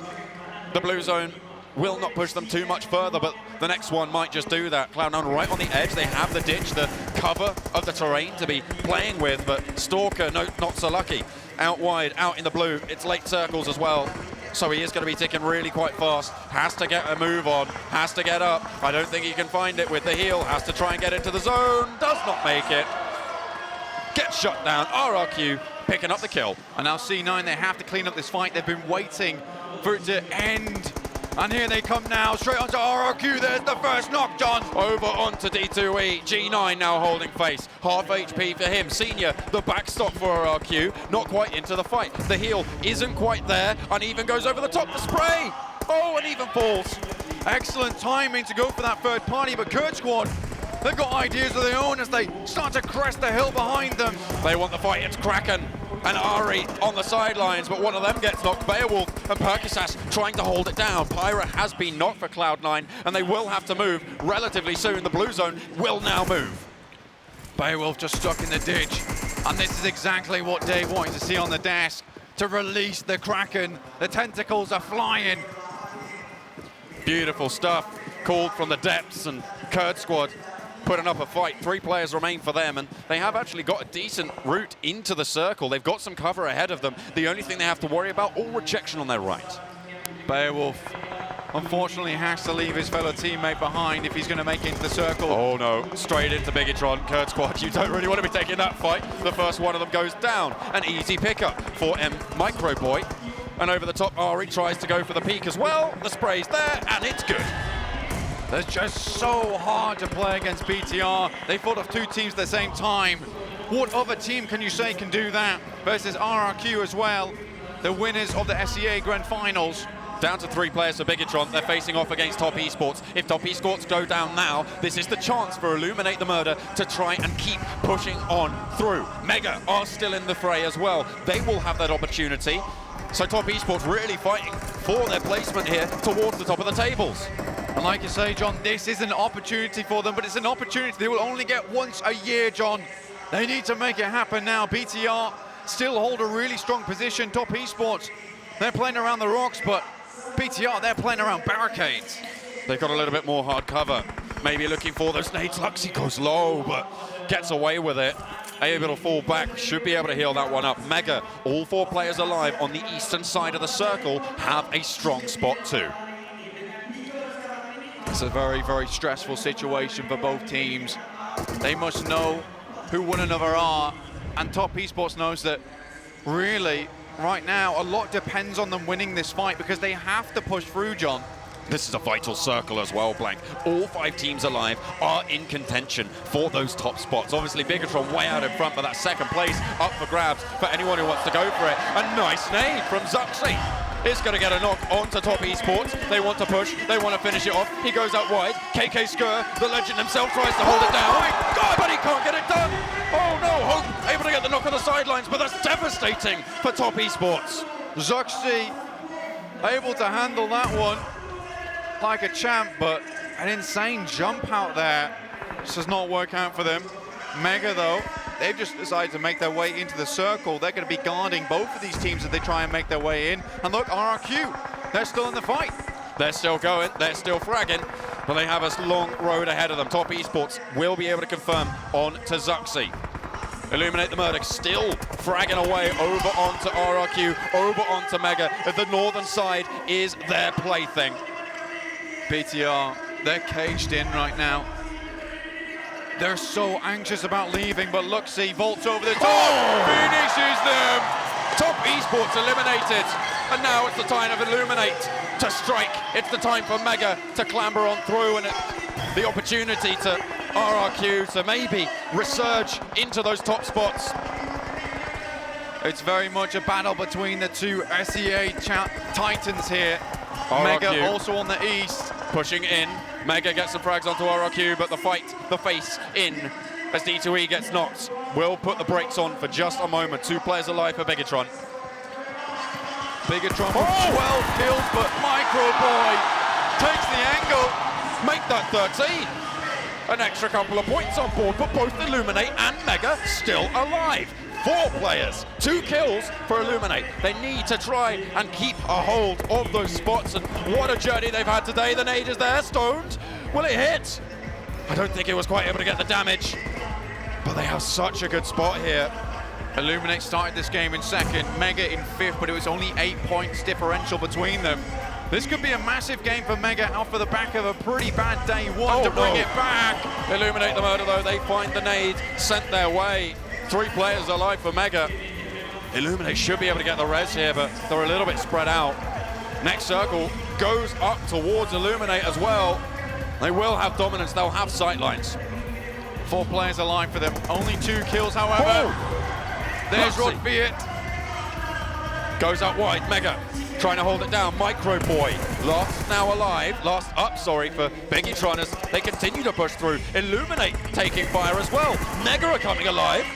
The blue zone will not push them too much further, but the next one might just do that. Cloud9 right on the edge. They have the ditch, the cover of the terrain to be playing with, but Stalker, no, not so lucky. Out wide, out in the blue. It's late circles as well, so he is going to be ticking really quite fast. Has to get a move on, has to get up. I don't think he can find it with the heel. Has to try and get into the zone. Does not make it. Gets shut down. RRQ picking up the kill. And now C9, they have to clean up this fight. They've been waiting for it to end. And here they come now, straight onto RRQ. There's the first knock, John. Over onto D2E. G9 now holding face. Half HP for him. Senior, the backstop for RRQ. Not quite into the fight. The heel isn't quite there. And even goes over the top. The spray. Oh, and even falls. Excellent timing to go for that third party, but Kurd squad, they've got ideas of their own as they start to crest the hill behind them. They want the fight. It's Kraken and Ari on the sidelines, but one of them gets knocked. Beowulf and Perkisas trying to hold it down. Pyra has been knocked for Cloud9, and they will have to move relatively soon. The blue zone will now move. Beowulf just stuck in the ditch, and this is exactly what Dave wanted to see on the desk, to release the Kraken. The tentacles are flying. Beautiful stuff called from the depths, and Kurd squad putting up a fight. 3 players remain for them, and they have actually got a decent route into the circle. They've got some cover ahead of them. The only thing they have to worry about, all rejection on their right. Beowulf, unfortunately, has to leave his fellow teammate behind if he's going to make it into the circle. Oh no, straight into Bigetron. Kurd squad, you don't really want to be taking that fight. The first one of them goes down. An easy pickup for Micro Boy. And over the top, Ari tries to go for the peak as well. The spray's there, and it's good. It's just so hard to play against BTR. They fought off 2 teams at the same time. What other team can you say can do that versus RRQ as well, the winners of the SEA Grand Finals? Down to 3 players for Bigetron. They're facing off against Top Esports. If Top Esports go down now, this is the chance for Illuminate the Murder to try and keep pushing on through. Mega are still in the fray as well. They will have that opportunity. So Top Esports really fighting for their placement here towards the top of the tables. And like you say, John, this is an opportunity for them, but it's an opportunity they will only get once a year, John. They need to make it happen now. BTR still hold a really strong position. Top Esports, they're playing around the rocks, but BTR, they're playing around barricades. They've got a little bit more hard cover. Maybe looking for those nades. Luxy goes low, but gets away with it. Able to fall back, should be able to heal that one up. Mega, all 4 players alive on the eastern side of the circle, have a strong spot too. It's a very, very stressful situation for both teams. They must know who one another are, and Top Esports knows that really, right now, a lot depends on them winning this fight because they have to push through, John. This is a vital circle as well, Blank. All 5 teams alive are in contention for those top spots. Obviously, Bigetron way out in front, but that second place up for grabs for anyone who wants to go for it. A nice nade from Zuxi. It's going to get a knock onto Top Esports. They want to push. They want to finish it off. He goes out wide. KK the legend himself, tries to hold it down. Oh my God, but he can't get it done. Oh no, Hope able to get the knock on the sidelines, but that's devastating for Top Esports. Zuxi able to handle that one like a champ, but an insane jump out there. This does not work out for them. Mega, though, they've just decided to make their way into the circle. They're going to be guarding both of these teams as they try and make their way in. And look, RRQ, they're still in the fight. They're still going, they're still fragging, but they have a long road ahead of them. Top Esports will be able to confirm on to Zuxi. Illuminate the Murder still fragging away over onto RRQ, over onto Mega. The northern side is their plaything. BTR, they're caged in right now. They're so anxious about leaving, but look, see, vaults over the top, finishes them. Top Esports eliminated, and now it's the time of Illuminate to strike. It's the time for Mega to clamber on through, and the opportunity to RRQ to maybe resurge into those top spots. It's very much a battle between the two SEA titans here. RRQ. Mega also on the east. Pushing in. Mega gets some frags onto RRQ, but the face in as D2E gets knocked. Will put the brakes on for just a moment. 2 players alive for Bigetron. Bigetron with 12 kills, but Micro Boy takes the angle. Make that 13. An extra couple of points on board, but both Illuminate and Mega still alive. 4 players, 2 kills for Illuminate. They need to try and keep a hold of those spots, and what a journey they've had today. The nade is there, stoned. Will it hit? I don't think it was quite able to get the damage, but they have such a good spot here. Illuminate started this game in second, Mega in 5th, but it was only 8 points differential between them. This could be a massive game for Mega off the back of a pretty bad day one to bring it back. Illuminate the Murder, though. They find the nade sent their way. 3 players alive for Mega. Illuminate should be able to get the res here, but they're a little bit spread out. Next circle goes up towards Illuminate as well. They will have dominance, they'll have sightlines. 4 players alive for them, only 2 kills, however. There's Rod Fiat. Goes out wide, Mega trying to hold it down. Micro Boy, last now alive, last up, sorry, for Bigetron as they continue to push through. Illuminate taking fire as well. Mega are coming alive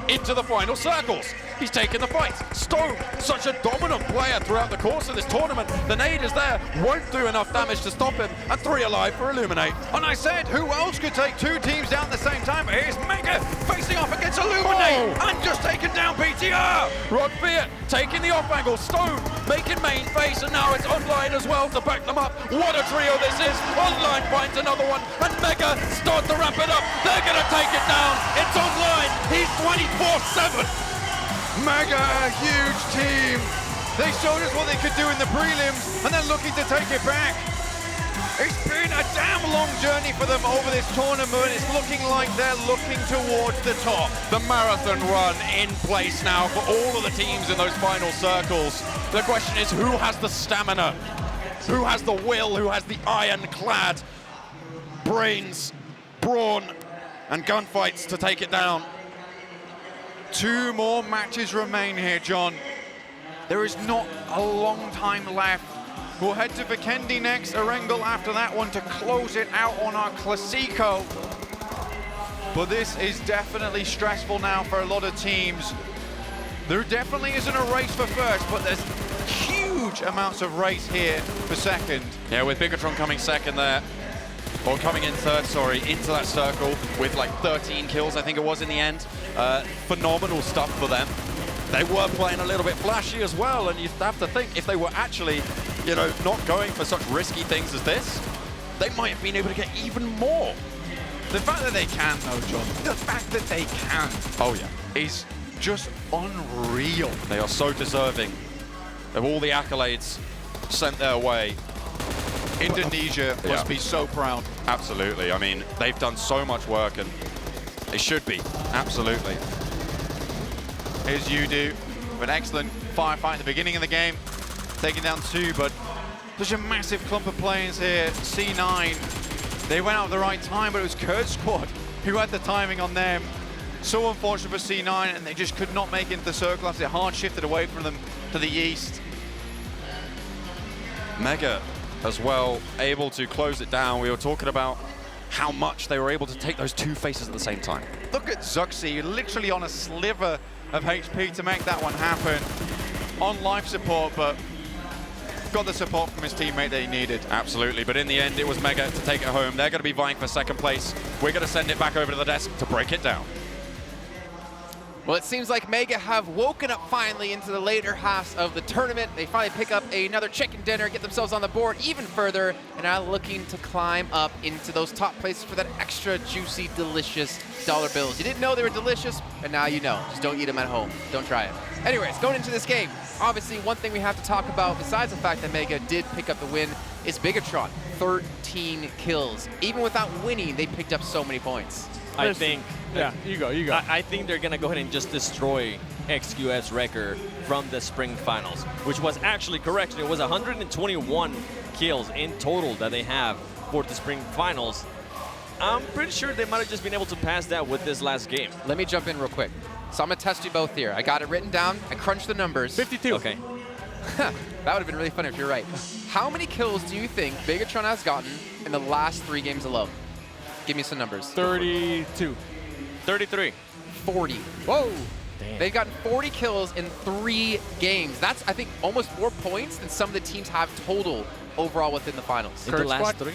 into the final circles. He's taking the fight. Stone, such a dominant player throughout the course of this tournament. The nade is there, won't do enough damage to stop him, and 3 alive for Illuminate. And I said, who else could take 2 teams down at the same time? Here's Mega facing off against Illuminate, and just taken down BTR. Rod Fiat taking the off angle. Stone making main face, and now it's online as well to back them up. What a trio this is. Online finds another one, and Mega start to ramp it up. They're gonna take it down. It's online. He's 24/7. Mega, a huge team. They showed us what they could do in the prelims, and they're looking to take it back. It's been a damn long journey for them over this tournament. It's looking like they're looking towards the top. The marathon run in place now for all of the teams in those final circles. The question is, who has the stamina? Who has the will? Who has the ironclad brains, brawn, and gunfights to take it down? 2 more matches remain here, John. There is not a long time left. We'll head to Vikendi next, Erengel after that one to close it out on our Clasico. But this is definitely stressful now for a lot of teams. There definitely isn't a race for first, but there's huge amounts of race here for second. Yeah, with Bigetron coming second there, or coming in third, sorry, into that circle with like 13 kills, I think it was in the end. Phenomenal stuff for them. They were playing a little bit flashy as well, and you have to think if they were actually, you know, not going for such risky things as this, they might have been able to get even more. The fact that they can, though, John, the fact that they can, oh yeah, is just unreal. They are so deserving of all the accolades sent their way. Indonesia must be so proud. Absolutely. I mean, they've done so much work, and they should be. Absolutely. Here's UDOO. with an excellent firefight at the beginning of the game, taking down 2, but such a massive clump of players here. C9, they went out at the right time, but it was Kurd squad who had the timing on them. So unfortunate for C9, and they just could not make it into the circle after it hard shifted away from them to the east. Mega as well, able to close it down. We were talking about how much they were able to take those 2 faces at the same time. Look at Zuxi, literally on a sliver of HP to make that one happen. On life support, but got the support from his teammate that he needed. Absolutely, but in the end, it was Mega to take it home. They're going to be vying for second place. We're going to send it back over to the desk to break it down. Well, it seems like Mega have woken up finally into the later halves of the tournament. They finally pick up another chicken dinner, get themselves on the board even further, and are looking to climb up into those top places for that extra juicy, delicious dollar bills. You didn't know they were delicious, but now you know. Just don't eat them at home. Don't try it. Anyways, going into this game, obviously one thing we have to talk about, besides the fact that Mega did pick up the win, is Bigetron. 13 kills. Even without winning, they picked up so many points. I think. Yeah, you go. I think they're gonna go ahead and just destroy XQF's record from the spring finals, which was actually correct. It was 121 kills in total that they have for the spring finals. I'm pretty sure they might have just been able to pass that with this last game. Let me jump in real quick. So I'm gonna test you both here. I got it written down. I crunched the numbers. 52. Okay. That would have been really funny if you're right. How many kills do you think Bigetron has gotten in the last 3 games alone? Give me some numbers. 32. 33. 40. Whoa. Damn. They've gotten 40 kills in 3 games. That's, I think, almost more points than some of the teams have total overall within the finals. In the last 3?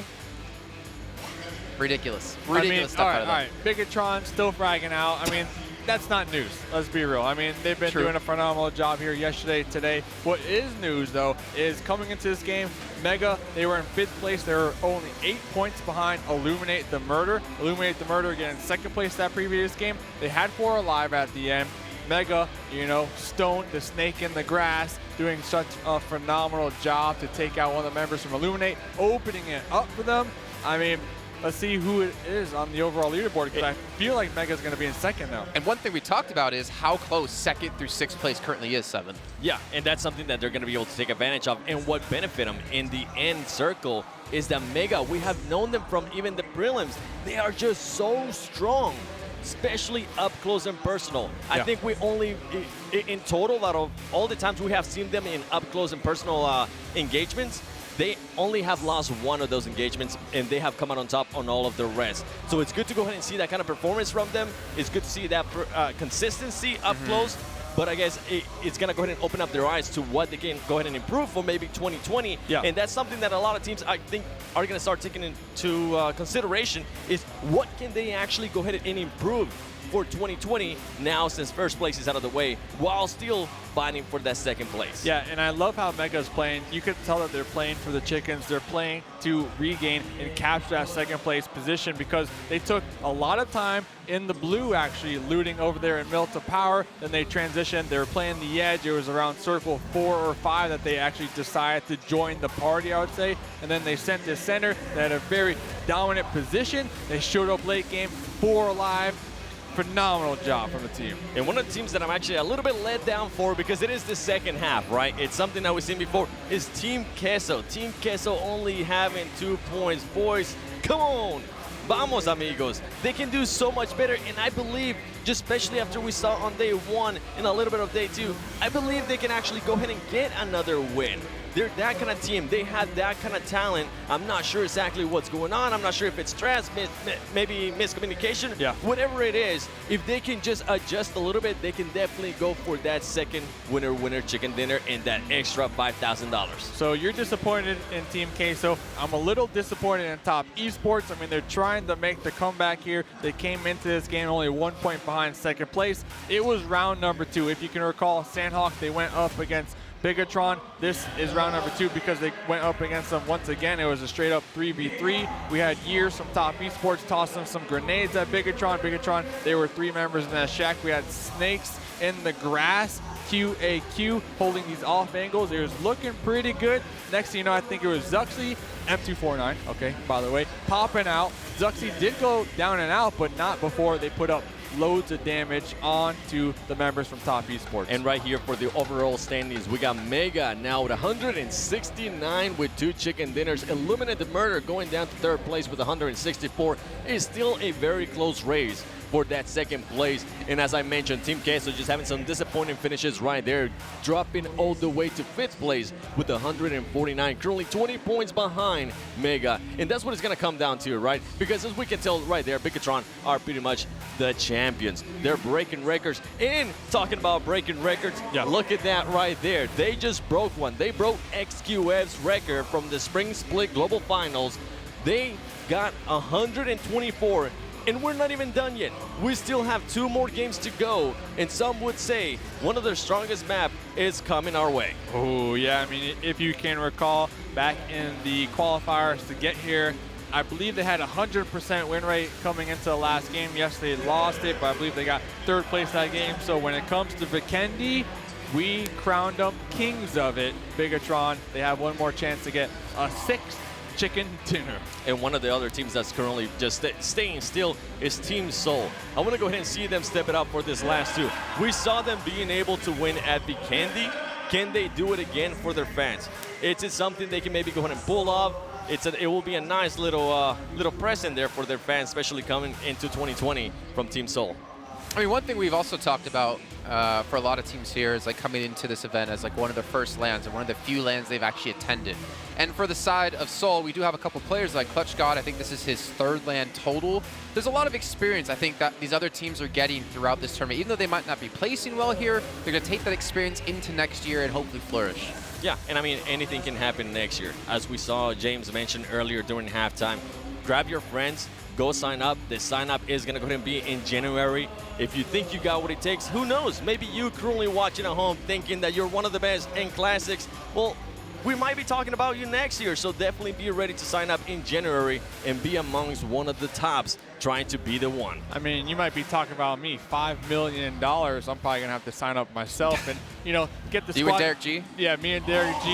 Ridiculous. Ridiculous stuff out of them. All right. Bigetron still fragging out. I mean, that's not news. Let's be real. I mean, they've been doing a phenomenal job here yesterday, today. What is news, though, is coming into this game, Mega, they were in 5th place. They were only 8 points behind Illuminate The Murder. Illuminate The Murder again in 2nd place that previous game. They had 4 alive at the end. Mega, you know, stoned the snake in the grass, doing such a phenomenal job to take out one of the members from Illuminate, opening it up for them. I mean, let's see who it is on the overall leaderboard, because I feel like Mega's going to be in 2nd now. And one thing we talked about is how close 2nd through 6th place currently is, 7. Yeah, and that's something that they're going to be able to take advantage of. And what benefit them in the end circle is that Mega, we have known them from even the prelims. They are just so strong, especially up close and personal. Yeah. I think we only, in total, out of all the times we have seen them in up close and personal engagements, they only have lost 1 of those engagements, and they have come out on top on all of the rest. So it's good to go ahead and see that kind of performance from them. It's good to see that consistency up close. But I guess it's going to go ahead and open up their eyes to what they can go ahead and improve for maybe 2020. Yeah. And that's something that a lot of teams, I think, are going to start taking into consideration is what can they actually go ahead and improve for 2020 now, since 1st place is out of the way, while still fighting for that 2nd place. Yeah, and I love how Mega's playing. You can tell that they're playing for the chickens. They're playing to regain and capture that 2nd place position, because they took a lot of time in the blue, actually looting over there in Mill to Power. Then they transitioned. They were playing the edge. It was around circle 4 or 5 that they actually decided to join the party, I would say. And then they sent to center. They had a very dominant position. They showed up late game, 4 alive. Phenomenal job from the team. And one of the teams that I'm actually a little bit let down for, because it is the 2nd half, right? It's something that we've seen before, is Team Queso. Team Queso only having 2 points. Boys, come on. Vamos, amigos. They can do so much better, and I believe, just especially after we saw on day 1 and a little bit of day 2, I believe they can actually go ahead and get another win. They're that kind of team. They have that kind of talent. I'm not sure exactly what's going on. I'm not sure if it's stress, maybe miscommunication. Yeah. Whatever it is, if they can just adjust a little bit, they can definitely go for that 2nd winner chicken dinner and that extra $5,000. So you're disappointed in Team Queso. I'm a little disappointed in Top Esports. I mean, they're trying to make the comeback here. They came into this game only 1 point behind 2nd place. It was round number 2. If you can recall, Sandhawk, they went up against Bigetron. This is round number 2 because they went up against them once again. It was a straight up 3v3. We had Years from Top Esports toss them some grenades at Bigetron. Bigetron, they were 3 members in that shack. We had Snakes in the grass. QAQ holding these off angles. It was looking pretty good. Next thing you know, I think it was Zuxi, M249, okay, by the way, popping out. Zuxi did go down and out, but not before they put up loads of damage onto the members from Top Esports. And right here for the overall standings, we got Mega now with 169 with 2 chicken dinners. Illuminate the Murder going down to 3rd place with 164. It's still a very close race for that 2nd place. And as I mentioned, Team Queso just having some disappointing finishes right there, dropping all the way to 5th place with 149, currently 20 points behind Mega. And that's what it's gonna come down to, right? Because as we can tell right there, Bigetron are pretty much the champions. They're breaking records. And talking about breaking records, look at that right there. They just broke one. They broke XQF's record from the Spring Split Global Finals. They got 124. And we're not even done yet. We still have 2 more games to go, and some would say one of their strongest map is coming our way. Oh, yeah, I mean, if you can recall, back in the qualifiers to get here, I believe they had 100% win rate coming into the last game. Yes, they lost it, but I believe they got 3rd place that game. So when it comes to Vikendi, we crowned them kings of it. Bigetron, they have one more chance to get a 6th chicken dinner. And one of the other teams that's currently just staying still is Team Seoul. I want to go ahead and see them step it up for this last 2. We saw them being able to win at Vikendi. Can they do it again for their fans? It's something they can maybe go ahead and pull off. It will be a nice little present there for their fans, especially coming into 2020 from Team Seoul. I mean, one thing we've also talked about for a lot of teams here is like coming into this event as like one of their first lands and one of the few lands they've actually attended. And for the side of Seoul, we do have a couple players like Clutch God. I think this is his 3rd land total. There's a lot of experience I think that these other teams are getting throughout this tournament. Even though they might not be placing well here, they're going to take that experience into next year and hopefully flourish. Yeah, and I mean, anything can happen next year. As we saw James mention earlier during halftime, grab your friends, go sign up. The sign up is going to go ahead and be in January. If you think you got what it takes, who knows? Maybe you currently watching at home thinking that you're one of the best in Classics. Well, we might be talking about you next year, so definitely be ready to sign up in January and be amongst one of the tops trying to be the one. I mean, you might be talking about me, $5 million. I'm probably going to have to sign up myself and, you know, get the squad. You and Derek G? Yeah, me and Derek G.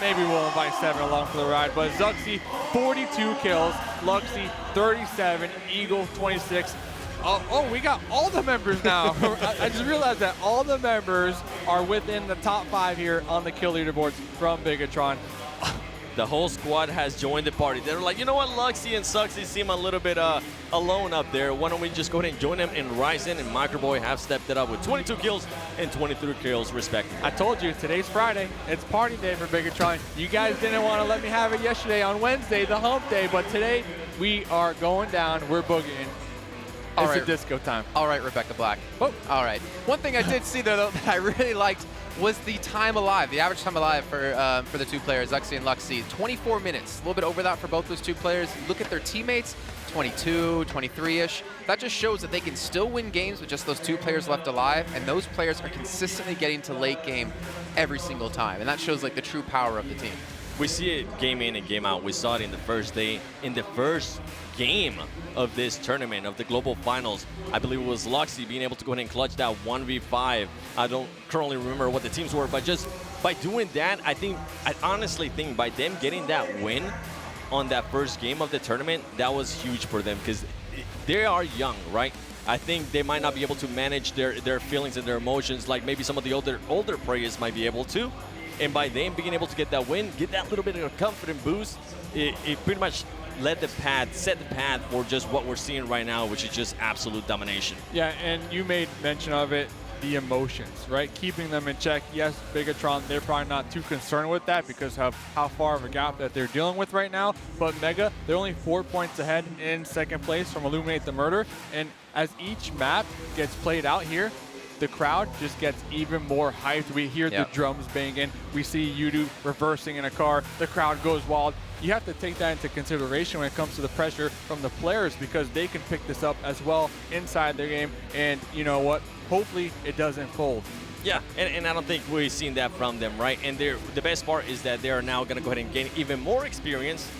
Maybe we'll invite 7 along for the ride. But Zuxi, 42 kills. Luxy, 37. Eagle, 26. Oh, we got all the members now. I just realized that all the members are within the top 5 here on the kill leaderboards from Bigetron. The whole squad has joined the party. They're like, you know what, Luxy and Suxy seem a little bit alone up there. Why don't we just go ahead and join them? And Ryzen and Microboy have stepped it up with 22 kills and 23 kills respectively. I told you, today's Friday. It's party day for Bigetron. You guys didn't want to let me have it yesterday on Wednesday, the hump day, but today we are going down. We're boogieing. It's a disco time. All right, Rebecca Black. Oh. All right. One thing I did see, though, that I really liked was the time alive, the average time alive for the 2 players, Zuxi and Luxy. 24 minutes, a little bit over that for both those 2 players. Look at their teammates, 22, 23-ish. That just shows that they can still win games with just those 2 players left alive, and those players are consistently getting to late game every single time, and that shows like the true power of the team. We see it game in and game out. We saw it in the first day, in the first game of this tournament, of the Global Finals. I believe it was Luxy being able to go ahead and clutch that 1v5. I don't currently remember what the teams were, but just by doing that, I honestly think by them getting that win on that first game of the tournament, that was huge for them because they are young, right? I think they might not be able to manage their feelings and their emotions like maybe some of the older players might be able to. And by them being able to get that win, get that little bit of a confidence boost, it pretty much set the path for just what we're seeing right now, which is just absolute domination. Yeah, and you made mention of it, the emotions, right? Keeping them in check. Yes, Bigetron, they're probably not too concerned with that because of how far of a gap that they're dealing with right now. But Mega, they're only 4 points ahead in 2nd place from Illuminate the Murder. And as each map gets played out here, the crowd just gets even more hyped. We hear the drums banging. We see YOODOO reversing in a car. The crowd goes wild. You have to take that into consideration when it comes to the pressure from the players because they can pick this up as well inside their game. And you know what? Hopefully it doesn't fold. Yeah, and I don't think we've seen that from them, right? And the best part is that they are now going to go ahead and gain even more experience.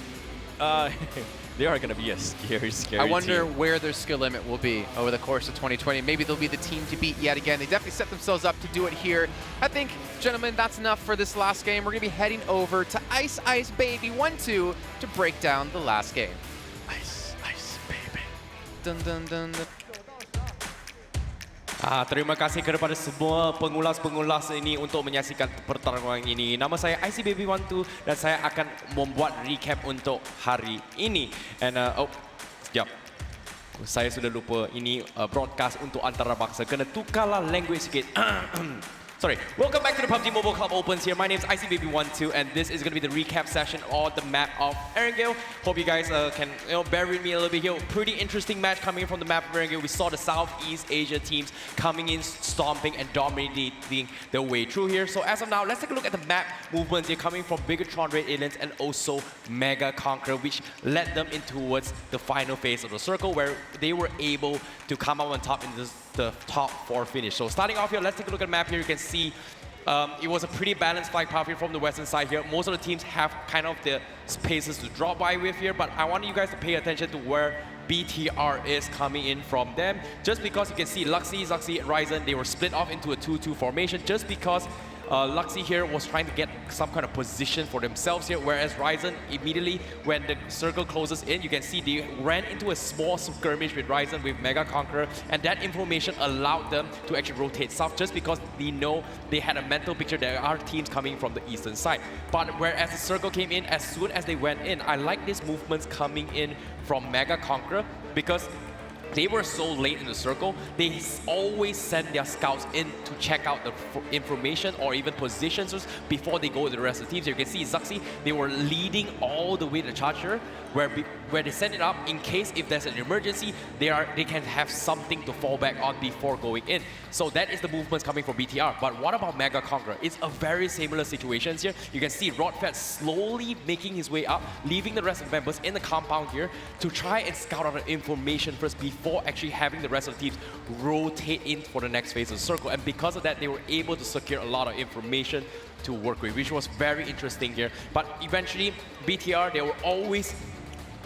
They are going to be a scary I wonder team. where their skill limit will be over the course of 2020. Maybe they'll be the team to beat yet again. They definitely set themselves up to do it here. I think, gentlemen, that's enough for this last game. We're going to be heading over to Ice Ice Baby 1-2 to break down the last game. Ice Ice Baby. Dun dun dun dun. Terima kasih kepada semua pengulas-pengulas ini untuk menyaksikan pertarungan ini. Nama saya ICBaby12 dan saya akan membuat recap untuk hari ini. And sekejap. Saya sudah lupa ini broadcast untuk antarabangsa. Kena tukarlah language sikit. Sorry. Welcome back to the PUBG Mobile Club Opens here. My name is ICBaby12 and this is going to be the recap session on the map of Erangel. Hope you guys can bear with me a little bit here. Pretty interesting match coming in from the map of Erangel. We saw the Southeast Asia teams coming in, stomping and dominating their way through here. So as of now, let's take a look at the map movements here coming from Bigetron RA and also Mega Conqueror, which led them in towards the final phase of the circle where they were able to come out on top in the top 4 finish. So starting off here, let's take a look at the map here. You can see it was a pretty balanced flag path here from the western side here. Most of the teams have kind of the spaces to drop by with here, but I want you guys to pay attention to where BTR is coming in from them. Just because you can see Luxy, Zuxi, and Ryzen, they were split off into a 2-2 formation just because Luxy here was trying to get some kind of position for themselves here, whereas Ryzen immediately, when the circle closes in, you can see they ran into a small skirmish with Ryzen with Mega Conqueror, and that information allowed them to actually rotate south just because they know they had a mental picture there are teams coming from the eastern side. But whereas the circle came in, as soon as they went in, I like these movements coming in from Mega Conqueror because they were so late in the circle, they always send their scouts in to check out the information or even positions before they go to the rest of the teams. So you can see Zuxi, they were leading all the way to the charger, where they send it up in case if there's an emergency, they can have something to fall back on before going in. So that is the movements coming from BTR. But what about Mega Conqueror? It's a very similar situation here. You can see Rodfed slowly making his way up, leaving the rest of the members in the compound here to try and scout out the information first before actually having the rest of the teams rotate in for the next phase of the circle. And because of that, they were able to secure a lot of information to work with, which was very interesting here. But eventually, BTR, they were always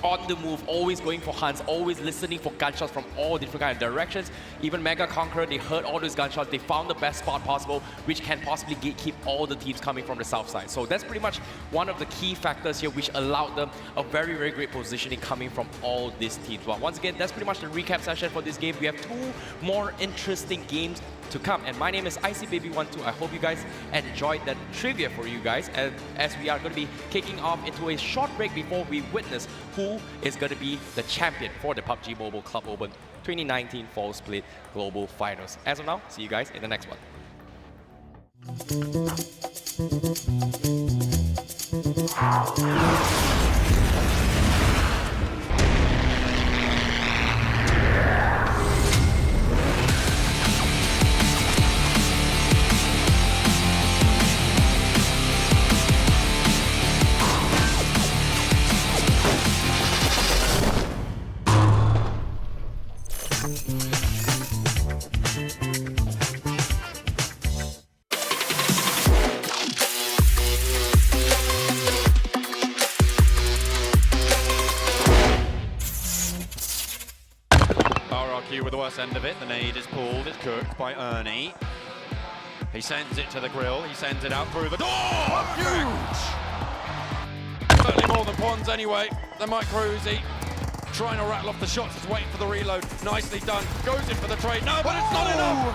on the move, always going for hunts, always listening for gunshots from all different kind of directions. Even Mega Conqueror, they heard all those gunshots, they found the best spot possible, which can possibly keep all the teams coming from the south side. So that's pretty much one of the key factors here, which allowed them a very, very great positioning coming from all these teams. But once again, that's pretty much the recap session for this game. We have 2 more interesting games to come. And my name is ICBaby12. I hope you guys enjoyed that trivia for you guys, and as we are going to be kicking off into a short break before we witness who is going to be the champion for the PUBG Mobile Club Open 2019 Fall Split Global Finals. As of now, see you guys in the next one. RRQ with the worst end of it. The nade is pulled, it's cooked by Ernie. He sends it to the grill, he sends it out through the door! Huge! Certainly more than Pons anyway. The Micro-Uzi trying to rattle off the shots, just waiting for the reload. Nicely done, goes in for the trade. No, but it's not enough!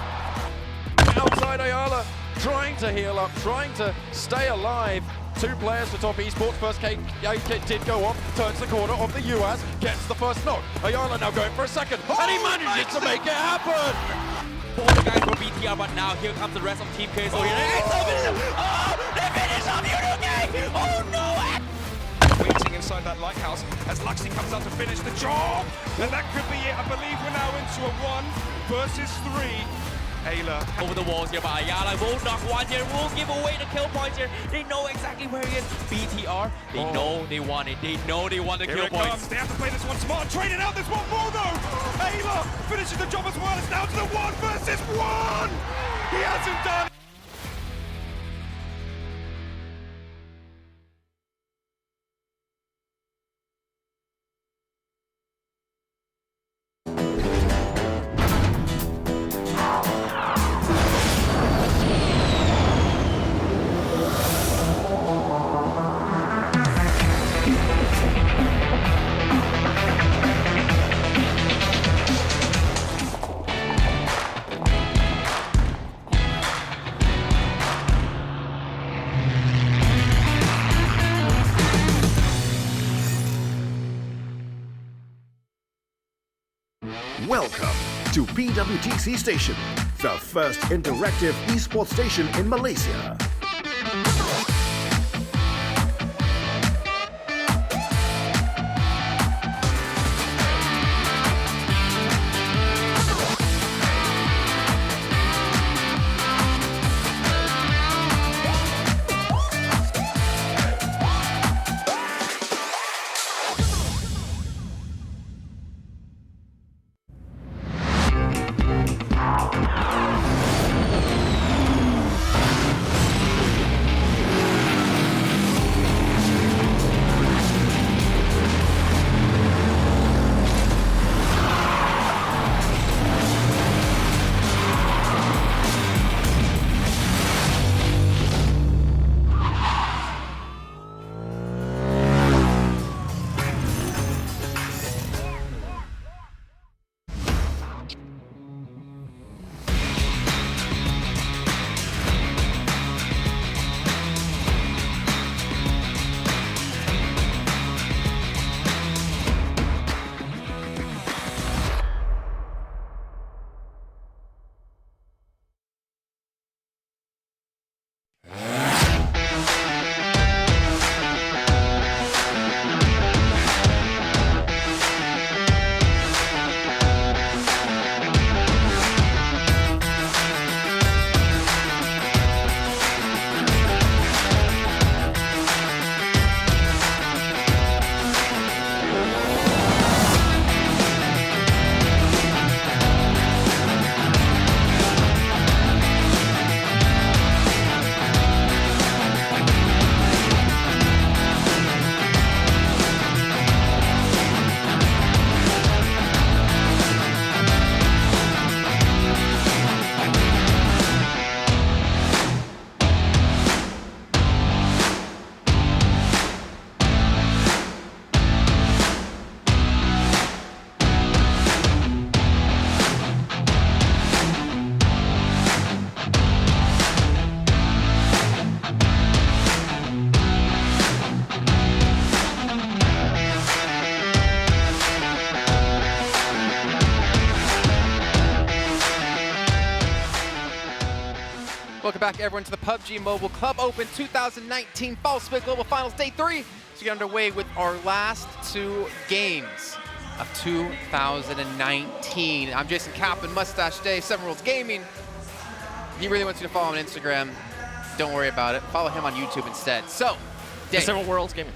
Outside Ayala, trying to heal up, trying to stay alive. 2 players for Top Esports. First kit did go off, turns the corner of the US, gets the first knock. Ayala now going for a second, and he manages to make it happen! For the guys from BTR, but now here comes the rest of Team Queso. Oh, they finish off UNicornGaming! Oh no! Waiting inside that lighthouse as Luxy comes out to finish the job, and that could be it. I believe we're now into a 1 versus 3. Ayla over the walls here, but Ayala will knock one here, will give away the kill points here. They know exactly where he is. BTR, they know they want it. They know they want the kill points. They have to play this one smart. Trading out, there's one more though. Ayla finishes the job as well. It's down to the 1 versus 1. He hasn't done. Welcome to PWGC Station, the first interactive esports station in Malaysia. Welcome back, everyone, to the PUBG Mobile Club Open 2019 Fall Split Global Finals Day 3. So we get underway with our last 2 games of 2019. I'm Jason Kaplan, Mustache Day, 7 Worlds Gaming. He really wants you to follow him on Instagram. Don't worry about it. Follow him on YouTube instead. So, Dave. 7 Worlds Gaming.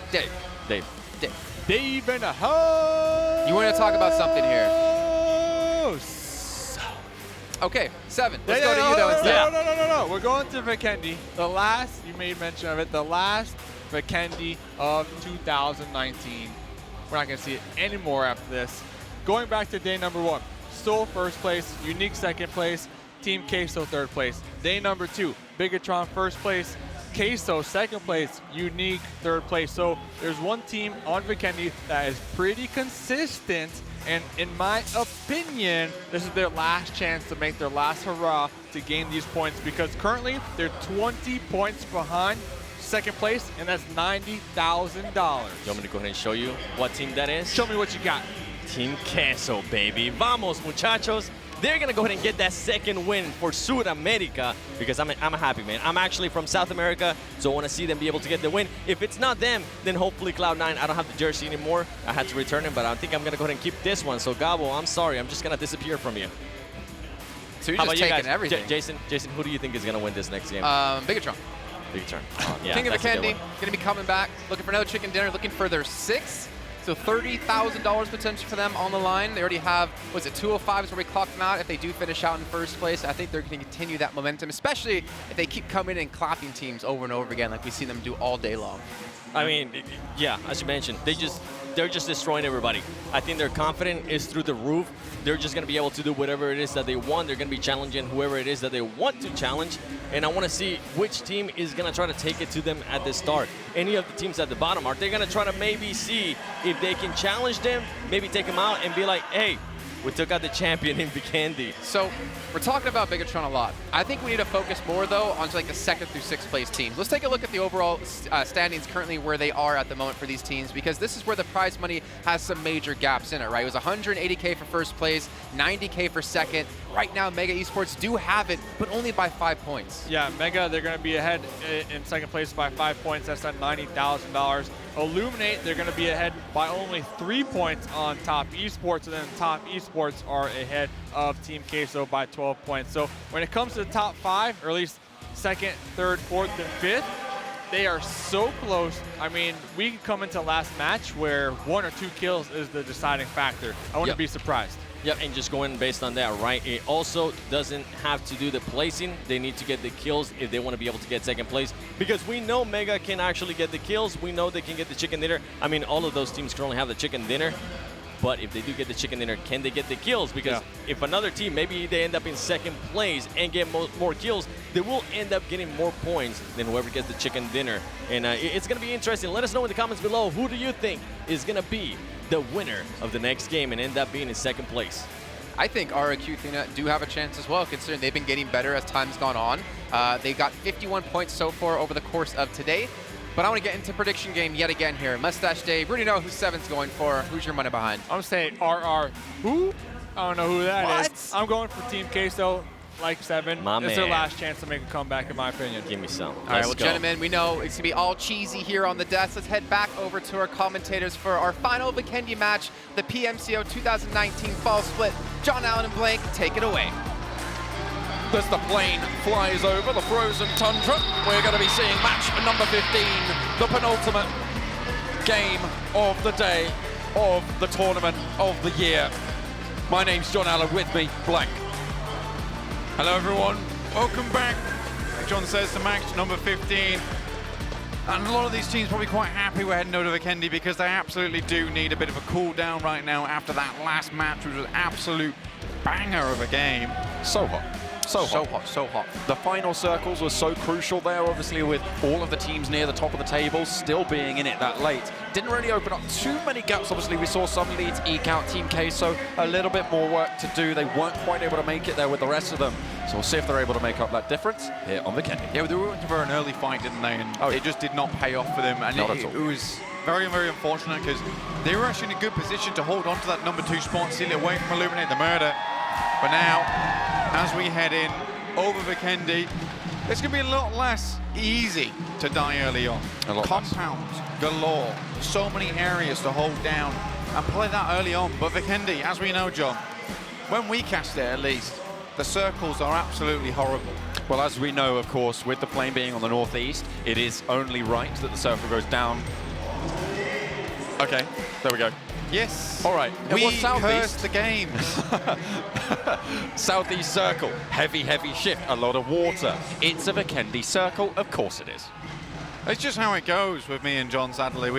Dave. Dave. Dave. Dave in the house. You want to talk about something here? Okay, 7. Let's go to you, though, instead. No. We're going to Vikendi. The last, you made mention of it, the last Vikendi of 2019. We're not going to see it anymore after this. Going back to day number 1. Soul first place, UNicornGaming second place, Team Queso third place. Day number 2, Bigetron first place, Queso second place, UNicornGaming third place. So there's one team on Vikendi that is pretty consistent. And in my opinion, this is their last chance to make their last hurrah to gain these points, because currently they're 20 points behind second place, and that's $90,000. You want me to go ahead and show you what team that is? Show me what you got. Team Queso, baby. Vamos, muchachos. They're going to go ahead and get that second win for Sudamerica, because I'm happy, man. I'm actually from South America, so I want to see them be able to get the win. If it's not them, then hopefully Cloud9. I don't have the jersey anymore. I had to return it, but I think I'm going to go ahead and keep this one. So, Gabo, I'm sorry. I'm just going to disappear from you. So you're just taking everything. Jason, who do you think is going to win this next game? Bigetron. Bigetron. Yeah, King of the Candy, going to be coming back, looking for another chicken dinner, looking for their 6th. So $30,000 potential for them on the line. They already have, was it 205 is where we clocked them out. If they do finish out in first place, I think they're going to continue that momentum, especially if they keep coming in and clapping teams over and over again like we see them do all day long. I mean, yeah, as you mentioned, they're just destroying everybody. I think their confidence is through the roof. They're just going to be able to do whatever it is that they want. They're going to be challenging whoever it is that they want to challenge. And I want to see which team is going to try to take it to them at the start. Any of the teams at the bottom, are they going to try to maybe see if they can challenge them, maybe take them out and be like, hey, We took out the champion in Vikendi. So we're talking about Bigetron a lot. I think we need to focus more, though, on like the 2nd through 6th place teams. Let's take a look at the overall standings currently where they are at the moment for these teams, because this is where the prize money has some major gaps in it, right? It was 180K for first place, 90K for second. Right now, Mega Esports do have it, but only by 5 points. Yeah, Mega, they're going to be ahead in second place by 5 points. That's at $90,000. Illuminate, they're going to be ahead by only 3 points on Top Esports, and then Top Esports are ahead of Team Queso by 12 points. So when it comes to the top 5, or at least 2nd, 3rd, 4th, and 5th, they are so close. I mean, we could come into last match where 1 or 2 kills is the deciding factor. I wouldn't be surprised. Yep, and just going based on that, right? It also doesn't have to do the placing. They need to get the kills if they want to be able to get second place, because we know Mega can actually get the kills. We know they can get the chicken dinner. I mean, all of those teams currently have the chicken dinner, but if they do get the chicken dinner, can they get the kills? Because if another team, maybe they end up in second place and get more kills, they will end up getting more points than whoever gets the chicken dinner. And it's going to be interesting. Let us know in the comments below, who do you think is going to be the winner of the next game and end up being in second place? I think RRQ.ATHENA do have a chance as well, considering they've been getting better as time's gone on. They got 51 points so far over the course of today. But I want to get into prediction game yet again here. Mustache Dave, we already know who 7's going for. Who's your money behind? I'm saying RR. Who? I don't know who that is. I'm going for Team Queso. Like 7. It's their last chance to make a comeback, in my opinion. Give me some. All right, well, gentlemen, we know it's going to be all cheesy here on the desk. Let's head back over to our commentators for our final Vikendi match, the PMCO 2019 Fall Split. John Allen and Blank, take it away. As the plane flies over the frozen tundra, we're going to be seeing match number 15, the penultimate game of the day, of the tournament of the year. My name's John Allen, with me, Blank. Hello everyone, welcome back. Like John says, to match number 15. And a lot of these teams probably quite happy we're heading over to Vikendi, because they absolutely do need a bit of a cool down right now after that last match, which was an absolute banger of a game. So hot. So hot. The final circles were so crucial there, obviously, with all of the teams near the top of the table still being in it that late. Didn't really open up too many gaps. Obviously, we saw some leads eke out. Team Queso, a little bit more work to do. They weren't quite able to make it there with the rest of them. So we'll see if they're able to make up that difference here on Vikendi. Yeah, they were looking for an early fight, didn't they? And it just did not pay off for them. And it was very, very unfortunate, because they were actually in a good position to hold on to that number 2 spot, seal it away from Illuminate The Murder. But now, as we head in over Vikendi, it's going to be a lot less easy to die early on. Compounds galore, so many areas to hold down and play that early on. But Vikendi, as we know, John, when we cast it at least, the circles are absolutely horrible. Well, as we know, of course, with the plane being on the northeast, it is only right that the circle goes down. Okay, there we go. Yes. All right. We cursed the game. Southeast circle. Heavy, heavy shift. A lot of water. It's a Vikendi circle. Of course it is. It's just how it goes with me and John, sadly.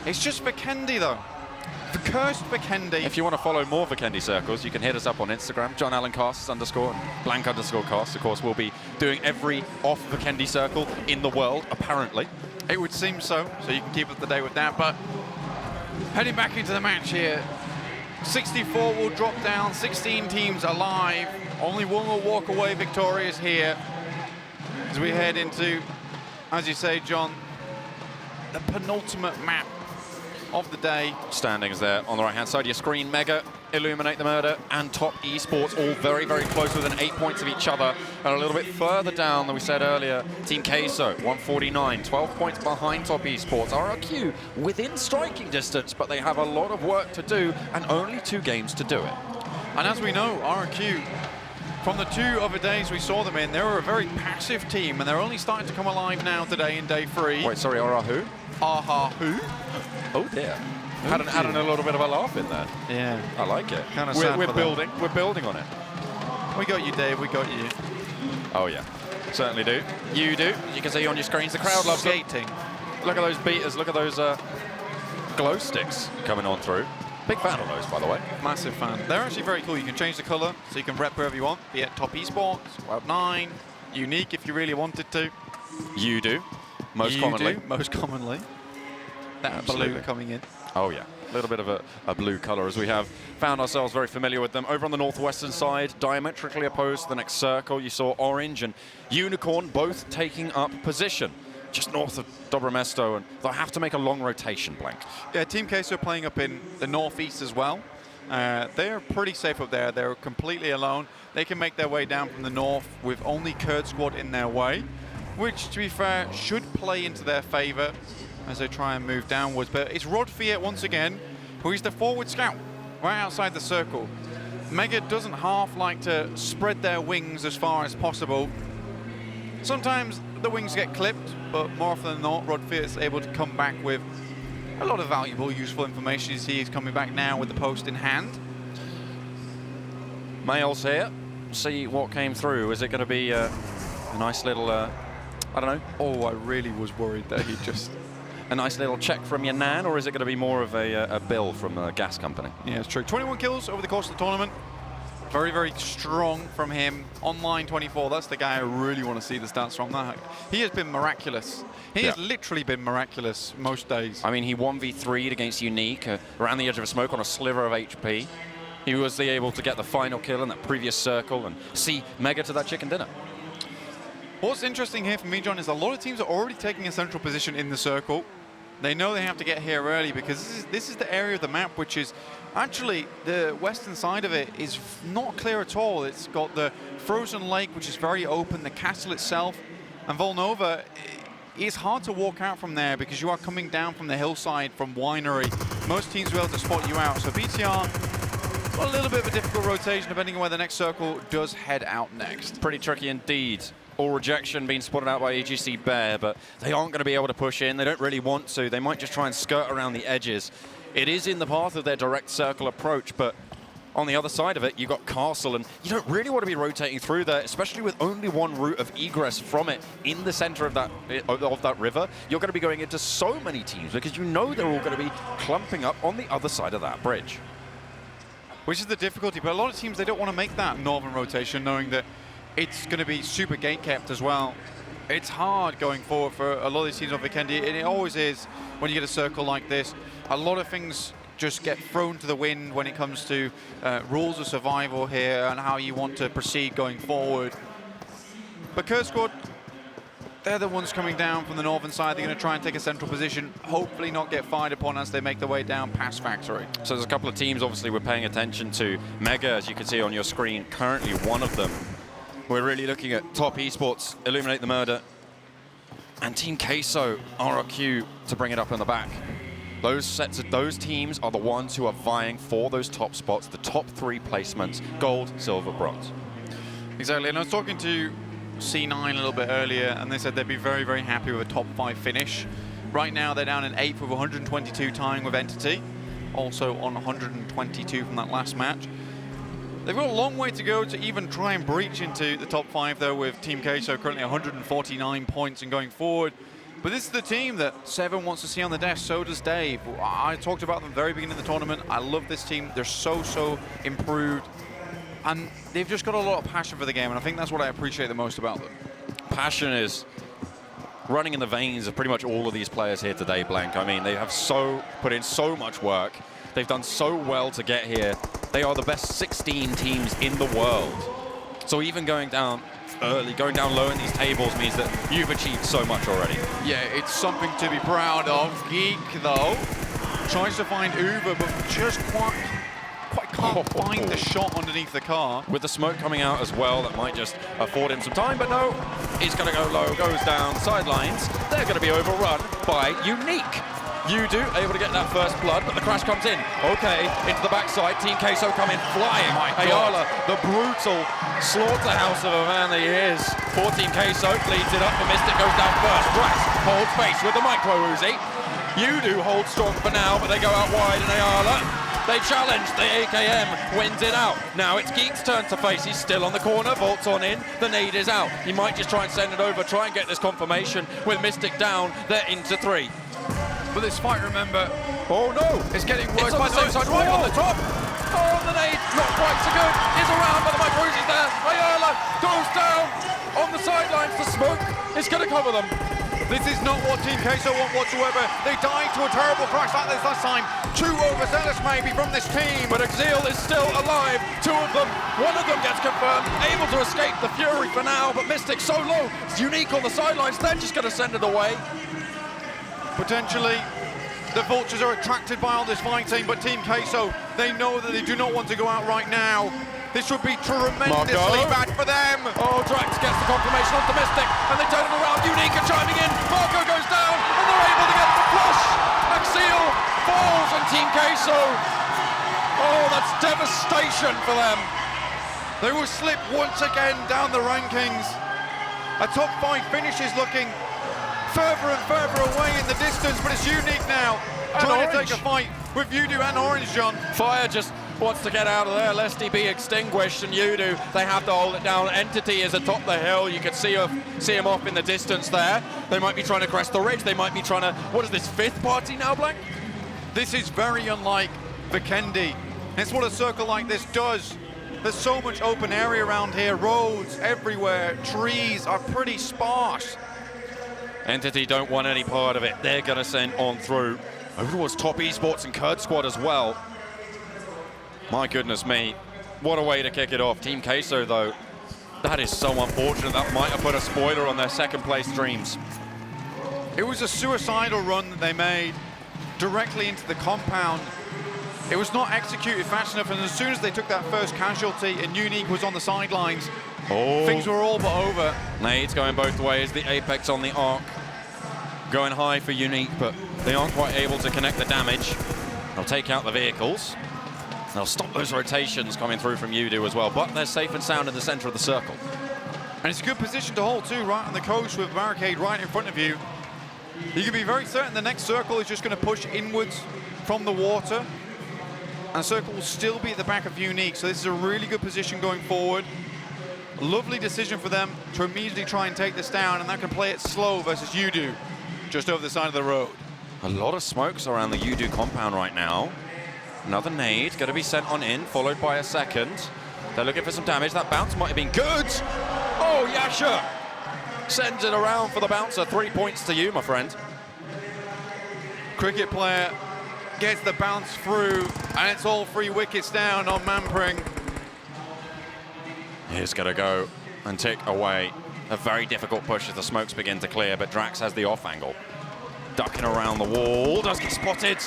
It's just Vikendi, though. The cursed Vikendi. If you want to follow more Vikendi circles, you can hit us up on Instagram, John Allen Casts _ and Blank_Casts. Of course, we'll be doing every off Vikendi circle in the world, apparently. It would seem so you can keep up to date with that. But heading back into the match here, 64 will drop down, 16 teams alive. Only one will walk away victorious here as we head into, as you say, John, the penultimate map of the day. Standings there on the right-hand side of your screen. Mega, Illuminate The Murder, and Top Esports, all very, very close within 8 points of each other. And a little bit further down than we said earlier, Team Queso, 149, 12 points behind Top Esports. RRQ within striking distance, but they have a lot of work to do and only 2 games to do it. And as we know, RRQ, from the 2 other days we saw them in, they were a very passive team, and they're only starting to come alive now today in day 3. Wait, sorry, RR who? who? Oh dear. Had a little bit of a laugh in there. Yeah. I like it. Kind of We're building on it. We got you, Dave. We got you. Oh yeah, certainly do. You do. You can see on your screens, the crowd loves skating. Look at those beaters. Look at those glow sticks coming on through. Big fan of those, by the way. Massive fan. They're actually very cool. You can change the color, so you can rep wherever you want. Be it Top Esports, Cloud9, Unique if you really wanted to. You do. Most commonly. Most commonly. That Absolutely. blue coming in. Oh yeah. little bit of a blue color, as we have found ourselves very familiar with them. Over on the northwestern side, diametrically opposed to the next circle, you saw Orange and Unicorn both taking up position just north of Dobromesto, and they'll have to make a long rotation, Blank. Yeah, Team Queso playing up in the northeast as well. They're pretty safe up there. They're completely alone. They can make their way down from the north with only Kurd squad in their way, which, to be fair, should play into their favor as they try and move downwards. But it's Rodfiat once again, who is the forward scout right outside the circle. Mega doesn't half like to spread their wings as far as possible. Sometimes the wings get clipped, but more often than not, Rodfiat is able to come back with a lot of valuable, useful information. You see he's coming back now with the post in hand. Males here, see what came through. Is it going to be a nice little, I don't know. Oh, I really was worried that he'd just... a nice little check from your nan, or is it going to be more of a bill from a gas company? Yeah, it's true. 21 kills over the course of the tournament. Very, very strong from him. Online 24, that's the guy I really want to see the stats from. That he has been miraculous. He has literally been miraculous most days. I mean, he 1v3'd against UNique, around the edge of a smoke on a sliver of HP. He was able to get the final kill in that previous circle and see Mega to that chicken dinner. What's interesting here for me, John, is a lot of teams are already taking a central position in the circle. They know they have to get here early because this is the area of the map which is actually, the western side of it is not clear at all. It's got the frozen lake, which is very open, the castle itself, and Volnova. It's hard to walk out from there because you are coming down from the hillside from Winery. Most teams will be able to spot you out. So BTR, a little bit of a difficult rotation depending on where the next circle does head out next. Pretty tricky indeed. All rejection being spotted out by EGC Bear, but they aren't going to be able to push in. They don't really want to. They might just try and skirt around the edges. It is in the path of their direct circle approach, but on the other side of it, you've got Castle, and you don't really want to be rotating through there, especially with only one route of egress from it in the center of that river. You're going to be going into so many teams because you know they're all going to be clumping up on the other side of that bridge. Which is the difficulty, but a lot of teams, they don't want to make that northern rotation, knowing that it's going to be super gate kept as well. It's hard going forward for a lot of these teams on Vikendi, and it always is when you get a circle like this. A lot of things just get thrown to the wind when it comes to rules of survival here and how you want to proceed going forward. But Kurd squad, they're the ones coming down from the northern side. They're going to try and take a central position, hopefully not get fired upon as they make their way down past Factory. So there's a couple of teams obviously we're paying attention to. Mega, as you can see on your screen, currently one of them. We're really looking at Top Esports, Illuminate the Murder, and Team Queso, RRQ, to bring it up in the back. Those teams are the ones who are vying for those top spots, the top 3 placements, gold, silver, bronze. Exactly, and I was talking to C9 a little bit earlier, and they said they'd be very, very happy with a top 5 finish. Right now, they're down in 8th with 122 tying with Entity, also on 122 from that last match. They've got a long way to go to even try and breach into the top 5, though, with Team Queso currently 149 points and going forward. But this is the team that Seven wants to see on the desk, so does Dave. I talked about them at the very beginning of the tournament. I love this team. They're so improved. And they've just got a lot of passion for the game, and I think that's what I appreciate the most about them. Passion is running in the veins of pretty much all of these players here today, Blank. I mean, they have put in so much work. They've done so well to get here. They are the best 16 teams in the world. So even going down early, going down low in these tables means that you've achieved so much already. Yeah, it's something to be proud of. Geek, though, tries to find Uber, but just quite can't find the shot underneath the car. With the smoke coming out as well, that might just afford him some time, but no, he's going to go low, goes down, sidelines. They're going to be overrun by UNique. YOODOO able to get that first blood, but the crash comes in. Okay, into the backside, Team Queso coming flying. Ayala, the brutal slaughterhouse of a man that he is. For Team Queso, leads it up, the Mystic goes down first. Brax holds base with the micro Uzi. YOODOO holds strong for now, but they go out wide, and Ayala, they challenge, the AKM wins it out. Now it's Geek's turn to face, he's still on the corner, vaults on in, the nade is out. He might just try and send it over, try and get this confirmation with Mystic down, they're into 3. But this fight, remember, oh no, it's getting worse. It's on the same side, right on the top. Oh, the nade, not quite so good. Is around, but the micro is there. Ayala goes down on the sidelines. The smoke is going to cover them. This is not what Team Queso want whatsoever. They died to a terrible crash like this last time. too overzealous maybe from this team, but Exil is still alive. Two of them, one of them gets confirmed, able to escape the Fury for now, but Mystic so low. It's Unique on the sidelines, they're just going to send it away. Potentially, the Vultures are attracted by all this fighting, but Team Queso, they know that they do not want to go out right now. This would be tremendously bad for them. Oh, Drax gets the confirmation on the Mystic, and they turn it around. Unique are chiming in. Marco goes down, and they're able to get the flush. Exil falls, and Team Queso. Oh, that's devastation for them. They will slip once again down the rankings. A top 5 finish is looking further and further away in the distance, but it's Unique now, trying to take a fight with YOODOO and Orange, John. Fire just wants to get out of there, lest he be extinguished, and YOODOO, they have to hold it down. Entity is atop the hill. You can see him off in the distance there. They might be trying to crest the ridge. They might be trying to, what is this, 5th party now, Black? This is very unlike Vikendi. It's what a circle like this does. There's so much open area around here, roads everywhere, trees are pretty sparse. Entity don't want any part of it. They're going to send on through. Over towards Top Esports and Kurd squad as well. My goodness me, what a way to kick it off. Team Queso, though, that is so unfortunate. That might have put a spoiler on their 2nd place dreams. It was a suicidal run that they made directly into the compound. It was not executed fast enough, and as soon as they took that first casualty and Unique was on the sidelines, things were all but over. Nades going both ways, the Apex on the arc. Going high for Unique, but they aren't quite able to connect the damage. They'll take out the vehicles. They'll stop those rotations coming through from YOODOO as well, but they're safe and sound in the center of the circle. And it's a good position to hold too, right on the coast with barricade right in front of you. You can be very certain the next circle is just going to push inwards from the water. And the circle will still be at the back of Unique, so this is a really good position going forward. Lovely decision for them to immediately try and take this down, and that can play it slow versus YOODOO just over the side of the road. A lot of smokes around the YOODOO compound right now. Another nade going to be sent on in, followed by a second. They're looking for some damage. That bounce might have been good. Oh, Yasha sends it around for the bouncer. 3 points to you, my friend. Cricket player gets the bounce through, and it's all 3 wickets down on Mampring. He's going to go and take away a very difficult push as the smokes begin to clear, but Drax has the off angle. Ducking around the wall, does get spotted.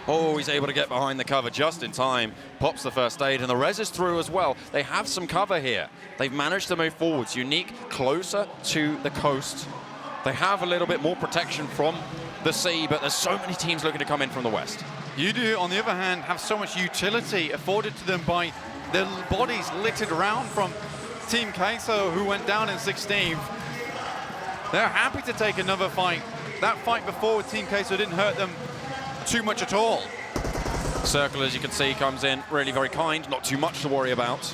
Oh, he's able to get behind the cover just in time. Pops the first aid, and the res is through as well. They have some cover here. They've managed to move forwards. Unique closer to the coast. They have a little bit more protection from the sea, but there's so many teams looking to come in from the west. YOODOO, on the other hand, have so much utility afforded to them by their bodies littered around from Team Queso, who went down in 16th. They're happy to take another fight. That fight before with Team Queso didn't hurt them too much at all. Circle, as you can see, comes in really very kind, not too much to worry about.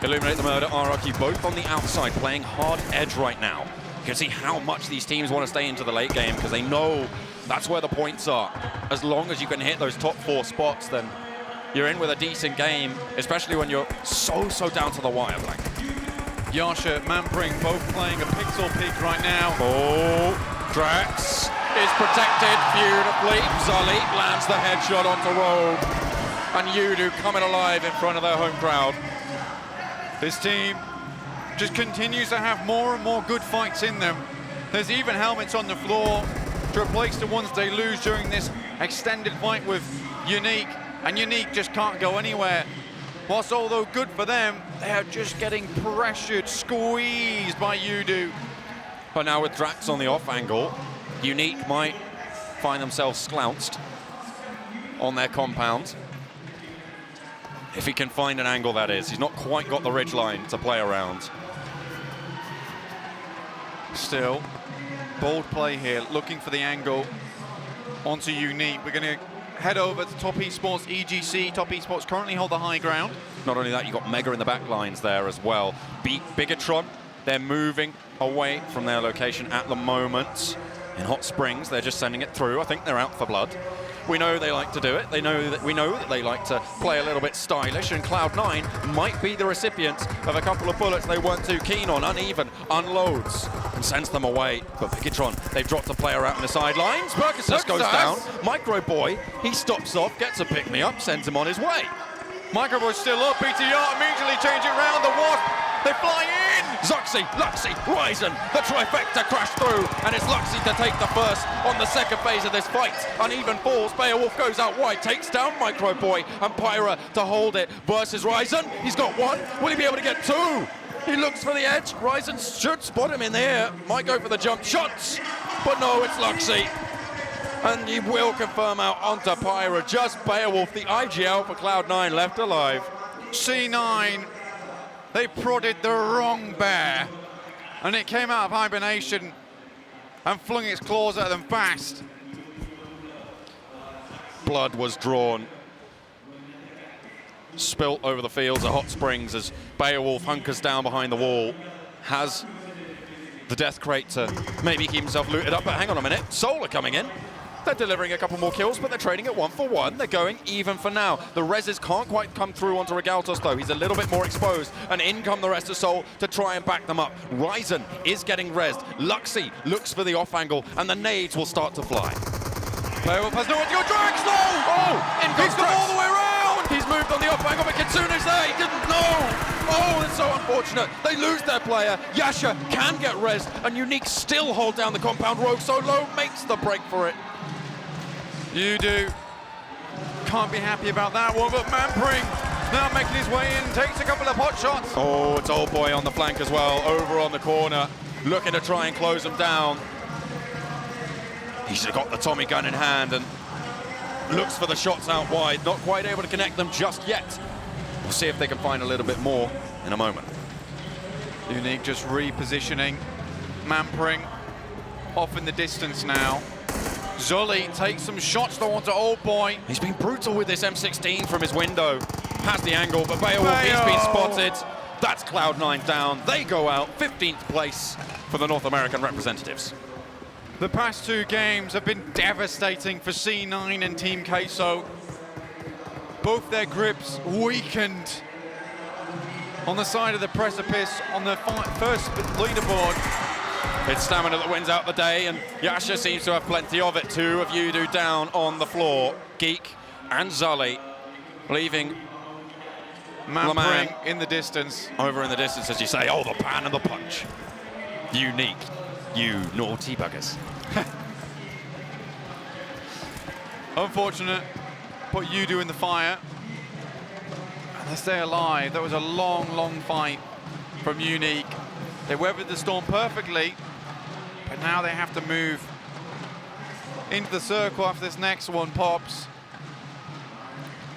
Illuminate the Murder, RRQ, both on the outside, playing hard edge right now. You can see how much these teams want to stay into the late game because they know that's where the points are. As long as you can hit those top 4 spots, then you're in with a decent game, especially when you're so down to the wire, Black. Yasha, Mampring, both playing a pixel peak right now. Oh, Drax is protected beautifully. Zalik lands the headshot onto Rogue. And YOODOO coming alive in front of their home crowd. This team just continues to have more and more good fights in them. There's even helmets on the floor to replace the ones they lose during this extended fight with Unique. And Unique just can't go anywhere. Whilst although good for them, they are just getting pressured, squeezed by YOODOO. But now with Drax on the off angle, Unique might find themselves slouched on their compound. If he can find an angle, that is. He's not quite got the ridge line to play around. Still, bold play here, looking for the angle onto Unique. We're going to head over to Top Esports EGC. Top Esports currently hold the high ground. Not only that, you've got Mega in the back lines there as well. Bigetron, they're moving away from their location at the moment. In Hot Springs, they're just sending it through. I think they're out for blood. We know they like to do it. We know that they like to play a little bit stylish, and Cloud9 might be the recipient of a couple of bullets they weren't too keen on. Uneven unloads. and sends them away. But Bigetron, they've dropped a player out in the sidelines. Burkus goes down. Micro Boy, he stops off, gets a pick-me-up, sends him on his way. Micro Boy's still up. BTR immediately change it round. The Wasp, they fly in. Zuxi, Luxy, Ryzen, the trifecta crash through, and it's Luxy to take the first on the second phase of this fight. Uneven falls, Beowulf goes out wide, takes down Micro Boy, and Pyra to hold it versus Ryzen. He's got one. Will he be able to get two? He looks for the edge. Ryzen should spot him in there. Might go for the jump shots, but no, it's Luxy. And he will confirm out onto Pyra. Just Beowulf, the IGL for Cloud9 left alive. C9, they prodded the wrong bear. And it came out of hibernation and flung its claws at them fast. Blood was drawn. Spilt over the fields of Hot Springs as Beowulf hunkers down behind the wall. Has the death crate to maybe keep himself looted up, but hang on a minute. Solar coming in. They're delivering a couple more kills, but they're trading it 1 for 1. They're going even for now. The reses can't quite come through onto Regaltos, though. He's a little bit more exposed, and in come the rest of Soul to try and back them up. Ryzen is getting rezzed. Luxy looks for the off angle, and the nades will start to fly. Beowulf has nowhere to go. Drax, no! Oh, in he's comes gone Drax. all the way around! He's moved on the off angle, but Kitsune's there. He didn't know. Oh, it's so unfortunate. They lose their player. Yasha can get rezzed, and UNique still hold down the compound. Rogue Solo makes the break for it. YOODOO can't be happy about that one, but Mampring now making his way in, takes a couple of pot shots. Oh, it's Old Boy on the flank as well, over on the corner, looking to try and close him down. He's got the Tommy gun in hand and looks for the shots out wide, not quite able to connect them just yet. We'll see if they can find a little bit more in a moment. UNique just repositioning. Mampring off in the distance now. Zully takes some shots though onto Old Boy. He's been brutal with this M16 from his window. Has the angle, but Beowulf, he's been spotted. That's Cloud9 down. They go out 15th place for the North American representatives. The past two games have been devastating for C9 and Team Queso. Both their grips weakened on the side of the precipice on the first leaderboard. It's Stamina that wins out the day, and Yasha seems to have plenty of it. Two of YOODOO down on the floor. Geek and Zully leaving Mampring in the distance. Over in the distance, as you say. Oh, the pan and the punch. UNique, you naughty buggers. Unfortunate, put YOODOO in the fire. And they stay alive. That was a long, long fight from UNique. They weathered the storm perfectly, but now they have to move into the circle after this next one pops.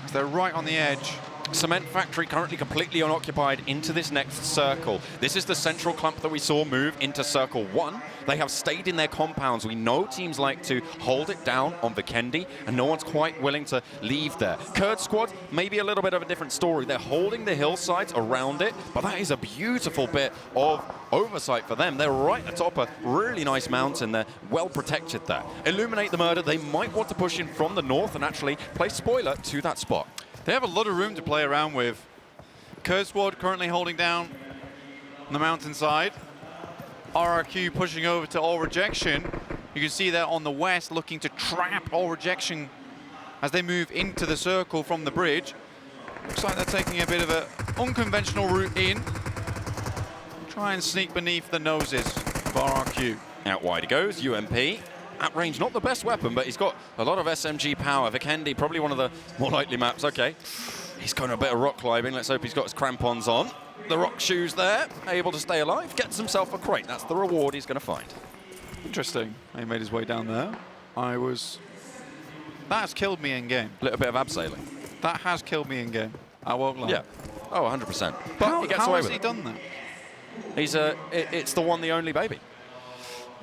So they're right on the edge. Cement Factory currently completely unoccupied into this next circle. This is the central clump that we saw move into Circle 1. They have stayed in their compounds. We know teams like to hold it down on Vikendi, and no one's quite willing to leave there. Kurd squad, maybe a little bit of a different story. They're holding the hillsides around it, but that is a beautiful bit of oversight for them. They're right atop a really nice mountain. They're well protected there. Illuminate the Murder, they might want to push in from the north and actually place spoiler to that spot. They have a lot of room to play around with. Kurd squad currently holding down on the mountainside. RRQ pushing over to AllRejection. You can see that on the west, looking to trap AllRejection as they move into the circle from the bridge. Looks like they're taking a bit of an unconventional route in. Try and sneak beneath the noses of RRQ. Out wide he goes, UMP. At range, not the best weapon, but he's got a lot of SMG power. Vikendi, probably one of the more likely maps. Okay, he's got a bit of rock climbing. Let's hope he's got his crampons on. The rock shoes there, able to stay alive. Gets himself a crate. That's the reward he's going to find. Interesting. He made his way down there. That's killed me in game. A little bit of abseiling. That has killed me in game. I won't lie. Yeah. Oh, 100%. But he gets away with it. How has he done that? He's it's the one, the only baby.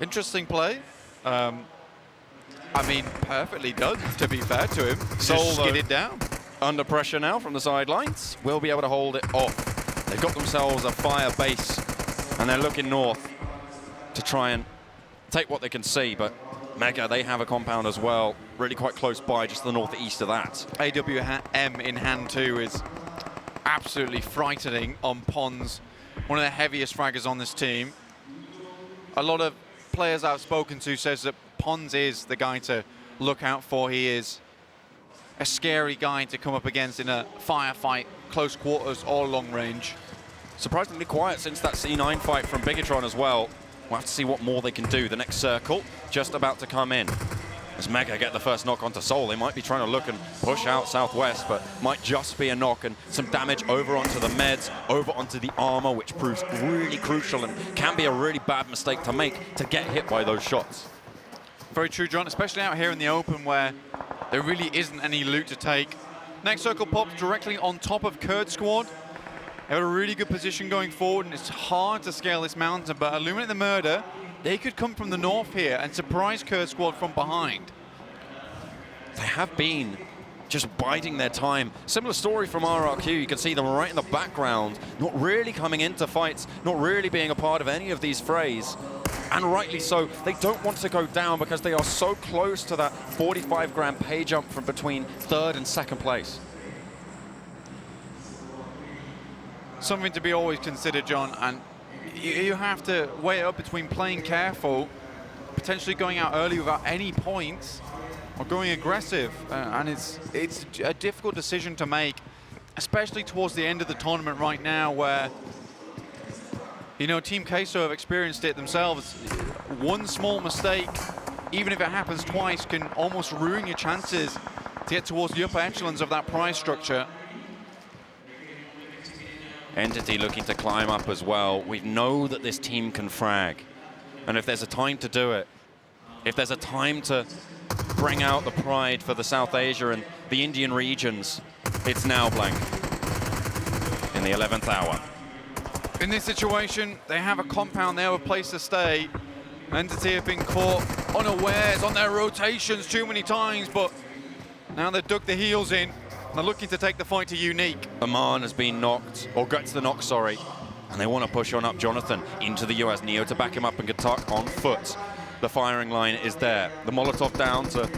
Interesting play. I mean, perfectly done, to be fair to him. Soul skidded down. Under pressure now from the sidelines. Will be able to hold it off. They've got themselves a fire base, and they're looking north to try and take what they can see, but Mega, they have a compound as well, really quite close by, just to the northeast of that. AWM in hand too is absolutely frightening on Pons, one of the heaviest fraggers on this team. a lot of players I've spoken to says that Pons is the guy to look out for. He is a scary guy to come up against in a firefight, close quarters or long range. Surprisingly quiet since that C9 fight from Bigetron as well. We'll have to see what more they can do. The next circle just about to come in. As Mega get the first knock onto Soul, they might be trying to look and push out Southwest, but might just be a knock and some damage over onto the meds, over onto the armor, which proves really crucial and can be a really bad mistake to make to get hit by those shots. Very true, John, especially out here in the open where there really isn't any loot to take. Next circle pops directly on top of Kurd squad. They have a really good position going forward, and it's hard to scale this mountain, but Illuminate the Murder, they could come from the north here and surprise Kurd squad from behind. They have been just biding their time. Similar story from RRQ. You can see them right in the background, not really coming into fights, not really being a part of any of these frays. And rightly so. They don't want to go down because they are so close to that 45 grand pay jump from between third and second place. Something to be always considered, John, and you have to weigh it up between playing careful, potentially going out early without any points, or going aggressive, and it's a difficult decision to make, especially towards the end of the tournament right now, where, you know, Team Queso have experienced it themselves. One small mistake, even if it happens twice, can almost ruin your chances to get towards the upper echelons of that prize structure. Entity looking to climb up as well. We know that this team can frag. And if there's a time to do it, if there's a time to bring out the pride for the South Asia and the Indian regions, it's now, Blank, in the 11th hour. In this situation, they have a compound there, a place to stay. Entity have been caught unawares on their rotations too many times, but now they've dug the heels in. They're looking to take the fight to UNique. Aman has been knocked, or gets the knock, sorry. And they want to push on up Jonathan into the US. Neo to back him up and Gatak on foot. The firing line is there. The Molotov down to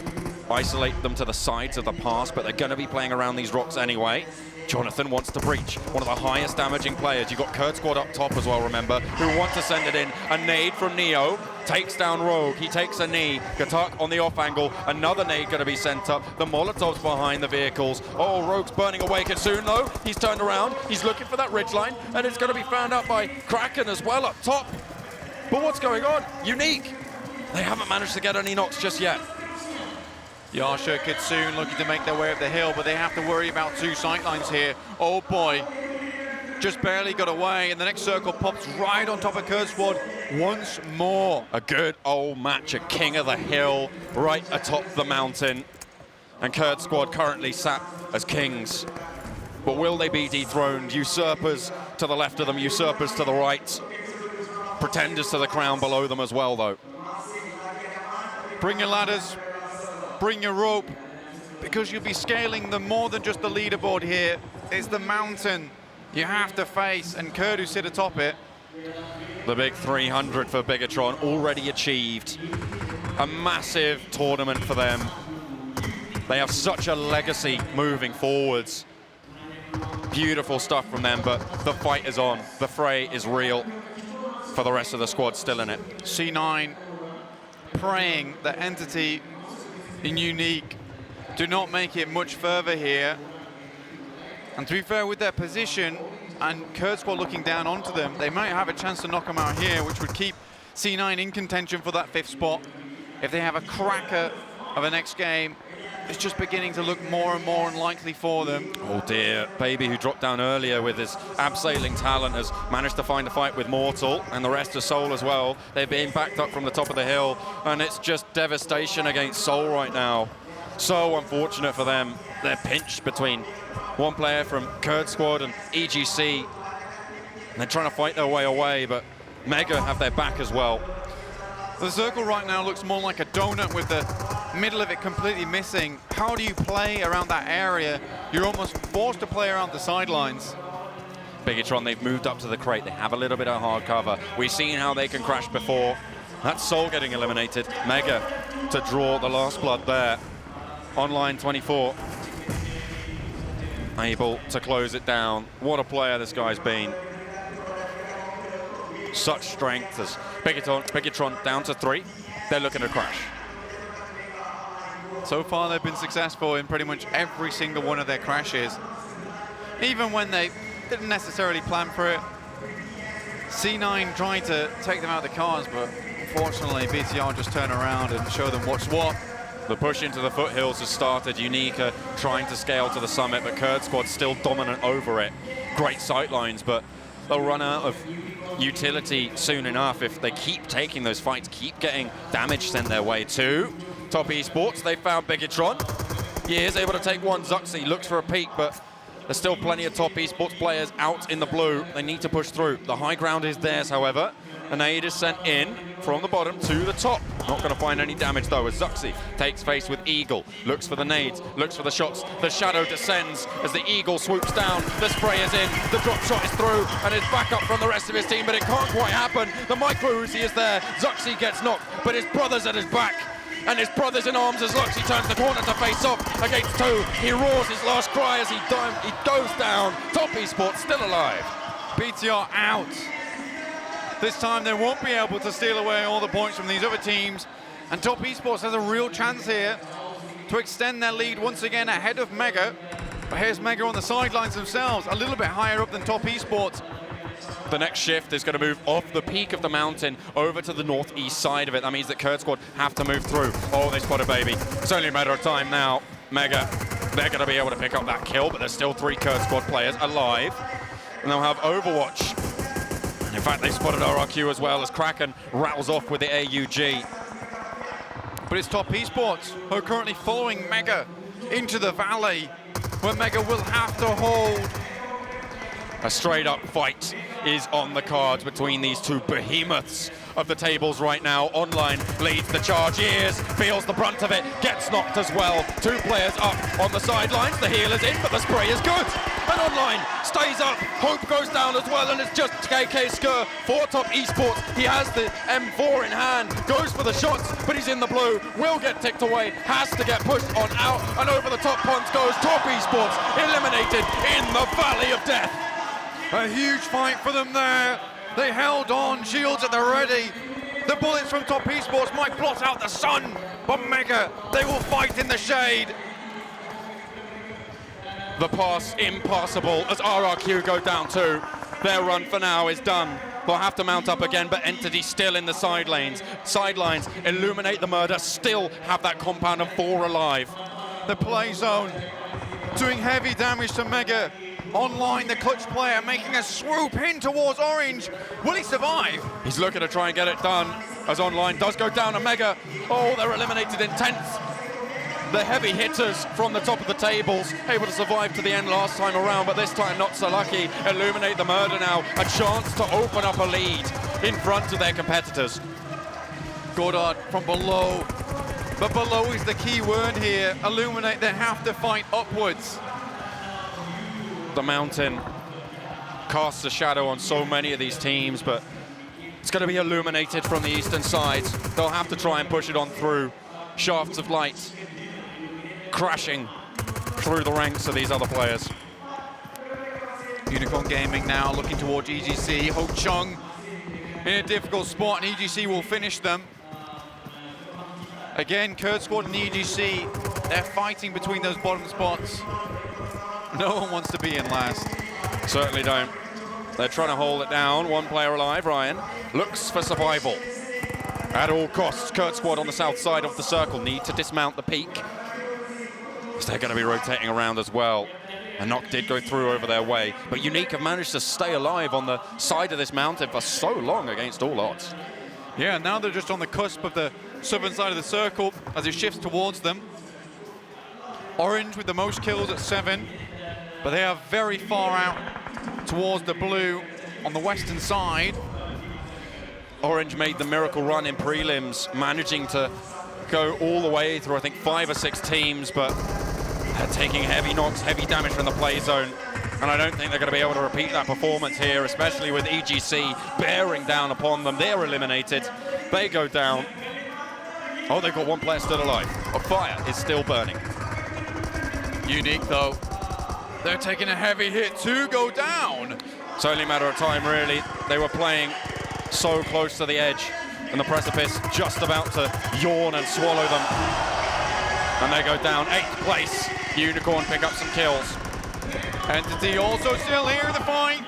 isolate them to the sides of the pass, but they're going to be playing around these rocks anyway. Jonathan wants to breach. One of the highest damaging players. You've got Kurd squad up top as well, remember, who want to send it in. A nade from Neo. Takes down Rogue. He takes a knee. Gatak on the off angle. Another nade going to be sent up. The Molotov's behind the vehicles. Oh, Rogue's burning away. Soon, though, he's turned around. He's looking for that ridgeline, and it's going to be found out by Kraken as well up top. But what's going on? UNique. They haven't managed to get any knocks just yet. Yasha, Kitsune looking to make their way up the hill, but they have to worry about two sightlines here. Oh boy, just barely got away, and the next circle pops right on top of Kurd squad once more. A good old match, a king of the hill, right atop the mountain. And Kurd squad currently sat as kings. But will they be dethroned? Usurpers to the left of them, usurpers to the right. Pretenders to the crown below them as well, though. Bring your ladders, bring your rope, because you'll be scaling them more than just the leaderboard here. It's the mountain you have to face, and Kurd who sit atop it. The big 300 for Bigetron already achieved. A massive tournament for them. They have such a legacy moving forwards. Beautiful stuff from them, but the fight is on. The fray is real for the rest of the squad still in it. C9 praying that Entity in UNique do not make it much further here. And to be fair, with their position and Kurd squad looking down onto them, they might have a chance to knock them out here, which would keep C9 in contention for that 5th spot. If they have a cracker of a next game, it's just beginning to look more and more unlikely for them. Oh dear, Baby, who dropped down earlier with his abseiling talent, has managed to find a fight with Mortal, and the rest of Soul as well. They're being backed up from the top of the hill, and it's just devastation against Soul right now. So unfortunate for them. They're pinched between one player from Kurd squad and EGC. And they're trying to fight their way away, but Mega have their back as well. The circle right now looks more like a donut with the middle of it completely missing. How do you play around that area? You're almost forced to play around the sidelines. Bigetron, they've moved up to the crate. They have a little bit of hard cover. We've seen how they can crash before. That's Soul getting eliminated. Mega to draw the last blood there. Online 24. Able to close it down. What a player this guy's been. such strength as Bigetron down to 3. They're looking to crash. So far, they've been successful in pretty much every single one of their crashes. Even when they didn't necessarily plan for it. C9 tried to take them out of the cars, but unfortunately, BTR just turned around and showed them what's what. The push into the foothills has started. UNicorn trying to scale to the summit, but Kurd squad still dominant over it. Great sightlines, but they'll run out of utility soon enough if they keep taking those fights, keep getting damage sent their way too. Top Esports, they found Bigetron. He is able to take one. Zuxi looks for a peek, but there's still plenty of Top Esports players out in the blue. They need to push through. The high ground is theirs, however. An aid is sent in from the bottom to the top. Not going to find any damage, though, as Zuxi takes face with Eagle. Looks for the nades, looks for the shots. The shadow descends as the Eagle swoops down. The spray is in, the drop shot is through, and is back up from the rest of his team, but it can't quite happen. The micro Uzi is there. Zuxi gets knocked, but his brother's at his back. And his brother's in arms as Zuxi turns the corner to face off against 2. He roars his last cry as he goes down. Top Esports still alive. BTR out. This time they won't be able to steal away all the points from these other teams. And Top Esports has a real chance here to extend their lead once again ahead of Mega. But here's Mega on the sidelines themselves, a little bit higher up than Top Esports. The next shift is going to move off the peak of the mountain over to the northeast side of it. That means that Kurd squad have to move through. Oh, they spot a baby. It's only a matter of time now. Mega, they're going to be able to pick up that kill, but there's still 3 Kurd squad players alive. And they'll have Overwatch. In fact, they spotted RRQ as well as Kraken rattles off with the AUG. But it's Top Esports who are currently following Mega into the valley, where Mega will have to hold. A straight-up fight is on the cards between these 2 behemoths of the tables right now. Online leads the charge, Ears feels the brunt of it, gets knocked as well. 2 players up on the sidelines, the heal is in, but the spray is good. And Online stays up, Hope goes down as well, and it's just KK for Top Esports. He has the M4 in hand, goes for the shots, but he's in the blue, will get ticked away, has to get pushed on out, and over the top punch goes Top Esports, eliminated in the Valley of Death. A huge fight for them there. They held on, shields at the ready. The bullets from Top Esports might blot out the sun, but Mega, they will fight in the shade. The pass impassable as RRQ go down 2. Their run for now is done. They'll have to mount up again, but Entity still in the sidelines. Illuminate the Murder still have that compound of 4 alive. The play zone doing heavy damage to Mega. Online, the clutch player making a swoop in towards Orange. Will he survive? He's looking to try and get it done as Online does go down to Mega. Oh, they're eliminated in 10th. The heavy hitters from the top of the tables able to survive to the end last time around, but this time not so lucky. Illuminate the Murder now, a chance to open up a lead in front of their competitors. Goddard from below, but below is the key word here. Illuminate, they have to fight upwards. The mountain casts a shadow on so many of these teams, but it's going to be illuminated from the eastern side. They'll have to try and push it on through. Shafts of light crashing through the ranks of these other players. UNicornGaming now looking towards EGC. Ho Chung in a difficult spot, and EGC will finish them. Again, Kurd squad and EGC, they're fighting between those bottom spots. No one wants to be in last. Certainly don't. They're trying to hold it down. 1 player alive, Ryan, looks for survival. At all costs, Kurd squad on the south side of the circle need to dismount the peak. So they're going to be rotating around as well. A knock did go through over their way, but UNique have managed to stay alive on the side of this mountain for so long against all odds. Yeah, now they're just on the cusp of the southern side of the circle as it shifts towards them. Orange with the most kills at 7, but they are very far out towards the blue on the western side. Orange made the miracle run in prelims, managing to go all the way through, I think, 5 or 6 teams, but they're taking heavy knocks, heavy damage from the play zone. And I don't think they're going to be able to repeat that performance here, especially with EGC bearing down upon them. They're eliminated. They go down. Oh, they've got 1 player still alive. A fire is still burning. UNique, though, they're taking a heavy hit to go down. It's only a matter of time, really. They were playing So close to the edge, and the precipice just about to yawn and swallow them. And they go down 8th place. Unicorn pick up some kills. Entity also still here in the fight.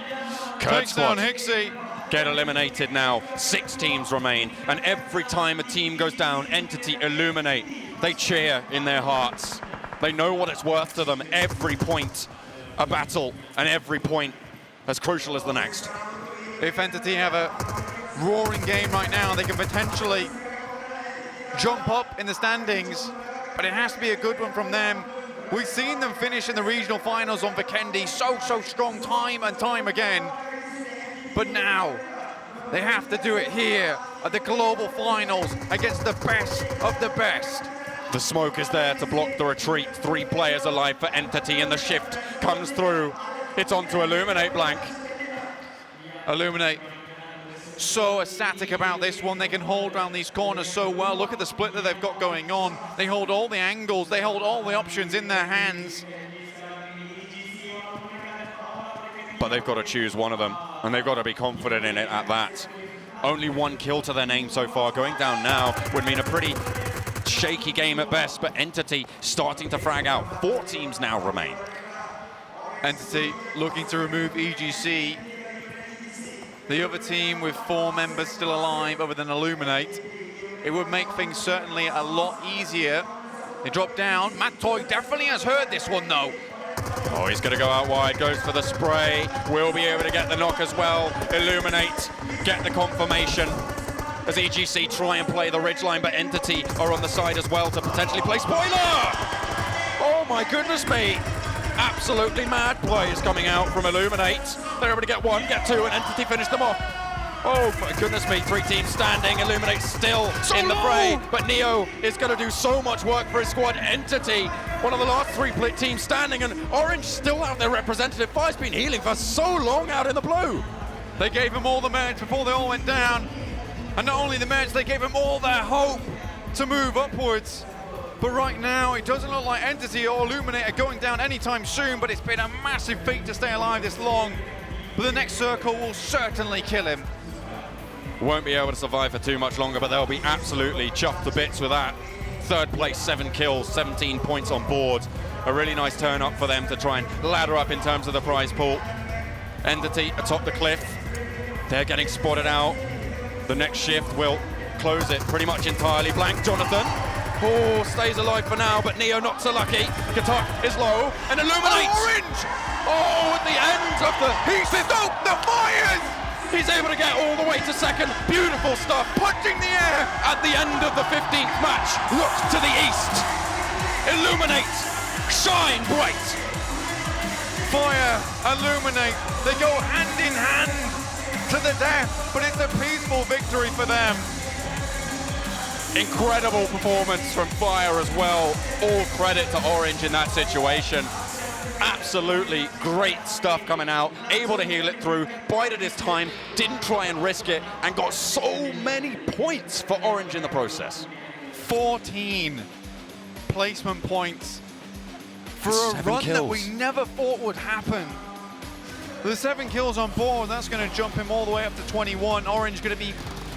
Kurd Takes down squad Hixie. get eliminated now. 6 teams remain, and every time a team goes down, Entity, Illuminate, they cheer in their hearts. They know what it's worth to them. Every point a battle, and every point as crucial as the next. If Entity have a roaring game right now, they can potentially jump up in the standings, but it has to be a good one from them. We've seen them finish in the regional finals on Vikendi so strong time and time again. But now, they have to do it here at the global finals against the best of the best. The smoke is there to block the retreat. 3 players alive for Entity, and the shift comes through. It's on to Illuminate, Blank. Illuminate, so ecstatic about this one. They can hold around these corners so well. Look at the split that they've got going on. They hold all the angles, they hold all the options in their hands. But they've got to choose one of them, and they've got to be confident in it at that. Only 1 kill to their name so far. Going down now would mean a pretty shaky game at best, but Entity starting to frag out. 4 teams now remain. Entity looking to remove EGC. The other team with 4 members still alive other than Illuminate. It would make things certainly a lot easier. They drop down. Matt Toy definitely has heard this one though. Oh, he's going to go out wide, goes for the spray. Will be able to get the knock as well. Illuminate, get the confirmation. As EGC try and play the ridgeline, but Entity are on the side as well to potentially play spoiler! Oh my goodness me! Absolutely mad plays coming out from Illuminate. They're able to get 1, get 2, and Entity finish them off. Oh my goodness me, 3 teams standing. Illuminate still in the fray, but Neo is going to do so much work for his squad. Entity, one of the last 3 teams standing, and Orange still out their representative. Fire's been healing for so long out in the blue. They gave him all the merits before they all went down. And not only the merits, they gave him all their hope to move upwards. But right now, it doesn't look like Entity or Illuminate are going down anytime soon, but it's been a massive feat to stay alive this long. But the next circle will certainly kill him. Won't be able to survive for too much longer, but they'll be absolutely chuffed to bits with that. 3rd place, 7 kills, 17 points on board. A really nice turn up for them to try and ladder up in terms of the prize pool. Entity atop the cliff. They're getting spotted out. The next shift will close it pretty much entirely. Blank Jonathan. Oh, stays alive for now, but Neo not so lucky. Katak is low, and Illuminate. Orange! Oh, at the end of the... He stoked the fires! He's able to get all the way to 2nd. Beautiful stuff. Punching the air! At the end of the 15th match, look to the east. Illuminate, shine bright. Fire, Illuminate, they go hand in hand to the death, but it's a peaceful victory for them. Incredible performance from Fire as well. All credit to Orange in that situation. Absolutely great stuff coming out. Able to heal it through, bided his time, didn't try and risk it, and got so many points for Orange in the process. 14 placement points for a run that we never thought would happen. The 7 kills on board, that's going to jump him all the way up to 21. Orange going to be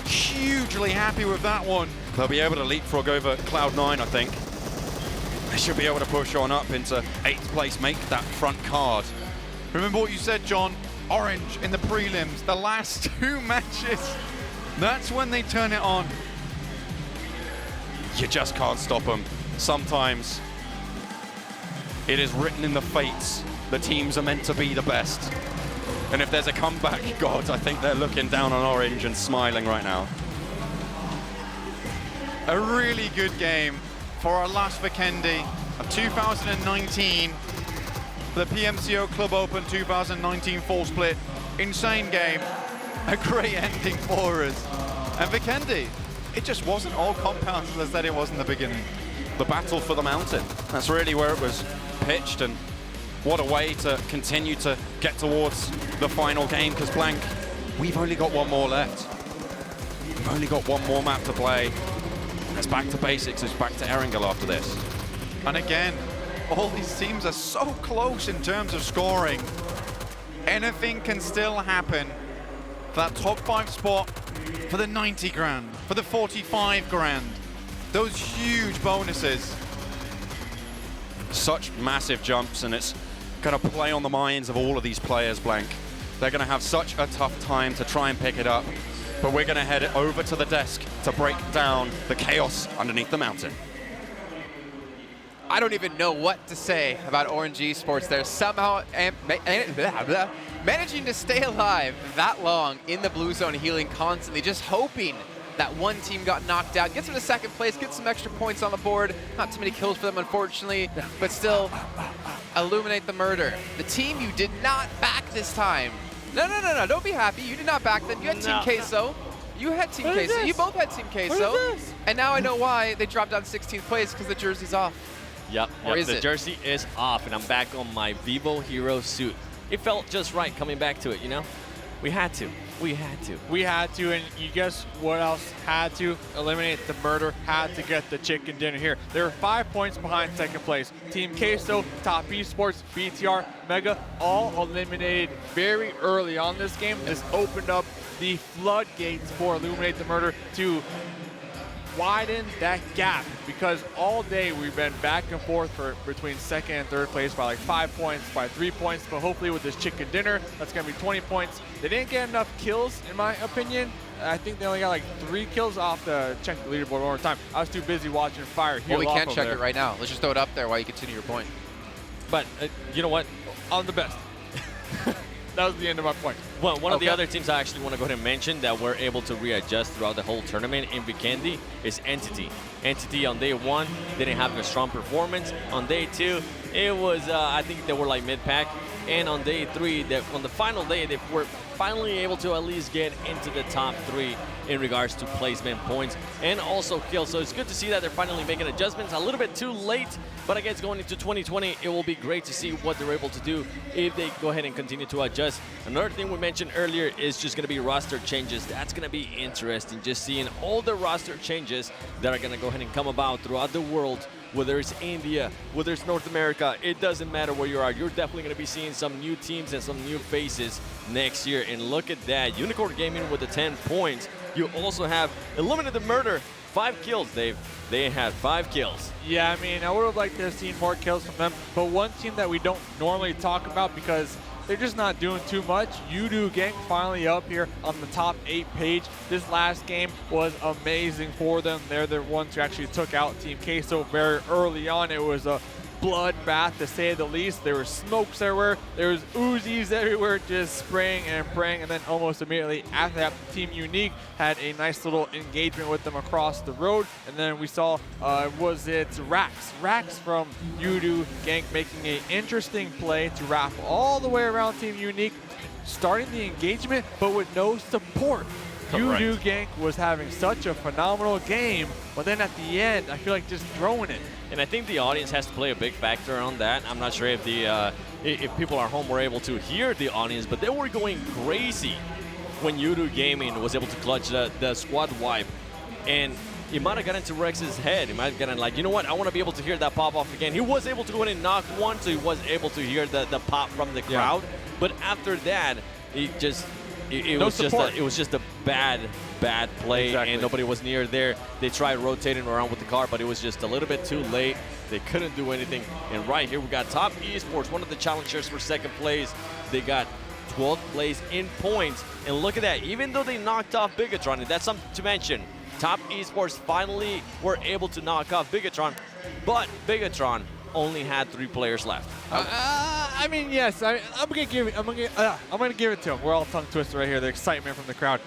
hugely happy with that one. They'll be able to leapfrog over Cloud9, I think. They should be able to push on up into 8th place, make that front card. Remember what you said, John. Orange in the prelims, the last 2 matches. That's when they turn it on. You just can't stop them. Sometimes it is written in the fates. The teams are meant to be the best. And if there's a comeback, God, I think they're looking down on Orange and smiling right now. A really good game for our last Vikendi of 2019. The PMCO Club Open 2019 full split. Insane game. A great ending for us. And Vikendi, it just wasn't all compounds as I said it was in the beginning. The battle for the mountain. That's really where it was pitched, and what a way to continue to get towards the final game, because Blank, we've only got 1 more left. We've only got 1 more map to play. It's back to basics, it's back to Erangel after this. And again, all these teams are so close in terms of scoring. Anything can still happen. for that top 5 spot, for the 90 grand, for the 45 grand. Those huge bonuses. Such massive jumps, and it's going to play on the minds of all of these players, Blank. They're going to have such a tough time to try and pick it up, but we're going to head over to the desk to break down the chaos underneath the mountain. I don't even know what to say about Orange Esports. They're somehow managing to stay alive that long in the blue zone, healing constantly, just hoping that one team got knocked out, gets them to second place, gets some extra points on the board. Not too many kills for them, unfortunately, but still, Illuminate the Murder. The team you did not back this time. No, don't be happy. You did not back them. You had Team Queso. You had Team Queso. You both had Team Queso. And now I know why they dropped down 16th place, because the jersey's off. Yep, The jersey is off, and I'm back on my Vivo hero suit. It felt just right coming back to it, you know? We had to. We had to, and you guess what else had to? Eliminate the Murder, had to get the chicken dinner here. They were 5 points behind second place. Team Queso, Top Esports, BTR, Mega, all eliminated very early on this game. This opened up the floodgates for Illuminate the Murder to widen that gap, because all day we've been back and forth between second and third place by like 5 points, by 3 points, but hopefully with this chicken dinner, that's gonna be 20 points. They didn't get enough kills, in my opinion. I think they only got like 3 kills off the check the leaderboard one more time. I was too busy watching fire heal. Well, we can't check it right now. Let's just throw it up there while you continue your point. But you know what? I'm the best. That was the end of my point. Well, one of the other teams I actually want to go ahead and mention that were able to readjust throughout the whole tournament in Vikendi is Entity. Entity on day 1 didn't have a strong performance. On day 2, it was, I think they were like mid-pack. And on day 3, on the final day, they were finally able to at least get into the top 3 in regards to placement points and also kills. So it's good to see that they're finally making adjustments. A little bit too late, but I guess going into 2020, it will be great to see what they're able to do if they go ahead and continue to adjust. Another thing we mentioned earlier is just going to be roster changes. That's going to be interesting, just seeing all the roster changes that are going to go ahead and come about throughout the world. Whether it's India, whether it's North America, it doesn't matter where you are. You're definitely going to be seeing some new teams and some new faces next year. And look at that, UNicornGaming with the 10 points. You also have Illuminate the Murder, 5 kills, Dave. They had 5 kills. Yeah, I mean, I would have liked to have seen more kills from them. But one team that we don't normally talk about because they're just not doing too much. YOODOO GANK finally up here on the top 8 page. This last game was amazing for them. They're the ones who actually took out Team Queso very early on. It was a bloodbath, to say the least. There were smokes everywhere. There was Uzis everywhere, just spraying and praying. And then almost immediately after that, TeamUnique had a nice little engagement with them across the road. And then we saw, was it Rax? Rax from YOODOO GANK making an interesting play to wrap all the way around TeamUnique, starting the engagement, but with no support. YOODOO GANK was having such a phenomenal game, but then at the end, I feel like just throwing it. And I think the audience has to play a big factor on that. I'm not sure if the if people at home were able to hear the audience, but they were going crazy when YOODOO Gaming was able to clutch the squad wipe. And it might have gotten into Rex's head. It might have gotten like, you know what, I want to be able to hear that pop off again. He was able to go in and knock one, so he was able to hear the pop from the crowd. Yeah. But after that, it just... It was just a bad play, and nobody was near there. They tried rotating around with the car, but it was just a little bit too late. They couldn't do anything. And right here, we got Top Esports, one of the challengers for second place. They got 12th place in points. And look at that, even though they knocked off Bigetron, and that's something to mention, Top Esports finally were able to knock off Bigetron, but Bigetron only had 3 players left. I mean, yes, I'm gonna give it to him. We're all tongue twisted right here. The excitement from the crowd.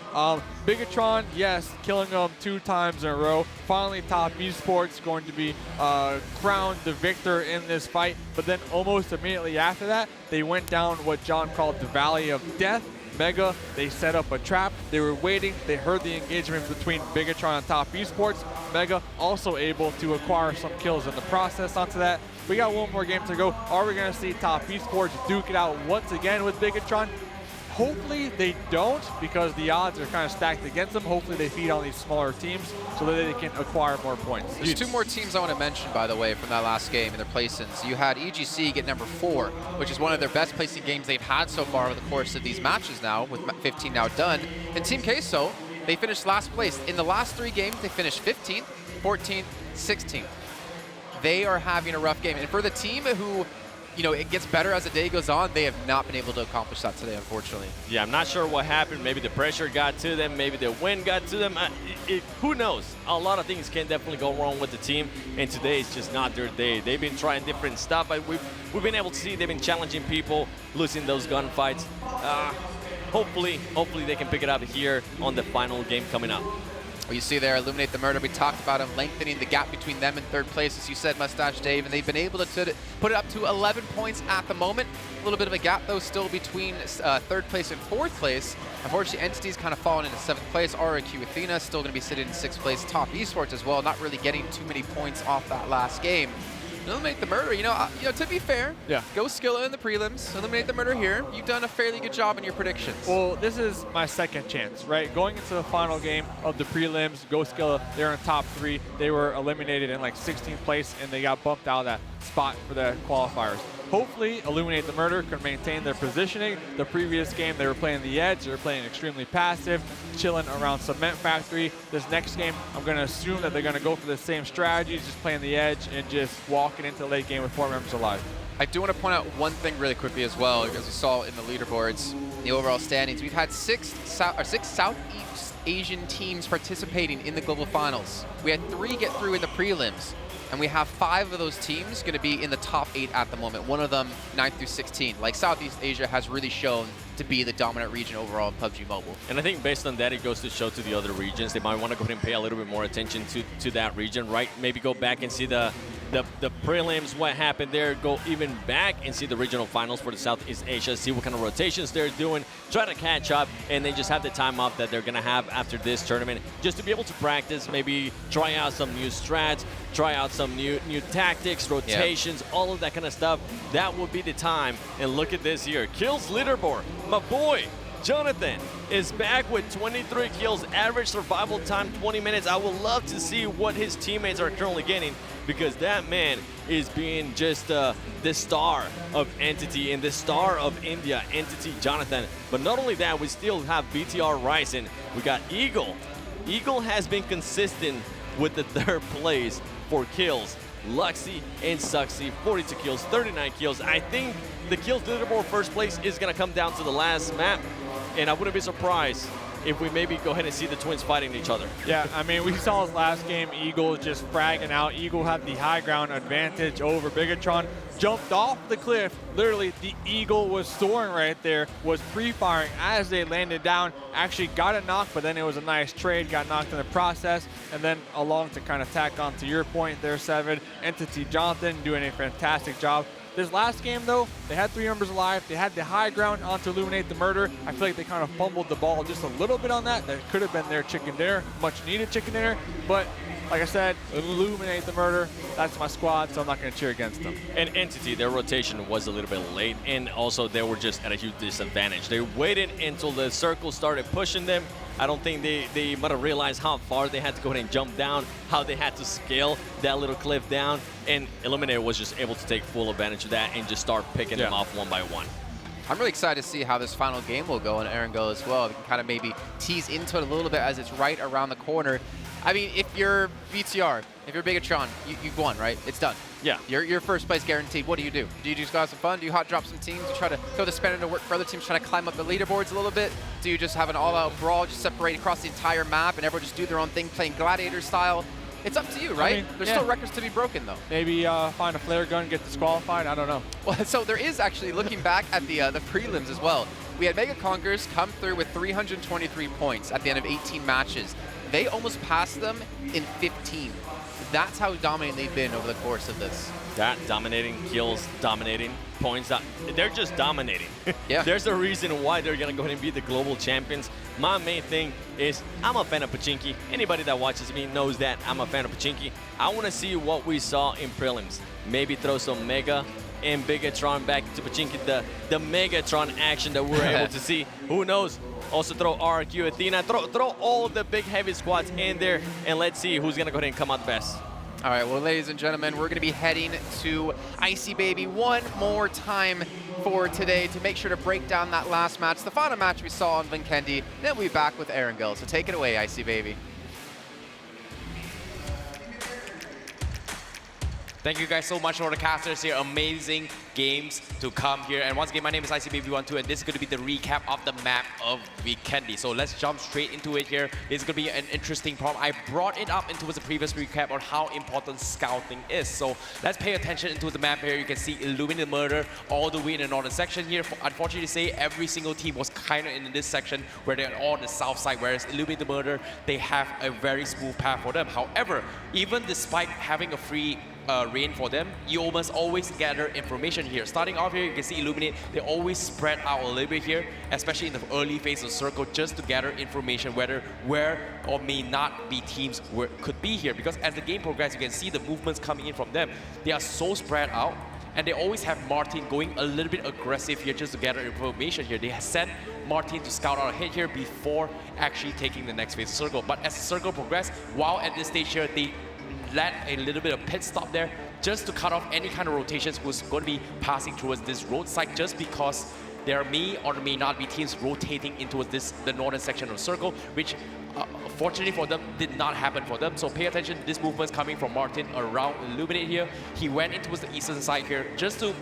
Bigetron, yes, killing them 2 times in a row. Finally, Top Esports going to be crowned the victor in this fight. But then almost immediately after that, they went down what John called the Valley of Death. Mega, they set up a trap. They were waiting. They heard the engagement between Bigetron and Top Esports. Mega also able to acquire some kills in the process onto that. We got one more game to go. Are we going to see Top Esports duke it out once again with Bigetron? Hopefully they don't, because the odds are kind of stacked against them. Hopefully they feed on these smaller teams so that they can acquire more points. There's two more teams I want to mention, by the way, from that last game in their placings. You had EGC get number 4, which is one of their best placing games they've had so far over the course of these matches now, with 15 now done. And Team Queso, they finished last place. In the last 3 games, they finished 15th, 14th, 16th. They are having a rough game. And for the team who, you know, it gets better as the day goes on, they have not been able to accomplish that today, unfortunately. Yeah, I'm not sure what happened. Maybe the pressure got to them. Maybe the wind got to them. Who knows? A lot of things can definitely go wrong with the team, and today is just not their day. They've been trying different stuff, but we've been able to see they've been challenging people, losing those gunfights. Hopefully they can pick it up here on the final game coming up. Well, you see there, Illuminate the Murder, we talked about them lengthening the gap between them and third place, as you said, Mustache Dave, and they've been able to put it up to 11 points at the moment. A little bit of a gap, though, still between third place and fourth place. Unfortunately, Entity's kind of fallen into 7th place. RRQ.ATHENA still going to be sitting in 6th place. TOPESPORTS as well, not really getting too many points off that last game. Illuminate the Murder, you know, to be fair, go Skilla in the prelims, Illuminate the Murder here. You've done a fairly good job in your predictions. Well, this is my second chance, right? Going into the final game of the prelims, Go Skilla, they're in top 3. They were eliminated in like 16th place, and they got bumped out of that spot for the qualifiers. Hopefully, Illuminate the Murder can maintain their positioning. The previous game, they were playing the edge. They were playing extremely passive, chilling around Cement Factory. This next game, I'm going to assume that they're going to go for the same strategies, just playing the edge and just walking into the late game with 4 members alive. I do want to point out one thing really quickly as well, because we saw in the leaderboards, the overall standings. We've had 6 Southeast Asian teams participating in the global finals. We had 3 get through in the prelims. And we have 5 of those teams going to be in the top 8 at the moment. One of them 9th through 16. Like, Southeast Asia has really shown to be the dominant region overall in PUBG Mobile. And I think based on that, it goes to show to the other regions. They might want to go ahead and pay a little bit more attention to that region, right? Maybe go back and see the prelims, what happened there, go even back and see the regional finals for the Southeast Asia, see what kind of rotations they're doing, try to catch up, and then just have the time off that they're going to have after this tournament, just to be able to practice, maybe try out some new strats, try out some new tactics, rotations, all of that kind of stuff. That would be the time. And look at this here. Kills leaderboard. My boy, Jonathan, is back with 23 kills, average survival time 20 minutes. I would love to see what his teammates are currently getting, because that man is being just the star of Entity and the star of India, Entity Jonathan. But not only that, we still have BTR Ryzen. We got Eagle. Eagle has been consistent with the 3rd place for kills. Luxy and Suxy, 42 kills, 39 kills. I think the kills leaderboard 1st place is going to come down to the last map, and I wouldn't be surprised if we maybe go ahead and see the twins fighting each other. Yeah, I mean, we saw his last game, Eagle just fragging out. Eagle had the high ground advantage over Bigetron, jumped off the cliff. Literally, the Eagle was soaring right there, was pre-firing as they landed down, actually got a knock, but then it was a nice trade, got knocked in the process, and then along to kind of tack on to your point there, Seven, Entity Jonathan doing a fantastic job. This last game, though, they had 3 members alive. They had the high ground onto Illuminate the Murder. I feel like they kind of fumbled the ball just a little bit on that. That could have been their chicken dinner, much needed chicken dinner. But like I said, Illuminate the Murder, that's my squad, so I'm not going to cheer against them. And Entity, their rotation was a little bit late, and also they were just at a huge disadvantage. They waited until the circle started pushing them. I don't think they might have realized how far they had to go ahead and jump down, how they had to scale that little cliff down, and Illuminator was just able to take full advantage of that and just start picking them off one by one. I'm really excited to see how this final game will go and Aaron go as well. We can kind of maybe tease into it a little bit as it's right around the corner. I mean, if you're BTR, if you're Bigetron, you've won, right? It's done. Yeah. You're 1st place guaranteed. What do? Do you just go have some fun? Do you hot drop some teams? Do you try to throw the spanner to work for other teams, trying to climb up the leaderboards a little bit? Do you just have an all-out brawl, just separate across the entire map and everyone just do their own thing, playing gladiator style? It's up to you, right? I mean, There's still records to be broken, though. Maybe find a flare gun, get disqualified. I don't know. Well, so there is actually, looking back at the prelims as well, we had Mega Conquerors come through with 323 points at the end of 18 matches. They almost passed them in 15. That's how dominant they've been over the course of this. That dominating kills, dominating points. They're just dominating. Yeah. There's a reason why they're going to go ahead and be the global champions. My main thing is I'm a fan of Pachinki. Anybody that watches me knows that I'm a fan of Pachinki. I want to see what we saw in prelims. Maybe throw some Mega and Bigetron back to Pachinki, the Megatron action that we're able to see. Who knows? Also throw RRQ.ATHENA, throw all the big heavy squads in there, and let's see who's gonna go ahead and come out best. All right, well, ladies and gentlemen, we're going to be heading to Icy Baby one more time for today to make sure to break down that last match, the final match we saw on Vinkendi. Then we'll be back with Erangel. So take it away, Icy Baby. Thank you guys so much for the casters here. Amazing games to come here. And once again, my name is ICBaby12, and this is going to be the recap of the map of Vinkendi. So let's jump straight into it here. It's going to be an interesting problem. I brought it up into the previous recap on how important scouting is. So let's pay attention into the map here. You can see Illuminate The Murder all the way in the northern section here. Unfortunately to say, every single team was kind of in this section where they're all on the south side, whereas Illuminate The Murder, they have a very smooth path for them. However, even despite having a free rain for them, you almost always gather information here. Starting off here, you can see Illuminate, they always spread out a little bit here, especially in the early phase of the circle, just to gather information whether where or may not be teams where could be here. Because as the game progresses, you can see the movements coming in from them. They are so spread out, and they always have Martin going a little bit aggressive here just to gather information here. They sent Martin to scout out ahead here before actually taking the next phase of the circle. But as the circle progressed, while at this stage here, they let a little bit of pit stop there just to cut off any kind of rotations who's going to be passing towards this roadside, just because there may or may not be teams rotating into the northern section of the circle, which fortunately for them did not happen for them. So pay attention to this movement coming from Martin around Illuminate here. He went into the eastern side here just to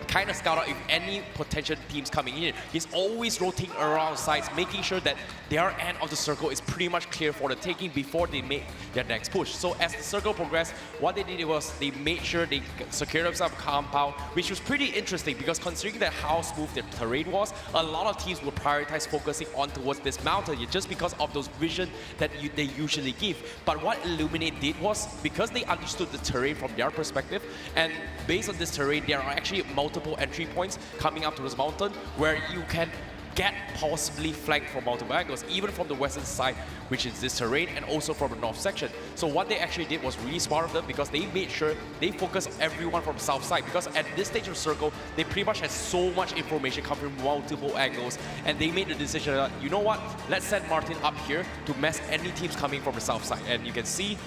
kind of scout out if any potential teams coming in. He's always rotating around sides, making sure that their end of the circle is pretty much clear for the taking before they make their next push. So as the circle progressed, what they did was they made sure they secured themselves a compound, which was pretty interesting because considering that how smooth the terrain was, a lot of teams would prioritize focusing on towards this mountain here just because of those vision that they usually give. But what Illuminate did was, because they understood the terrain from their perspective, and based on this terrain, there are actually multiple entry points coming up to this mountain where you can get possibly flanked from multiple angles, even from the western side, which is this terrain, and also from the north section. So what they actually did was really smart of them, because they made sure they focused everyone from the south side, because at this stage of the circle, they pretty much had so much information coming from multiple angles, and they made the decision that, you know what, let's send Martin up here to mess any teams coming from the south side. And you can see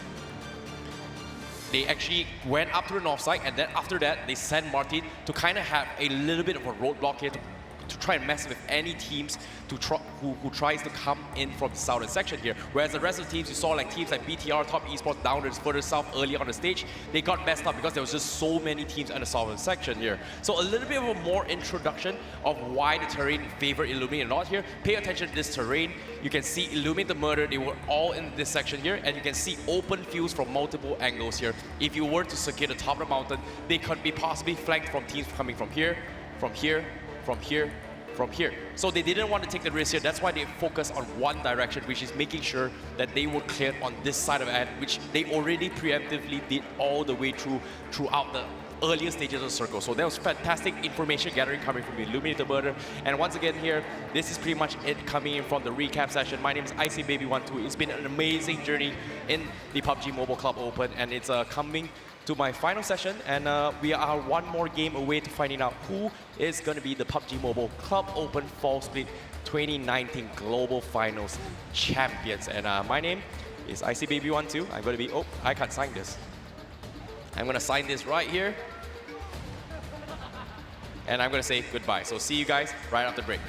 they actually went up to the north side, and then after that, they sent Martin to kind of have a little bit of a roadblock here to try and mess with any teams who tries to come in from the southern section here. Whereas the rest of the teams, you saw like teams like BTR, TOPESPORTS down there further south early on the stage, they got messed up because there was just so many teams in the southern section here. So a little bit of a more introduction of why the terrain favored Illuminate a lot here. Pay attention to this terrain. You can see Illuminate The Murder, they were all in this section here, and you can see open fields from multiple angles here. If you were to secure the top of the mountain, they could be possibly flanked from teams coming from here, from here, from here, from here. So they didn't want to take the risk here. That's why they focused on one direction, which is making sure that they were cleared on this side of it, which they already preemptively did all the way throughout the earlier stages of the circle. So that was fantastic information gathering coming from Illuminate The Murder. And once again here, this is pretty much it coming in from the recap session. My name is ICBaby12. It's been an amazing journey in the PUBG Mobile Club Open, and it's coming to my final session, and we are one more game away to finding out who is going to be the PUBG Mobile Club Open Fall Split 2019 Global Finals champions. And my name is ICBaby12. I'm going to be, oh, I can't sign this. I'm going to sign this right here. And I'm going to say goodbye. So see you guys right after break.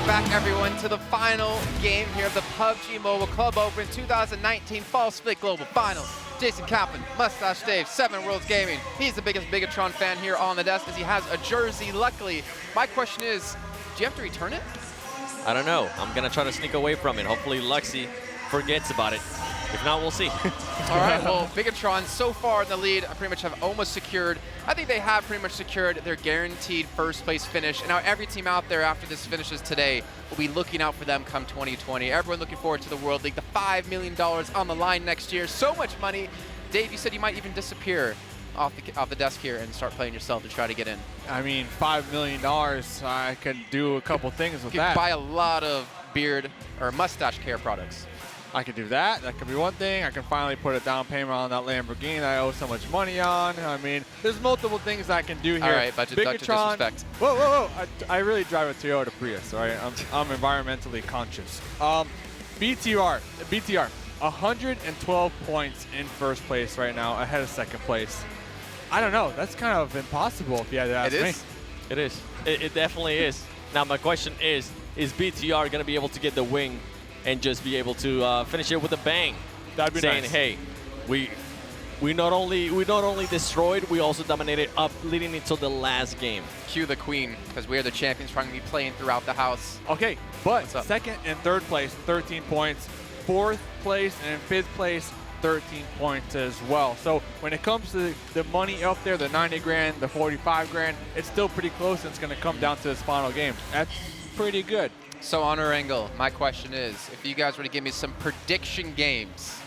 back, everyone, to the final game here of the PUBG Mobile Club Open 2019 Fall Split Global Finals. Jason Kaplan, Mustache Dave, 7 Worlds Gaming. He's the biggest Bigetron fan here on the desk as he has a jersey, luckily. My question is, do you have to return it? I don't know. I'm going to try to sneak away from it. Hopefully Luxy forgets about it. If not, we'll see. All right, well, Bigetron so far in the lead, I pretty much have almost secured. I think they have pretty much secured their guaranteed first place finish. And now every team out there after this finishes today will be looking out for them come 2020. Everyone looking forward to the World League, the $5 million on the line next year. So much money. Dave, you said you might even disappear off the desk here and start playing yourself to try to get in. I mean, $5 million, I could do a couple things with you that. Could buy a lot of beard or mustache care products. I could do that. That could be one thing. I can finally put a down payment on that Lamborghini that I owe so much money on. I mean, there's multiple things I can do here. All right, budget disrespect. Whoa, whoa, whoa. I really drive a Toyota Prius, all right? I'm environmentally conscious. BTR, 112 points in first place right now, ahead of second place. I don't know. That's kind of impossible if you had to ask me. It is. It definitely is. Now, my question is BTR going to be able to get the wing and just be able to finish it with a bang? That'd be saying, nice. Hey, we not only destroyed, we also dominated up leading into the last game. Cue the queen, because we are the champions trying to be playing throughout the house. Okay, but second and third place, 13 points. Fourth place and fifth place, 13 points as well. So when it comes to the money up there, the 90 grand, the 45 grand, it's still pretty close, and it's going to come down to this final game. That's pretty good. So Honor Angle, my question is, if you guys were to give me some prediction games.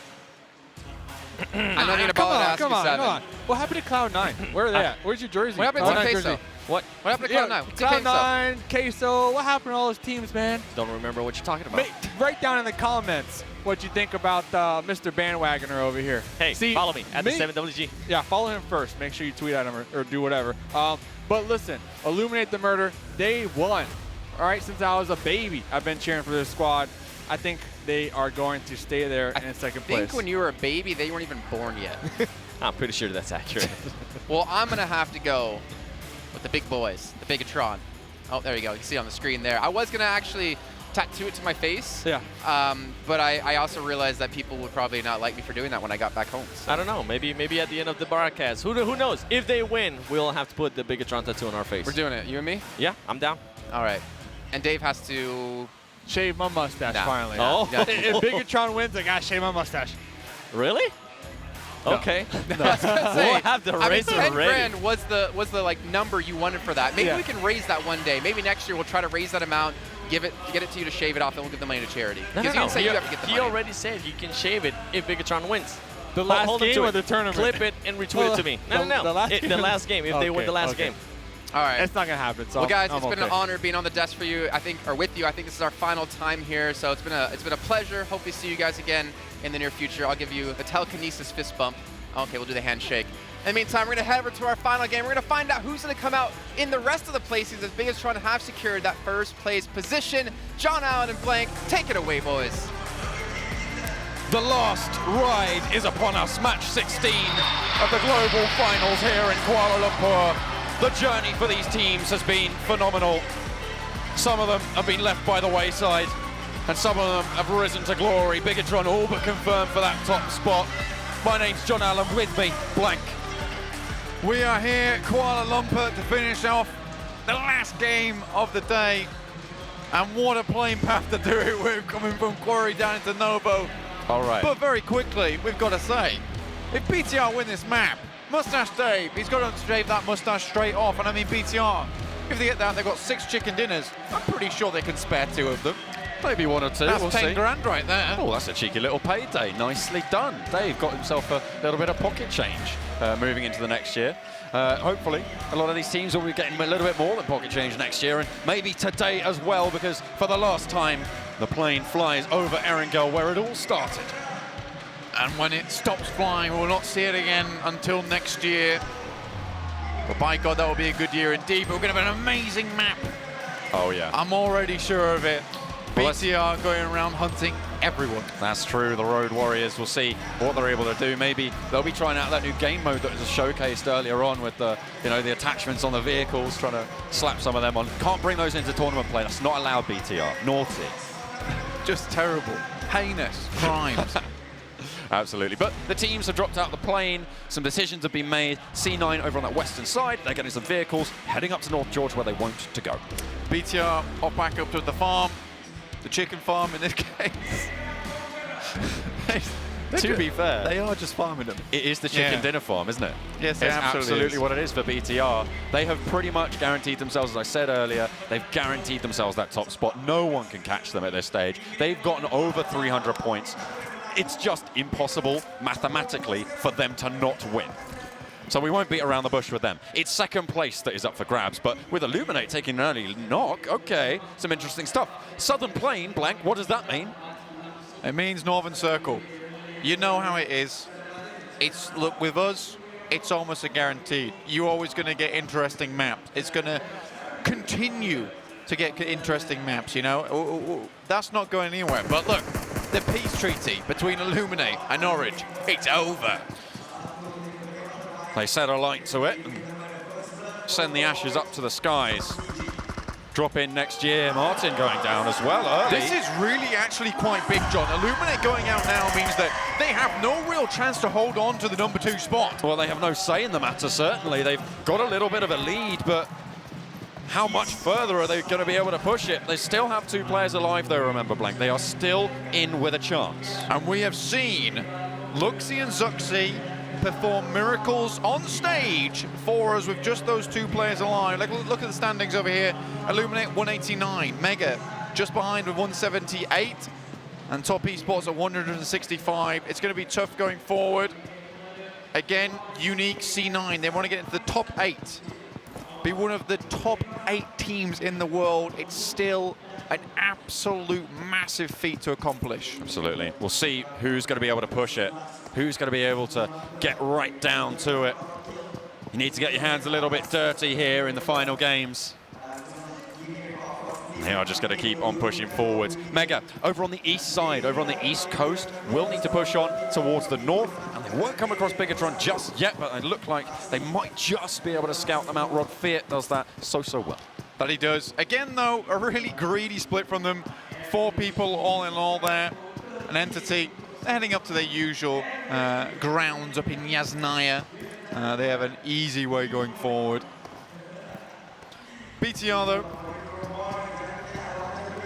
I don't need a ball to ask you, Seven. Come on. What happened to Cloud9? Where are they at? Where's your jersey? What happened to Queso? Jersey. What happened to Cloud9? Cloud9, Queso. What happened to all those teams, man? Don't remember what you're talking about. Write down in the comments what you think about Mr. Bandwagoner over here. Hey, follow me at the 7WG. Yeah, follow him first. Make sure you tweet at him or do whatever. But listen, Illuminate the Murder, they won all right, since I was a baby, I've been cheering for this squad. I think they are going to stay there in second place. I think when you were a baby, they weren't even born yet. I'm pretty sure that's accurate. Well, I'm going to have to go with the big boys, the Bigetron. Oh, there you go. You can see on the screen there. I was going to actually tattoo it to my face. Yeah. But I also realized that people would probably not like me for doing that when I got back home. So. I don't know. Maybe at the end of the broadcast. Who knows? If they win, we'll have to put the Bigetron tattoo on our face. We're doing it. You and me? Yeah, I'm down. All right. And Dave has to shave my mustache finally. Oh. If Bigetron wins, I gotta shave my mustache. Really? No. Okay. No. I was gonna say, we'll have the razor 10 ready. grand was the like number you wanted for that. Maybe we can raise that one day. Maybe next year we'll try to raise that amount, get it to you to shave it off, and we'll give the money to charity. No. You didn't say you have to get the He money. already said you can shave it if Bigetron wins. The last game or the tournament? Clip it and retweet it to me. No. The last game, if they win the last game. All right. It's not going to happen. So well, guys, it's been an honor being on the desk for you. I think, or with you. I think this is our final time here, so it's been a pleasure. Hopefully, see you guys again in the near future. I'll give you the telekinesis fist bump. Okay, we'll do the handshake. In the meantime, we're going to head over to our final game. We're going to find out who's going to come out in the rest of the placings as Bigetron have secured that first place position. John Allen and Blank, take it away, boys. The last ride is upon us, match 16 of the global finals here in Kuala Lumpur. The journey for these teams has been phenomenal. Some of them have been left by the wayside, and some of them have risen to glory. Bigetron all but confirmed for that top spot. My name's John Allen, with me, Blank. We are here, Kuala Lumpur, to finish off the last game of the day. And what a plane path to do it with, coming from Quarry down into Novo. All right. But very quickly, we've got to say, if BTR win this map, Mustache Dave, he's got to shave that mustache straight off. And I mean, BTR, if they get that, they've got 6 chicken dinners. I'm pretty sure they can spare 2 of them. Maybe 1 or 2. That's we'll 10 see. grand right there. Oh, that's a cheeky little payday. Nicely done. Dave got himself a little bit of pocket change moving into the next year. Hopefully, a lot of these teams will be getting a little bit more than pocket change next year, and maybe today as well, because for the last time, the plane flies over Erangel, where it all started. And when it stops flying, we'll not see it again until next year. But by God, that will be a good year indeed. But we're going to have an amazing map. Oh, yeah. I'm already sure of it. BTR going around hunting everyone. That's true. The Road Warriors, will see what they're able to do. Maybe they'll be trying out that new game mode that was showcased earlier on with the, the attachments on the vehicles, trying to slap some of them on. Can't bring those into tournament play. That's not allowed, BTR. Naughty. Just terrible. Heinous crimes. Absolutely. But the teams have dropped out the plane. Some decisions have been made. C9 over on that western side. They're getting some vehicles, heading up to North Georgia where they want to go. BTR off back up to the farm. The chicken farm in this case. To be fair, they are just farming them. It is the chicken dinner farm, isn't it? Yes, it's absolutely what it is for BTR. They have pretty much guaranteed themselves, as I said earlier, they've guaranteed themselves that top spot. No one can catch them at this stage. They've gotten over 300 points. It's just impossible mathematically for them to not win. So we won't beat around the bush with them. It's second place that is up for grabs, but with Illuminate taking an early knock, okay, some interesting stuff. Southern Plain, Blank, what does that mean? It means Northern Circle. You know how it is. It's, look, with us, it's almost a guarantee. You're always going to get interesting maps. It's going to continue to get interesting maps, That's not going anywhere. But look, the peace treaty between Illuminate and Norwich, it's over. They set a light to it and send the ashes up to the skies. Drop in next year. Martin going down as well early. This is really actually quite big, John. Illuminate going out now means that they have no real chance to hold on to the number 2 spot. Well, they have no say in the matter, certainly. They've got a little bit of a lead, but how much further are they going to be able to push it? They still have 2 players alive, though, remember, Blank. They are still in with a chance. And we have seen Luxie and Zuxi perform miracles on stage for us with just those 2 players alive. Look at the standings over here. Illuminate 189, Mega just behind with 178, and Top Esports at 165. It's going to be tough going forward. Again, Unique C9, they want to get into the top 8. Be one of the top 8 teams in the world. It's still an absolute massive feat to accomplish. Absolutely. We'll see who's going to be able to push it, who's going to be able to get right down to it. You need to get your hands a little bit dirty here in the final games. They are just going to keep on pushing forwards. Mega, over on the east side, over on the east coast, will need to push on towards the north, and they won't come across Bigetron just yet, but they look like they might just be able to scout them out. Rod Fiat does that so well. That he does. Again, though, a really greedy split from them. 4 people all in all there. An entity. They're heading up to their usual grounds up in Yasnaya. They have an easy way going forward. BTR, though,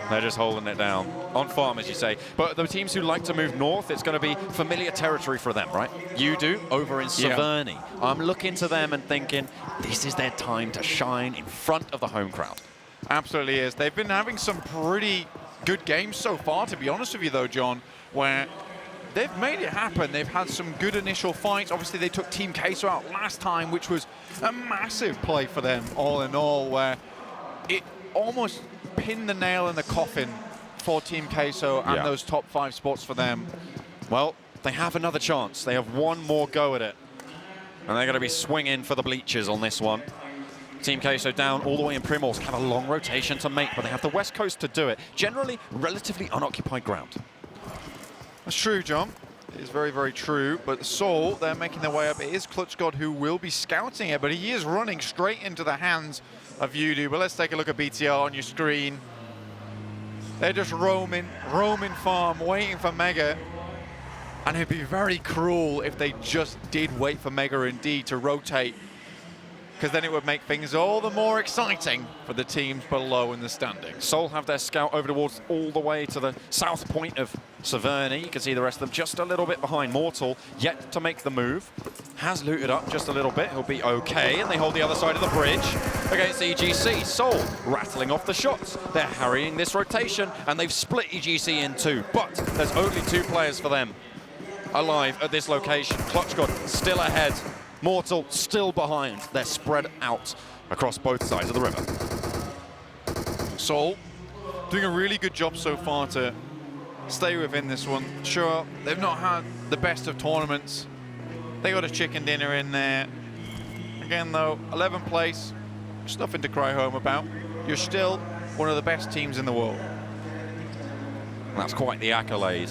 they're just holding it down on farm, as you say. But the teams who like to move north, it's going to be familiar territory for them, right? YOODOO over in Severny. I'm looking to them and thinking, this is their time to shine in front of the home crowd. Absolutely is. They've been having some pretty good games so far, to be honest with you, though, John, where they've made it happen. They've had some good initial fights. Obviously, they took Team Queso out last time, which was a massive play for them, all in all, where it almost pinned the nail in the coffin for Team Queso and those top 5 spots for them. Well, they have another chance. They have one more go at it. And they're going to be swinging for the bleachers on this one. Team Queso down all the way in Primorsk, have a long rotation to make, but they have the west coast to do it. Generally, relatively unoccupied ground. That's true, John. It is very, very true. But Seoul, they're making their way up. It is KlutchGod who will be scouting it, but he is running straight into the hands of YOODOO. But let's take a look at BTR on your screen. They're just roaming farm, waiting for Mega. And it'd be very cruel if they just did wait for Mega indeed to rotate, because then it would make things all the more exciting for the teams below in the standings. Seoul have their scout over towards all the way to the south point of Severny. You can see the rest of them just a little bit behind. Mortal yet to make the move. Has looted up just a little bit. He'll be okay. And they hold the other side of the bridge against EGC. Seoul rattling off the shots. They're harrying this rotation, and they've split EGC in 2. But there's only 2 players for them alive at this location. KlutchGod still ahead. Mortal still behind. They're spread out across both sides of the river. Seoul doing a really good job so far to stay within this one. Sure, they've not had the best of tournaments. They got a chicken dinner in there. Again, though, 11th place, just nothing to cry home about. You're still one of the best teams in the world. That's quite the accolade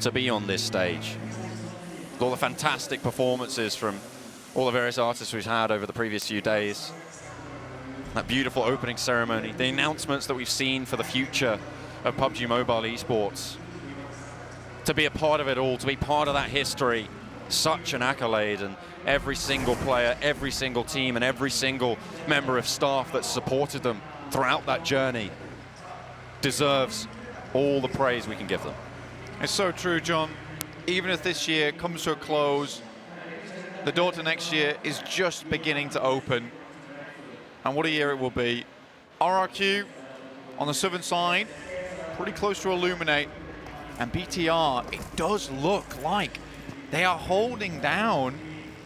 to be on this stage. All the fantastic performances from all the various artists we've had over the previous few days. That beautiful opening ceremony, the announcements that we've seen for the future of PUBG Mobile Esports. To be a part of it all, to be part of that history, such an accolade, and every single player, every single team, and every single member of staff that supported them throughout that journey deserves all the praise we can give them. It's so true, John. Even if this year comes to a close, the door to next year is just beginning to open. And what a year it will be. RRQ on the southern side, pretty close to Illuminate. And BTR, it does look like they are holding down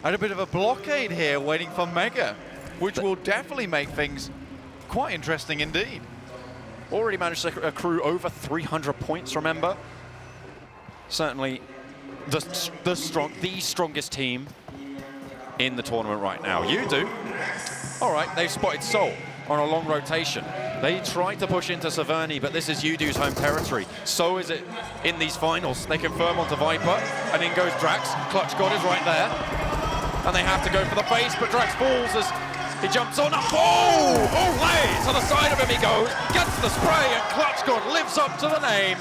at a bit of a blockade here, waiting for Mega, which will definitely make things quite interesting indeed. Already managed to accrue over 300 points, remember? Certainly the strongest team in the tournament right now. YOODOO, all right, they've spotted Seoul on a long rotation. They tried to push into Severny, but this is YOODOO's home territory. So is it in these finals. They confirm onto Viper, and in goes Drax. KlutchGod is right there. And they have to go for the face, but Drax falls as he jumps on. Oh! Away! To the side of him he goes, gets the spray, and KlutchGod lives up to the name.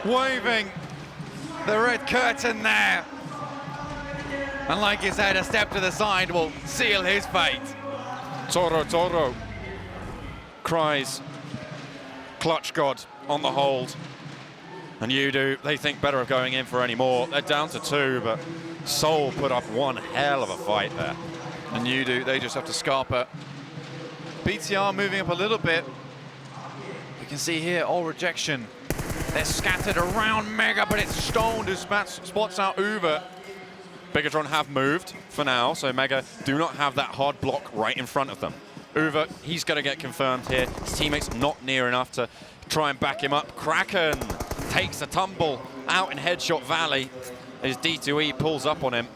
Waving the red curtain there. And like you said, a step to the side will seal his fate. Toro, cries KlutchGod on the hold. And YOODOO, they think better of going in for any more. They're down to 2, but Seoul put up one hell of a fight there. And YOODOO, they just have to scarper. BTR moving up a little bit. You can see here, all rejection. They're scattered around Mega, but it's Stoned who spots out Uber. Bigetron have moved for now, so Mega do not have that hard block right in front of them. Uber, he's going to get confirmed here. His teammate's not near enough to try and back him up. Kraken takes a tumble out in Headshot Valley. His D2E pulls up on him,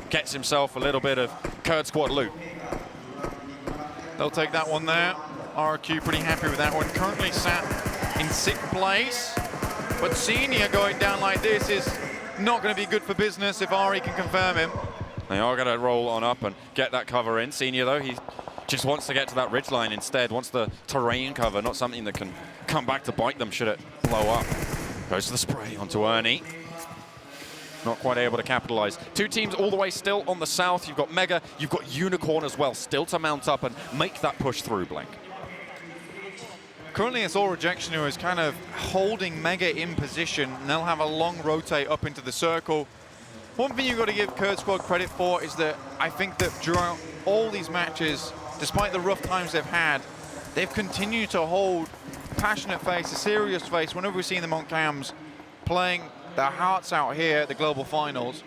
gets himself a little bit of Kurd squad loot. They'll take that one there. RRQ pretty happy with that one. Currently sat in 6th place. But Senior going down like this is not going to be good for business if RE can confirm him. They are going to roll on up and get that cover in. Senior, though, he just wants to get to that ridgeline instead, wants the terrain cover, not something that can come back to bite them should it blow up. Goes to the spray onto Ernie. Not quite able to capitalize. 2 teams all the way still on the south. You've got Mega, you've got Unicorn as well, still to mount up and make that push through, Blank. Currently it's AllRejection who is kind of holding Mega in position, and they'll have a long rotate up into the circle. One thing you've got to give Kurd Squad credit for is that I think that during all these matches, despite the rough times they've had, they've continued to hold passionate face, a serious face whenever we've seen them on cams, playing their hearts out here at the global finals.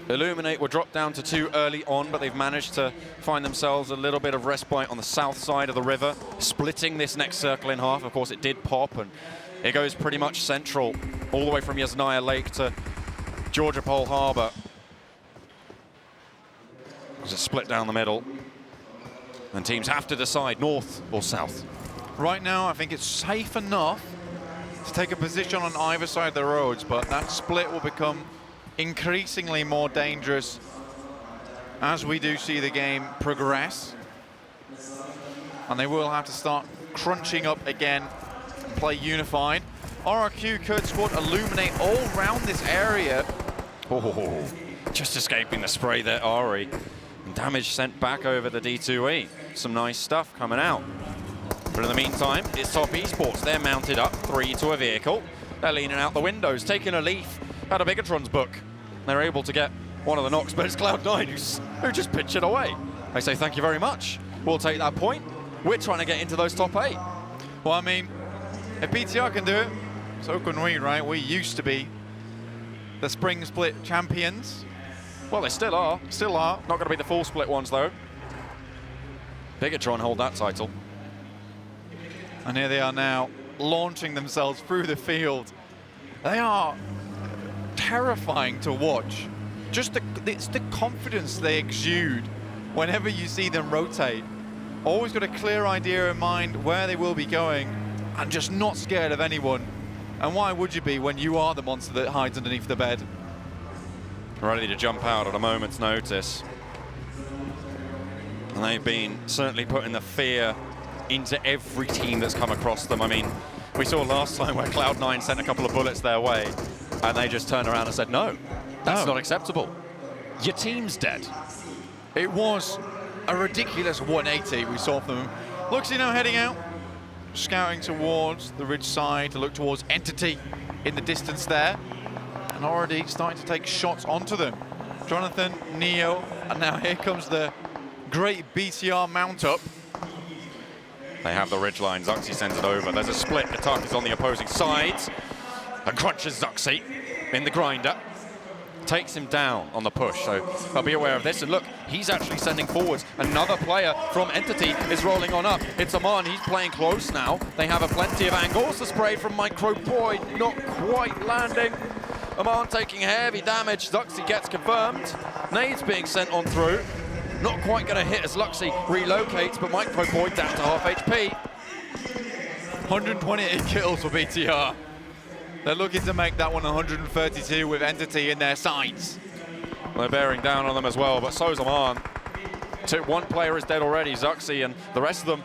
Illuminate were dropped down to 2 early on, but they've managed to find themselves a little bit of respite on the south side of the river, splitting this next circle in half. Of course, it did pop, and it goes pretty much central, all the way from Yasnaya Lake to Georgia Pole Harbor. There's a split down the middle, and teams have to decide north or south. Right now, I think it's safe enough to take a position on either side of the roads, but that split will become increasingly more dangerous as we do see the game progress. And they will have to start crunching up again, play unified. RRQ, Kurd Squad, Illuminate all around this area. Oh, just escaping the spray there, Ari. And damage sent back over the D2E. Some nice stuff coming out. But in the meantime, it's Top Esports. They're mounted up, 3 to a vehicle. They're leaning out the windows, taking a leaf out of Bigetron's book. They're able to get one of the knocks, but it's Cloud9 who just pitch it away. They say, thank you very much. We'll take that point. We're trying to get into those top 8. Well, I mean, if BTR can do it, so can we, right? We used to be the spring split champions. Well, they still are. Still are. Not going to be the full split ones, though. Bigetron hold that title. And here they are now, launching themselves through the field. They are terrifying to watch. Just it's the confidence they exude whenever you see them rotate. Always got a clear idea in mind where they will be going, and just not scared of anyone. And why would you be when you are the monster that hides underneath the bed? Ready to jump out at a moment's notice. And they've been certainly putting the fear into every team that's come across them. I mean, we saw last time where Cloud9 sent a couple of bullets their way, and they just turned around and said, no, that's not acceptable. Your team's dead. It was a ridiculous 180 we saw from them. Luxy now heading out, scouting towards the ridge side to look towards Entity in the distance there, and already starting to take shots onto them. Jonathan, Neo, and now here comes the great BTR mount up. They have the ridgeline. Zuxi sends it over. There's a split. Attack is on the opposing side. And crunches Zuxi in the grinder. Takes him down on the push, so I'll be aware of this. And look, he's actually sending forwards. Another player from Entity is rolling on up. It's Aman. He's playing close now. They have a plenty of angles. The spray from Micro Boy not quite landing. Aman taking heavy damage. Zuxi gets confirmed. Nades being sent on through. Not quite going to hit as Luxy relocates, but Micro Boy down to half HP. 128 kills for BTR. They're looking to make that one 132 with Entity in their sights. They're bearing down on them as well, but so's Aman. One player is dead already, Zuxi, and the rest of them,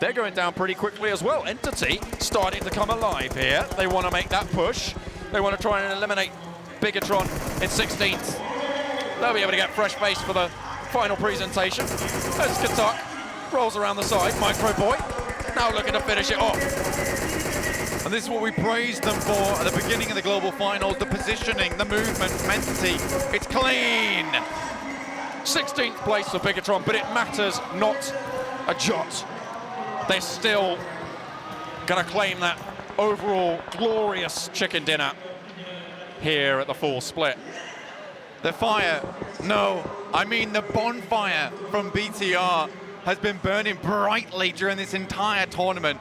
they're going down pretty quickly as well. Entity starting to come alive here. They want to make that push. They want to try and eliminate Bigetron in 16th. They'll be able to get fresh face for the final presentation. As Katak rolls around the side, Micro Boy now looking to finish it off. And this is what we praised them for at the beginning of the global finals, the positioning, the movement, Entity. It's clean. 16th place for Bigetron, but it matters not a jot. They're still gonna claim that overall glorious chicken dinner here at the full split. The fire, no, I mean the bonfire from BTR has been burning brightly during this entire tournament,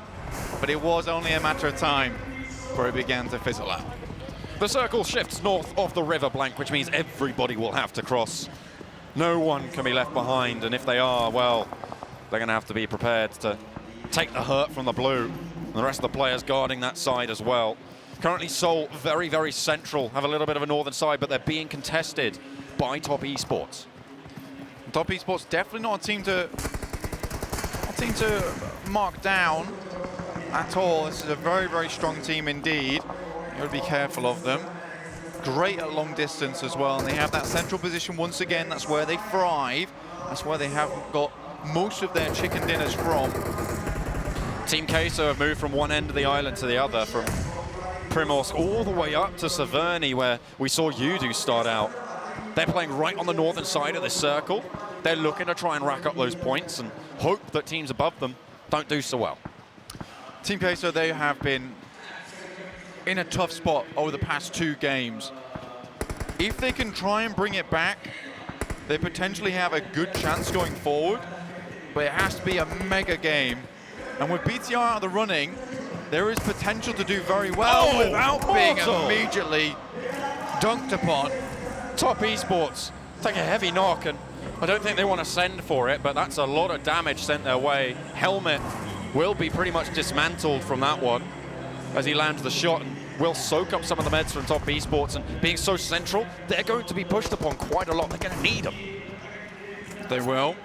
but it was only a matter of time before it began to fizzle out. The circle shifts north of the river, Blank, which means everybody will have to cross. No one can be left behind, and if they are, well, they're going to have to be prepared to take the hurt from the blue. And the rest of the players guarding that side as well. Currently Seoul very, very central, have a little bit of a northern side, but they're being contested by Top Esports. Top Esports definitely not a team to mark down at all. This is a very, very strong team indeed. You got to be careful of them. Great at long distance as well, and they have that central position once again. That's where they thrive. That's where they have got most of their chicken dinners from. Team Queso have moved from one end of the island to the other, from Primorsk all the way up to Severny, where we saw YOODOO start out. They're playing right on the northern side of this circle. They're looking to try and rack up those points and hope that teams above them don't do so well. Team Queso, they have been in a tough spot over the past 2 games. If they can try and bring it back, they potentially have a good chance going forward, but it has to be a mega game. And with BTR out of the running, there is potential to do very well without being immediately dunked upon. Top Esports take a heavy knock, and I don't think they want to send for it, but that's a lot of damage sent their way. Helmet will be pretty much dismantled from that one as he lands the shot, and will soak up some of the meds from Top Esports. And being so central, they're going to be pushed upon quite a lot. They're going to need them. They will.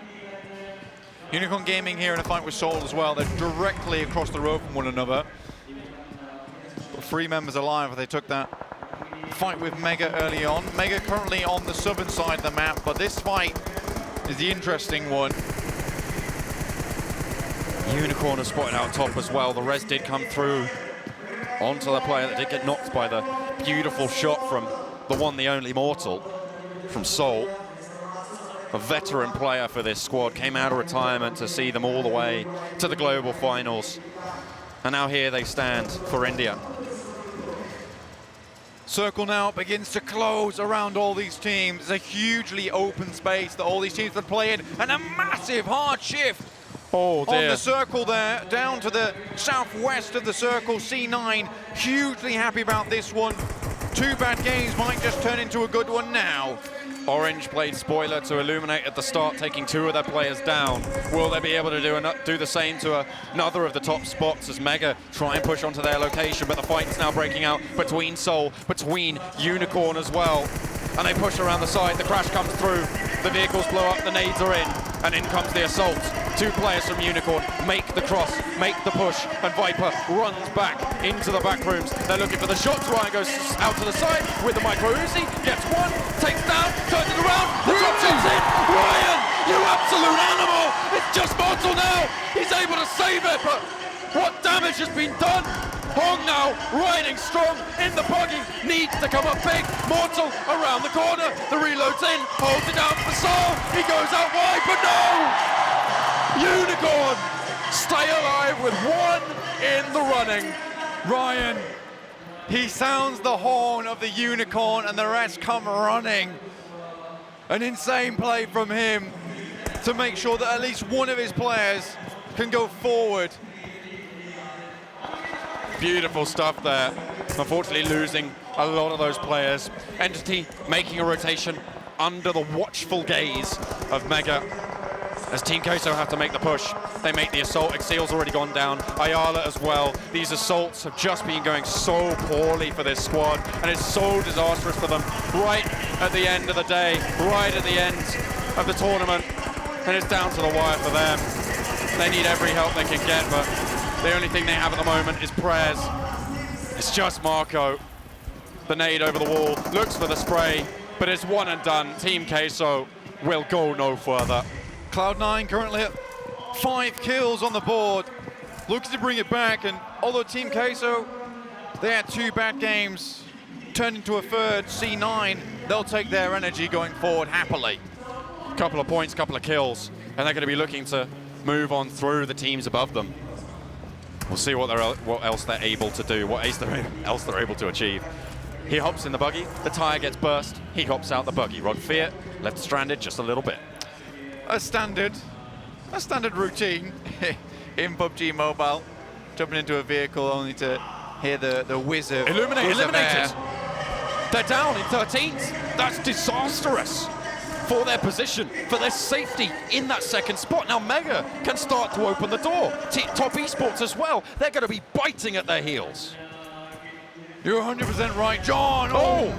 UNicornGaming here in a fight with Seoul as well. They're directly across the road from one another. But 3 members alive. They took that fight with Mega early on. Mega currently on the southern side of the map, but this fight is the interesting one. Unicorn has spotted out top as well. The res did come through onto the player that did get knocked by the beautiful shot from the one, the only mortal from Seoul. A veteran player for this squad, came out of retirement to see them all the way to the global finals. And now here they stand for India. Circle now begins to close around all these teams. It's a hugely open space that all these teams can play in, and a massive hard shift on the circle there, down to the southwest of the circle. C9 hugely happy about this one. 2 bad games might just turn into a good one now. Orange played spoiler to Illuminate at the start, taking 2 of their players down. Will they be able to do the same to another of the top spots as Mega try and push onto their location? But the fight is now breaking out between Seoul, between Unicorn as well. And they push around the side, the crash comes through, the vehicles blow up, the nades are in, and in comes the assault. 2 players from Unicorn make the cross, make the push, and Viper runs back into the back rooms. They're looking for the shots. Ryan goes out to the side with the micro Uzi, gets one, takes down, turns it around, the drop shot's in. Ryan, you absolute animal! It's just mortal now. He's able to save it, but what damage has been done? Hong now riding strong in the buggy, needs to come up big. Mortal around the corner, the reload's in, holds it down for Seoul. He goes out wide, but no! Unicorn stay alive with 1 in the running. Ryan, he sounds the horn of the Unicorn and the rest come running. An insane play from him to make sure that at least one of his players can go forward. Beautiful stuff there. Unfortunately losing a lot of those players. Entity making a rotation under the watchful gaze of Mega as Team Queso have to make the push. They make the assault. Exeal's already gone down. Ayala as well. These assaults have just been going so poorly for this squad, and it's so disastrous for them right at the end of the day, right at the end of the tournament, and it's down to the wire for them. They need every help they can get, but the only thing they have at the moment is prayers. It's just Marco. The nade over the wall, looks for the spray, but it's 1 and done. Team Queso will go no further. Cloud9 currently at 5 kills on the board, looking to bring it back, and although Team Queso, they had 2 bad games, turned into a 3rd, C9, they'll take their energy going forward happily. Couple of points, couple of kills, and they're going to be looking to move on through the teams above them. We'll see what else they're able to do, what else they're able to achieve. He hops in the buggy, the tire gets burst, he hops out the buggy. Rod Fear left stranded just a little bit. A standard routine in PUBG Mobile, jumping into a vehicle only to hear the whiz of eliminated. air. They're down in 13th. That's disastrous for their position, for their safety in that second spot. Now Mega can start to open the door. Top Esports as well, they're going to be biting at their heels. You're 100% right, John. Oh!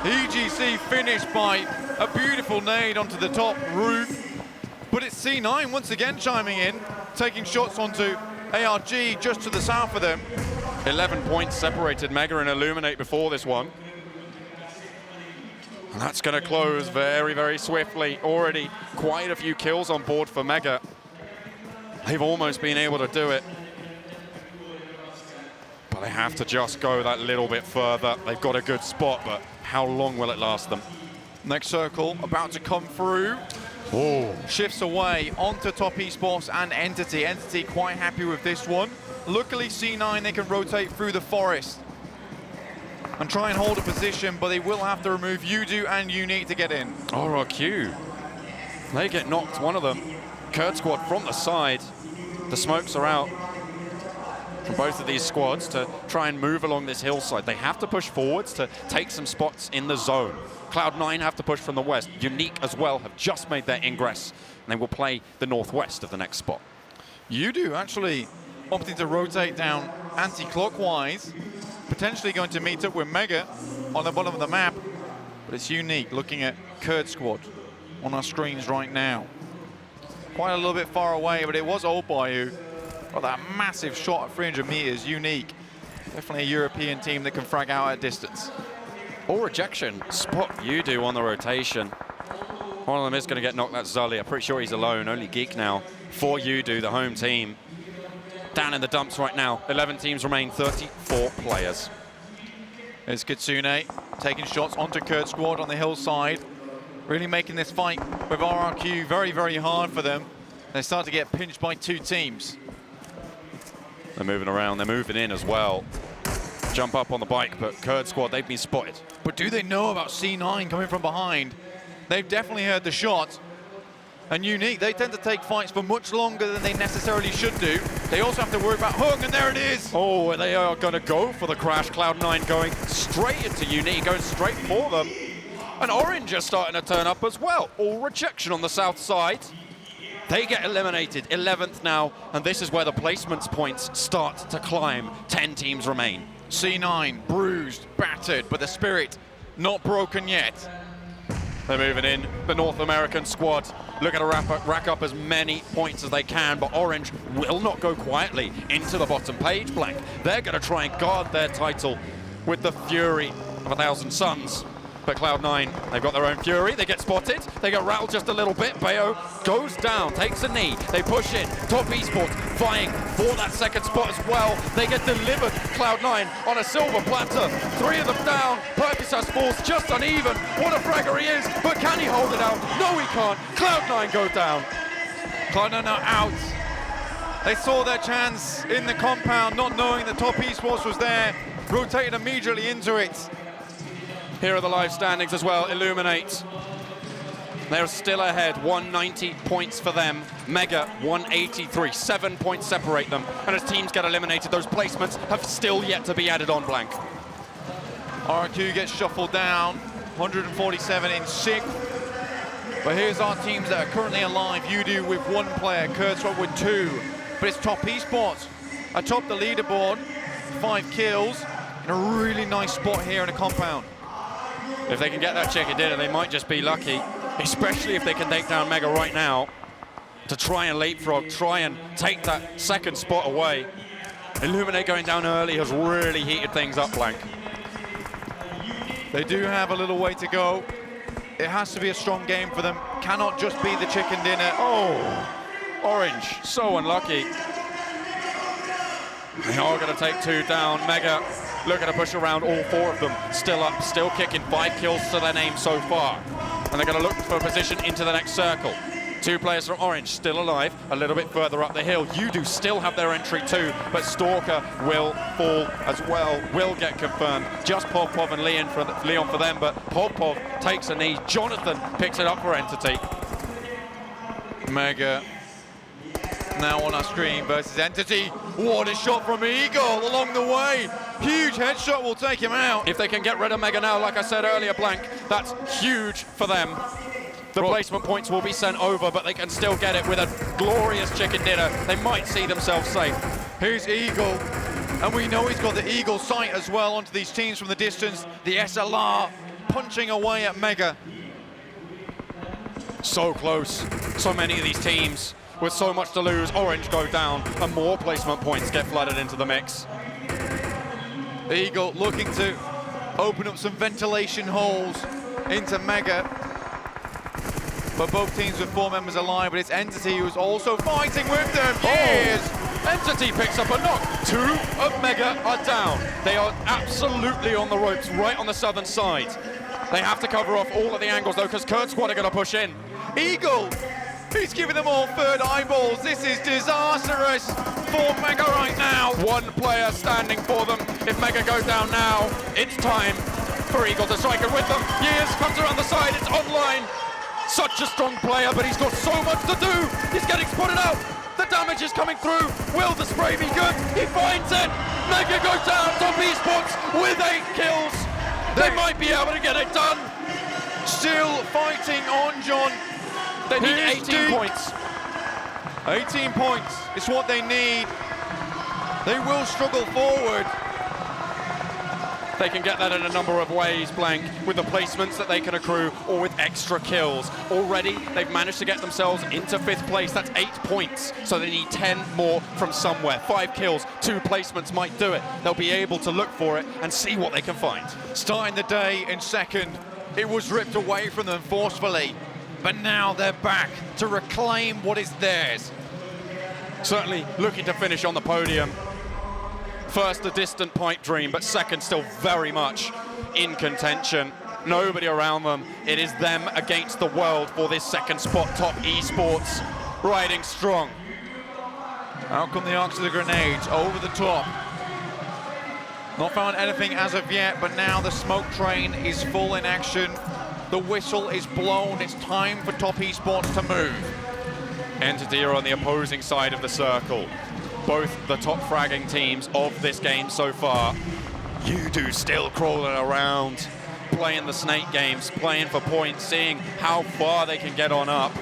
EGC finished by a beautiful nade onto the top roof. But it's C9 once again chiming in, taking shots onto ARG just to the south of them. 11 points separated Mega and Illuminate before this one. And that's going to close very, very swiftly. Already quite a few kills on board for Mega. They've almost been able to do it. But they have to just go that little bit further. They've got a good spot, but how long will it last them? Next circle about to come through. Oh. Shifts away onto Top Esports and Entity. Entity quite happy with this one. Luckily C9, they can rotate through the forest and try and hold a position, but they will have to remove YOODOO and UNique to get in. RRQ. They get knocked, one of them. Kurd squad from the side. The smokes are out from both of these squads to try and move along this hillside. They have to push forwards to take some spots in the zone. Cloud9 have to push from the west. UNique as well have just made their ingress, and they will play the northwest of the next spot. YOODOO actually opting to rotate down anti-clockwise, potentially going to meet up with Mega on the bottom of the map, but it's UNique looking at Kurd squad on our screens right now. Quite a little bit far away, but it was Old Bayou. Got that massive shot at 300 meters, UNique. Definitely a European team that can frag out at distance. AllRejection spot YOODOO on the rotation. One of them is going to get knocked, that's Zully. I'm pretty sure he's alone, only Geek now for YOODOO, the home team. Down in the dumps right now. 11 teams remain, 34 players. There's Kitsune taking shots onto Kurd squad on the hillside. Really making this fight with RRQ very, very hard for them. They start to get pinched by two teams. They're moving around, they're moving in as well. Jump up on the bike, but Kurd squad, they've been spotted. But do they know about C9 coming from behind? They've definitely heard the shot. And UNique, they tend to take fights for much longer than they necessarily should do. They also have to worry about Hung, and there it is! Oh, they are going to go for the crash. Cloud9 going straight into UNique, going straight for them. And Orange are starting to turn up as well. AllRejection on the south side. They get eliminated, 11th now, and this is where the placements points start to climb. 10 teams remain. C9, bruised, battered, but the spirit not broken yet. They're moving in, the North American squad looking to rack up as many points as they can, but Orange will not go quietly into the bottom page blank. They're going to try and guard their title with the fury of 1,000 suns. But Cloud9, they've got their own fury, they get spotted, they get rattled just a little bit. Bayo goes down, takes a knee, they push in. Top Esports vying for that second spot as well. They get delivered, Cloud9 on a silver platter. 3 of them down, Percocet falls just uneven. What a fragger he is, but can he hold it out? No, he can't. Cloud9 go down. Cloud9 are out. They saw their chance in the compound, not knowing that Top Esports was there. Rotated immediately into it. Here are the live standings as well. Illuminate. They're still ahead. 190 points for them. Mega 183. 7 points separate them. And as teams get eliminated, those placements have still yet to be added on blank. RRQ gets shuffled down. 147 in 6th. But here's our teams that are currently alive. YOODOO with 1 player. Kurd squad with 2. But it's Top Esports atop the leaderboard. 5 kills. In a really nice spot here in a compound. If they can get that chicken dinner, they might just be lucky, especially if they can take down Mega right now to try and leapfrog, try and take that second spot away. Illuminate going down early has really heated things up, blank. They do have a little way to go. It has to be a strong game for them. Cannot just be the chicken dinner. Oh, Orange, so unlucky. They are going to take 2 down. Mega looking to push around, all 4 of them still up, still kicking. 5 kills to their name so far. And they're going to look for a position into the next circle. 2 players from Orange still alive, a little bit further up the hill. YOODOO still have their entry too, but Stalker will fall as well, will get confirmed. Just Pubg and Leon for them, but Pubg takes a knee. Jonathan picks it up for Entity. Mega now on our screen versus Entity. What a shot from Eagle along the way. Huge headshot will take him out. If they can get rid of Mega now, like I said earlier, blank, that's huge for them. The placement points will be sent over, but they can still get it with a glorious chicken dinner. They might see themselves safe. Here's Eagle, and we know he's got the Eagle sight as well onto these teams from the distance. The SLR punching away at Mega. So close. So many of these teams with so much to lose. Orange go down, and more placement points get flooded into the mix. Eagle looking to open up some ventilation holes into Mega. But both teams with 4 members alive, but it's Entity who's also fighting with them. Yes! Entity picks up a knock. 2 of Mega are down. They are absolutely on the ropes, right on the southern side. They have to cover off all of the angles, though, because Kurd squad are going to push in. Eagle, he's giving them all third eyeballs. This is disastrous for Mega right now. One player standing for them. If Mega goes down now, it's time for Eagle to strike it with them. Years comes around the side, it's online. Such a strong player, but he's got so much to do. He's getting spotted out. The damage is coming through. Will the spray be good? He finds it. Mega goes down. TOPESPORTS with 8 kills. They might be able to get it done. Still fighting on, John. They need 18 points. 18 points is what they need. They will struggle forward. They can get that in a number of ways, Blank, with the placements that they can accrue or with extra kills. Already, they've managed to get themselves into 5th place. That's 8 points, so they need 10 more from somewhere. 5 kills, 2 placements might do it. They'll be able to look for it and see what they can find. Starting the day in 2nd, it was ripped away from them forcefully, but now they're back to reclaim what is theirs. Certainly looking to finish on the podium. First, a distant pipe dream, but second, still very much in contention. Nobody around them. It is them against the world for this 2nd spot. Top Esports riding strong. Out come the arcs of the grenades, over the top. Not found anything as of yet, but now the smoke train is full in action. The whistle is blown. It's time for Top Esports to move. Entity are on the opposing side of the circle. Both the top fragging teams of this game so far. UDOO still crawling around, playing the snake games, playing for points, seeing how far they can get on up.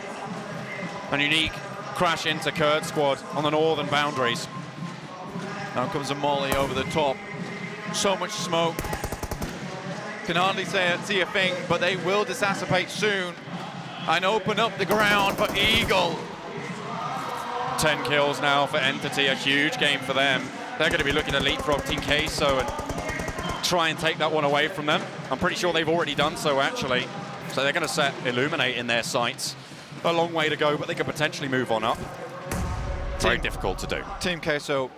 And UNique crash into Kurd squad on the northern boundaries. Now comes a molly over the top. So much smoke. Can hardly see a thing, but they will disassipate soon and open up the ground for Eagle. 10 kills now for Entity, a huge game for them. They're going to be looking to leapfrog Team Queso and try and take that one away from them. I'm pretty sure they've already done so, actually. So they're going to set Illuminate in their sights. A long way to go, but they could potentially move on up. Very difficult to do. Team Queso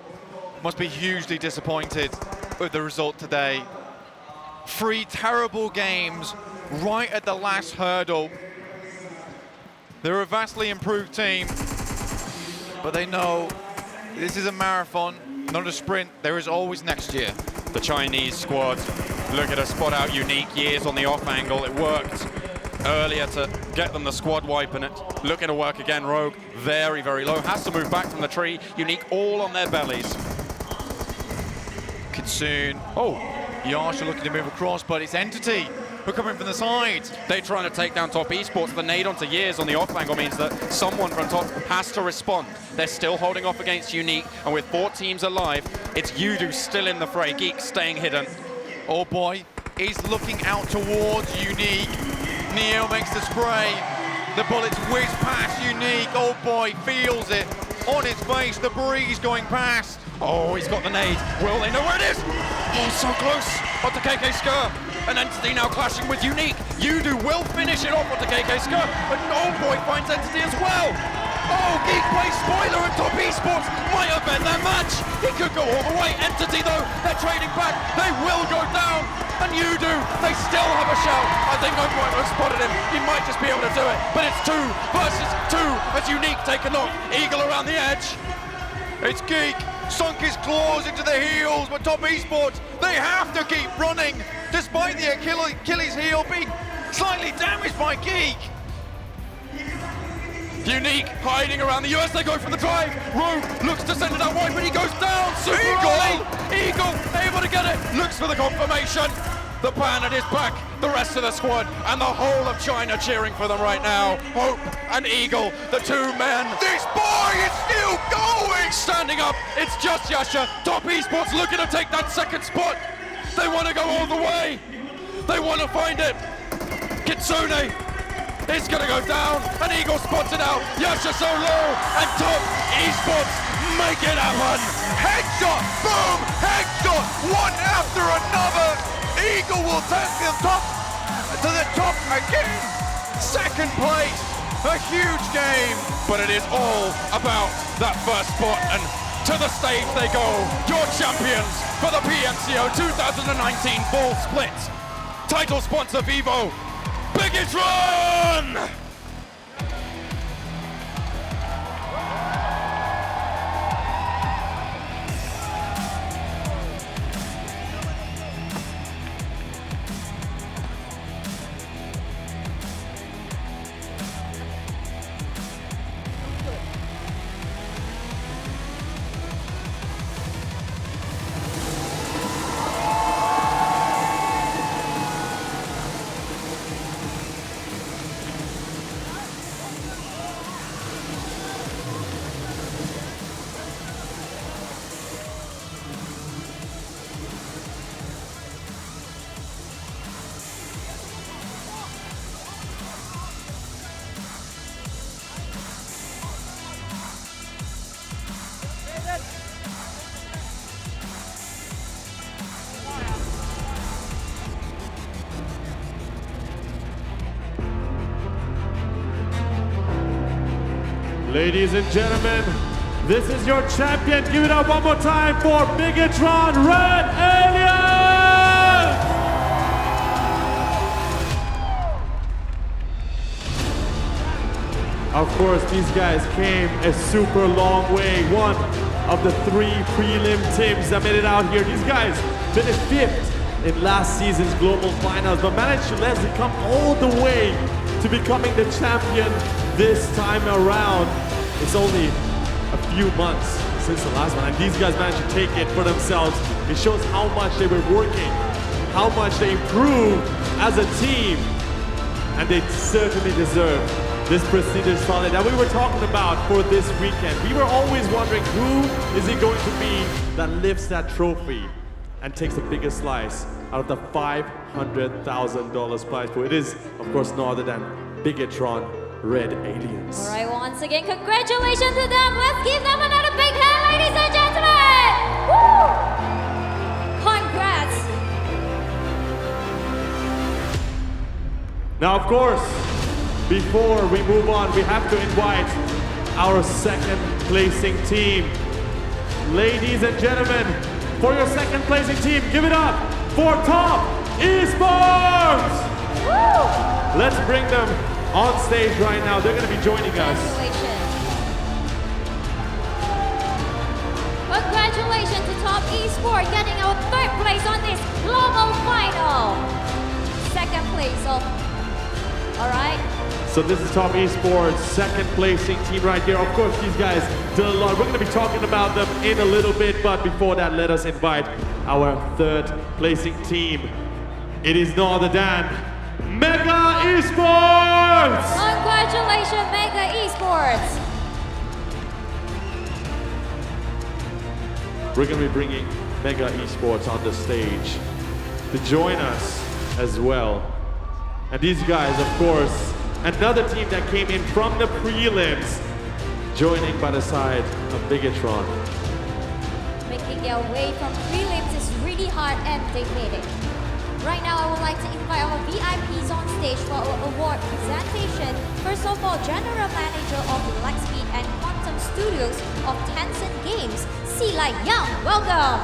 must be hugely disappointed with the result today. 3 terrible games right at the last hurdle. They're a vastly improved team, but they know this is a marathon, not a sprint. There is always next year. The Chinese squad look at a spot out UNique, years on the off angle. It worked earlier to get them the squad wipe, and it looking to work again. Rogue very, very low, has to move back from the tree. UNique all on their bellies. Kitsune. Oh, Yash are looking to move across, but it's Entity who are coming from the side. They're trying to take down Top Esports. The nade onto Years on the off angle means that someone from top has to respond. They're still holding off against UNique, and with 4 teams alive, it's UDOO still in the fray. Geek staying hidden. Oh boy, he's looking out towards UNique. Neo makes the spray. The bullets whiz past UNique. Oh boy, feels it on his face. The breeze going past. Oh, he's got the nade. Will they know where it is? Oh, so close. Onto KK Skr. An Entity now clashing with UNique. UDOO will finish it off onto KK Skr, but oh boy, finds Entity as well. Oh, Geek plays spoiler, and Top Esports might have been their match. He could go all the way. Entity though, they're trading back. They will go down. And UDOO, they still have a shout. I think no point have spotted him. He might just be able to do it, but it's 2 versus 2 as UNique take a knock. Eagle around the edge. It's Geek. Sunk his claws into the heels, but Top Esports, they have to keep running, despite the Achilles heel being slightly damaged by Geek. UNique hiding around the US, they go for the drive. Rogue looks to send it out wide, but he goes down. Super Eagle! Eagle able to get it, looks for the confirmation. The Bandit is back. The rest of the squad and the whole of China cheering for them right now. Hope and Eagle, the two men. This boy is still going! Standing up, it's just Yasha. Top Esports looking to take that second spot. They want to go all the way. They want to find it. Kitsune is going to go down, and Eagle spots it out. Yasha so low, and Top Esports make it happen. Headshot, boom, headshot, one after another. Eagle will take them to the top again. Second place, a huge game, but it is all about that first spot, and to the stage they go. Your champions for the PMCO 2019 Fall Split. Title sponsor Vivo, Bigetron! Ladies and gentlemen, this is your champion. Give it up one more time for Bigetron Red Alien! Of course, these guys came a super long way. One of the 3 prelim teams that made it out here. These guys finished 5th in last season's global finals, but managed to Leslie come all the way to becoming the champion this time around. It's only a few months since the last one, and these guys managed to take it for themselves. It shows how much they were working, how much they improved as a team, and they certainly deserve this prestigious spotlight that we were talking about for this weekend. We were always wondering who is it going to be that lifts that trophy and takes the biggest slice out of the $500,000 prize pool. It is, of course, no other than Bigetron Red Aliens. All right, once again, congratulations to them. Let's give them another big hand, ladies and gentlemen. Woo! Congrats. Now, of course, before we move on, we have to invite our second placing team. Ladies and gentlemen, for your second placing team, give it up for Top Esports! Woo! Let's bring them on stage right now. They're going to be joining us. Congratulations to Top Esports getting our 3rd place on this global final. 2nd place, so all right. So this is Top Esports' second placing team right here. Of course, these guys did a lot. We're going to be talking about them in a little bit, but before that, let us invite our 3rd placing team. It is no other than MENA Esports! Congratulations, MENA Esports! We're going to be bringing MENA Esports on the stage to join us as well. And these guys, of course, another team that came in from the prelims, joining by the side of Bigetron. Making their way from prelims is really hard, and they made it. Right now, I would like to invite our VIPs on stage for our award presentation. First of all, General Manager of Lightspeed and Quantum Studios of Tencent Games, Silai Yang. Welcome!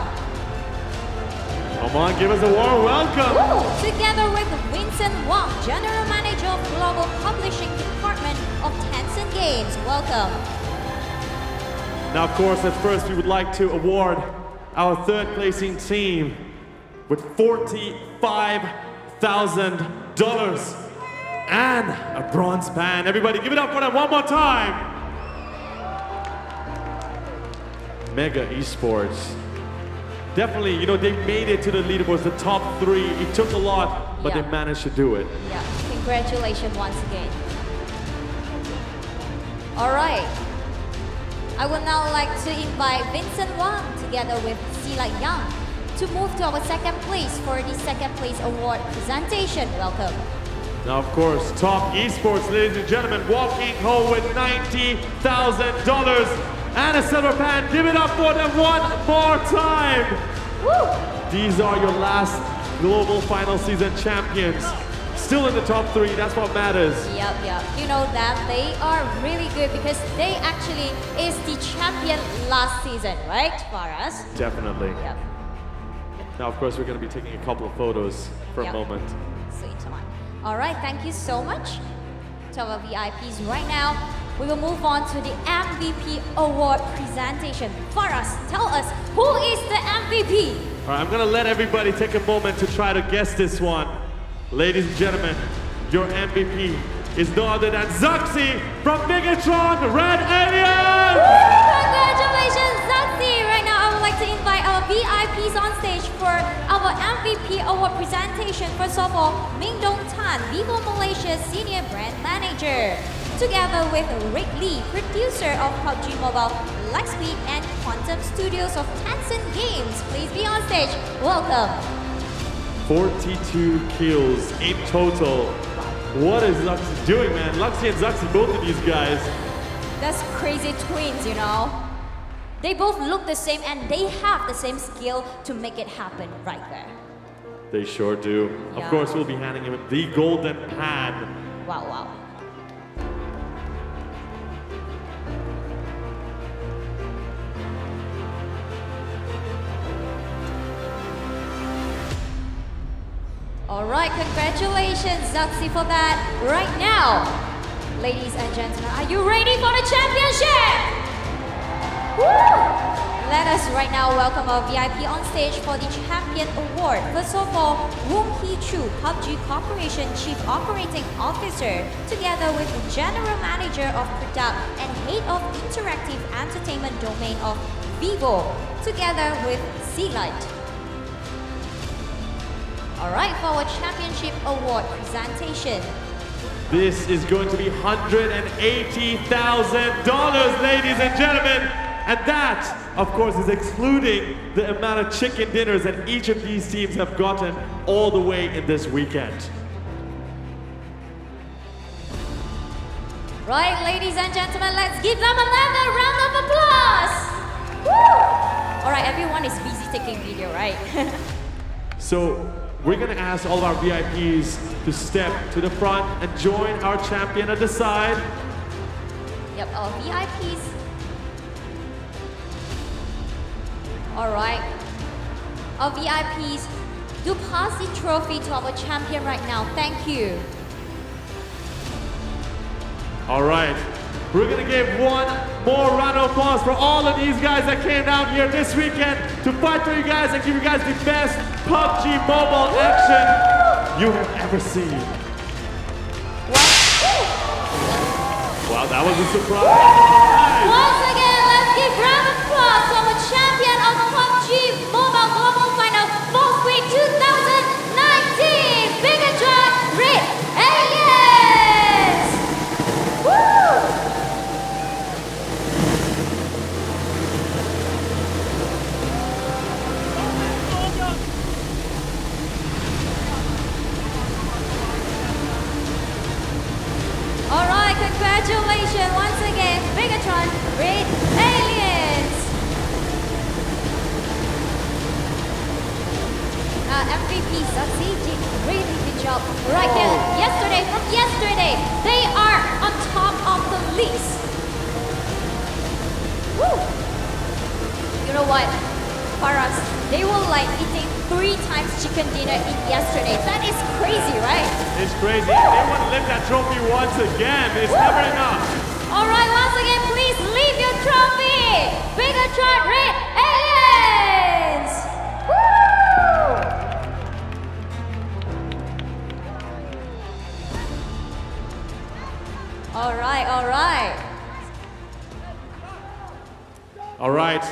Come on, give us a warm welcome! Woo! Together with Vincent Wang, General Manager of Global Publishing Department of Tencent Games. Welcome! Now, of course, at first, we would like to award our 3rd placing team with $45,000 and a bronze band. Everybody give it up for them one more time. MENA Esports. definitely, you know, they made it to the leaderboards, the top 3. It took a lot, but Yeah. they managed to do it. Yeah, congratulations once again. All right. I would now like to invite Vincent Wang together with Sila Yang to move to our second place for the second place award presentation. Welcome. Now, of course, Top Esports, ladies and gentlemen, walking home with $90,000 and a silver pan. Give it up for them one more time. Woo! These are your last global final season champions. Still in the top 3, that's what matters. Yep. You know that they are really good because they actually is the champion last season, right, for us? Definitely. Yep. Now, of course, we're going to be taking a couple of photos for a moment. Sweet one. All right, thank you so much to our VIPs. Right now, we will move on to the MVP award presentation. Faraz, tell us, who is the MVP? All right, I'm going to let everybody take a moment to try to guess this one. Ladies and gentlemen, your MVP is no other than Zaxi from Bigetron Red Alien! Congratulations, Zaxi! Right now, I would like to invite our VIPs on stage for our MVP award presentation. First of all, Ming Dong Tan, Vivo Malaysia Senior Brand Manager. Together with Rick Lee, producer of PUBG Mobile, Lightspeed, and Quantum Studios of Tencent Games. Please be on stage. Welcome. 42 kills in total. What is Luxy doing, man? Luxy and Zaxi, both of these guys. That's crazy twins, you know. They both look the same and they have the same skill to make it happen right there. They sure do. Yeah. Of course, we'll be handing him the golden pan. Wow. All right, congratulations, Zaxi, for that. Right now, ladies and gentlemen, are you ready for the championship? Woo! Let us right now welcome our VIP on stage for the Champion Award. First of all, Wong Hee Chu, PUBG Corporation Chief Operating Officer, together with General Manager of Product and Head of Interactive Entertainment Domain of Vivo, together with Sealight. All right, for our championship award presentation. This is going to be $180,000, ladies and gentlemen. And that, of course, is excluding the amount of chicken dinners that each of these teams have gotten all the way in this weekend. Right, ladies and gentlemen, let's give them another round of applause. Woo! All right, everyone is busy taking video, right? So, we're gonna ask all of our VIPs to step to the front and join our champion at the side. Yep, our VIPs. All right. Our VIPs, do pass the trophy to our champion right now. Thank you. All right. We're gonna give one more round of applause for all of these guys that came down here this weekend to fight for you guys and give you guys the best PUBG Mobile action you have ever seen. Wow, that was a surprise. Once again, let's give round of applause to our champion of PUBG Mobile Global Final Fall Spring 2019, Bigetron Red Aliens! Woo! All right, congratulations once again, Bigetron Red Aliens. MVP Zaxi did really good job. Right there, from yesterday, they are on top of the list. Woo! You know what? For us, they were like eating 3 times chicken dinner in yesterday. That is crazy, right? It's crazy. They want to lift that trophy once again. It's never enough. All right, once again, please leave your trophy. Bigetron Red Aliens! Woo! All right. All right.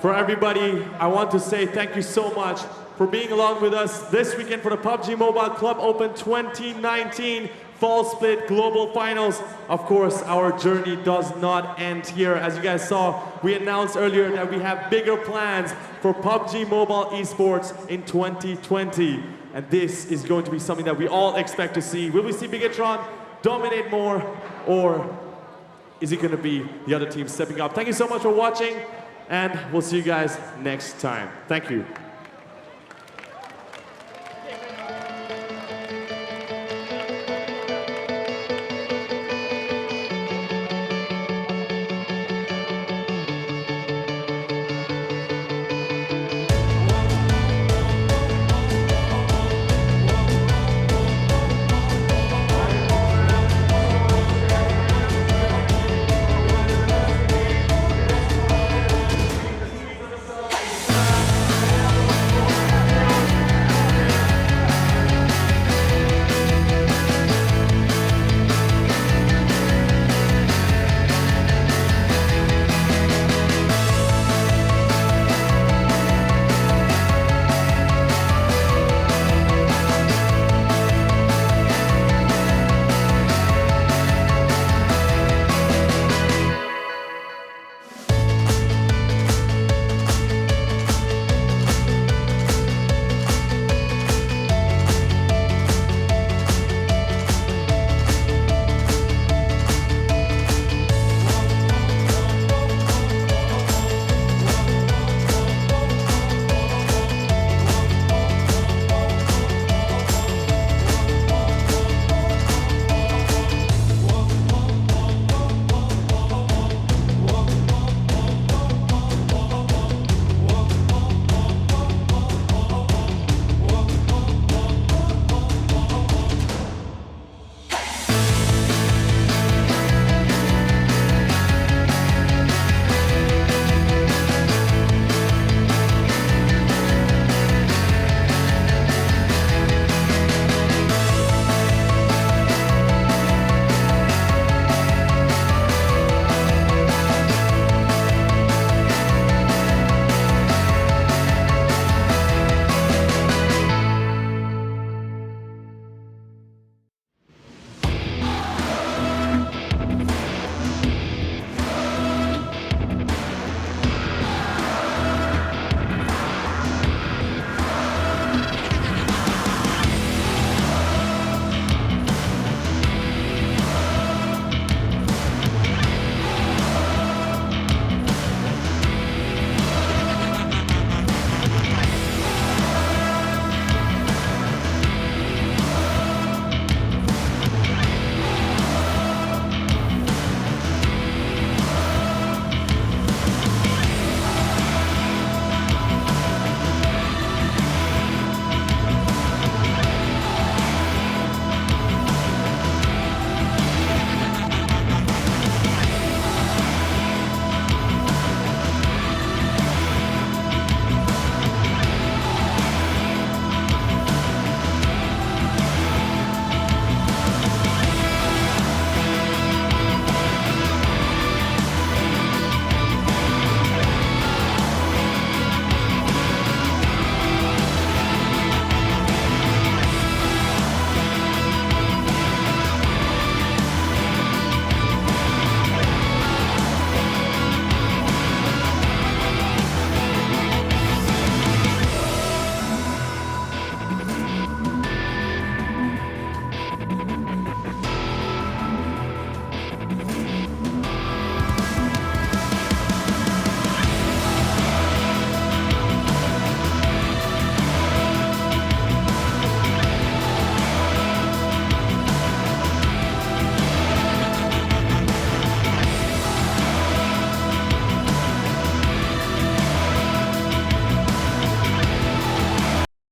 For everybody, I want to say thank you so much for being along with us this weekend for the PUBG Mobile Club Open 2019 Fall Split Global Finals. Of course, our journey does not end here. As you guys saw, we announced earlier that we have bigger plans for PUBG Mobile Esports in 2020. And this is going to be something that we all expect to see. Will we see Bigetron dominate more, or is it going to be the other team stepping up? Thank you so much for watching, and we'll see you guys next time. Thank you.